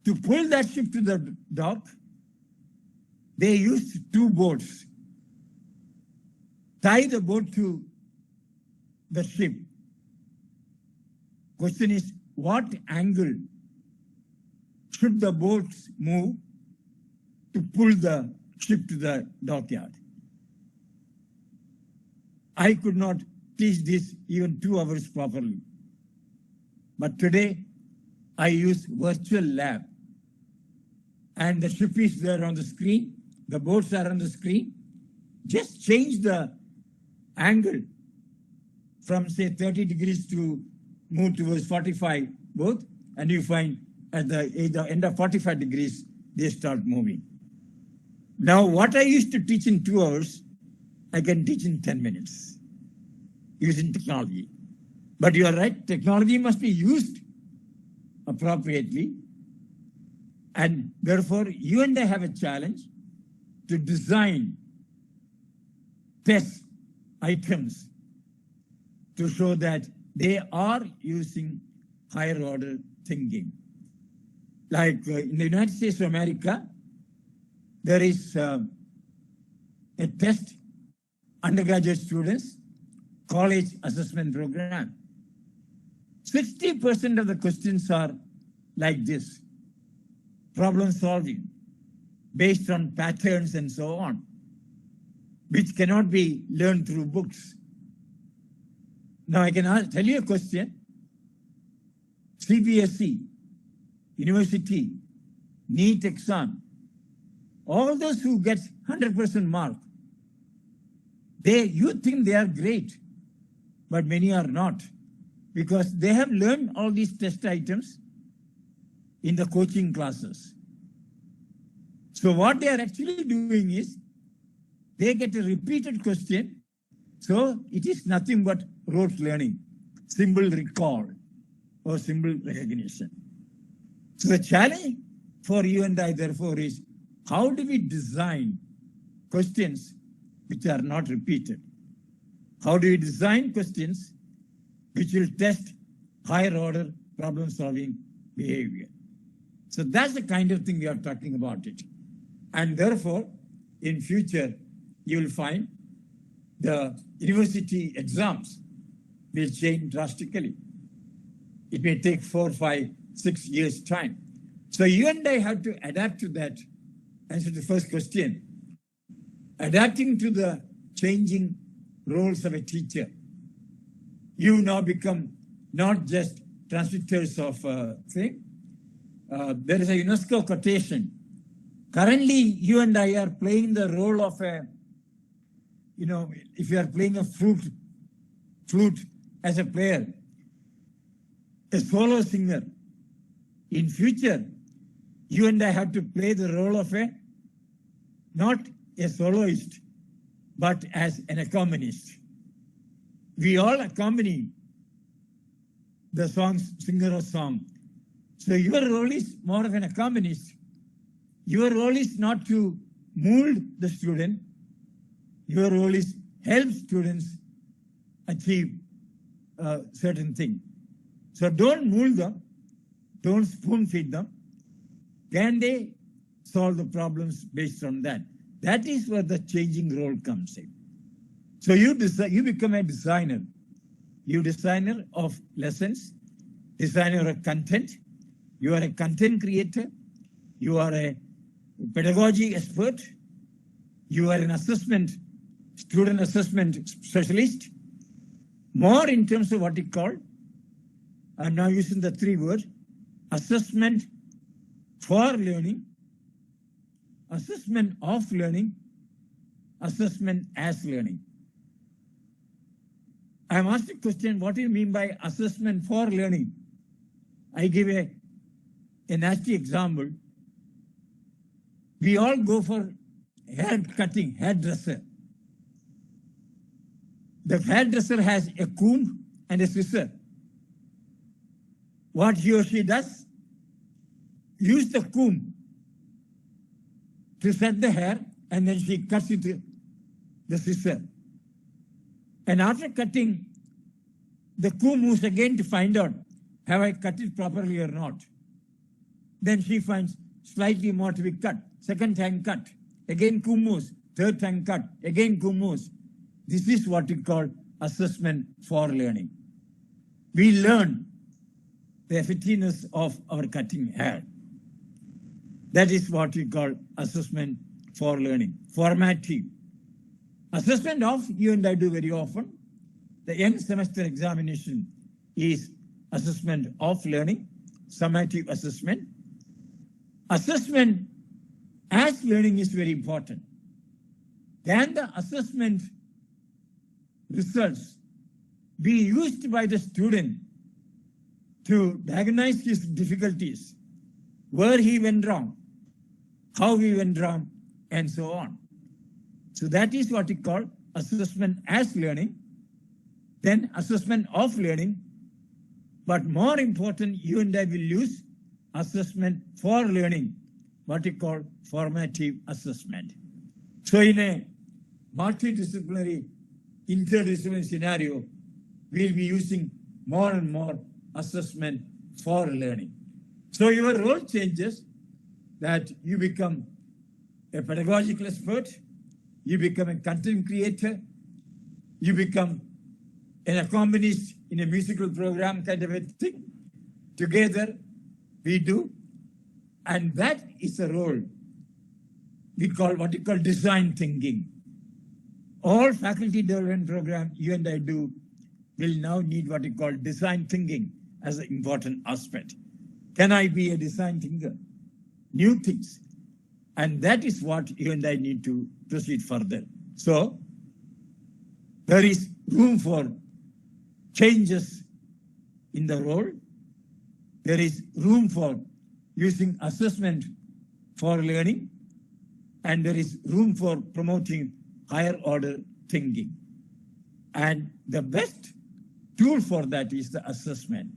To pull that ship to the dock, they used 2 boats. Tie the boat to the ship. Question is, what angle should the boats move to pull the ship to the dockyard? I could not teach this even 2 hours properly. But today, I use virtual lab. And the ship is there on the screen. The boats are on the screen. Just change the angle from, say, 30 degrees to move towards 45 both. And you find at the end of 45 degrees, they start moving. Now, what I used to teach in 2 hours, I can teach in 10 minutes using technology. But you are right, technology must be used appropriately. And therefore, you and I have a challenge to design test items to show that they are using higher order thinking. Like in the United States of America, there is a test, undergraduate students, college assessment program. 60% of the questions are like this. Problem solving based on patterns and so on, which cannot be learned through books. Now I can tell you a question. CBSE, university, NEET exam, all those who get 100% mark, you think they are great, but many are not, because they have learned all these test items in the coaching classes. So what they are actually doing is, they get a repeated question, so it is nothing but rote learning, symbol recall, or symbol recognition. So the challenge for you and I, therefore, is how do we design questions which are not repeated? How do we design questions which will test higher order problem solving behavior? So that's the kind of thing we are talking about it. And therefore, in future, you will find the university exams will change drastically. It may take 4, 5, 6 years' time. So you and I have to adapt to that. Answer the first question. Adapting to the changing roles of a teacher. You now become not just transmitters of thing. There is a UNESCO quotation. Currently, you and I are playing the role of a, if you are playing a flute as a player, a solo singer. In future, you and I have to play the role of not a soloist, but as an accompanist. We all accompany the singer of song. So your role is more of an accompanist. Your role is not to mold the student. Your role is help students achieve a certain thing. So don't mold them. Don't spoon feed them. Can they solve the problems based on that? That is where the changing role comes in. So you become a designer. You designer of lessons, designer of content. You are a content creator. You are a pedagogy expert. You are an student assessment specialist. More in terms of what you call, I'm now using the 3 words, assessment for learning, assessment of learning, assessment as learning. I'm asked a question, what do you mean by assessment for learning? I give a nasty example. We all go for hairdresser. The hairdresser has a comb and a scissor. What he or she does, use the comb to set the hair, and then she cuts it with the scissor. And after cutting, the comb moves again to find out, have I cut it properly or not? Then she finds slightly more to be cut. Second time cut. Again comb moves. Third time cut. Again comb moves. This is what we call assessment for learning. We learn the effectiveness of our cutting hair. That is what we call assessment for learning. Formative. Assessment of, you and I do very often. The end semester examination is assessment of learning, summative assessment. Assessment as learning is very important. Can the assessment results be used by the student to diagnose his difficulties, where he went wrong, how he went wrong, and so on? So that is what we call assessment as learning, then assessment of learning, but more important, you and I will use assessment for learning, what we call formative assessment. So in a multidisciplinary, interdisciplinary scenario, we'll be using more and more assessment for learning. So your role changes, that you become a pedagogical expert, you become a content creator, you become an accompanist in a musical program kind of a thing. Together we do, and that is a role we call what we call design thinking. All faculty development program you and I do will now need what we call design thinking as an important aspect. Can I be a design thinker? New things. And that is what you and I need to proceed further. So there is room for changes in the role. There is room for using assessment for learning, and there is room for promoting higher order thinking. And the best tool for that is the assessment.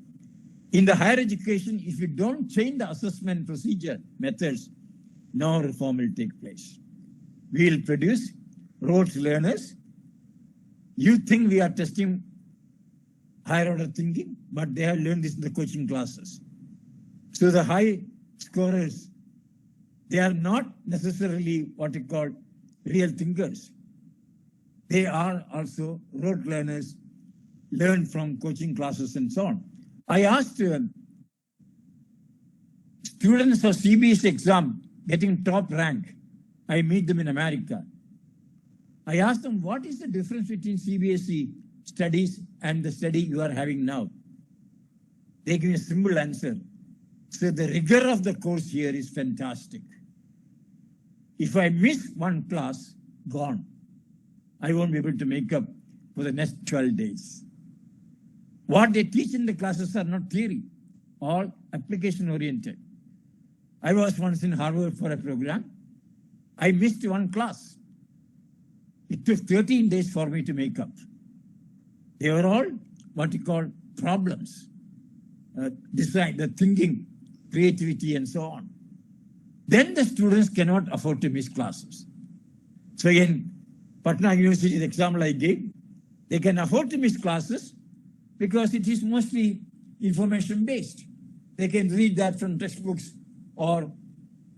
In the higher education, if you don't change the assessment procedure methods, no reform will take place. We will produce rote learners. You think we are testing higher order thinking, but they have learned this in the coaching classes. So the high scorers, they are not necessarily what you call real thinkers. They are also rote learners, learn from coaching classes and so on. I asked students of CBSE exam getting top rank. I meet them in America. I asked them, what is the difference between CBSE studies and the study you are having now? They give me a simple answer. So the rigor of the course here is fantastic. If I miss one class, gone. I won't be able to make up for the next 12 days. What they teach in the classes are not theory, all application oriented. I was once in Harvard for a program. I missed one class. It took 13 days for me to make up. They were all what you call problems, design, the thinking, creativity, and so on. Then the students cannot afford to miss classes. So in Patna University, the example I gave, they can afford to miss classes because it is mostly information-based. They can read that from textbooks or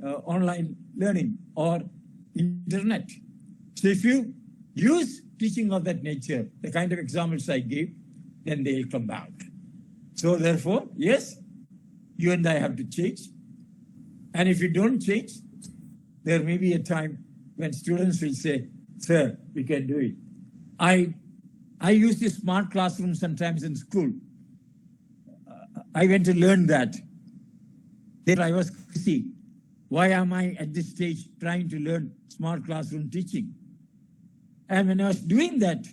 online learning or internet. So if you use teaching of that nature, the kind of examples I gave, then they will come back. So therefore, yes, you and I have to change. And if you don't change, there may be a time when students will say, sir, we can do it. I use this smart classroom sometimes in school. I went to learn that. Then I was see, why am I at this stage trying to learn smart classroom teaching? And when I was doing that,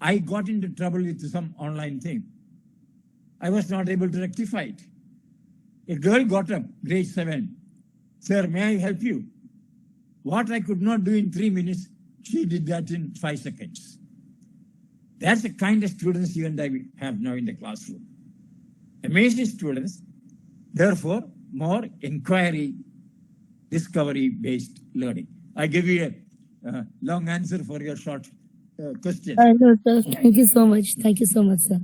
I got into trouble with some online thing. I was not able to rectify it. A girl got up, grade 7. Sir, may I help you? What I could not do in 3 minutes, she did that in 5 seconds. That's the kind of students you and I have now in the classroom. Amazing students, therefore, more inquiry, discovery-based learning. I give you a long answer for your short question.
No, sir. Thank you so much. Thank you so much, sir.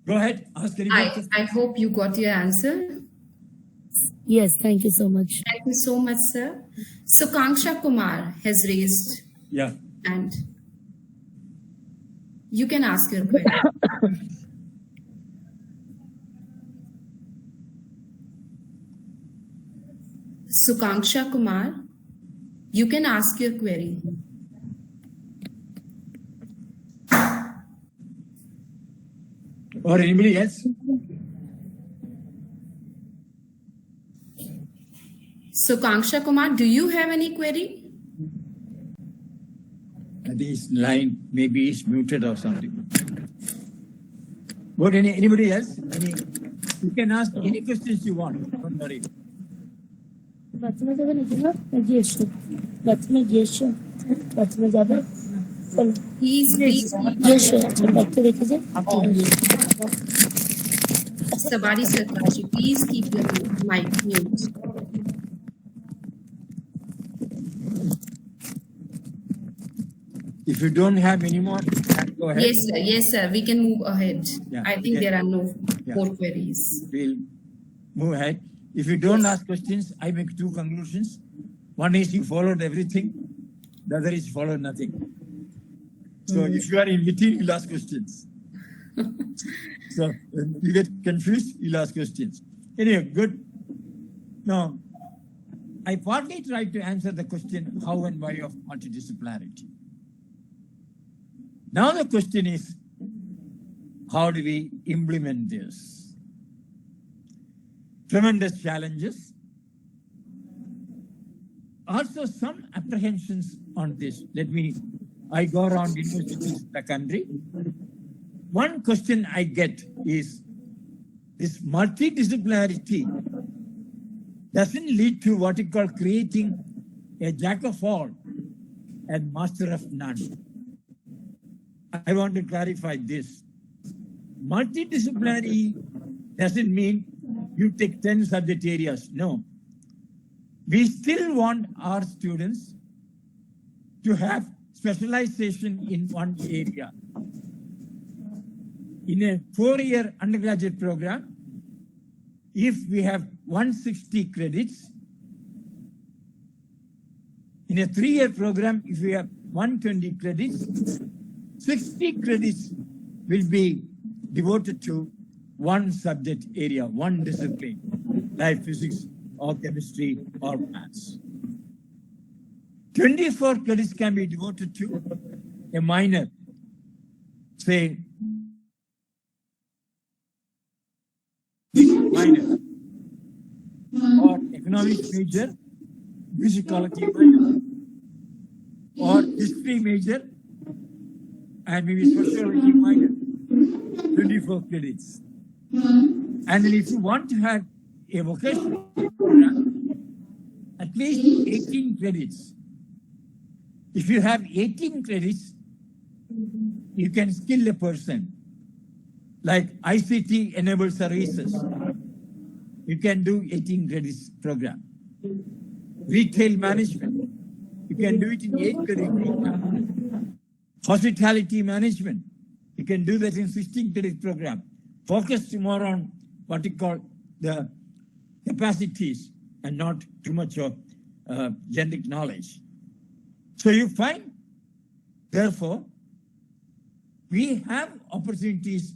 Go ahead, ask any more questions.
I hope you got your answer.
Yes, thank you so much.
Thank you so much, sir. So Kanksha Kumar has raised and you can ask your question. Sukanksha Kumar, you can ask your query.
Or anybody else?
Sukanksha Kumar, do you have any query?
This line maybe is muted or something. But anybody else? You can ask any questions you want. Don't worry.
Please. Sabari Sarkarji, please keep your mic mute.
If you don't have any more, go ahead.
Yes, sir. We can move ahead.
Yeah,
I think there are no more queries.
We'll move ahead. If you don't ask questions, I make two conclusions. One is you followed everything. The other is followed nothing. So if you are in between, you'll ask questions. So when you get confused, you'll ask questions. Anyway, good. Now, I partly tried to answer the question how and why of multidisciplinarity. Now the question is, how do we implement this? Tremendous challenges. Also some apprehensions on this. I go around universities in the country. One question I get is, this multidisciplinarity doesn't lead to what you call creating a jack of all and master of none. I want to clarify this. Multidisciplinary doesn't mean you take 10 subject areas. No, we still want our students to have specialization in one area. In a 4-year undergraduate program, if we have 160 credits, in a 3-year program, if we have 120 credits, 60 credits will be devoted to one subject area, one discipline, like physics or chemistry or maths. 24 credits can be devoted to a minor, say, minor, or economics major, musicology minor, or history major, and maybe sociology minor, 24 credits. And then if you want to have a vocational program, at least 18 credits. If you have 18 credits, you can skill a person. Like ICT enabled services, you can do 18 credits program. Retail management, you can do it in 8 credit program. Hospitality management, you can do that in 16 credit program. Focus more on what you call the capacities and not too much of generic knowledge. So you find, therefore, we have opportunities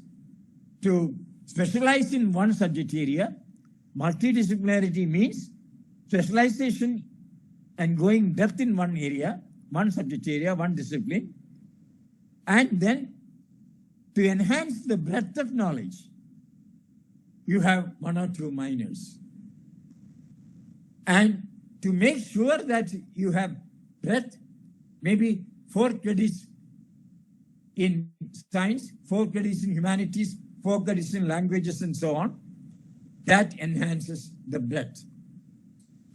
to specialize in one subject area. Multidisciplinarity means specialization and going depth in one area, one subject area, one discipline, and then to enhance the breadth of knowledge, you have 1 or 2 minors. And to make sure that you have breadth, maybe 4 credits in science, 4 credits in humanities, 4 credits in languages, and so on. That enhances the breadth.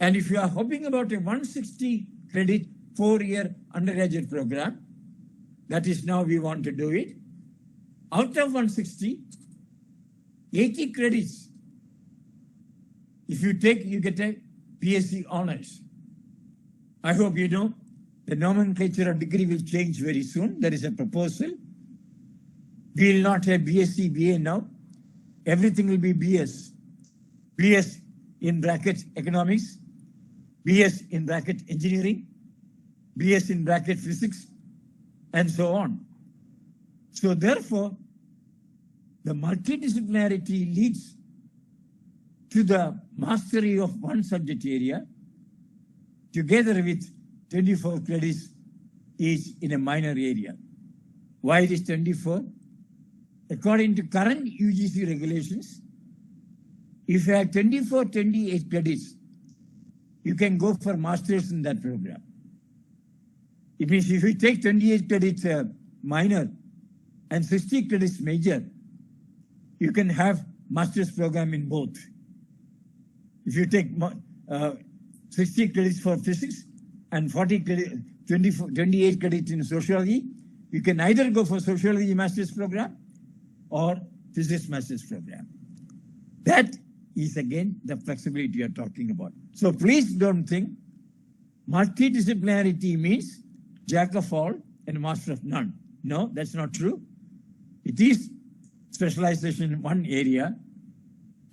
And if you are hoping about a 160 credit 4-year undergraduate program, that is now we want to do it. Out of 160, 80 credits. If you take, you get a BSc honors. I hope you know the nomenclature of degree will change very soon. There is a proposal. We will not have BSc, BA now. Everything will be BS. BS in bracket economics, BS in bracket engineering, BS in bracket physics, and so on. So therefore, the multidisciplinarity leads to the mastery of one subject area together with 24 credits each in a minor area. Why it is 24? According to current UGC regulations, if you have 24, 28 credits, you can go for masters in that program. It means if you take 28 credits minor and 60 credits major, you can have master's program in both. If you take 60 credits for physics and 40 credit, 28 credits in sociology, you can either go for sociology master's program or physics master's program. That is again the flexibility you're talking about. So please don't think multidisciplinarity means jack of all and master of none. No, that's not true. It is specialization in one area,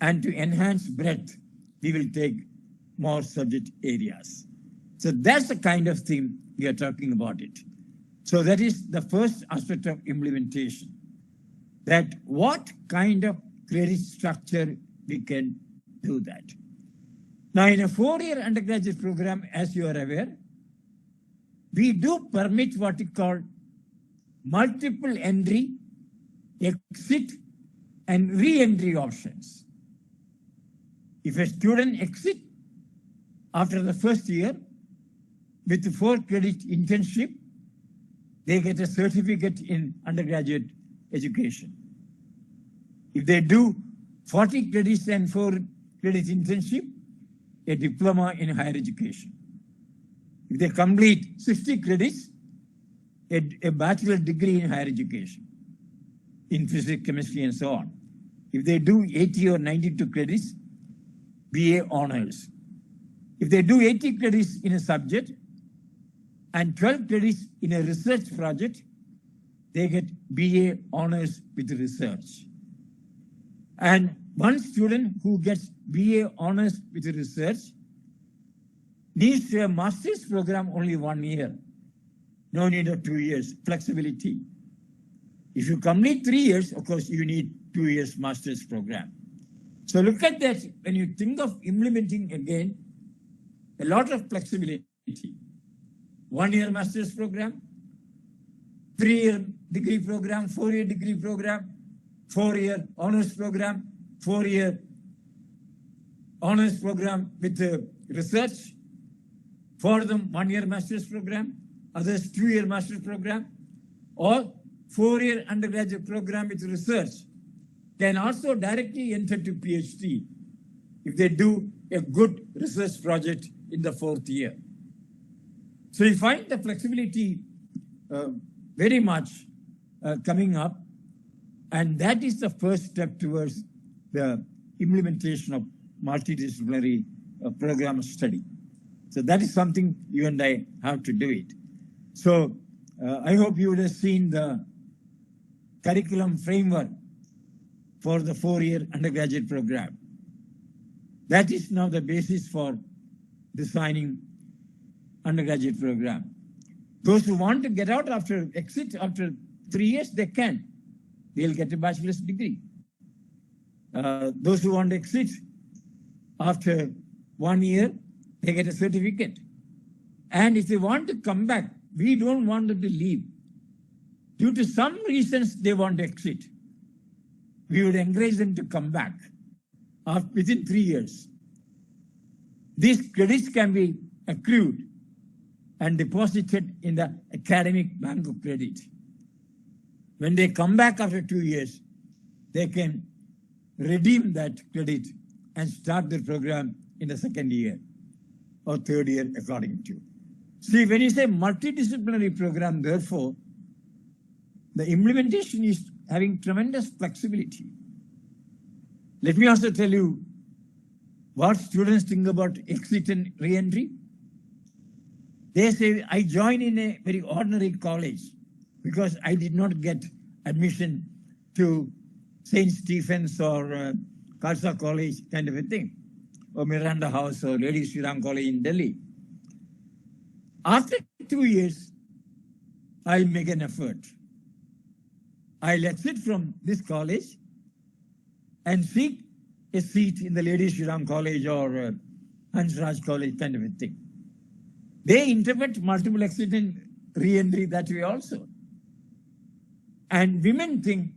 and to enhance breadth, we will take more subject areas. So that's the kind of thing we are talking about it. So that is the first aspect of implementation, that what kind of credit structure we can do that. Now, in a 4-year undergraduate program, as you are aware, we do permit what we call multiple entry, exit, and re-entry options. If a student exit after the first year with 4-credit internship, they get a certificate in undergraduate education. If they do 40 credits and 4 credits internship, a diploma in higher education. If they complete 60 credits, a bachelor degree in higher education, in physics, chemistry, and so on. If they do 80 or 92 credits, BA honors. If they do 80 credits in a subject and 12 credits in a research project, they get BA honors with research. And one student who gets BA honors with research needs to have a master's program only 1 year. No need of 2 years, flexibility. If you complete 3 years, of course, you need 2 years master's program. So look at that. When you think of implementing again, a lot of flexibility. 1 year master's program, 3-year degree program, 4-year degree program, 4-year honors program, 4-year honors program with research. For them, 1-year master's program, others 2-year master's program, or 4-year undergraduate program with research. Can also directly enter to PhD if they do a good research project in the 4th year. So you find the flexibility very much coming up, and that is the first step towards the implementation of multidisciplinary program study. So that is something you and I have to do it. So I hope you would have seen the curriculum framework for the 4-year undergraduate program. That is now the basis for designing undergraduate program. Those who want to get out after exit after 3 years, they can. They'll get a bachelor's degree. Those who want to exit after 1 year, they get a certificate. And if they want to come back, we don't want them to leave. Due to some reasons, they want to exit. We would encourage them to come back within 3 years. These credits can be accrued and deposited in the academic bank of credit. When they come back after 2 years, they can redeem that credit and start their program in the 2nd year or 3rd year according to. See, when you say multidisciplinary program, therefore, the implementation is having tremendous flexibility. Let me also tell you what students think about exit and re-entry. They say, I joined in a very ordinary college because I did not get admission to St. Stephen's or Khalsa College kind of a thing, or Miranda House or Lady Sri Ram College in Delhi. After 2 years, I'll make an effort. I'll exit from this college and seek a seat in the Lady Sri Ram College or Hansraj College kind of a thing. They interpret multiple exit and re-entry that way also. And women think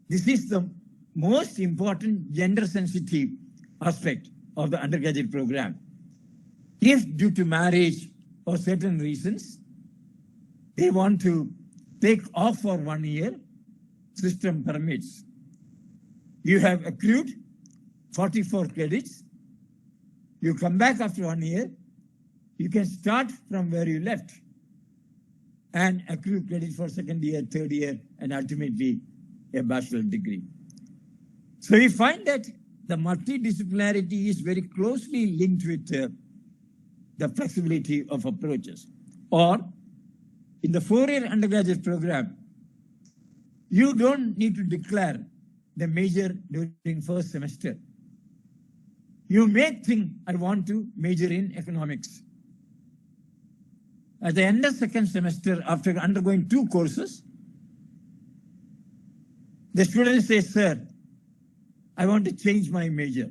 this is the most important gender-sensitive aspect of the undergraduate program. If due to marriage or certain reasons, they want to take off for 1 year, system permits. You have accrued 44 credits. You come back after 1 year, you can start from where you left and accrue credit for 2nd year, 3rd year, and ultimately a bachelor's degree. So we find that the multidisciplinarity is very closely linked with the flexibility of approaches. Or in the 4-year undergraduate program, you don't need to declare the major during first semester. You may think, I want to major in economics. At the end of 2nd semester, after undergoing 2 courses, the student says, sir, I want to change my major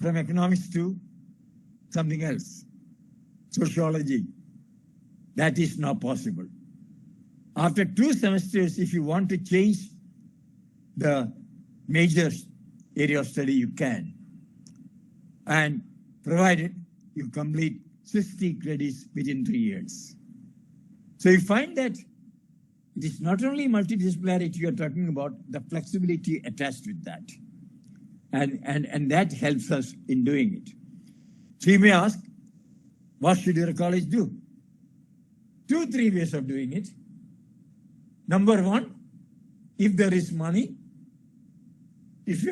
from economics to something else, sociology. That is not possible. After 2 semesters, if you want to change the major area of study, you can. And provided you complete 60 credits within 3 years. So you find that it is not only multidisciplinarity you're talking about, the flexibility attached with that. And that helps us in doing it. So you may ask, what should your college do? 2-3 ways of doing it. Number 1, if there is money, if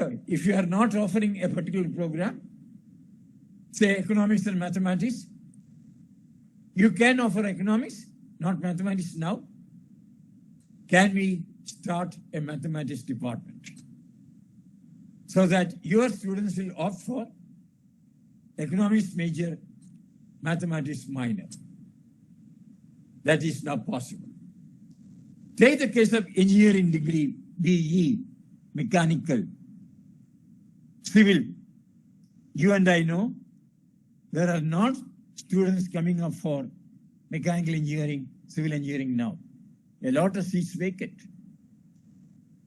you are not offering a particular program, say economics and mathematics. You can offer economics, not mathematics now. Can we start a mathematics department so that your students will opt for economics major, mathematics minor? That is not possible. Take the case of engineering degree, BE, mechanical, civil. You and I know there are not students coming up for mechanical engineering, civil engineering now. A lot of seats vacant.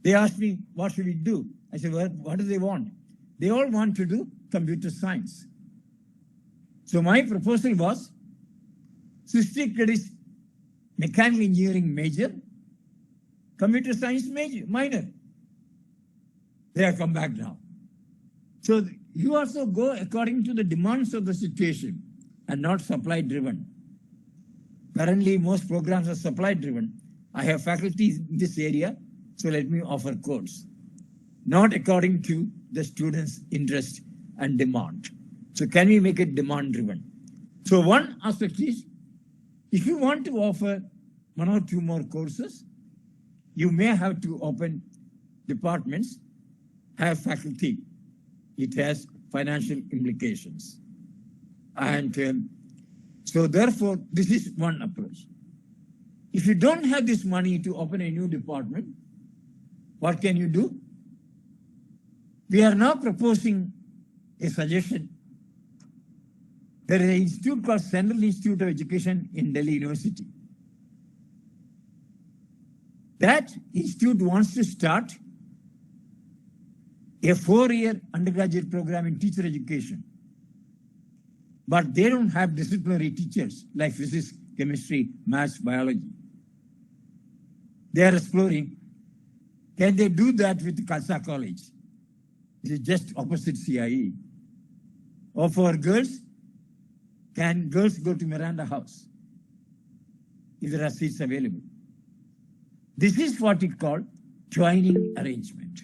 They asked me, what should we do? I said, well, what do they want? They all want to do computer science. So my proposal was 60 credits mechanical engineering major, computer science major, minor. They have come back now. So you also go according to the demands of the situation and not supply driven. Currently, most programs are supply driven. I have faculty in this area, so let me offer course. Not according to the student's interest and demand. So can we make it demand driven? So one aspect is, if you want to offer one or two more courses, you may have to open departments, have faculty. It has financial implications. And so therefore, this is one approach. If you don't have this money to open a new department, what can you do? We are now proposing a suggestion. There is an institute called Central Institute of Education in Delhi University. That institute wants to start a 4-year undergraduate program in teacher education. But they don't have disciplinary teachers like physics, chemistry, maths, biology. They are exploring, can they do that with Khalsa College? It is just opposite CIE. Or for girls, can girls go to Miranda House if there are seats available? This is what we call joining arrangement.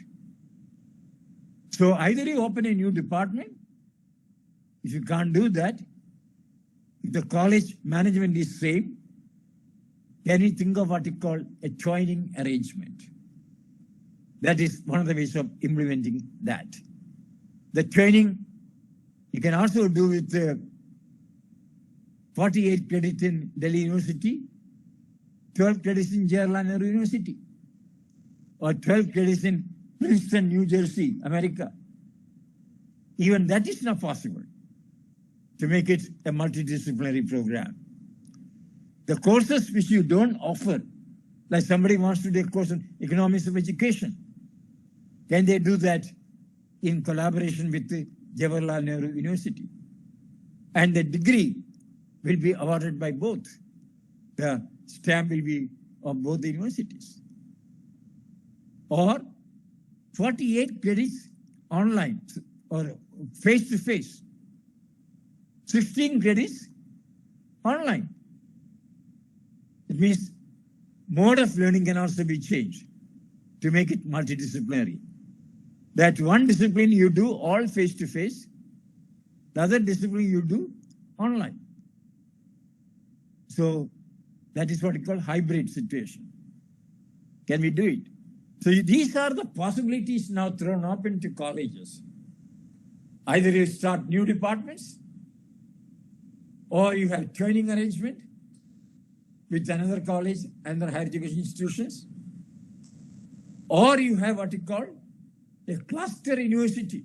So either you open a new department. If you can't do that, if the college management is same, can you think of what you call a joining arrangement? That is one of the ways of implementing that. The training, you can also do with 48 credits in Delhi University, 12 credits in Jawaharlal Nehru University, or 12 credits in Princeton, New Jersey, America. Even that is not possible to make it a multidisciplinary program. The courses which you don't offer, like somebody wants to do a course on economics of education, can they do that in collaboration with the Jawaharlal Nehru University? And the degree will be awarded by both. The stamp will be of both the universities. Or 48 credits online or face-to-face. 16 credits online. It means mode of learning can also be changed to make it multidisciplinary. That one discipline you do all face-to-face, the other discipline you do online. So that is what we call hybrid situation. Can we do it? So these are the possibilities now thrown up into colleges. Either you start new departments, or you have training arrangement with another college and other higher education institutions, or you have what you call a cluster university.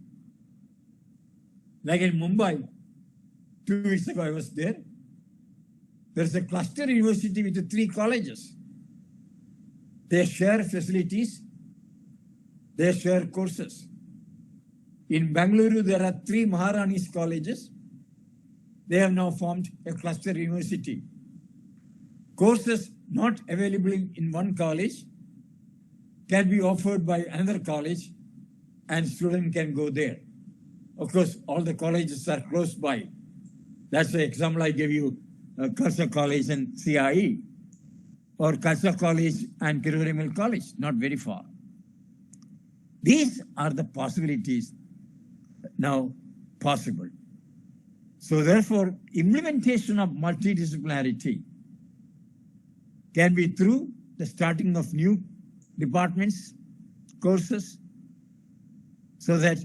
Like in Mumbai, 2 weeks ago I was there. There's a cluster university with 3 colleges. They share facilities, they share courses. In Bangalore, there are 3 Maharani's colleges. They have now formed a cluster university. Courses not available in one college can be offered by another college and student can go there. Of course, all the colleges are close by. That's the example I gave you, Khalsa College and CIE, or Khalsa College and Kiruvarimal College, not very far. These are the possibilities now possible. So therefore, implementation of multidisciplinarity can be through the starting of new departments, courses, so that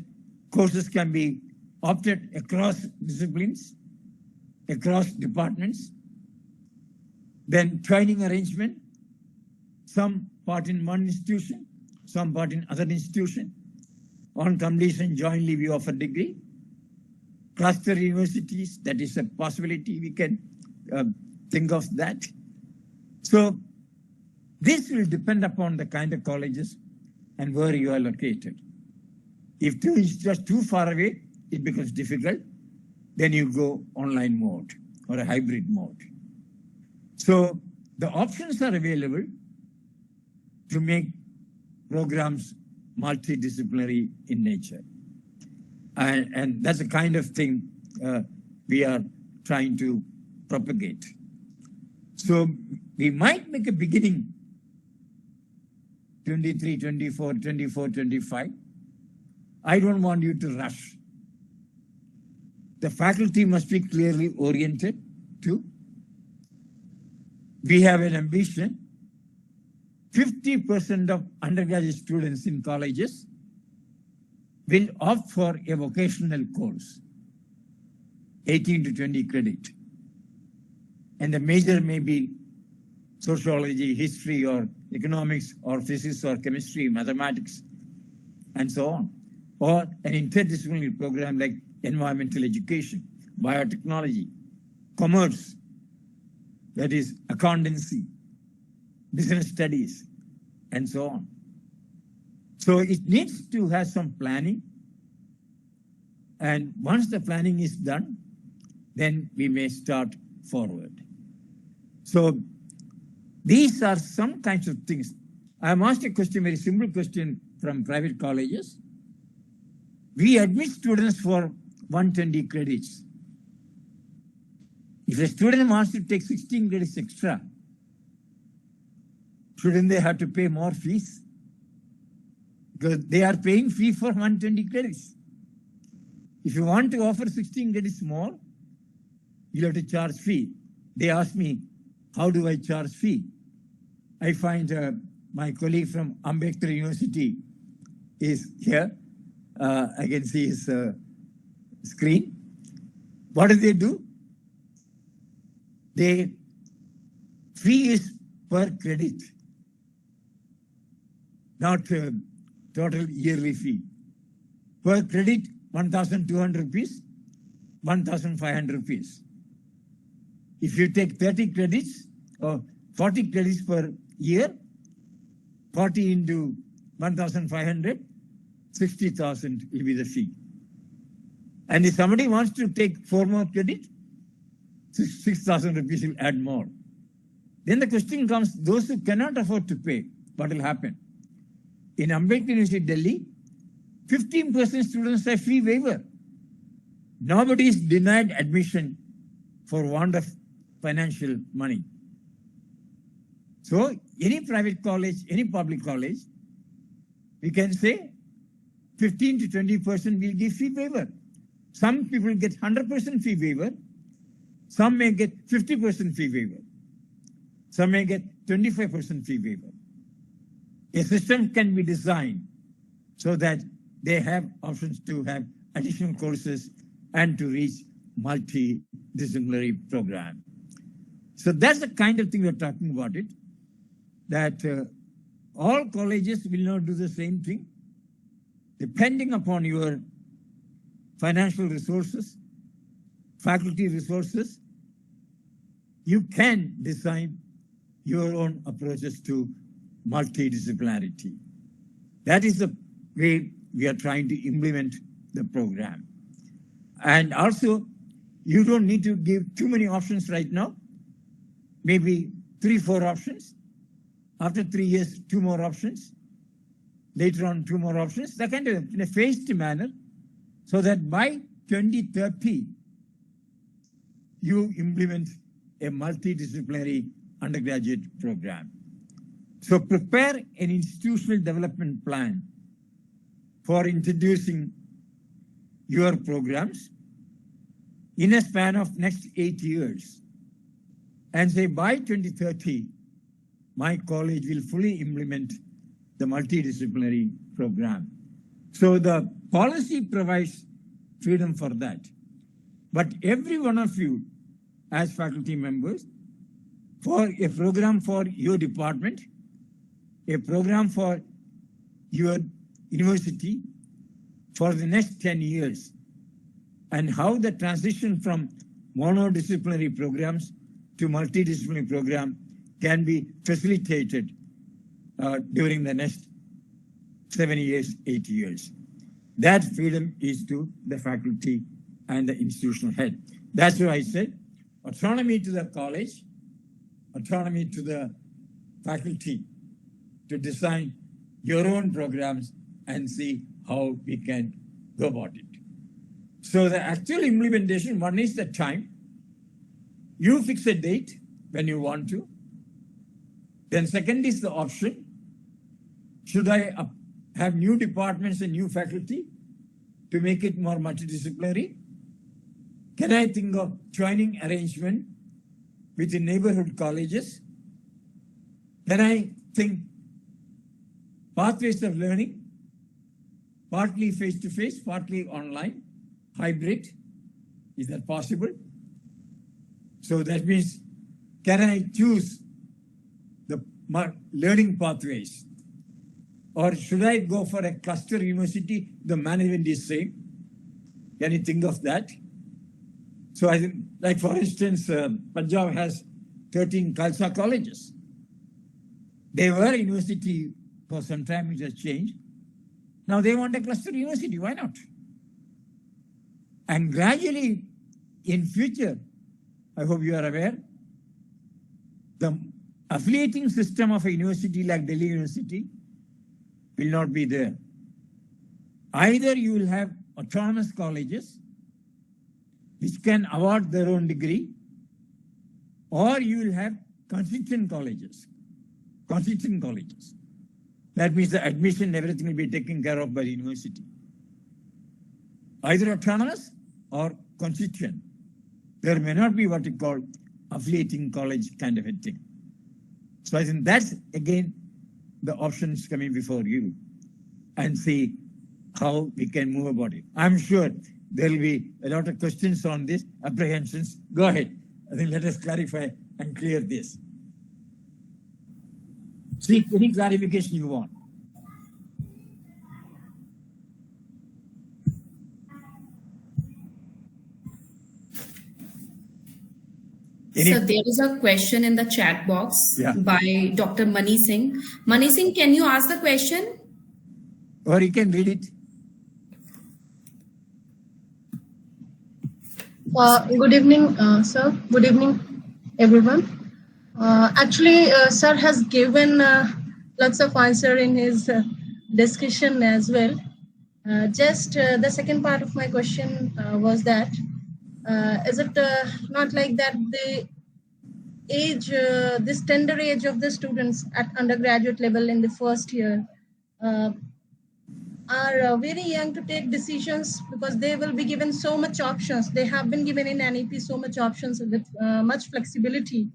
courses can be opted across disciplines, across departments. Then training arrangement, some part in one institution, some part in other institution. On completion, jointly we offer degree. Cluster universities, that is a possibility, we can think of that. So this will depend upon the kind of colleges and where you are located. If it's just too far away, it becomes difficult. Then you go online mode or a hybrid mode. So the options are available to make programs multidisciplinary in nature. And that's the kind of thing we are trying to propagate. So we might make a beginning 23, 24, 24, 25. I don't want you to rush. The faculty must be clearly oriented too. We have an ambition. 50% of undergraduate students in colleges will opt for a vocational course, 18 to 20 credit. And the major may be sociology, history, or economics, or physics, or chemistry, mathematics, and so on. Or an interdisciplinary program like environmental education, biotechnology, commerce, that is accountancy, business studies, and so on. So it needs to have some planning. And once the planning is done, then we may start forward. So these are some kinds of things. I am asked a question, very simple question from private colleges. We admit students for 120 credits. If a student wants to take 16 credits extra, shouldn't they have to pay more fees? Because they are paying fee for 120 credits. If you want to offer 16 credits more, you have to charge fee. They ask me, how do I charge fee? I find my colleague from Ambedkar University is here. I can see his screen. What do? Fee is per credit, not total yearly fee. Per credit, 1,200 rupees, 1,500 rupees. If you take 30 credits or 40 credits per year, 40 into 1,500, 60,000 will be the fee. And if somebody wants to take 4 more credits, 6,000 rupees will add more. Then the question comes, those who cannot afford to pay, what will happen? In Ambedkar University, Delhi, 15% students have fee waiver. Nobody is denied admission for want of financial money. So any private college, any public college, we can say 15 to 20% will give fee waiver. Some people get 100% fee waiver. Some may get 50% fee waiver. Some may get 25% fee waiver. A system can be designed so that they have options to have additional courses and to reach multidisciplinary program. So that's the kind of thing we're talking about it, that all colleges will not do the same thing. Depending upon your financial resources, faculty resources, you can design your own approaches to multidisciplinarity. That is the way we are trying to implement the program. And also, you don't need to give too many options right now. Maybe 3, 4 options. After 3 years, 2 more options. Later on, 2 more options. That kind of in a phased manner, so that by 2030, you implement a multidisciplinary undergraduate program. So prepare an institutional development plan for introducing your programs in a span of next 8 years and say by 2030, my college will fully implement the multidisciplinary program. So the policy provides freedom for that. But every one of you as faculty members, for a program for your department, a program for your university for the next 10 years, and how the transition from monodisciplinary programs to multidisciplinary program can be facilitated during the next 7 years, 8 years. That freedom is to the faculty and the institutional head. That's why I said autonomy to the college, autonomy to the faculty to design your own programs and see how we can go about it. So the actual implementation, one is the time. You fix a date when you want to. Then second is the option. Should I have new departments and new faculty to make it more multidisciplinary? Can I think of joining arrangement with the neighborhood colleges? Can I think pathways of learning, partly face-to-face, partly online, hybrid? Is that possible? So that means, can I choose the learning pathways? Or should I go for a cluster university? The management is same. Can you think of that? So I think, like for instance, Punjab has 13 Khalsa colleges. They were university for some time, it has changed. Now they want a cluster university, why not? And gradually, in future, I hope you are aware, the affiliating system of a university like Delhi University will not be there. Either you will have autonomous colleges which can award their own degree, or you will have constituent colleges. Constituent colleges. That means the admission, everything will be taken care of by the university. Either autonomous or constituent. There may not be what you call affiliating college kind of a thing. So I think that's, again, the options coming before you and see how we can move about it. I'm sure there will be a lot of questions on this, apprehensions. Go ahead. I think let us clarify and clear this. Seek any clarification you want.
So there is a question in the chat box by Dr. Mani Singh. Mani Singh, can you ask the question?
Or you can read it.
Good evening, sir. Good evening, everyone. Actually, sir has given lots of answer in his discussion as well. Just the second part of my question was that, is it not like that the age, this tender age of the students at undergraduate level in the first year are very young to take decisions because they will be given so much options. They have been given in NEP so much options with much flexibility.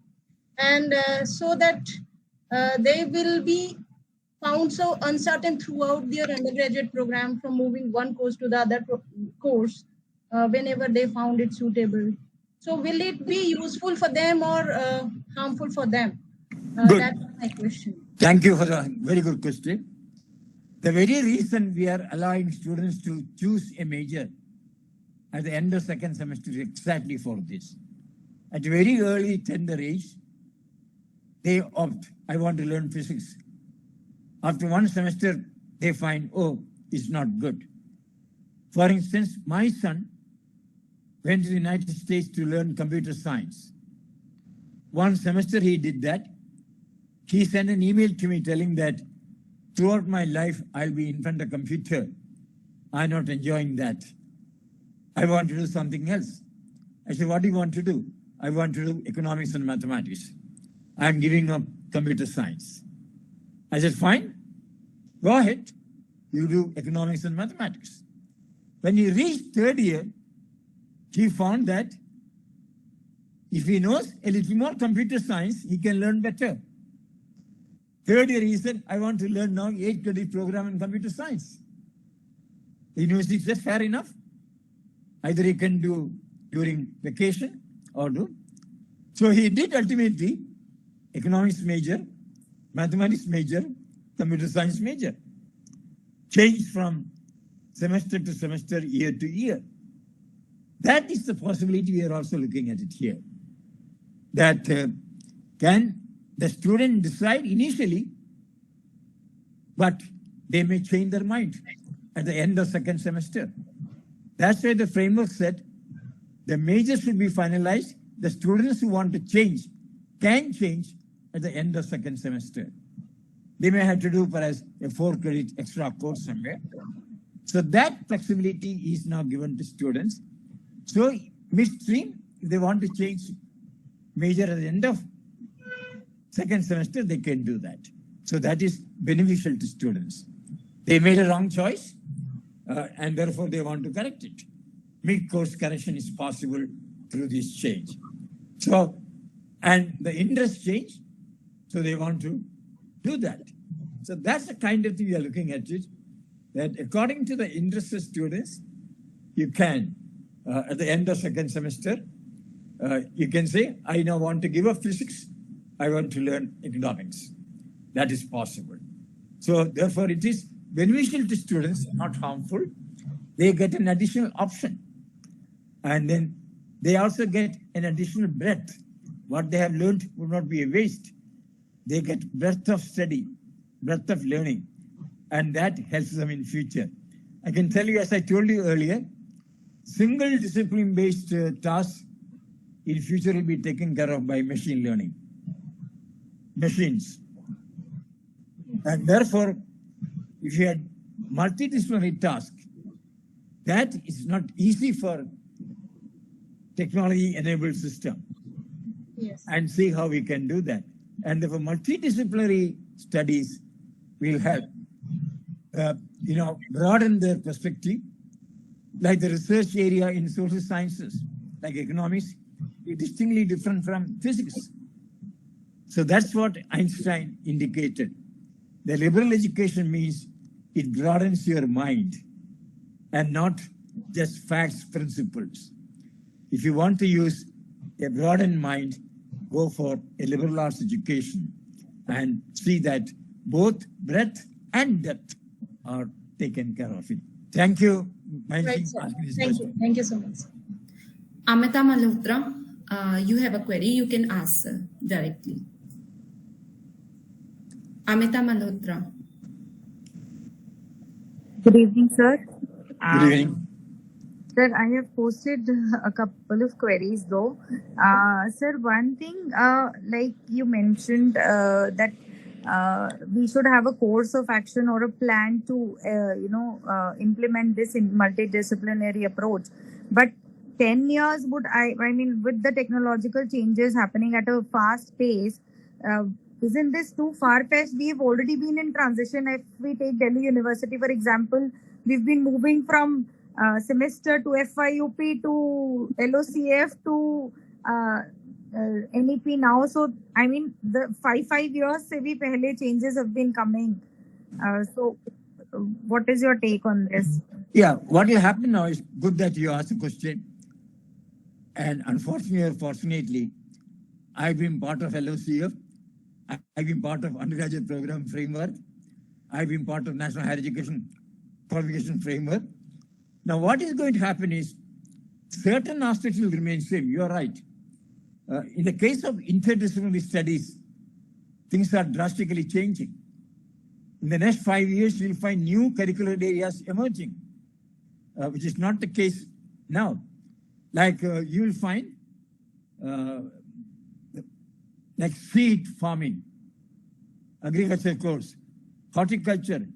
And so that they will be found so uncertain throughout their undergraduate program from moving one course to the other course whenever they found it suitable. So will it be useful for them or harmful for them? That's my question.
Thank you for the very good question. The very reason we are allowing students to choose a major at the end of second semester is exactly for this. At very early tender age, they opt, I want to learn physics. After one semester, they find, oh, it's not good. For instance, my son went to the United States to learn computer science. One semester he did that. He sent an email to me telling that throughout my life, I'll be in front of a computer. I'm not enjoying that. I want to do something else. I said, what do you want to do? I want to do economics and mathematics. I'm giving up computer science. I said, fine, go ahead. You do economics and mathematics. When you reach third year, he found that if he knows a little more computer science, he can learn better. Third year, he said, I want to learn now 8 credit program in computer science. The university said, fair enough. Either he can do during vacation or do. So he did ultimately economics major, mathematics major, computer science major. Changed from semester to semester, year to year. That is the possibility we are also looking at it here. That can the student decide initially, but they may change their mind at the end of second semester. That's why the framework said the major should be finalized. The students who want to change can change at the end of second semester. They may have to do perhaps a 4 credit extra course somewhere. So that flexibility is now given to students. So midstream, if they want to change major at the end of second semester, they can do that. So that is beneficial to students. They made a wrong choice, and therefore they want to correct it. Mid-course correction is possible through this change. So, and the interest change, so they want to do that. So that's the kind of thing we are looking at it, that according to the interest of students, you can, at the end of second semester, you can say, I now want to give up physics, I want to learn economics. That is possible. So therefore it is beneficial to students, not harmful. They get an additional option. And then they also get an additional breadth. What they have learned will not be a waste. They get breadth of study, breadth of learning, and that helps them in future. I can tell you, as I told you earlier, single discipline-based tasks in future will be taken care of by machine learning, machines. And therefore, if you had multidisciplinary tasks, that is not easy for technology-enabled system.
Yes.
And see how we can do that. And therefore, multidisciplinary studies will help, broaden their perspective. Like the research area in social sciences, like economics, is distinctly different from physics. So that's what Einstein indicated. The liberal education means it broadens your mind and not just facts, principles. If you want to use a broadened mind, go for a liberal arts education and see that both breadth and depth are taken care of it. Thank you.
Right, sir. Thank you. Thank you so much.
Amita Malhotra, you have a query, you can ask directly. Amita Malhotra.
Good evening, sir.
Good evening.
Sir, I have posted a couple of queries though. Sir, one thing, like you mentioned that we should have a course of action or a plan to, implement this in multidisciplinary approach. But 10 years would, I mean, with the technological changes happening at a fast pace, isn't this too far-fetched? We've already been in transition. If we take Delhi University, for example, we've been moving from semester to FYUP to LOCF to NEP now. So, I mean, the 5 years se bhi pehle changes have been coming. So, what is your take on this?
Yeah, what will happen now is good that you asked the question. And unfortunately or fortunately, I've been part of LOCF. I've been part of undergraduate program framework. I've been part of National Higher Education Qualification Framework. Now, what is going to happen is certain aspects will remain same. You are right. In the case of interdisciplinary studies, things are drastically changing. In the next 5 years, you'll find new curricular areas emerging, which is not the case now. Like you will find like seed farming, agriculture course, horticulture.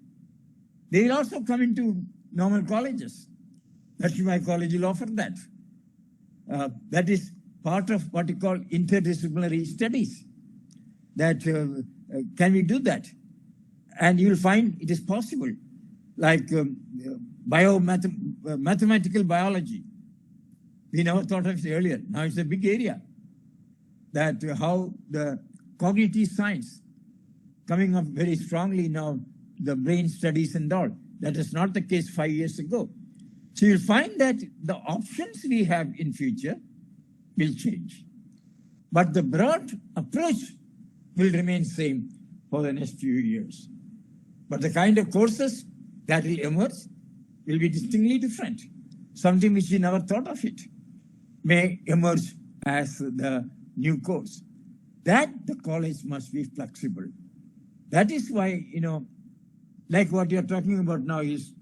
They will also come into normal colleges. Lakshmibai College will offer that. That is part of what you call interdisciplinary studies. That can we do that? And you will find it is possible. Like mathematical biology, We never thought of it earlier. Now it's a big area. That how the cognitive science coming up very strongly now, the brain studies and all. That is not the case 5 years ago. So you'll find that the options we have in future will change. But the broad approach will remain same for the next few years. But the kind of courses that will emerge will be distinctly different. Something which we never thought of it may emerge as the new course. That the college must be flexible. That is why, like what you're talking about now is,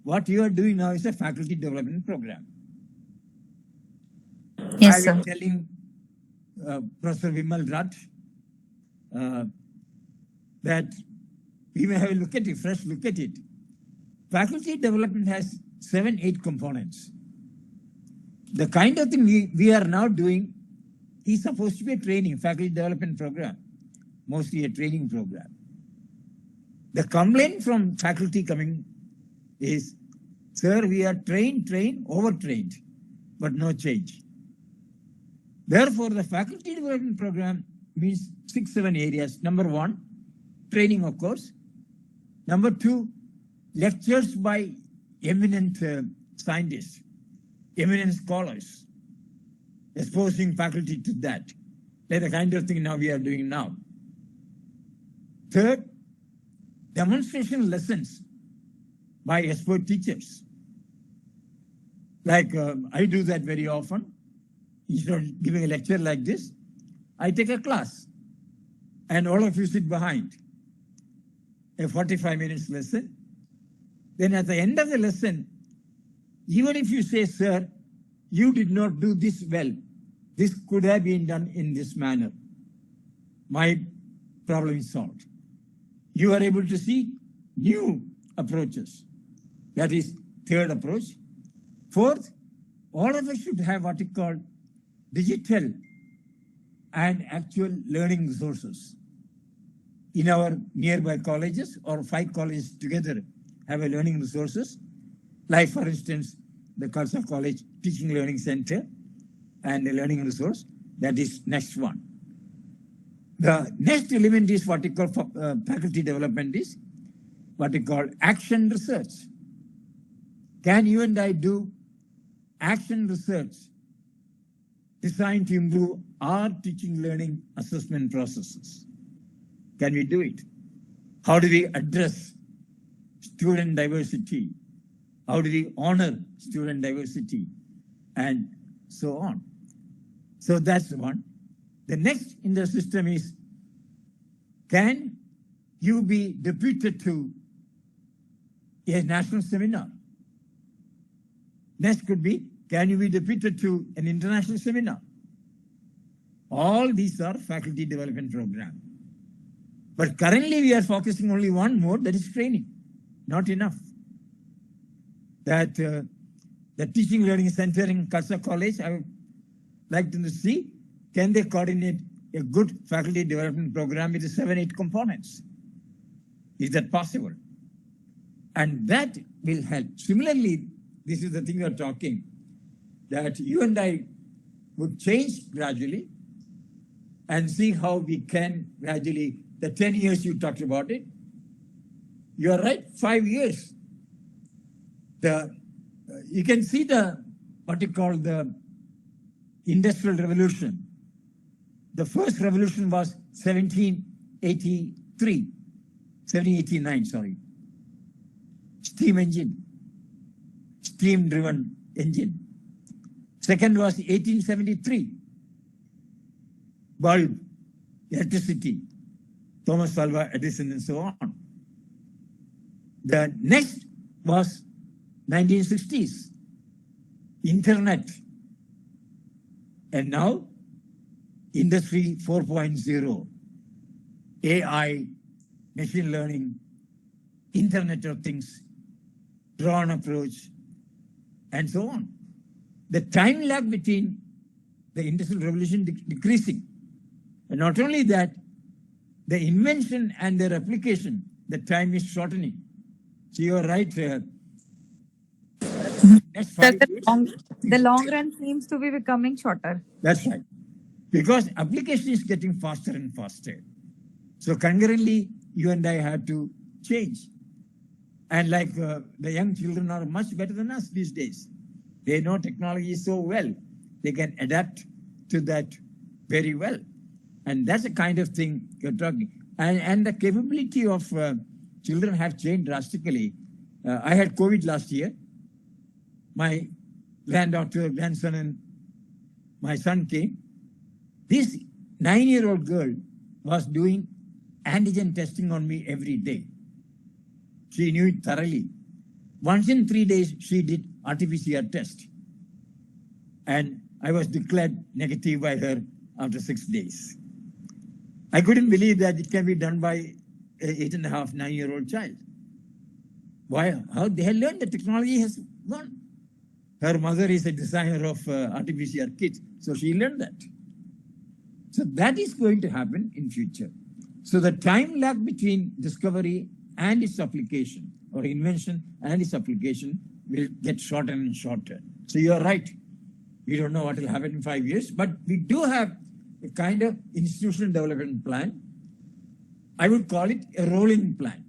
what you are doing now is a faculty development program.
Yes,
I
sir.
was telling Professor Vimal Rath that we may have a look at it, fresh look at it. Faculty development has 7-8 components. The kind of thing we are now doing is supposed to be a training, faculty development program, mostly a training program. The complaint from faculty coming is, sir, we are trained, overtrained, but no change. Therefore, the faculty development program means 6-7 areas. Number 1, training, of course. Number 2, lectures by eminent scientists, eminent scholars, exposing faculty to that. That's the kind of thing now we are doing now. Third, demonstration lessons by expert teachers. Like I do that very often. Instead of giving a lecture like this, I take a class and all of you sit behind. A 45 minutes lesson. Then at the end of the lesson, even if you say, sir, you did not do this well, this could have been done in this manner, my problem is solved. You are able to see new approaches. That is third approach. Fourth, all of us should have what we call digital and actual learning resources. In our nearby colleges, or 5 colleges together have a learning resources, like for instance, the Khalsa College Teaching Learning Center and a learning resource. That is next one. The next element is what we call faculty development is what we call action research. Can you and I do action research designed to improve our teaching learning assessment processes? Can we do it? How do we address student diversity? How do we honor student diversity? And so on. So that's one. The next in the system is, can you be deputed to a national seminar? Next could be, can you be deputed to an international seminar? All these are faculty development programs. But currently we are focusing only one mode, that is training. Not enough. That the Teaching Learning Center in Khalsa College, I would like to see, can they coordinate a good faculty development program with 7-8 components? Is that possible? And that will help. Similarly, this is the thing we are talking, that you and I would change gradually and see how we can gradually, the 10 years you talked about it, you are right, 5 years. You can see what you call the Industrial Revolution. The first revolution was 1789, sorry. Steam engine, steam-driven engine. Second was 1873, bulb, electricity, Thomas Alva Edison and so on. The next was 1960s, internet. And now, Industry 4.0, AI, machine learning, Internet of Things, drone approach, and so on. The time lag between the Industrial Revolution decreasing. And not only that, the invention and their application, the time is shortening. So you are right. Next
Sir,
5 years.
the long run seems to be becoming shorter.
That's right. Because application is getting faster and faster. So concurrently, you and I have to change. And like the young children are much better than us these days. They know technology so well. They can adapt to that very well. And that's the kind of thing you're talking. And the capability of children have changed drastically. I had COVID last year. My granddaughter, grandson, and my son came. This 9-year-old girl was doing antigen testing on me every day. She knew it thoroughly. Once in 3 days, she did RT-PCR test. And I was declared negative by her after 6 days. I couldn't believe that it can be done by an 8.5, 9-year-old child. Why? How they had learned the technology has gone. Her mother is a designer of RT-PCR kits, so she learned that. So that is going to happen in future. So the time lag between discovery and its application, or invention and its application, will get shorter and shorter. So you are right. We don't know what will happen in 5 years, but we do have a kind of institutional development plan. I would call it a rolling plan.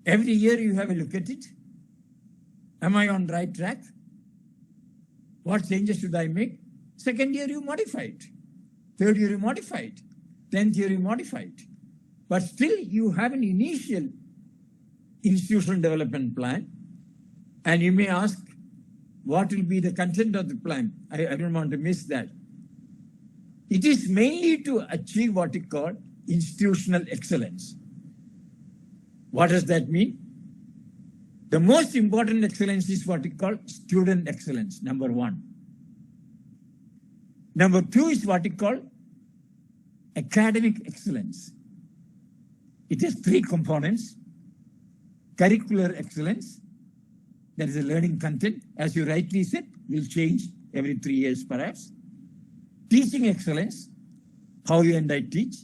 Every year you have a look at it. Am I on the right track? What changes should I make? Second year you modify it. Third year you modify it. 10th year you modify it. But still you have an initial institutional development plan. And you may ask, what will be the content of the plan? I don't want to miss that. It is mainly to achieve what we call institutional excellence. What does that mean? The most important excellence is what we call student excellence, number 1. Number 2 is what we call academic excellence. It has 3 components. Curricular excellence, that is the learning content, as you rightly said, will change every 3 years perhaps. Teaching excellence, how you and I teach.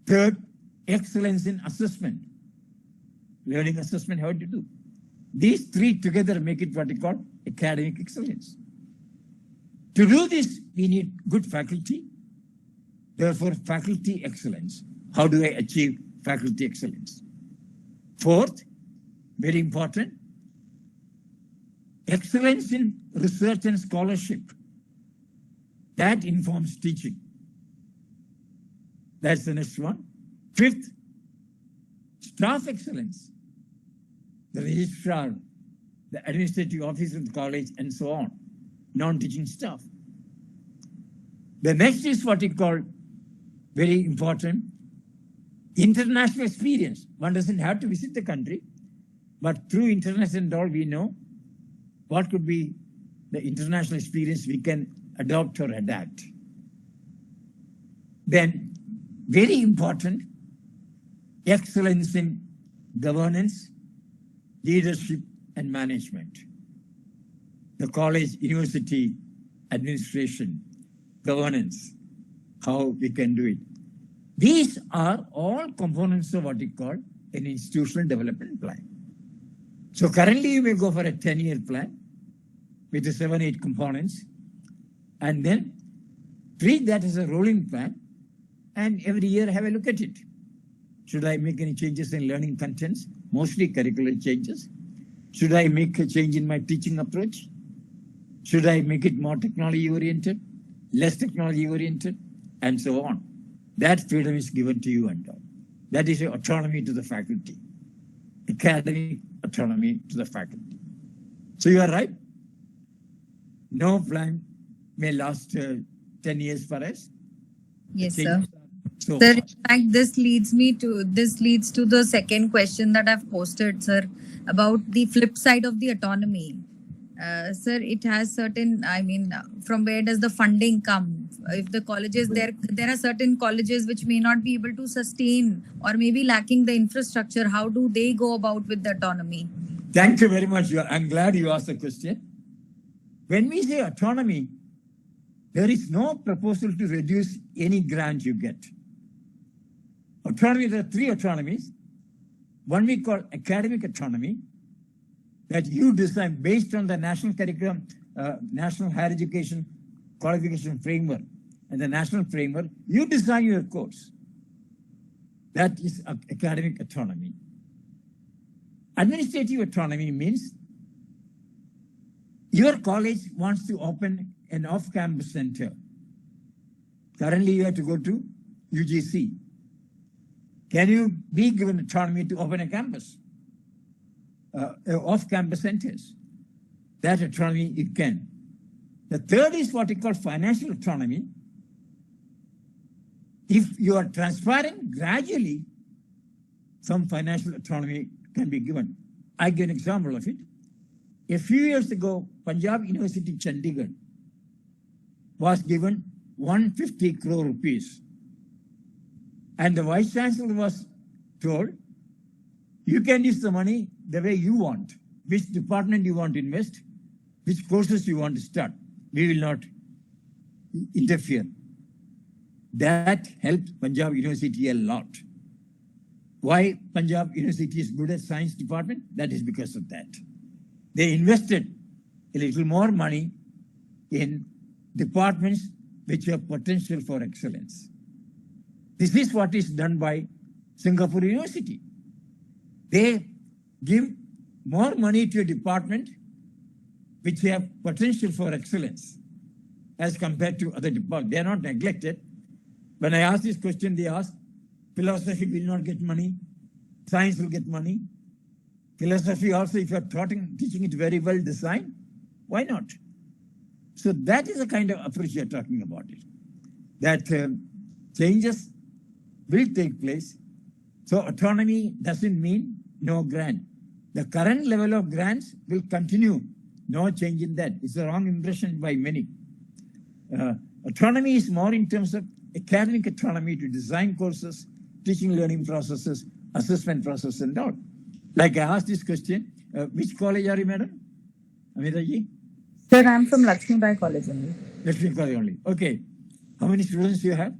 Third, excellence in assessment. Learning assessment, how to do. These 3 together make it what we call academic excellence. To do this, we need good faculty. Therefore, faculty excellence. How do I achieve faculty excellence? Fourth, very important, excellence in research and scholarship. That informs teaching. That's the next one. Fifth, staff excellence. The registrar, the administrative office of the college, and so on. Non-teaching staff. The next is what we call, very important, international experience. One doesn't have to visit the country, but through internet and all, we know what could be the international experience we can adopt or adapt. Then, very important, excellence in governance, leadership, and management. The college, university, administration, governance, how we can do it. These are all components of what we call an institutional development plan. So currently you may go for a 10-year plan with the 7-8 components, and then treat that as a rolling plan, and every year have a look at it. Should I make any changes in learning contents? Mostly curricular changes. Should I make a change in my teaching approach? Should I make it more technology-oriented, less technology-oriented, and so on? That freedom is given to you and all. That is your autonomy to the faculty, academic autonomy to the faculty. So you are right. No plan may last 10 years for us.
Yes, sir.
So
Sir, in fact, this leads to the second question that I've posted, sir, about the flip side of the autonomy. Sir, it has certain, from where does the funding come? If the colleges, there are certain colleges which may not be able to sustain or maybe lacking the infrastructure. How do they go about with the autonomy?
Thank you very much. I'm glad you asked the question. When we say autonomy, there is no proposal to reduce any grant you get. Autonomy, there are 3 autonomies. One we call academic autonomy. that you design based on the national curriculum, national higher education qualification framework and the national framework, you design your course. That is academic autonomy. Administrative autonomy means your college wants to open an off-campus center. Currently, you have to go to UGC. Can you be given autonomy to open a campus? Off-campus centers. That autonomy you can. The third is what we call financial autonomy. If you are transparent, gradually, some financial autonomy can be given. I give an example of it. A few years ago, Punjab University, Chandigarh was given 150 crore rupees. And the Vice Chancellor was told, you can use the money the way you want, which department you want to invest, which courses you want to start. We will not interfere. That helped Punjab University a lot. Why Punjab University is good at science department? That is because of that. They invested a little more money in departments which have potential for excellence. This is what is done by Singapore University. They give more money to a department which have potential for excellence as compared to other departments. They are not neglected. When I asked this question, they asked, philosophy will not get money, science will get money. Philosophy also, if you are teaching it very well designed, why not? So that is the kind of approach you are talking about it. That changes will take place. So autonomy doesn't mean no grant. The current level of grants will continue. No change in that. It's a wrong impression by many. Autonomy is more in terms of academic autonomy to design courses, teaching learning processes, assessment process and all. Like I asked this question, which college are you, madam? Amita ji?
Sir, I'm from Lakshmibai College only.
Lakshmibai College only. Okay. How many students do you have?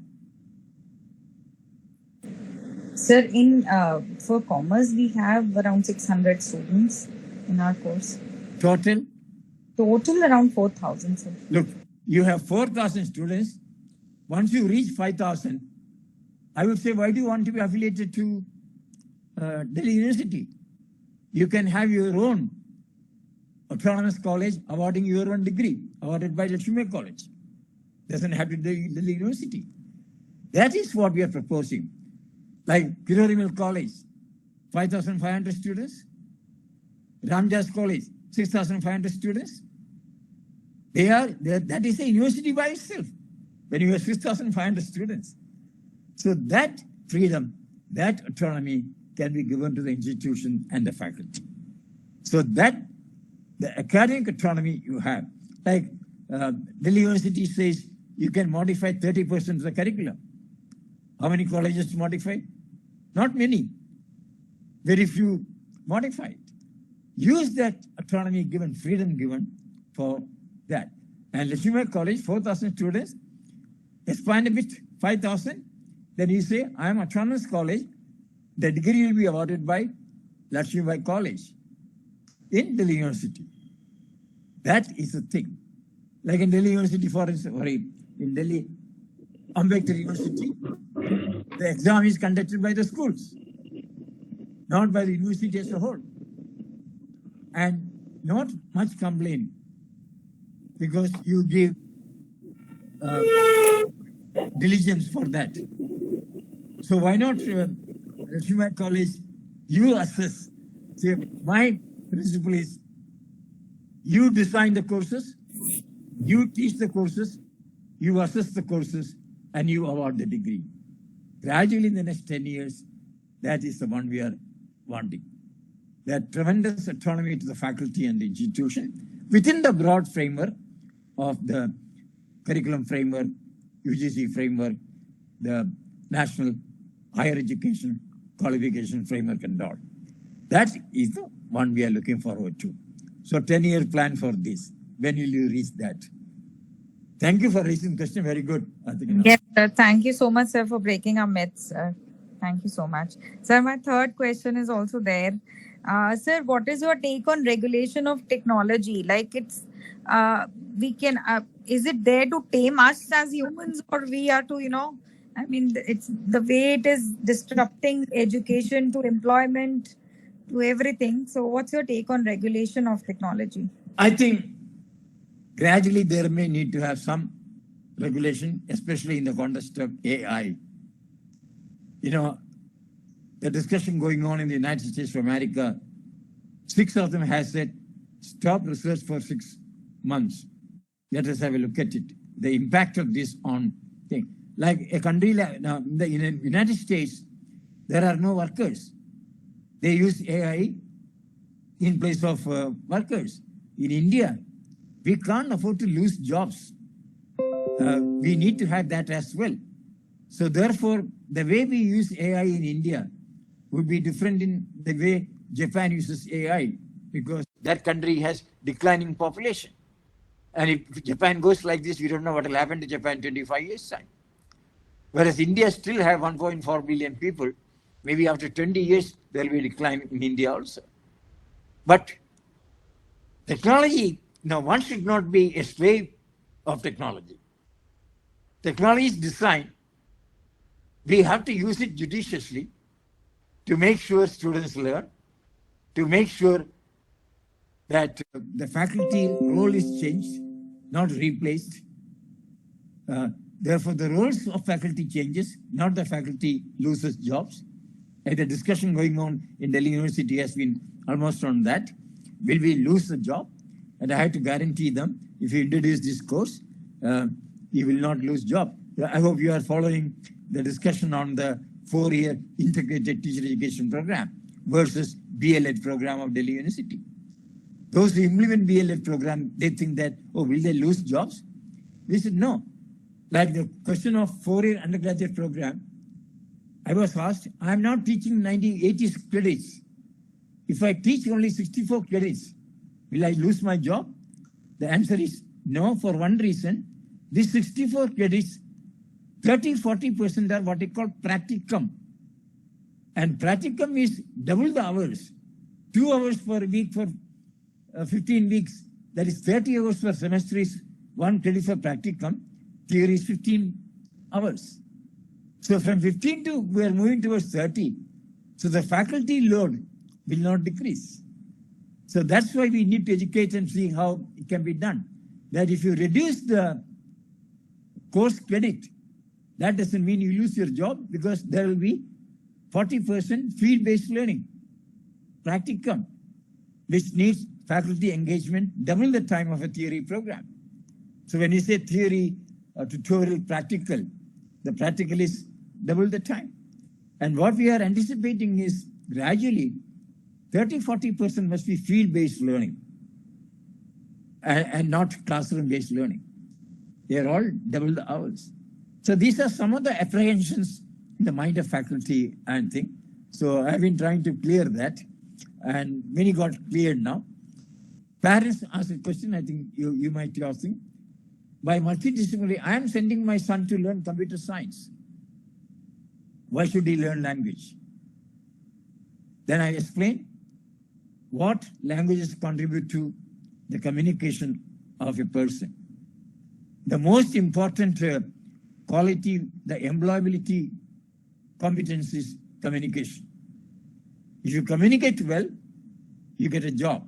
Sir, for commerce, we have around 600 students in our course.
Total?
Total around 4,000, sir.
Look, you have 4,000 students. Once you reach 5,000, I would say, why do you want to be affiliated to Delhi University? You can have your own autonomous college awarding your own degree, awarded by Lakshmibai College. Doesn't have to be Delhi University. That is what we are proposing. Like Kirorimal College, 5,500 students. Ramjas College, 6,500 students. That is a university by itself, when you have 6,500 students. So that freedom, that autonomy can be given to the institution and the faculty. So that the academic autonomy you have, like Delhi University says you can modify 30% of the curriculum. How many colleges modify? Not many. Very few modify it. Use that autonomy given, freedom given for that. And Lakshmibai College, 4,000 students, expand a bit, 5,000. Then you say, I am autonomous college. The degree will be awarded by Lakshmibai College in Delhi University. That is the thing. Like in Delhi University, for instance, in Delhi, Ambedkar University, the exam is conducted by the schools, not by the university as a whole. And not much complaint because you give diligence for that. So why not Lakshmibai College, you assess. See, my principle is you design the courses, you teach the courses, you assess the courses, and you award the degree. Gradually in the next 10 years, that is the one we are wanting. That tremendous autonomy to the faculty and the institution within the broad framework of the curriculum framework, UGC framework, the national higher education qualification framework and all. That is the one we are looking forward to. So 10-year plan for this. When will you reach that? Thank you for raising the question. Very good.
Yes, sir. Thank you so much, sir, for breaking our myths. Thank you so much. Sir, my third question is also there. Sir, what is your take on regulation of technology? Like we can, is it there to tame us as humans, or we are to, I mean, it's the way it is disrupting education to employment to everything. So what's your take on regulation of technology?
I think gradually there may need to have some regulation, especially in the context of AI. The discussion going on in the United States of America, 6 of them has said, stop research for 6 months. Let us have a look at it. The impact of this on thing. Like a country like in the United States, there are no workers. They use AI in place of workers. In India, we can't afford to lose jobs. We need to have that as well. So therefore, the way we use AI in India would be different in the way Japan uses AI, because that country has declining population. And if Japan goes like this, we don't know what will happen to Japan in 25 years' time. Whereas India still have 1.4 billion people. Maybe after 20 years, there will be a decline in India also. But technology, one should not be a slave of technology. Technology is designed. We have to use it judiciously to make sure students learn, to make sure that the faculty role is changed, not replaced. Therefore, the roles of faculty changes, not the faculty loses jobs. And the discussion going on in Delhi University has been almost on that. Will we lose the job? And I have to guarantee them, if you introduce this course, you will not lose job. I hope you are following the discussion on the 4-year integrated teacher education program versus BLEd program of Delhi University. Those who implement BLEd program, they think that, will they lose jobs? We said no. Like the question of 4-year undergraduate program, I was asked, I am not teaching 80 credits. If I teach only 64 credits, will I lose my job? The answer is no, for one reason. These 64 credits, 30-40% are what they call practicum. And practicum is double the hours. 2 hours per week for 15 weeks. That is 30 hours per semester is 1 credit for practicum. Theory is 15 hours. So from 15 to, we are moving towards 30. So the faculty load will not decrease. So that's why we need to educate and see how it can be done. That if you reduce the course credit, that doesn't mean you lose your job, because there will be 40% field-based learning, practicum, which needs faculty engagement, double the time of a theory program. So when you say theory, tutorial, practical, the practical is double the time. And what we are anticipating is gradually 30-40% must be field-based learning and not classroom-based learning. They are all double the hours. So these are some of the apprehensions in the mind of faculty and thing. So I've been trying to clear that, and many got cleared now. Parents ask a question, I think you might be asking. By multidisciplinary, I am sending my son to learn computer science. Why should he learn language? Then I explain what languages contribute to the communication of a person. The most important quality, the employability competence is communication. If you communicate well, you get a job.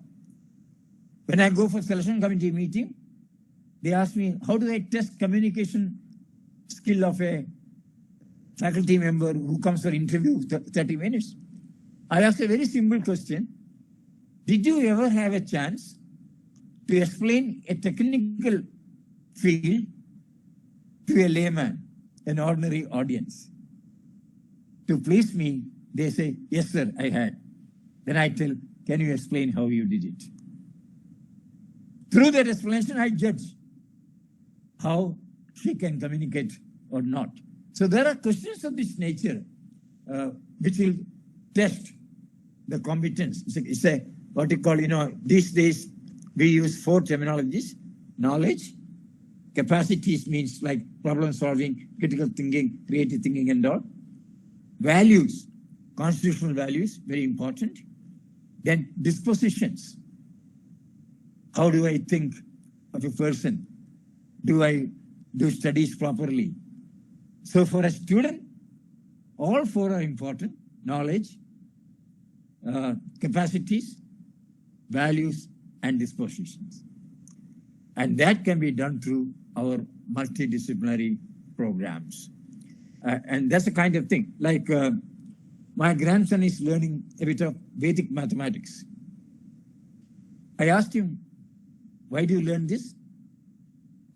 When I go for selection committee meeting, they ask me, how do I test communication skill of a faculty member who comes for interview 30 minutes? I ask a very simple question. Did you ever have a chance to explain a technical field to a layman, an ordinary audience? To please me, they say, yes, sir, I had. Then I tell, can you explain how you did it? Through that explanation, I judge how she can communicate or not. So there are questions of this nature which will test the competence. It's a what you call, these days we use 4 terminologies: knowledge, capacities means like problem solving, critical thinking, creative thinking and all. Values, constitutional values, very important. Then dispositions. How do I think of a person? Do I do studies properly? So for a student, all four are important: knowledge, capacities, values, and dispositions. And that can be done through our multidisciplinary programs. And that's the kind of thing. Like my grandson is learning a bit of Vedic mathematics. I asked him, why do you learn this?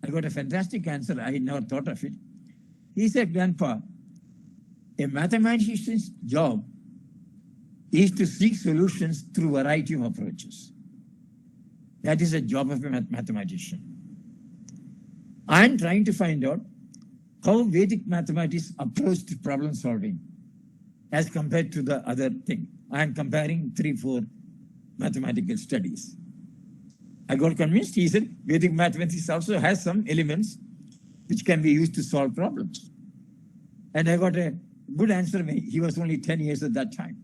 I got a fantastic answer. I never thought of it. He said, Grandpa, a mathematician's job is to seek solutions through a variety of approaches. That is the job of a mathematician. I'm trying to find out how Vedic mathematics approached problem solving as compared to the other thing. I'm comparing 3-4 mathematical studies. I got convinced. He said Vedic mathematics also has some elements which can be used to solve problems. And I got a good answer. He was only 10 years at that time.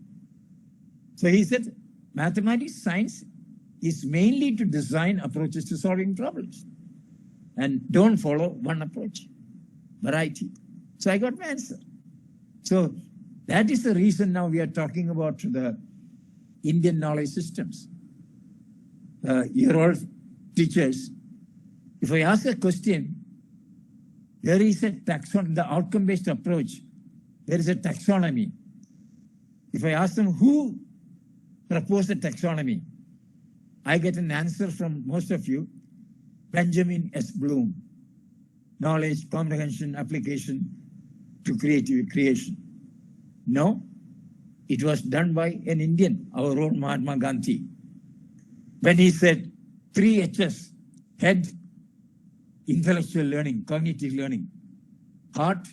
So he said, mathematics science is mainly to design approaches to solving problems. And don't follow one approach, variety. So I got my answer. So that is the reason now we are talking about the Indian knowledge systems. You're all teachers. If I ask a question, there is a taxonomy, the outcome-based approach. There is a taxonomy. If I ask them who proposed the taxonomy, I get an answer from most of you, Benjamin S. Bloom. Knowledge, comprehension, application to creative creation. No, it was done by an Indian, our own Mahatma Gandhi. When he said 3 H's, head, intellectual learning, cognitive learning, heart,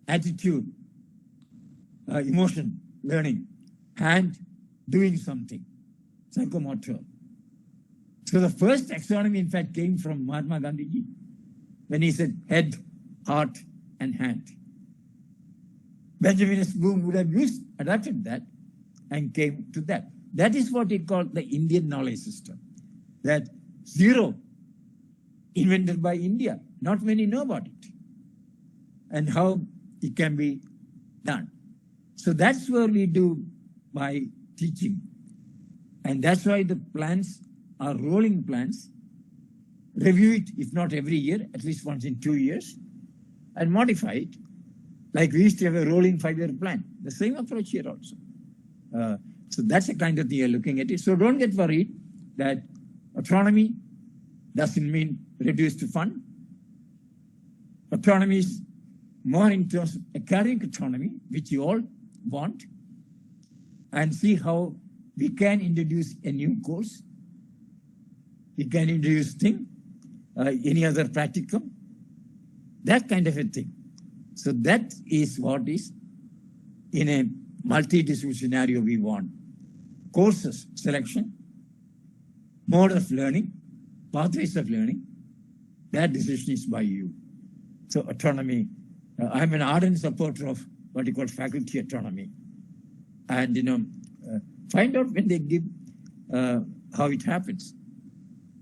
attitude, emotion, learning, hand, doing something, psychomotor. So the first taxonomy, in fact, came from Mahatma Gandhi when he said head, heart, and hand. Benjamin S. Bloom would have adapted that and came to that. That is what he called the Indian knowledge system. That 0, invented by India. Not many know about it. And how it can be done. So that's where we do by teaching. And that's why the plans are rolling plans. Review it, if not every year, at least once in 2 years, and modify it. Like we used to have a rolling 5-year plan. The same approach here also. So that's the kind of thing you're looking at it. So don't get worried that autonomy doesn't mean reduced fund. Autonomy is more in terms of academic autonomy, which you all want, and see how we can introduce a new course. We can introduce thing, any other practicum, that kind of a thing. So that is what is in a multi-disciplinary scenario we want. Courses selection, mode of learning, pathways of learning, that decision is by you. So autonomy, I'm an ardent supporter of what you call faculty autonomy. And, find out when they give, how it happens.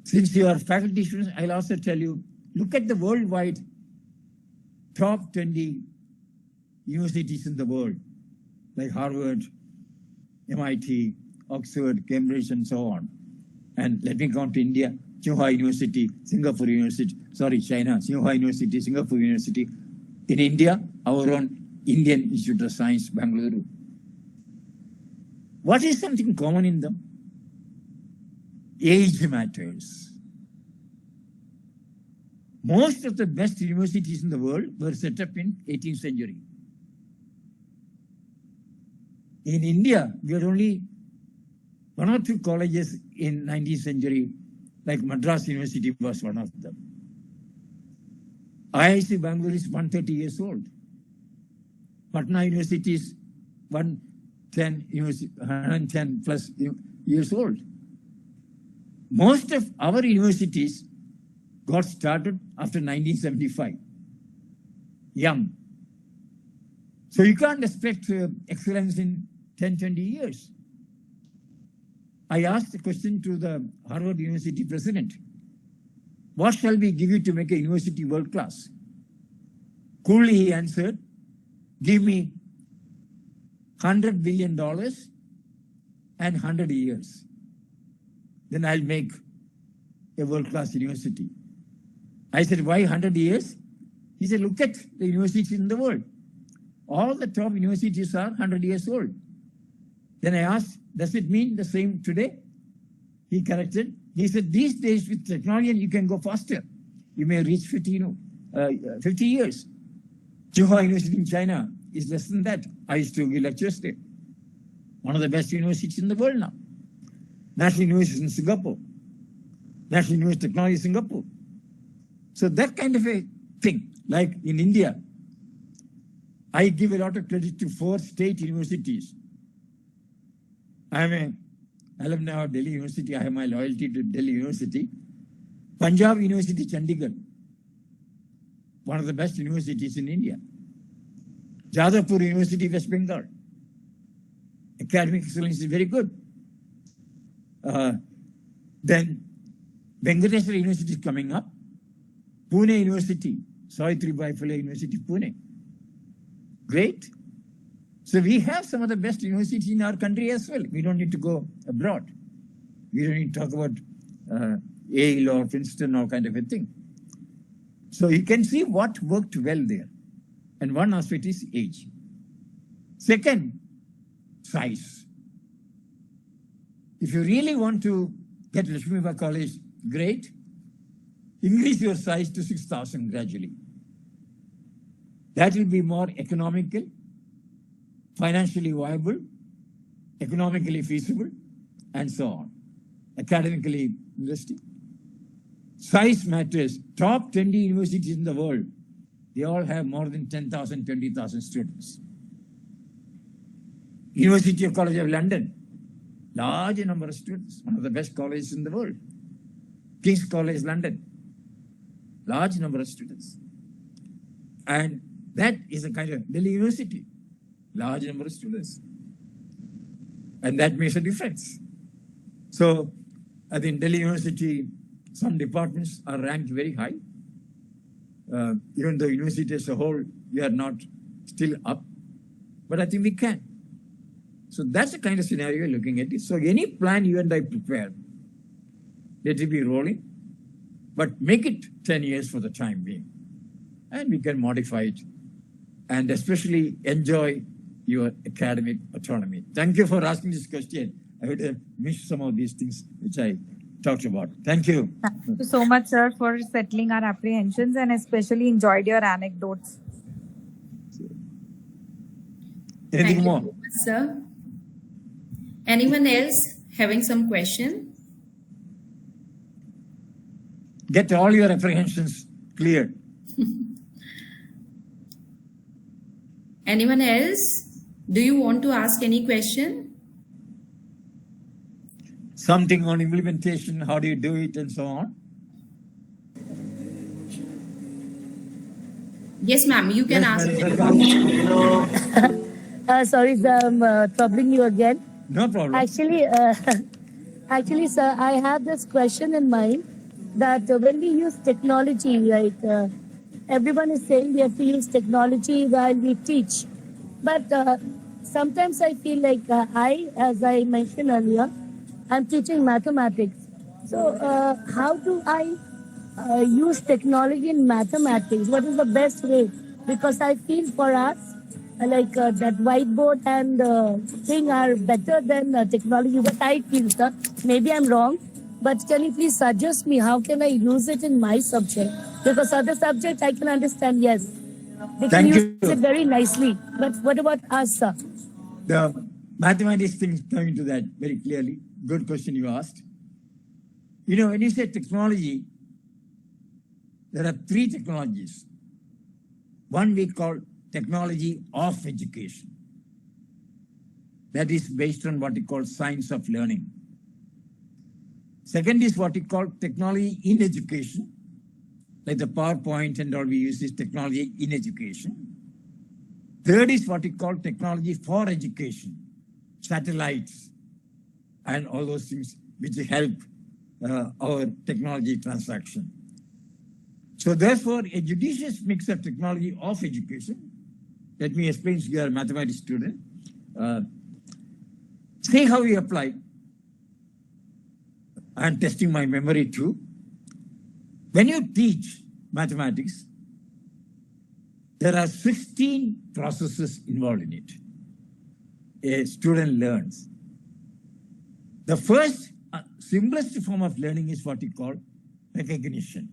Since you are faculty students, I'll also tell you, look at the worldwide top 20 universities in the world, like Harvard, MIT, Oxford, Cambridge, and so on. And let me come to India, Tsinghua University, Singapore University, China, Tsinghua University, Singapore University. In India, our own Indian Institute of Science, Bangalore. What is something common in them? Age matters. Most of the best universities in the world were set up in 18th century. In India, we had only 1 or 2 colleges in 19th century, like Madras University was one of them. IIC Bangalore is 130 years old. Patna University is 110 plus years old. Most of our universities got started after 1975, young. So you can't expect excellence in 10, 20 years. I asked the question to the Harvard University president. What shall we give you to make a university world class? Coolly he answered, give me $100 billion and 100 years. Then I'll make a world-class university. I said, why 100 years? He said, look at the universities in the world. All the top universities are 100 years old. Then I asked, does it mean the same today? He corrected. He said, these days with technology, you can go faster. You may reach 50 years. Tsinghua University in China is less than that. I used to give lectures there. One of the best universities in the world now. National University in Singapore. National University of Technology Singapore. So that kind of a thing, like in India, I give a lot of credit to 4 state universities. I am an alumni of Delhi University. I have my loyalty to Delhi University. Punjab University, Chandigarh, one of the best universities in India. Jadavpur University, West Bengal. Academic excellence is very good. Then Venkateswara University is coming up. Pune University, Savitribai Phule University, Pune. Great. So we have some of the best universities in our country as well. We don't need to go abroad. We don't need to talk about Yale or Princeton or kind of a thing. So you can see what worked well there. And one aspect is age. Second, size. If you really want to get Lakshmibai College, great. Increase your size to 6,000 gradually. That will be more economical, financially viable, economically feasible, and so on. Academically interesting. Size matters. Top 20 universities in the world, they all have more than 10,000, 20,000 students. University of College of London, large number of students, one of the best colleges in the world. King's College London, large number of students. And that is a kind of Delhi University, large number of students. And that makes a difference. So I think Delhi University, some departments are ranked very high. Even though university as a whole, we are not still up, but I think we can. So that's the kind of scenario we're looking at it. So any plan you and I prepare, let it be rolling, but make it 10 years for the time being. And we can modify it and especially enjoy your academic autonomy. Thank you for asking this question. I would have missed some of these things which I talked about. Thank you.
Thank you so much, sir, for settling our apprehensions and especially enjoyed your anecdotes.
Anything more?
Thank you, sir. Anyone else having some question?
Get all your apprehensions cleared.
Anyone else? Do you want to ask any question?
Something on implementation, how do you do it and so on?
Yes, ma'am, you can ask.
Sorry, sir, I'm troubling you again.
No problem.
Actually, sir, I have this question in mind that when we use technology, like everyone is saying we have to use technology while we teach. But sometimes I feel like as I mentioned earlier, I'm teaching mathematics. So how do I use technology in mathematics? What is the best way? Because I feel for us, like that whiteboard and thing are better than technology. But I feel, sir, maybe I'm wrong. But can you please suggest me how can I use it in my subject? Because other subjects I can understand, yes. They can use it very nicely. But what about us, sir?
The mathematics thing is coming to that very clearly. Good question you asked. You know, when you say technology, there are 3 technologies. One we call technology of education. That is based on what we call science of learning. Second is what we call technology in education, like the PowerPoint and all we use is technology in education. Third is what we call technology for education, satellites and all those things which help our technology transaction. So therefore, a judicious mix of technology of education. Let me explain to you, a mathematics student. See how we apply. I'm testing my memory too. When you teach mathematics, there are 16 processes involved in it. A student learns. The first simplest form of learning is what we call recognition.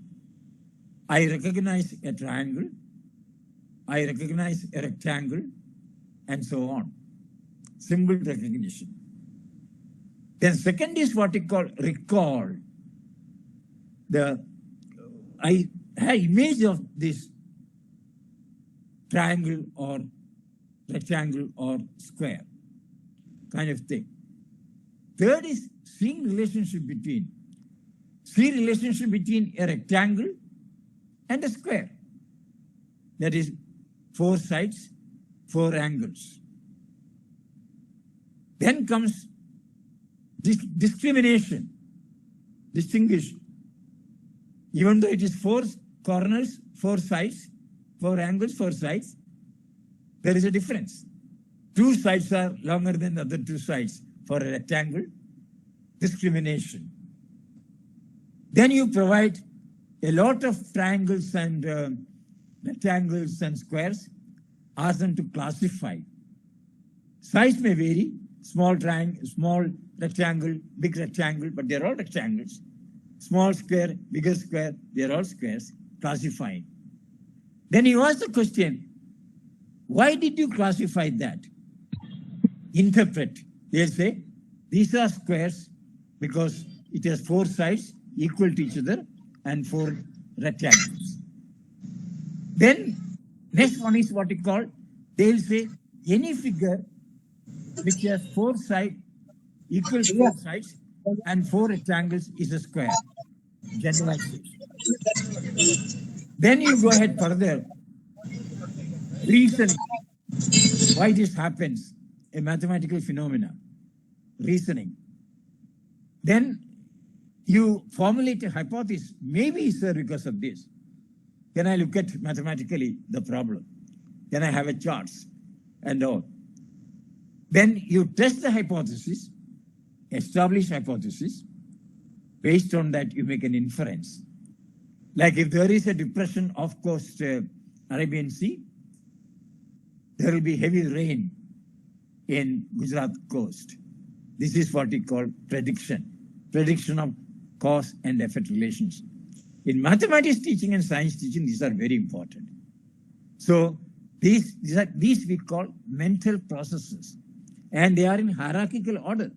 I recognize a triangle, I recognize a rectangle, and so on. Simple recognition. Then second is what we call recall. I have image of this triangle or rectangle or square kind of thing. Third is see relationship between a rectangle and a square. That is 4 sides, 4 angles. Then comes discrimination, distinguish. Even though it is 4 corners, 4 sides, 4 angles, 4 sides, there is a difference. 2 sides are longer than the other 2 sides for a rectangle. Discrimination. Then you provide a lot of triangles and rectangles and squares, ask them to classify. Size may vary, small triangle, small rectangle, big rectangle, but they're all rectangles. Small square, bigger square, they're all squares, classifying. Then you ask the question, why did you classify that? Interpret. They'll say, these are squares because it has 4 sides equal to each other and 4 rectangles. Then next one is what we call, they'll say any figure which has 4 sides equal to 4 sides and 4 rectangles is a square. Generalization. Then you go ahead further. Reason why this happens, a mathematical phenomena. Reasoning. Then you formulate a hypothesis. Maybe, sir, because of this. Then I look at mathematically the problem. Then I have a charts and all. Then you test the hypothesis, establish hypothesis. Based on that, you make an inference. Like if there is a depression off coast Arabian Sea, there will be heavy rain in Gujarat coast. This is what we call prediction. Prediction of cause and effect relations. In mathematics teaching and science teaching, these are very important. So these we call mental processes, and they are in hierarchical order.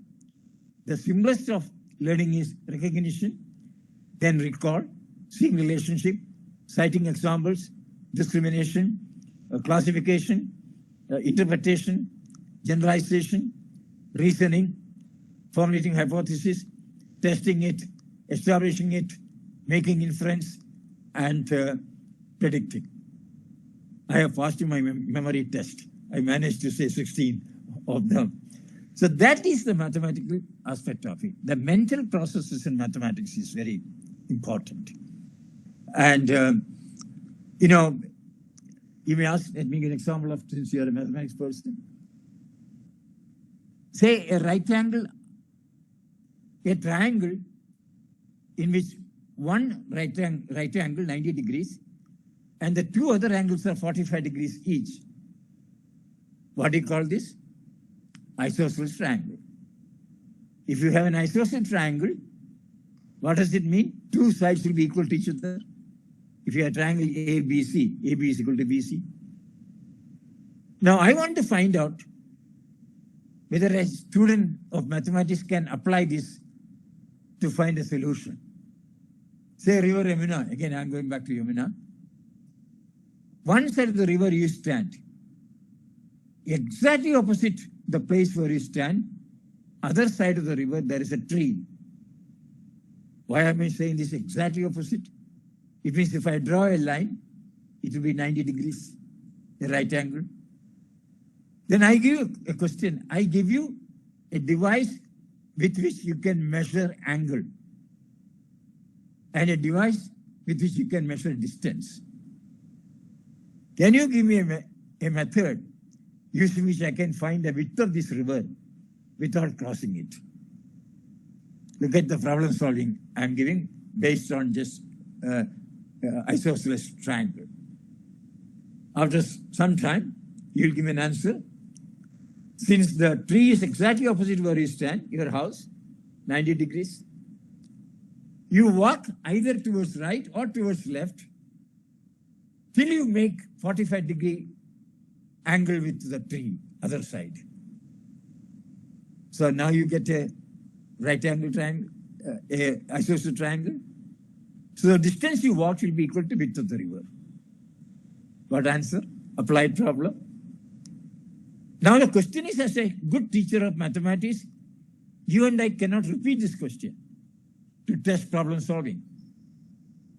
The simplest of learning is recognition, then recall, seeing relationship, citing examples, discrimination, classification, interpretation, generalization, reasoning, formulating hypothesis, testing it, establishing it, making inference, and predicting. I have passed my memory test. I managed to say 16 of them. So that is the mathematical aspect of it. The mental processes in mathematics is very important. And, you may ask, let me give an example of, since you're a mathematics person. Say a right angle, a triangle in which one right angle, 90 degrees, and the 2 other angles are 45 degrees each. What do you call this? Isosceles triangle. If you have an isosceles triangle, what does it mean? 2 sides will be equal to each other. If you have a triangle ABC, AB is equal to BC. Now I want to find out whether a student of mathematics can apply this to find a solution. Say river Yamuna, again I'm going back to Yamuna. One side of the river you stand, exactly opposite the place where you stand, other side of the river there is a tree. Why am I saying this exactly opposite? It means if I draw a line, it will be 90 degrees, a right angle. Then I give you a question. I give you a device with which you can measure angle and a device with which you can measure distance. Can you give me a method using which I can find the width of this river without crossing it? Look at the problem solving I'm giving based on just isosceles triangle. After some time, you'll give an answer. Since the tree is exactly opposite where you stand, your house, 90 degrees, you walk either towards right or towards left till you make 45-degree angle with the tree, other side. So now you get a right angle triangle, a isosceles triangle. So the distance you walk will be equal to width of the river. What answer? Applied problem. Now the question is, as a good teacher of mathematics, you and I cannot repeat this question to test problem solving.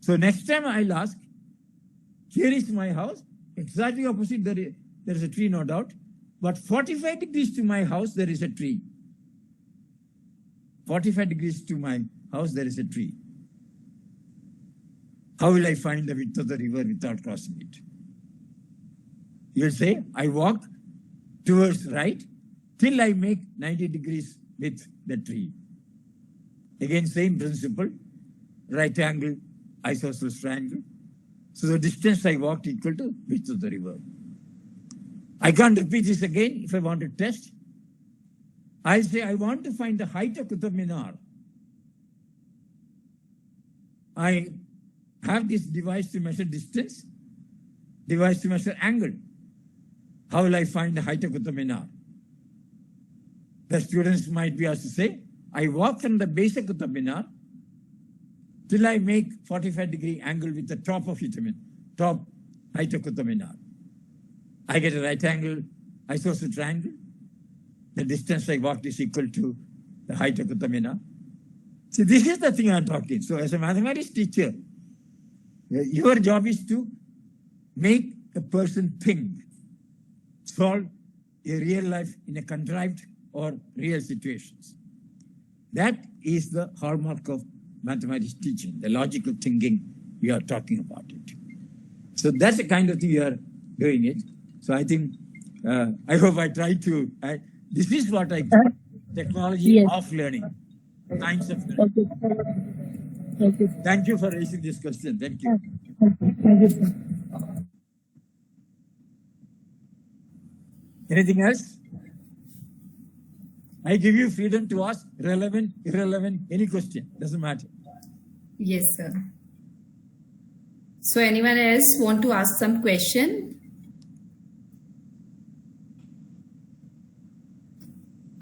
So next time I'll ask, here is my house, exactly opposite there is a tree, no doubt, but 45 degrees to my house there is a tree. 45 degrees to my house there is a tree. How will I find the width of the river without crossing it? You'll say, I walk towards right till I make 90 degrees with the tree. Again, same principle, right angle, isosceles triangle. So the distance I walked equal to width of the river. I can't repeat this again if I want to test. I'll say I want to find the height of Qutub Minar. I have this device to measure distance, device to measure angle. How will I find the height of Qutub Minar? The students might be asked to say, I walk from the base of Qutub Minar till I make 45-degree angle with the top of it, top height of Qutub Minar. I get a right angle, isosceles triangle. The distance I walked is equal to the height of Qutub Minar. See, this is the thing I'm talking. So as a mathematics teacher, your job is to make a person think, solve a real life in a contrived or real situations. That is the hallmark of mathematics teaching, the logical thinking we are talking about it. So that's the kind of thing we are doing it. So I think, I hope I try to, this is what I call technology of learning, science of learning.
Okay.
Thank you for raising this question. Thank you.
Thank you, sir.
Anything else? I give you freedom to ask relevant, irrelevant, any question. Doesn't matter.
Yes, sir. So anyone else want to ask some question?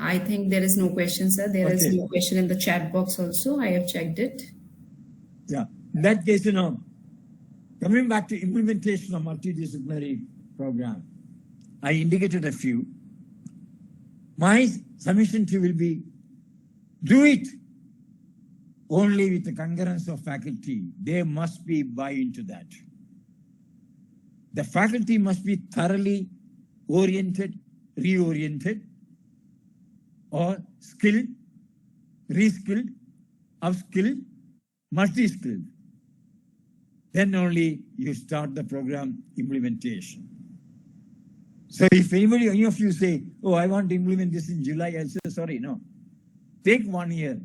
I think there is no question, sir. There is no question in the chat box also. I have checked it.
Yeah. In that case, coming back to implementation of multidisciplinary program, I indicated a few. My submission to you will be, do it only with the concurrence of faculty. They must be buy into that. The faculty must be thoroughly oriented, reoriented, or skilled, reskilled, upskilled, multi-skilled. Then only you start the program implementation. So if any of you say, oh, I want to implement this in July, I'll say, sorry, no. Take 1 year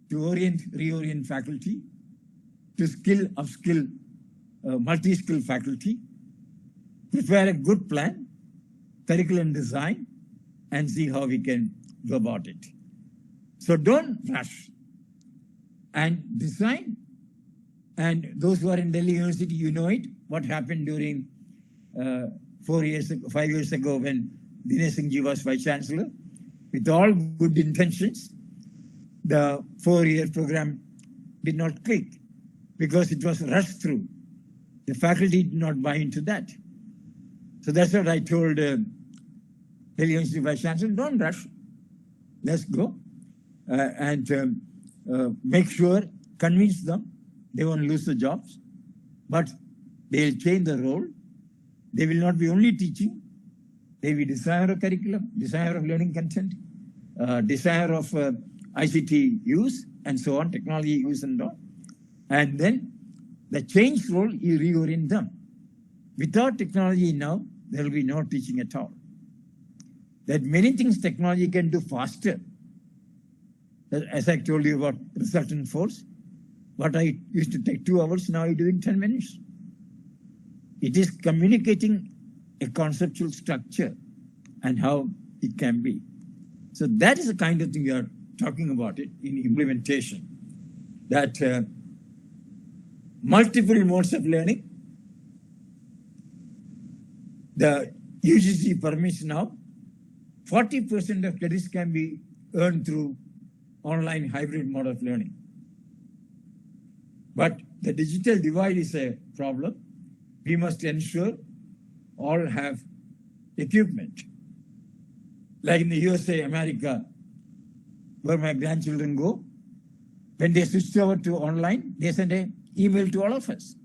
to reorient faculty, to skill, upskill, multi-skill faculty, prepare a good plan, curriculum design, and see how we can go about it. So don't rush and design. And those who are in Delhi University, you know it, what happened during 5 years ago when Dinesh Singh Ji was Vice Chancellor. With all good intentions, the 4-year program did not click because it was rushed through. The faculty did not buy into that. So that's what I told Delhi University Vice Chancellor, don't rush. Let's go and make sure, convince them they won't lose the jobs, but they'll change the role. They will not be only teaching, they will desire a curriculum, desire of learning content, desire of ICT use and so on, technology use and all. And then the change role, you reorient them. Without technology now, there will be no teaching at all. That many things technology can do faster. As I told you about resultant force, what I used to take 2 hours, now I do in 10 minutes. It is communicating a conceptual structure and how it can be. So that is the kind of thing we are talking about it in implementation. That multiple modes of learning. The UGC permits now 40% of credits can be earned through online hybrid mode of learning. But the digital divide is a problem. We must ensure all have equipment. Like in the USA, America, where my grandchildren go, when they switch over to online, they send an email to all of us.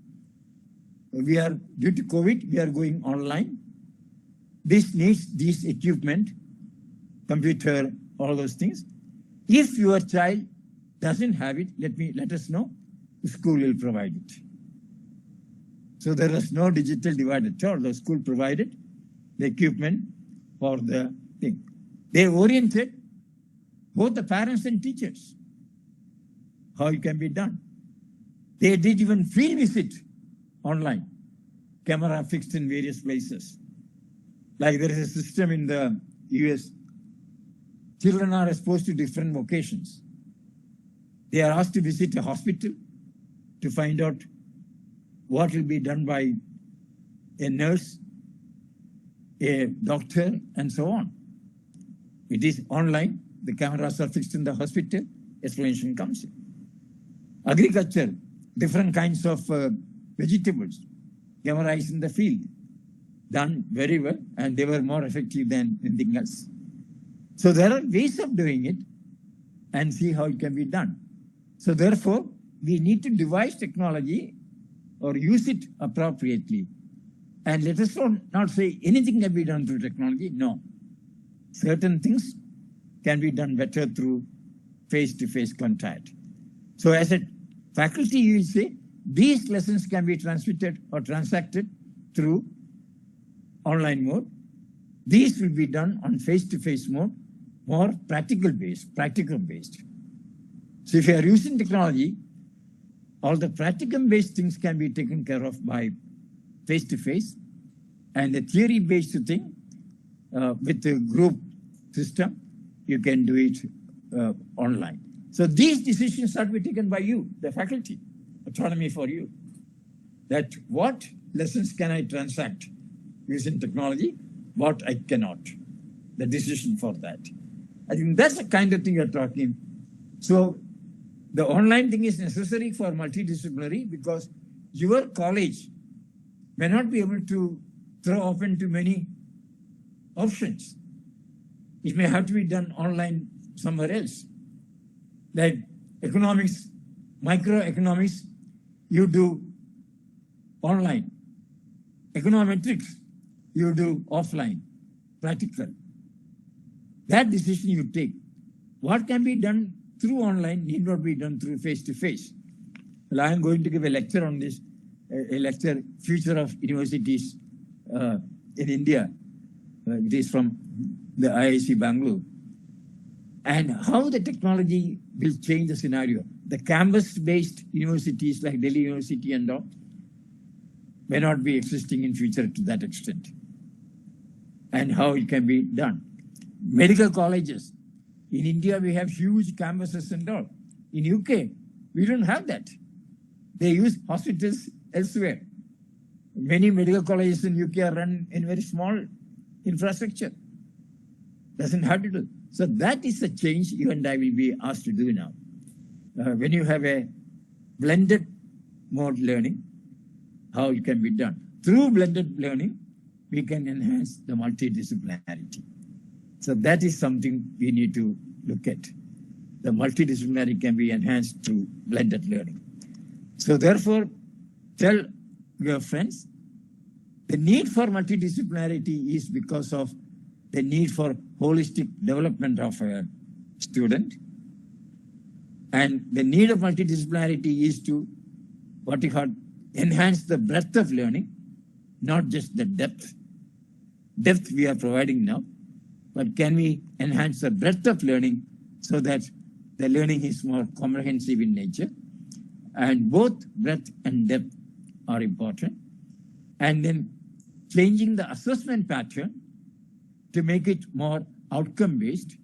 Due to COVID, we are going online. This needs this equipment, computer, all those things. If your child doesn't have it, let us know. The school will provide it. So there is no digital divide at all. The school provided the equipment for the thing. They oriented both the parents and teachers how it can be done. They did even field visit online, camera fixed in various places. Like there is a system in the US. Children are exposed to different vocations. They are asked to visit a hospital to find out what will be done by a nurse, a doctor, and so on. It is online. The cameras are fixed in the hospital. Explanation comes in. Agriculture, different kinds of vegetables, camera is in the field. Done very well, and they were more effective than anything else. So there are ways of doing it and see how it can be done. So therefore, we need to devise technology or use it appropriately. And let us not say anything can be done through technology. No. Certain things can be done better through face-to-face contact. So as a faculty, you will say, these lessons can be transmitted or transacted through online mode. These will be done on face-to-face mode, more practical based. So if you are using technology, all the practical-based things can be taken care of by face-to-face, and the theory-based thing with the group system, you can do it online. So these decisions are to be taken by you, the faculty, autonomy for you. That what lessons can I transact using technology, what I cannot, the decision for that. I think that's the kind of thing you're talking. So the online thing is necessary for multidisciplinary because your college may not be able to throw open to many options. It may have to be done online somewhere else. Like economics, microeconomics, you do online. Econometrics, you do offline, practical. That decision you take. What can be done through online need not be done through face-to-face. Well, I am going to give a lecture on this, a lecture, Future of Universities in India. It is from the IIC Bangalore. And how the technology will change the scenario. The campus-based universities like Delhi University and all may not be existing in future to that extent. And how it can be done. Medical colleges. In India, we have huge campuses and all. In UK, we don't have that. They use hospitals elsewhere. Many medical colleges in UK are run in very small infrastructure. Doesn't have to do. So that is the change you and I will be asked to do now. When you have a blended mode learning, how it can be done. Through blended learning, we can enhance the multidisciplinarity. So that is something we need to look at. The multidisciplinary can be enhanced through blended learning. So therefore, tell your friends, the need for multidisciplinarity is because of the need for holistic development of a student And the need of multidisciplinarity is to what you call enhance the breadth of learning, not just the depth. Depth we are providing now, but can we enhance the breadth of learning so that the learning is more comprehensive in nature? And both breadth and depth are important. And then changing the assessment pattern to make it more outcome-based,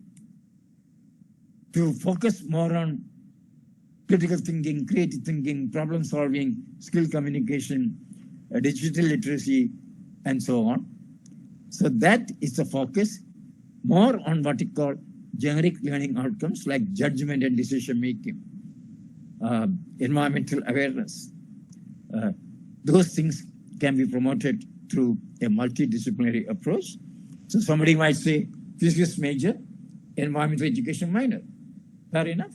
to focus more on critical thinking, creative thinking, problem solving, skill communication, digital literacy, and so on. So that is the focus, more on what we call generic learning outcomes like judgment and decision making, environmental awareness. Those things can be promoted through a multidisciplinary approach. So somebody might say, physics major, environmental education minor. Fair enough.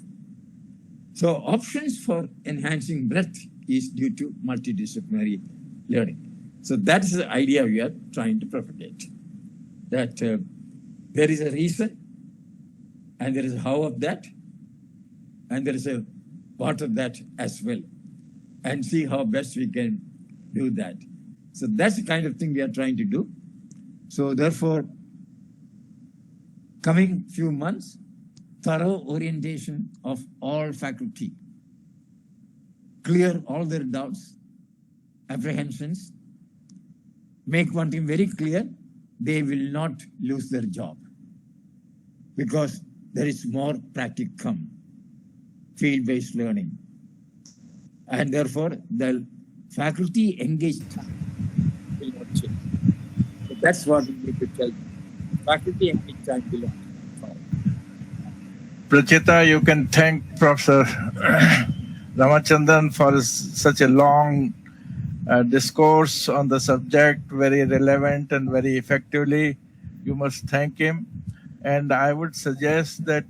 So options for enhancing breadth is due to multidisciplinary learning. So that's the idea we are trying to propagate, that there is a reason and there is a how of that and there is a what of that as well, and see how best we can do that. So that's the kind of thing we are trying to do. So therefore, coming few months, thorough orientation of all faculty, clear all their doubts, apprehensions, make one thing very clear, they will not lose their job because there is more practicum, field-based learning. And therefore, the faculty engaged time will not change. So that's what we need to tell them. Faculty engaged time will not change.
Prachita, you can thank Professor Ramachandran for such a long discourse on the subject, very relevant and very effectively. You must thank him. And I would suggest that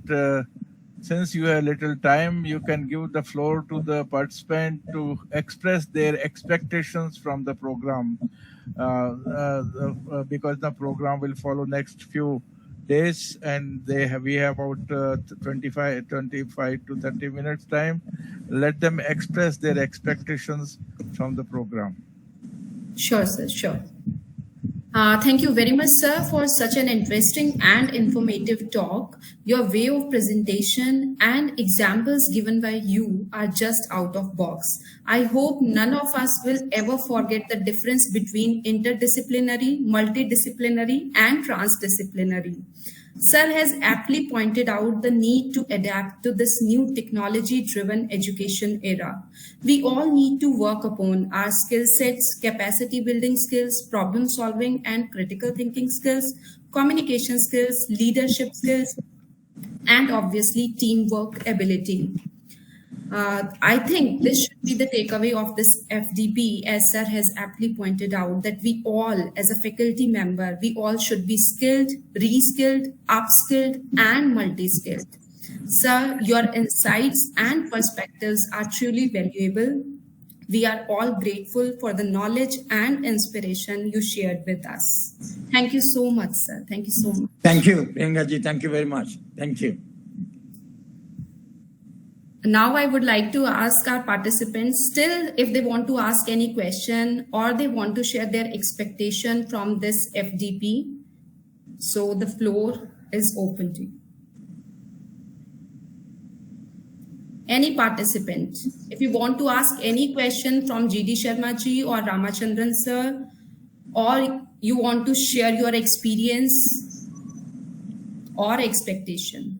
since you have little time, you can give the floor to the participant to express their expectations from the program, because the program will follow next few days, and we have about 25 to 30 minutes time. Let them express their expectations from the program.
Sure, sir, sure. Thank you very much, sir, for such an interesting and informative talk. Your way of presentation and examples given by you are just out of box. I hope none of us will ever forget the difference between interdisciplinary, multidisciplinary, and transdisciplinary. Sir has aptly pointed out the need to adapt to this new technology-driven education era. We all need to work upon our skill sets, capacity building skills, problem solving and critical thinking skills, communication skills, leadership skills, and obviously teamwork ability. I think this should be the takeaway of this FDP, as Sir has aptly pointed out, that we all, as a faculty member, we all should be skilled, reskilled, upskilled, and multi-skilled. Sir, your insights and perspectives are truly valuable. We are all grateful for the knowledge and inspiration you shared with us. Thank you so much, sir. Thank you so much.
Thank you, Priyanka ji. Thank you very much. Thank you.
Now I would like to ask our participants still if they want to ask any question or they want to share their expectation from this FDP. So the floor is open to you. Any participant, if you want to ask any question from GD Sharma ji or Ramachandran sir, or you want to share your experience or expectation.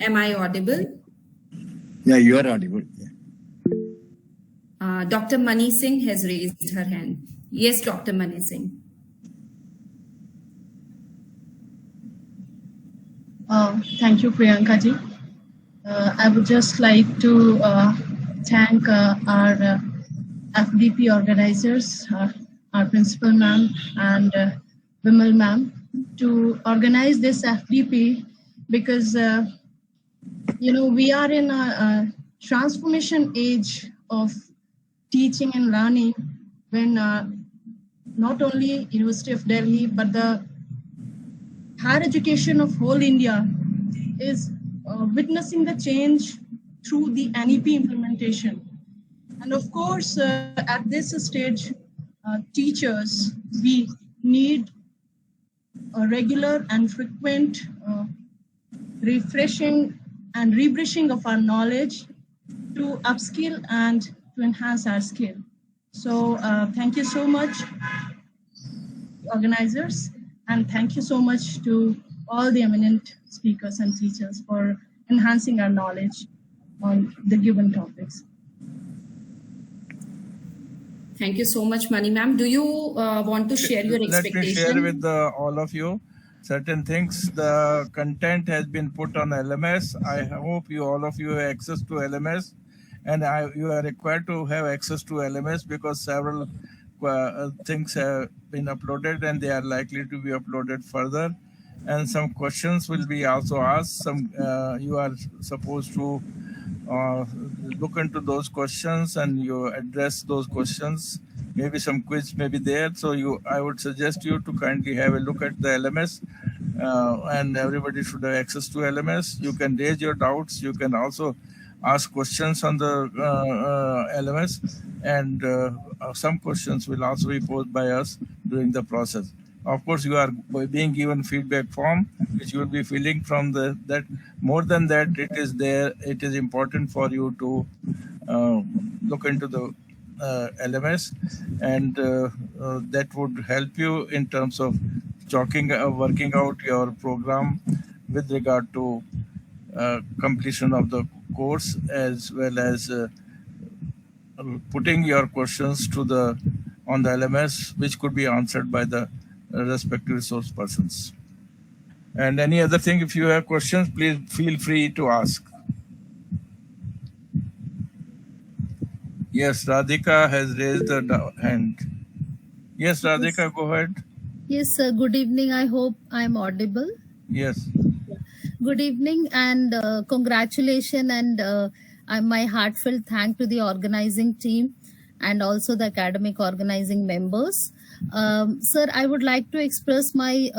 Am I audible?
Yeah, you are audible. Yeah.
Dr. Mani Singh has raised her hand. Yes, Dr. Mani Singh.
Thank you, Priyanka ji. I would just like to thank our FDP organizers, our principal ma'am and Vimal ma'am, to organize this FDP because you know, we are in a transformation age of teaching and learning when not only University of Delhi, but the higher education of whole India is witnessing the change through the NEP implementation. And of course, at this stage, teachers, we need a regular and frequent refreshing and rebrushing of our knowledge to upskill and to enhance our skill. So thank you so much, organizers, and thank you so much to all the eminent speakers and teachers for enhancing our knowledge on the given topics.
Thank you so much, Mani ma'am. Do you want to share your expectation?
Let me share with all of you certain things. The content has been put on LMS. I hope all of you have access to LMS, and you are required to have access to LMS because several things have been uploaded and they are likely to be uploaded further. And some questions will be also asked. You are supposed to look into those questions and you address those questions. Maybe some quiz may be there. So I would suggest you to kindly have a look at the LMS, and everybody should have access to LMS. You can raise your doubts. You can also ask questions on the LMS, and some questions will also be posed by us during the process. Of course, you are being given feedback form, which you will be filling from that. More than that, it is there. It is important for you to look into the LMS, and that would help you in terms of working out your program with regard to completion of the course, as well as putting your questions on the LMS, which could be answered by the respective resource persons. And any other thing, if you have questions, please feel free to ask. Yes, Radhika has raised the hand. Yes, Radhika, go ahead.
Yes, sir. Good evening. I hope I'm audible.
Yes.
Good evening and congratulations and my heartfelt thank to the organizing team and also the academic organizing members. Sir, I would like to express my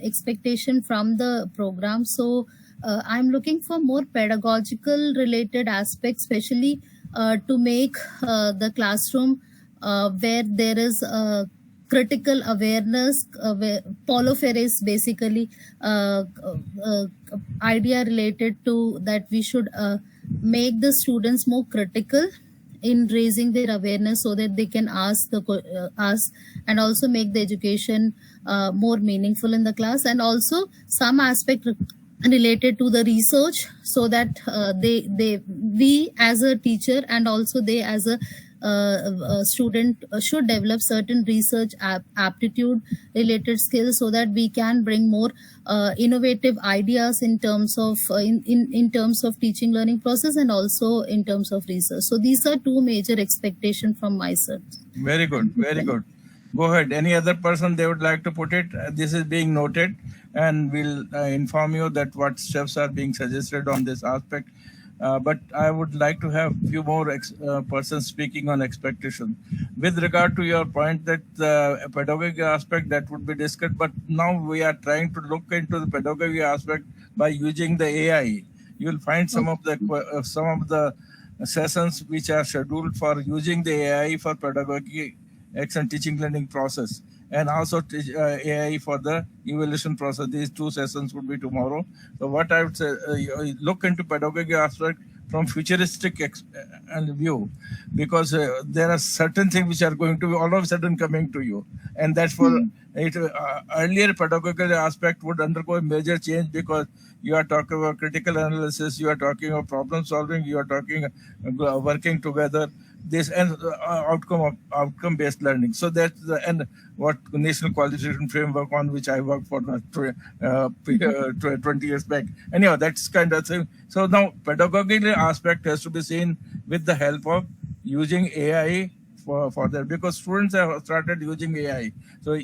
expectation from the program. So I'm looking for more pedagogical related aspects, especially to make the classroom where there is critical awareness, Paulo Ferre's basically idea related to that we should make the students more critical in raising their awareness so that they can ask and also make the education more meaningful in the class, and also some aspect related to the research so that we as a teacher and also they as a student should develop certain research aptitude related skills so that we can bring more innovative ideas in terms of in terms of teaching learning process and also in terms of research. So these are two major expectations from my side.
Very good, very good. Go ahead. Any other person they would like to put it? This is being noted, and we'll inform you that what steps are being suggested on this aspect. But I would like to have a few more persons speaking on expectation. With regard to your point that the pedagogy aspect that would be discussed, but now we are trying to look into the pedagogy aspect by using the AI. You'll find some of the sessions which are scheduled for using the AI for pedagogy and teaching learning process, and also AI for the evaluation process. These two sessions would be tomorrow. So what I would say, look into pedagogy aspect from futuristic view, because there are certain things which are going to be all of a sudden coming to you, and that's for earlier pedagogical aspect would undergo a major change, because you are talking about critical analysis, you are talking about problem solving, you are talking working together. This and outcome based learning. So that's the and what national qualification framework on which I worked for 20 years back. Anyhow, that's kind of thing. So now pedagogical aspect has to be seen with the help of using AI for that, because students have started using AI. So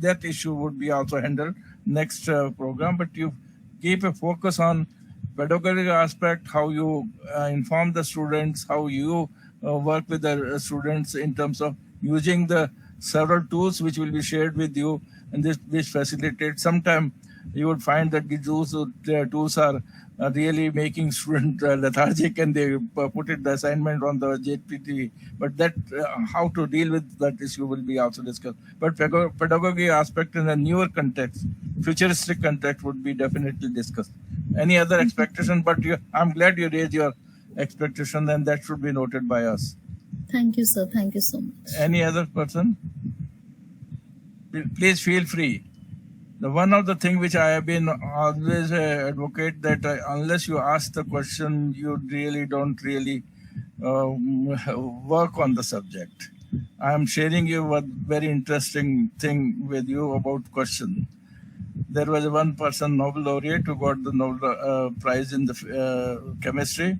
that issue would be also handled next program. But you keep a focus on pedagogical aspect, how you inform the students, how you work with the students in terms of using the several tools which will be shared with you, and this facilitates. Sometimes you would find that these tools are really making students lethargic, and they put the assignment on the JPT. But that how to deal with that issue will be also discussed. But pedagogy aspect in a newer context, futuristic context, would be definitely discussed. Any other expectation? But I'm glad you raised your expectation, and that should be noted by us.
Thank you, sir. Thank you so much.
Any other person? Please feel free. One of the things which I have been always advocate that unless you ask the question, you really don't really work on the subject. I am sharing you a very interesting thing with you about question. There was one person, Nobel laureate, who got the Nobel Prize in the chemistry,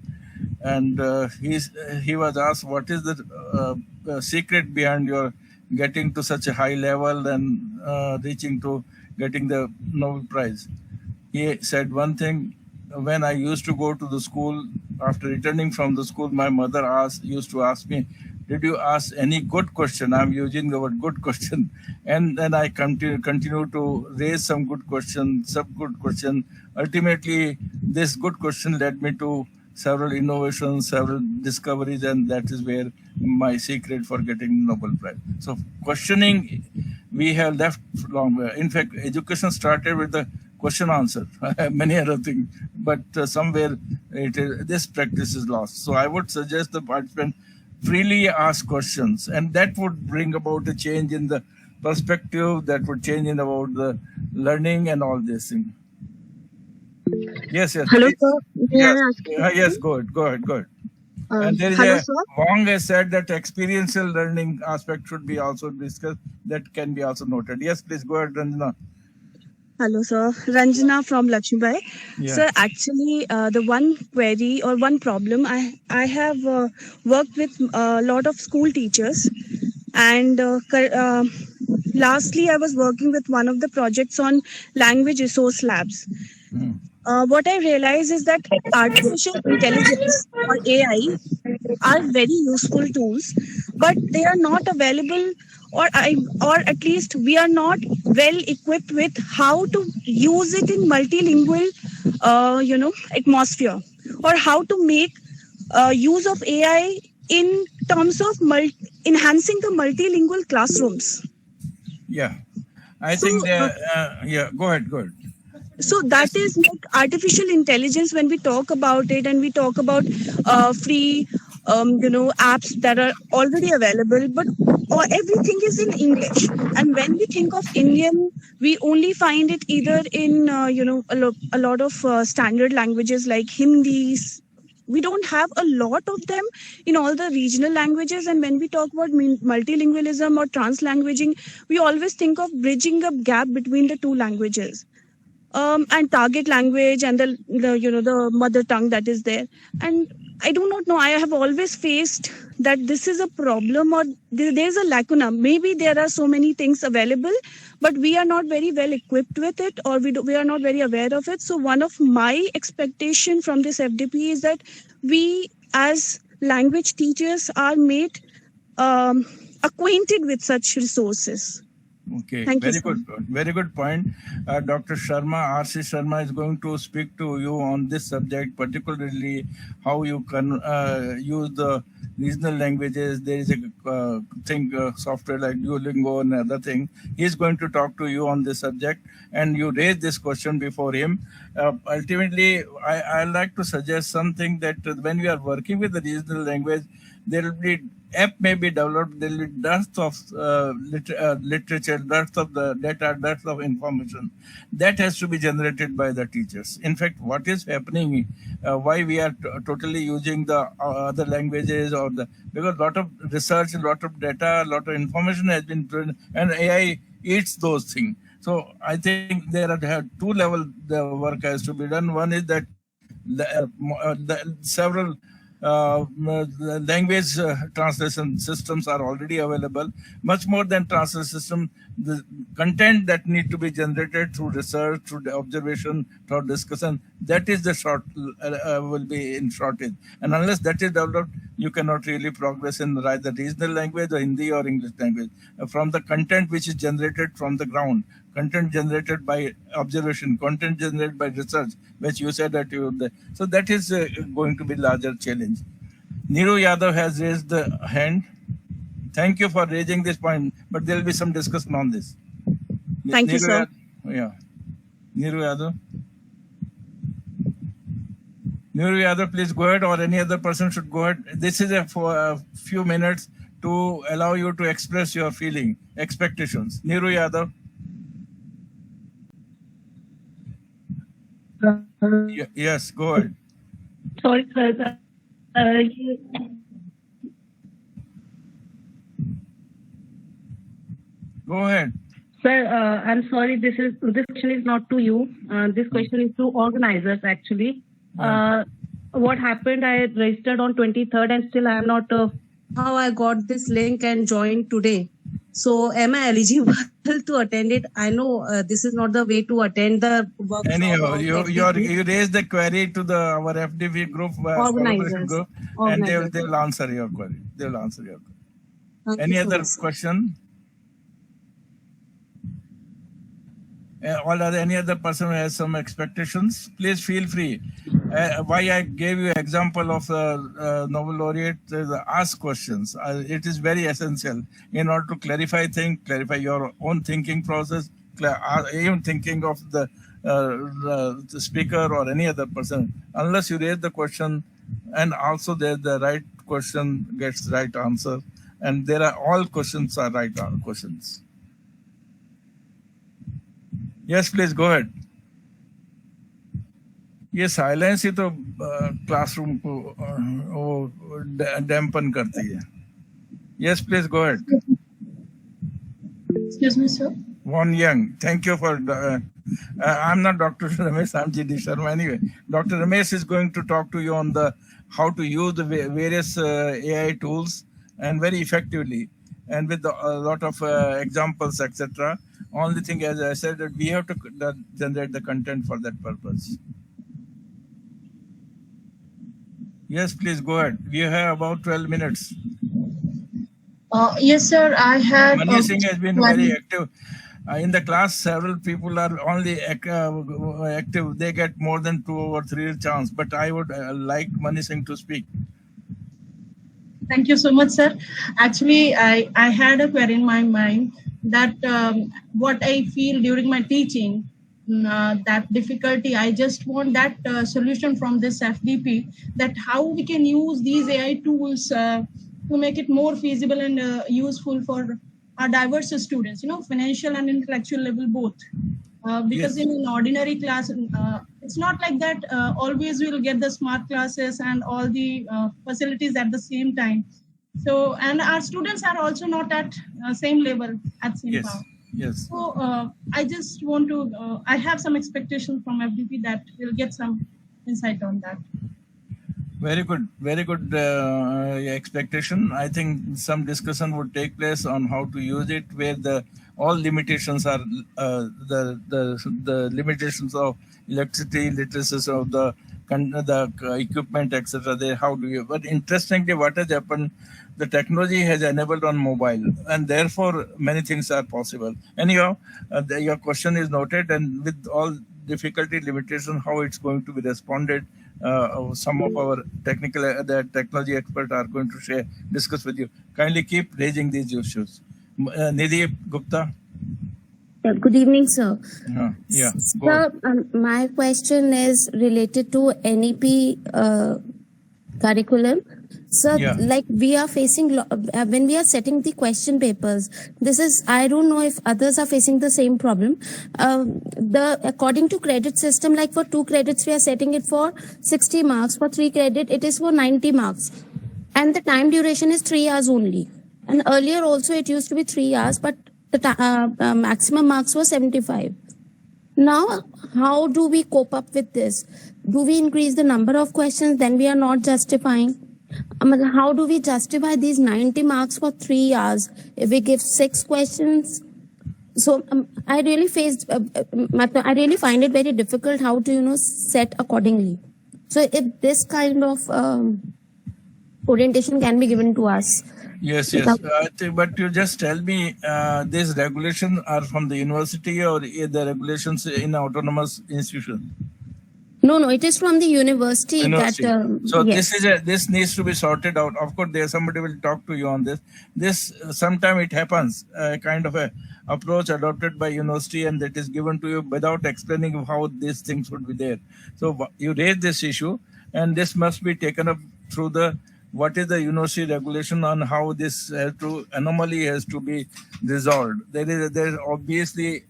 and he was asked, what is the secret behind your getting to such a high level and reaching to getting the Nobel Prize? He said one thing: when I used to go to the school, after returning from the school, my mother used to ask me, did you ask any good question? I'm using the word good question. And then I continue to raise some good question, some good question. Ultimately, this good question led me to several innovations, several discoveries, and that is where my secret for getting Nobel Prize. So questioning, we have left long. In fact, education started with the question answer, many other things, but somewhere this practice is lost. So I would suggest the participant freely ask questions, and that would bring about a change in the perspective, that would change in about the learning and all this thing. Yes.
Hello, sir. May I ask you?
Yes, go ahead. And there is
hello, sir.
Wong has said that experiential learning aspect should be also discussed. That can be also noted. Yes, please go ahead, Ranjana.
Hello, sir. Ranjana from Lakshmibai.
Yeah.
Sir, actually, the one query or one problem, I have worked with a lot of school teachers, and lastly, I was working with one of the projects on language resource labs. What I realize is that artificial intelligence or AI are very useful tools, but they are not available, or at least we are not well equipped with how to use it in multilingual, atmosphere, or how to make use of AI in terms of enhancing the multilingual classrooms.
Yeah, I think go ahead.
So that is like artificial intelligence. When we talk about it, and we talk about free, apps that are already available, but everything is in English. And when we think of Indian, we only find it either in a lot of standard languages like Hindi. We don't have a lot of them in all the regional languages. And when we talk about multilingualism or translanguaging, we always think of bridging a gap between the two languages. And target language and the mother tongue that is there. And I do not know, I have always faced that this is a problem, or there's a lacuna. Maybe there are so many things available, but we are not very well equipped with it, or we are not very aware of it. So one of my expectation from this FDP is that we as language teachers are made acquainted with such resources.
Okay,
Thank you,
very good point. Dr. Sharma, R.C. Sharma is going to speak to you on this subject, particularly how you can use the regional languages. There is a software like Duolingo and other thing. He's going to talk to you on this subject, and you raised this question before him. Ultimately, I like to suggest something, that when we are working with the regional language, there will be app may be developed, there will be dearth of literature, dearth of the data, dearth of information. That has to be generated by the teachers. In fact, what is happening, why we are totally using the other languages, because a lot of research, a lot of data, a lot of information has been put, and AI eats those things. So I think there are two levels the work has to be done. One is that several language translation systems are already available. Much more than translation system, the content that need to be generated through research, through the observation, through discussion, that is the will be in shortage. And unless that is developed, you cannot really progress in either regional language or Hindi or English language. From the content which is generated from the ground, content generated by observation, content generated by research, which you said that you would. So that is going to be larger challenge. Neeru Yadav has raised the hand. Thank you for raising this point, but there will be some discussion on this.
Thank you, sir.
Yeah. Neeru Yadav. Neeru Yadav, please go ahead, or any other person should go ahead. This is for a few minutes to allow you to express your feeling, expectations. Neeru Yadav. Yes, go ahead.
Sorry, sir.
Go ahead.
Sir, I'm sorry, this question is not to you. This question is to organizers, actually. What happened, I registered on 23rd and still I am not how I got this link and joined today. So am I eligible to attend it? I know this is not the way to attend the workshop.
Anyhow, you raise the query to our FDP group,
organizers,
group, and they'll answer your query. They'll answer your query. Any other question? Any other person who has some expectations, please feel free. Why I gave you example of Nobel laureate, ask questions. It is very essential in order to clarify things, clarify your own thinking process, even thinking of the speaker or any other person. Unless you raise the question, and also the right question gets the right answer, and there are all questions are right questions. Yes, please go ahead. ये silence ही तो classroom को dampen करती है. Yes, please go ahead.
Excuse me, sir.
One Young, thank you for. I'm not Dr. Ramesh, I'm GD Sharma anyway. Dr. Ramesh is going to talk to you on how to use the various AI tools and very effectively, and with a lot of examples, etc. Only thing, as I said, that we have to generate the content for that purpose. Yes, please go ahead. We have about 12 minutes.
Yes, sir. I have.
Mani Singh has been very active. In the class, several people are only active. They get more than 2 or 3 chance. But I would like Mani Singh to speak.
Thank you so much, sir. Actually, I had a query in my mind that what I feel during my teaching, that difficulty, I just want that solution from this FDP, that how we can use these AI tools to make it more feasible and useful for our diverse students, financial and intellectual level both. Because in an ordinary class, it's not like that always we'll get the smart classes and all the facilities at the same time. So, and our students are also not at same level at same time.
Yes.
So I just want to, I have some expectations from FDP that we'll get some insight on that.
Very good expectation. I think some discussion would take place on how to use it, where all limitations are the limitations of electricity, literacy of the equipment, etc. How do you? But interestingly, what has happened? The technology has enabled on mobile, and therefore many things are possible. Anyhow, your question is noted, and with all difficulty, limitation, how it's going to be responded. Some of our technology experts are going to discuss with you. Kindly keep raising these issues. Nidhi Gupta.
Good evening, sir.
Yeah.
Sir, my question is related to NEP curriculum. Sir, like we are facing, when we are setting the question papers, I don't know if others are facing the same problem. According to credit system, like for 2 credits, we are setting it for 60 marks. For 3 credit, it is for 90 marks. And the time duration is 3 hours only. And earlier also it used to be 3 hours, but the maximum marks were 75. Now, how do we cope up with this? Do we increase the number of questions? Then we are not justifying. How do we justify these 90 marks for 3 hours if we give 6 questions? So I really I really find it very difficult how to set accordingly. So if this kind of orientation can be given to us.
Yes. But you just tell me, these regulations are from the university or the regulations in autonomous institution?
No, it is from the university.
University. So
Yes.
this needs to be sorted out. Of course, somebody will talk to you on this. Sometime it happens, kind of a approach adopted by university, and that is given to you without explaining how these things would be there. So you raise this issue, and this must be taken up through what is the university regulation on how this anomaly has to be resolved. There obviously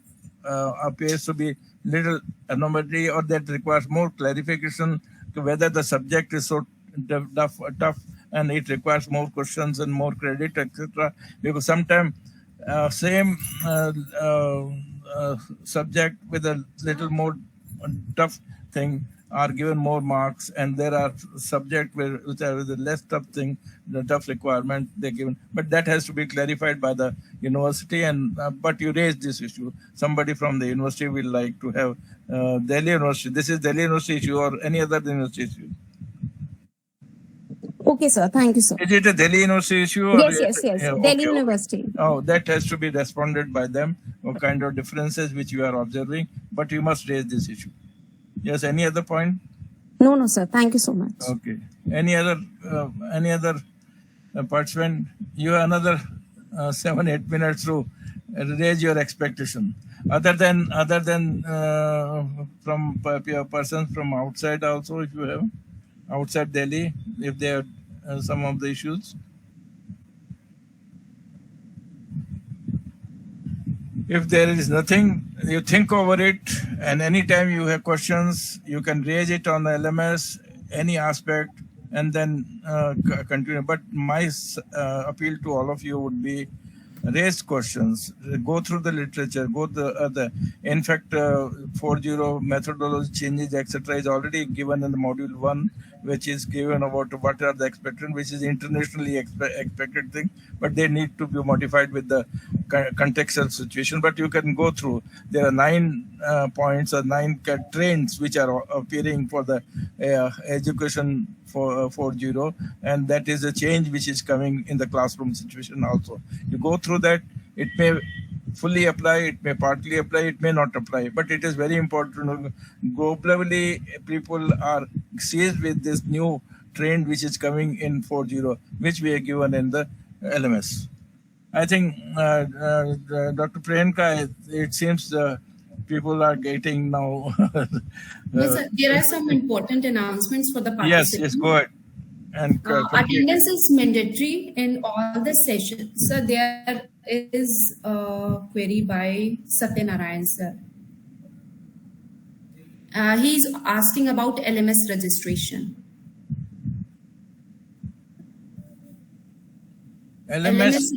appears to be little anomaly, or that requires more clarification to whether the subject is so tough and it requires more questions and more credit, etc. Because sometimes same subject with a little more tough thing are given more marks, and there are subjects which are the less tough thing, the tough requirement they're given. But that has to be clarified by the university. And but you raised this issue. Somebody from the university will like to have Delhi University. This is Delhi University issue or any other university issue?
Okay, sir. Thank you, sir.
Is it a Delhi University issue? Or
Yes.
Yeah,
Delhi University.
Oh, that has to be responded by them. What kind of differences which you are observing? But you must raise this issue. Yes. Any other point?
No, sir. Thank you so much.
Okay. Any other participant? You have another 7-8 minutes to raise your expectation. Other than from persons from outside also, if you have outside Delhi, if they have some of the issues. If there is nothing, you think over it, and anytime you have questions, you can raise it on the LMS, any aspect, and then continue. But my appeal to all of you would be raise questions, go through the literature, in fact, 4.0 methodology changes, etc. is already given in the module 1, which is given about what are the expected, which is internationally expected thing, but they need to be modified with the contextual situation. But you can go through. There are 9 points or 9 trends which are appearing for the education for 4.0, and that is a change which is coming in the classroom situation also. You go through that. It may fully apply, it may partly apply, it may not apply, but it is very important to know globally people are seized with this new trend which is coming in 4.0, which we are given in the LMS. I think Dr. Priyanka, it seems people are getting now.
Yes, sir. There are some important announcements for the participants.
Yes, go ahead. And
attendance is mandatory in all the sessions. So there is a query by Satyanarayan sir. He's asking about LMS registration.
LMS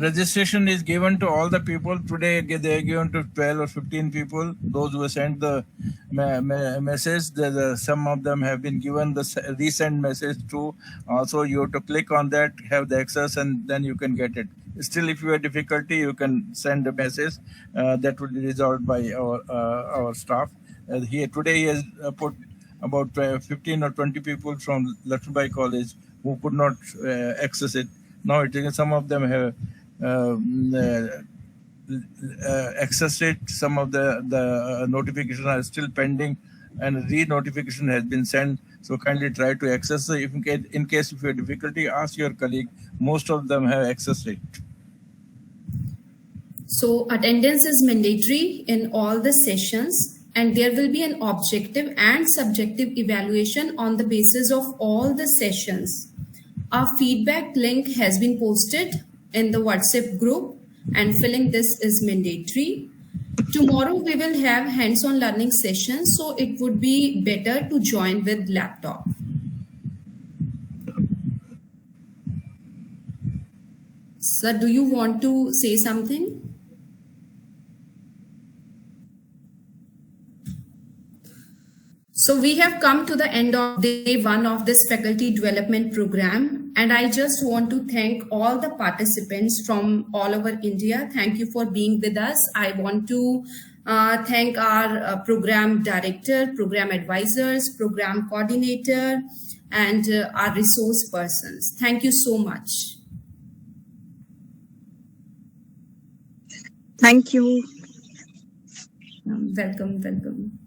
registration is given to all the people. Today they are given to 12 or 15 people. Those who sent the message, some of them have been given the resend message too. Also, you have to click on that, have the access, and then you can get it. Still, if you have difficulty, you can send a message that will be resolved by our staff. Today he has put about 15 or 20 people from Lakshmibai College who could not access it. Now some of them have accessed it. Some of the notifications are still pending, and re-notification has been sent. So kindly try to access it. In case if you have difficulty, ask your colleague. Most of them have accessed it.
So attendance is mandatory in all the sessions, and there will be an objective and subjective evaluation on the basis of all the sessions. Our feedback link has been posted in the WhatsApp group, and filling this is mandatory. Tomorrow we will have hands-on learning sessions, so it would be better to join with laptop. Sir, do you want to say something? So we have come to the end of day 1 of this faculty development program, and I just want to thank all the participants from all over India. Thank you for being with us. I want to thank our program director, program advisors, program coordinator, and our resource persons. Thank you so much.
Thank you.
Welcome.